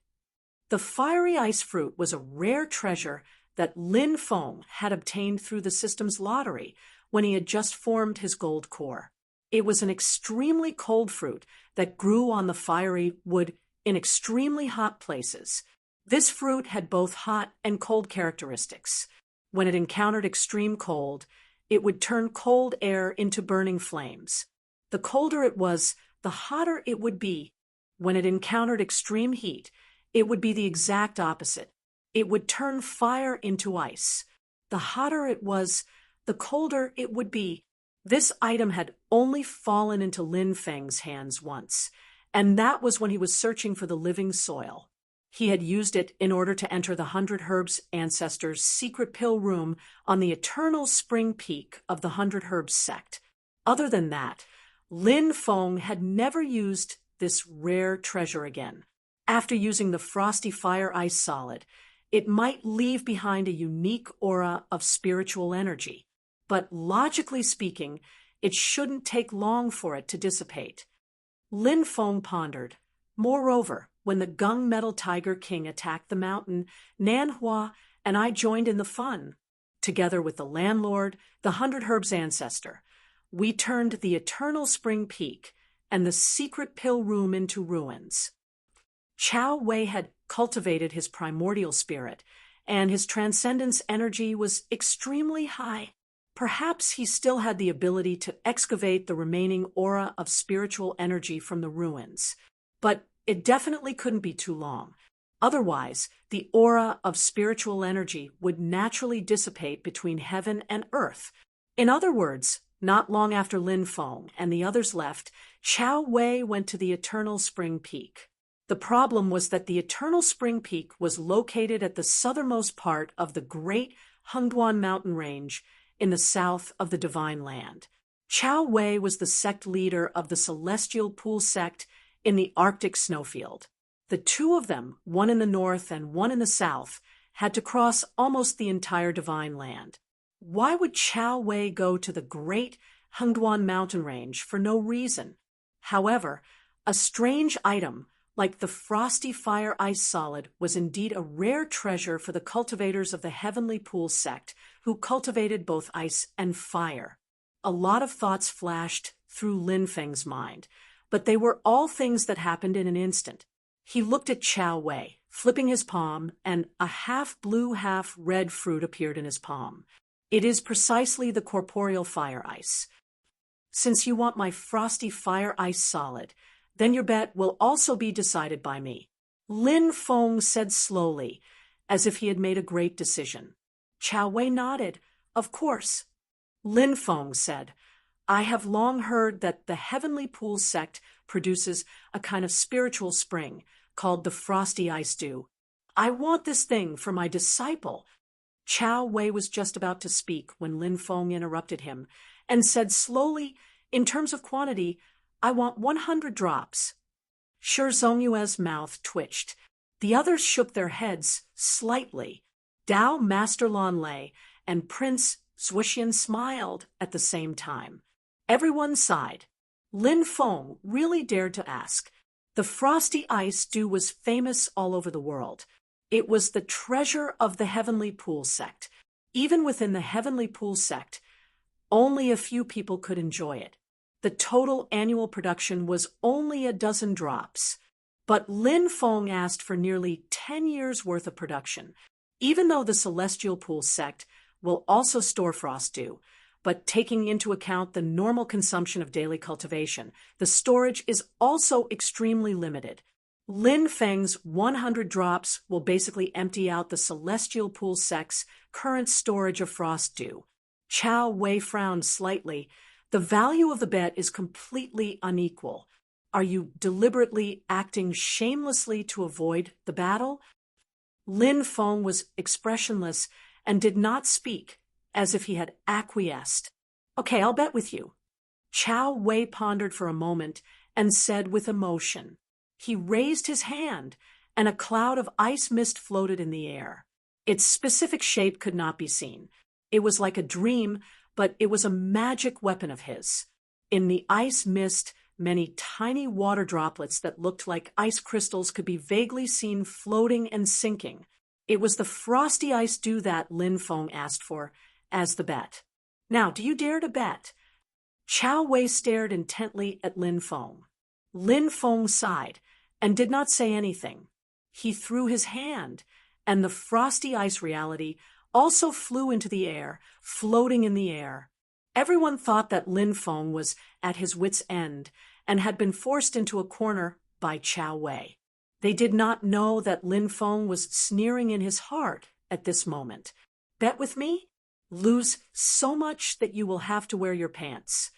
The fiery ice fruit was a rare treasure that Lin Feng had obtained through the system's lottery when he had just formed his gold core. It was an extremely cold fruit that grew on the fiery wood in extremely hot places. This fruit had both hot and cold characteristics. When it encountered extreme cold, it would turn cold air into burning flames. The colder it was, the hotter it would be. When it encountered extreme heat, it would be the exact opposite. It would turn fire into ice. The hotter it was, the colder it would be. This item had only fallen into Lin Feng's hands once, and that was when he was searching for the living soil. He had used it in order to enter the 100 Herbs ancestors' secret pill room on the eternal spring peak of the 100 Herbs sect. Other than that, Lin Feng had never used this rare treasure again. After using the frosty fire ice solid, it might leave behind a unique aura of spiritual energy, but logically speaking, it shouldn't take long for it to dissipate. Lin Feng pondered. Moreover, when the Gung Metal Tiger King attacked the mountain, Nanhua and I joined in the fun. Together with the landlord, the 100 Herbs ancestor, we turned the eternal spring peak and the secret pill room into ruins. Chao Wei had cultivated his primordial spirit, and his transcendence energy was extremely high. Perhaps he still had the ability to excavate the remaining aura of spiritual energy from the ruins, but it definitely couldn't be too long. Otherwise, the aura of spiritual energy would naturally dissipate between heaven and earth. In other words, not long after Lin Feng and the others left, Chao Wei went to the Eternal Spring Peak. The problem was that the Eternal Spring Peak was located at the southernmost part of the great Hengduan mountain range in the south of the Divine Land. Chao Wei was the sect leader of the Celestial Pool sect in the Arctic snowfield. The two of them, one in the north and one in the south, had to cross almost the entire Divine Land. Why would Chow Wei go to the great Hengduan mountain range for no reason? However, a strange item like the frosty fire ice solid was indeed a rare treasure for the cultivators of the Heavenly Pool sect, who cultivated both ice and fire. A lot of thoughts flashed through Lin Feng's mind, but they were all things that happened in an instant. He looked at Chow Wei, flipping his palm, and a half-blue, half-red fruit appeared in his palm. It is precisely the corporeal fire ice. Since you want my frosty fire ice solid, then your bet will also be decided by me, Lin Feng said slowly, as if he had made a great decision. Chow Wei nodded. Of course. Lin Feng said, I have long heard that the Heavenly Pool sect produces a kind of spiritual spring called the Frosty Ice Dew. I want this thing for my disciple. Chow Wei was just about to speak when Lin Feng interrupted him and said slowly, in terms of quantity, I want 100 drops. Shi Zongyue's mouth twitched. The others shook their heads slightly. Dao, Master Lan Lei, and Prince Zhuxian smiled at the same time. Everyone sighed. Lin Feng really dared to ask. The frosty ice dew was famous all over the world. It was the treasure of the Heavenly Pool sect. Even within the Heavenly Pool sect, only a few people could enjoy it. The total annual production was only a dozen drops. But Lin Feng asked for nearly 10 years' worth of production, even though the Celestial Pool sect will also store frost dew. But taking into account the normal consumption of daily cultivation, the storage is also extremely limited. Lin Feng's 100 drops will basically empty out the Celestial Pool sect's current storage of frost dew. Chow Wei frowned slightly. The value of the bet is completely unequal. Are you deliberately acting shamelessly to avoid the battle? Lin Feng was expressionless and did not speak, as if he had acquiesced. Okay, I'll bet with you. Chow Wei pondered for a moment and said with emotion. He raised his hand, and a cloud of ice mist floated in the air. Its specific shape could not be seen. It was like a dream, but it was a magic weapon of his. In the ice mist, many tiny water droplets that looked like ice crystals could be vaguely seen floating and sinking. It was the frosty ice dew that Lin Feng asked for as the bet. Now, do you dare to bet? Chow Wei stared intently at Lin Feng. Lin Feng sighed and did not say anything. He threw his hand, and the frosty ice reality also flew into the air, floating in the air. Everyone thought that Lin Feng was at his wit's end and had been forced into a corner by Chow Wei. They did not know that Lin Feng was sneering in his heart at this moment. Bet with me? Lose so much that you will have to wear your pants.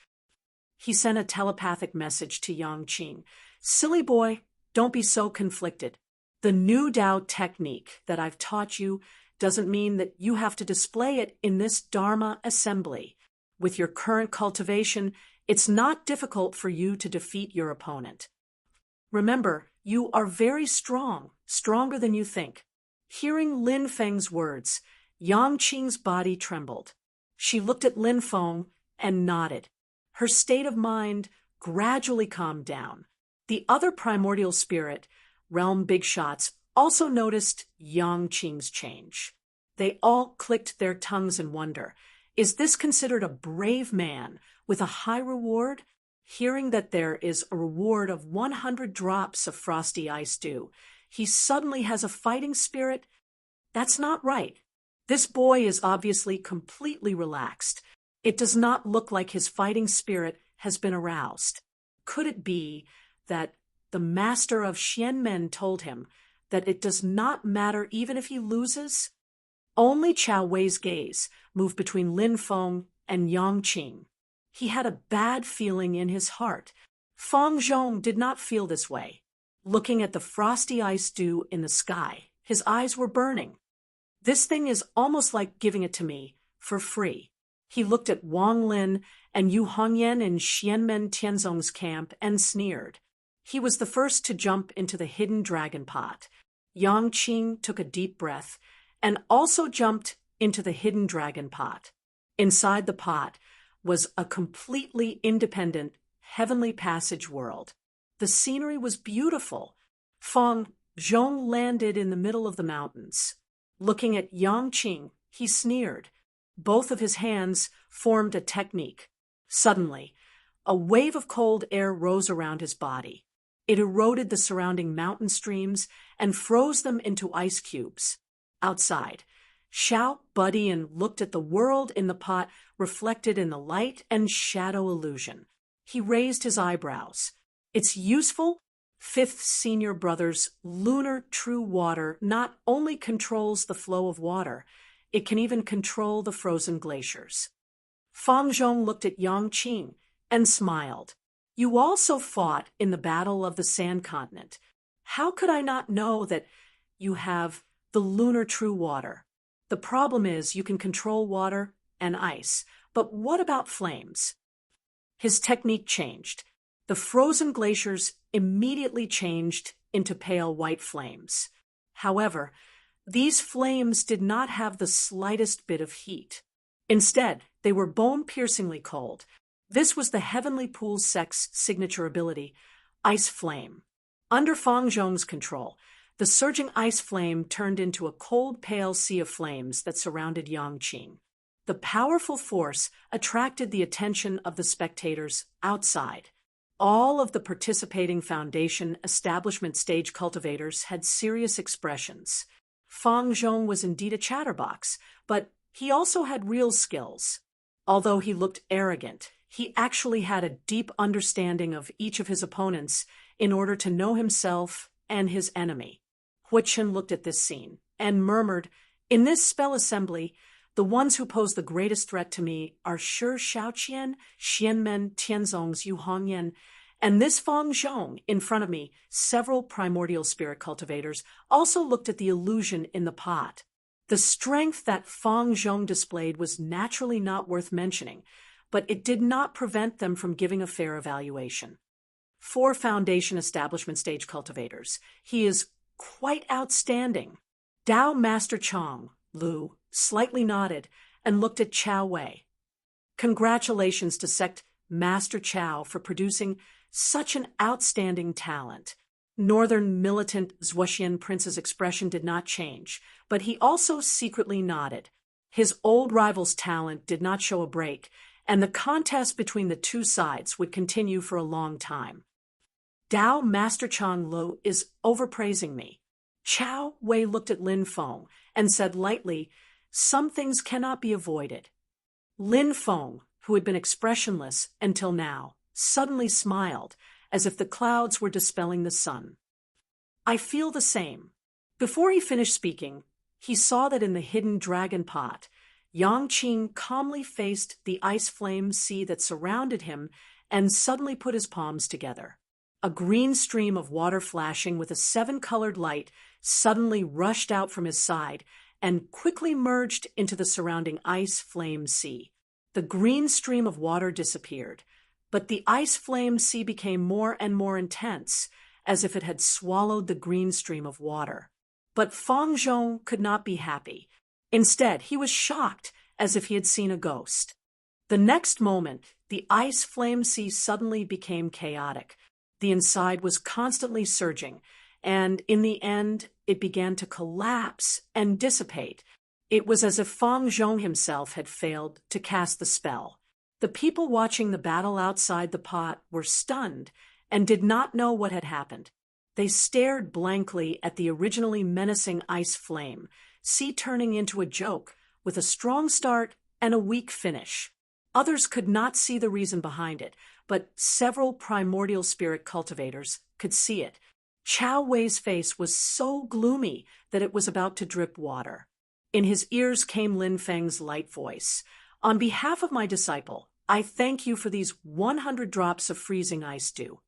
He sent a telepathic message to Yang Qing. Silly boy, don't be so conflicted. The new Dao technique that I've taught you doesn't mean that you have to display it in this Dharma assembly. With your current cultivation, it's not difficult for you to defeat your opponent. Remember, you are very strong, stronger than you think. Hearing Lin Feng's words, Yang Qing's body trembled. She looked at Lin Feng and nodded. Her state of mind gradually calmed down. The other primordial spirit, Realm Big Shots, also noticed Yang Qing's change. They all clicked their tongues in wonder. Is this considered a brave man with a high reward? Hearing that there is a reward of 100 drops of frosty ice dew, he suddenly has a fighting spirit? That's not right. This boy is obviously completely relaxed. It does not look like his fighting spirit has been aroused. Could it be that the master of Xianmen told him that it does not matter even if he loses? Only Chow Wei's gaze moved between Lin Feng and Yang Qing. He had a bad feeling in his heart. Feng Zhong did not feel this way. Looking at the frosty ice dew in the sky, his eyes were burning. This thing is almost like giving it to me for free. He looked at Wang Lin and Yu Hongyan in Xianmen Tianzong's camp and sneered. He was the first to jump into the hidden dragon pot. Yang Qing took a deep breath and also jumped into the hidden dragon pot. Inside the pot was a completely independent, heavenly passage world. The scenery was beautiful. Fang Zhong landed in the middle of the mountains. Looking at Yang Qing, he sneered. Both of his hands formed a technique. Suddenly, a wave of cold air rose around his body. It eroded the surrounding mountain streams and froze them into ice cubes. Outside, Xiao Budian looked at the world in the pot reflected in the light and shadow illusion. He raised his eyebrows. It's useful. Fifth Senior Brother's lunar true water not only controls the flow of water, it can even control the frozen glaciers. Fang Zhong looked at Yang Qing and smiled. You also fought in the Battle of the Sand Continent. How could I not know that you have the lunar true water? The problem is you can control water and ice, but what about flames? His technique changed. The frozen glaciers immediately changed into pale white flames. However, these flames did not have the slightest bit of heat. Instead, they were bone-piercingly cold. This was the Heavenly Pool Sect's signature ability, Ice Flame. Under Fang Zhong's control, the surging ice flame turned into a cold, pale sea of flames that surrounded Yang Qing. The powerful force attracted the attention of the spectators outside. All of the participating Foundation establishment stage cultivators had serious expressions. Fang Zhong was indeed a chatterbox, but he also had real skills. Although he looked arrogant, he actually had a deep understanding of each of his opponents in order to know himself and his enemy. Hui Chen looked at this scene and murmured, "In this spell assembly, the ones who pose the greatest threat to me are Shi Shaoqian, Xianmen Tianzong's Yu Hongyan, and this Fang Zhong in front of me." Several primordial spirit cultivators also looked at the illusion in the pot. The strength that Fang Zhong displayed was naturally not worth mentioning, but it did not prevent them from giving a fair evaluation. 4 Foundation establishment stage cultivators. He is quite outstanding. Dao Master Chong, Lu, slightly nodded and looked at Chao Wei. Congratulations to Sect Master Chao for producing such an outstanding talent. Northern militant Zhuoxian Prince's expression did not change, but he also secretly nodded. His old rival's talent did not show a break, and the contest between the two sides would continue for a long time. Dao Master Chang Lo is overpraising me. Chao Wei looked at Lin Feng and said lightly, "Some things cannot be avoided." Lin Feng, who had been expressionless until now, suddenly smiled, as if the clouds were dispelling the sun. "I feel the same." Before he finished speaking, he saw that in the hidden dragon pot, Yang Qing calmly faced the ice flame sea that surrounded him and suddenly put his palms together. A green stream of water flashing with a 7-colored light suddenly rushed out from his side and quickly merged into the surrounding ice flame sea. The green stream of water disappeared, but the ice flame sea became more and more intense, as if it had swallowed the green stream of water. But Fang Zhong could not be happy. Instead, he was shocked, as if he had seen a ghost. The next moment, the ice flame sea suddenly became chaotic. The inside was constantly surging, and in the end, it began to collapse and dissipate. It was as if Fang Zhong himself had failed to cast the spell. The people watching the battle outside the pot were stunned and did not know what had happened. They stared blankly at the originally menacing ice flame, sea turning into a joke, with a strong start and a weak finish. Others could not see the reason behind it, but several primordial spirit cultivators could see it. Chao Wei's face was so gloomy that it was about to drip water. In his ears came Lin Feng's light voice. "On behalf of my disciple, I thank you for these 100 drops of freezing ice dew."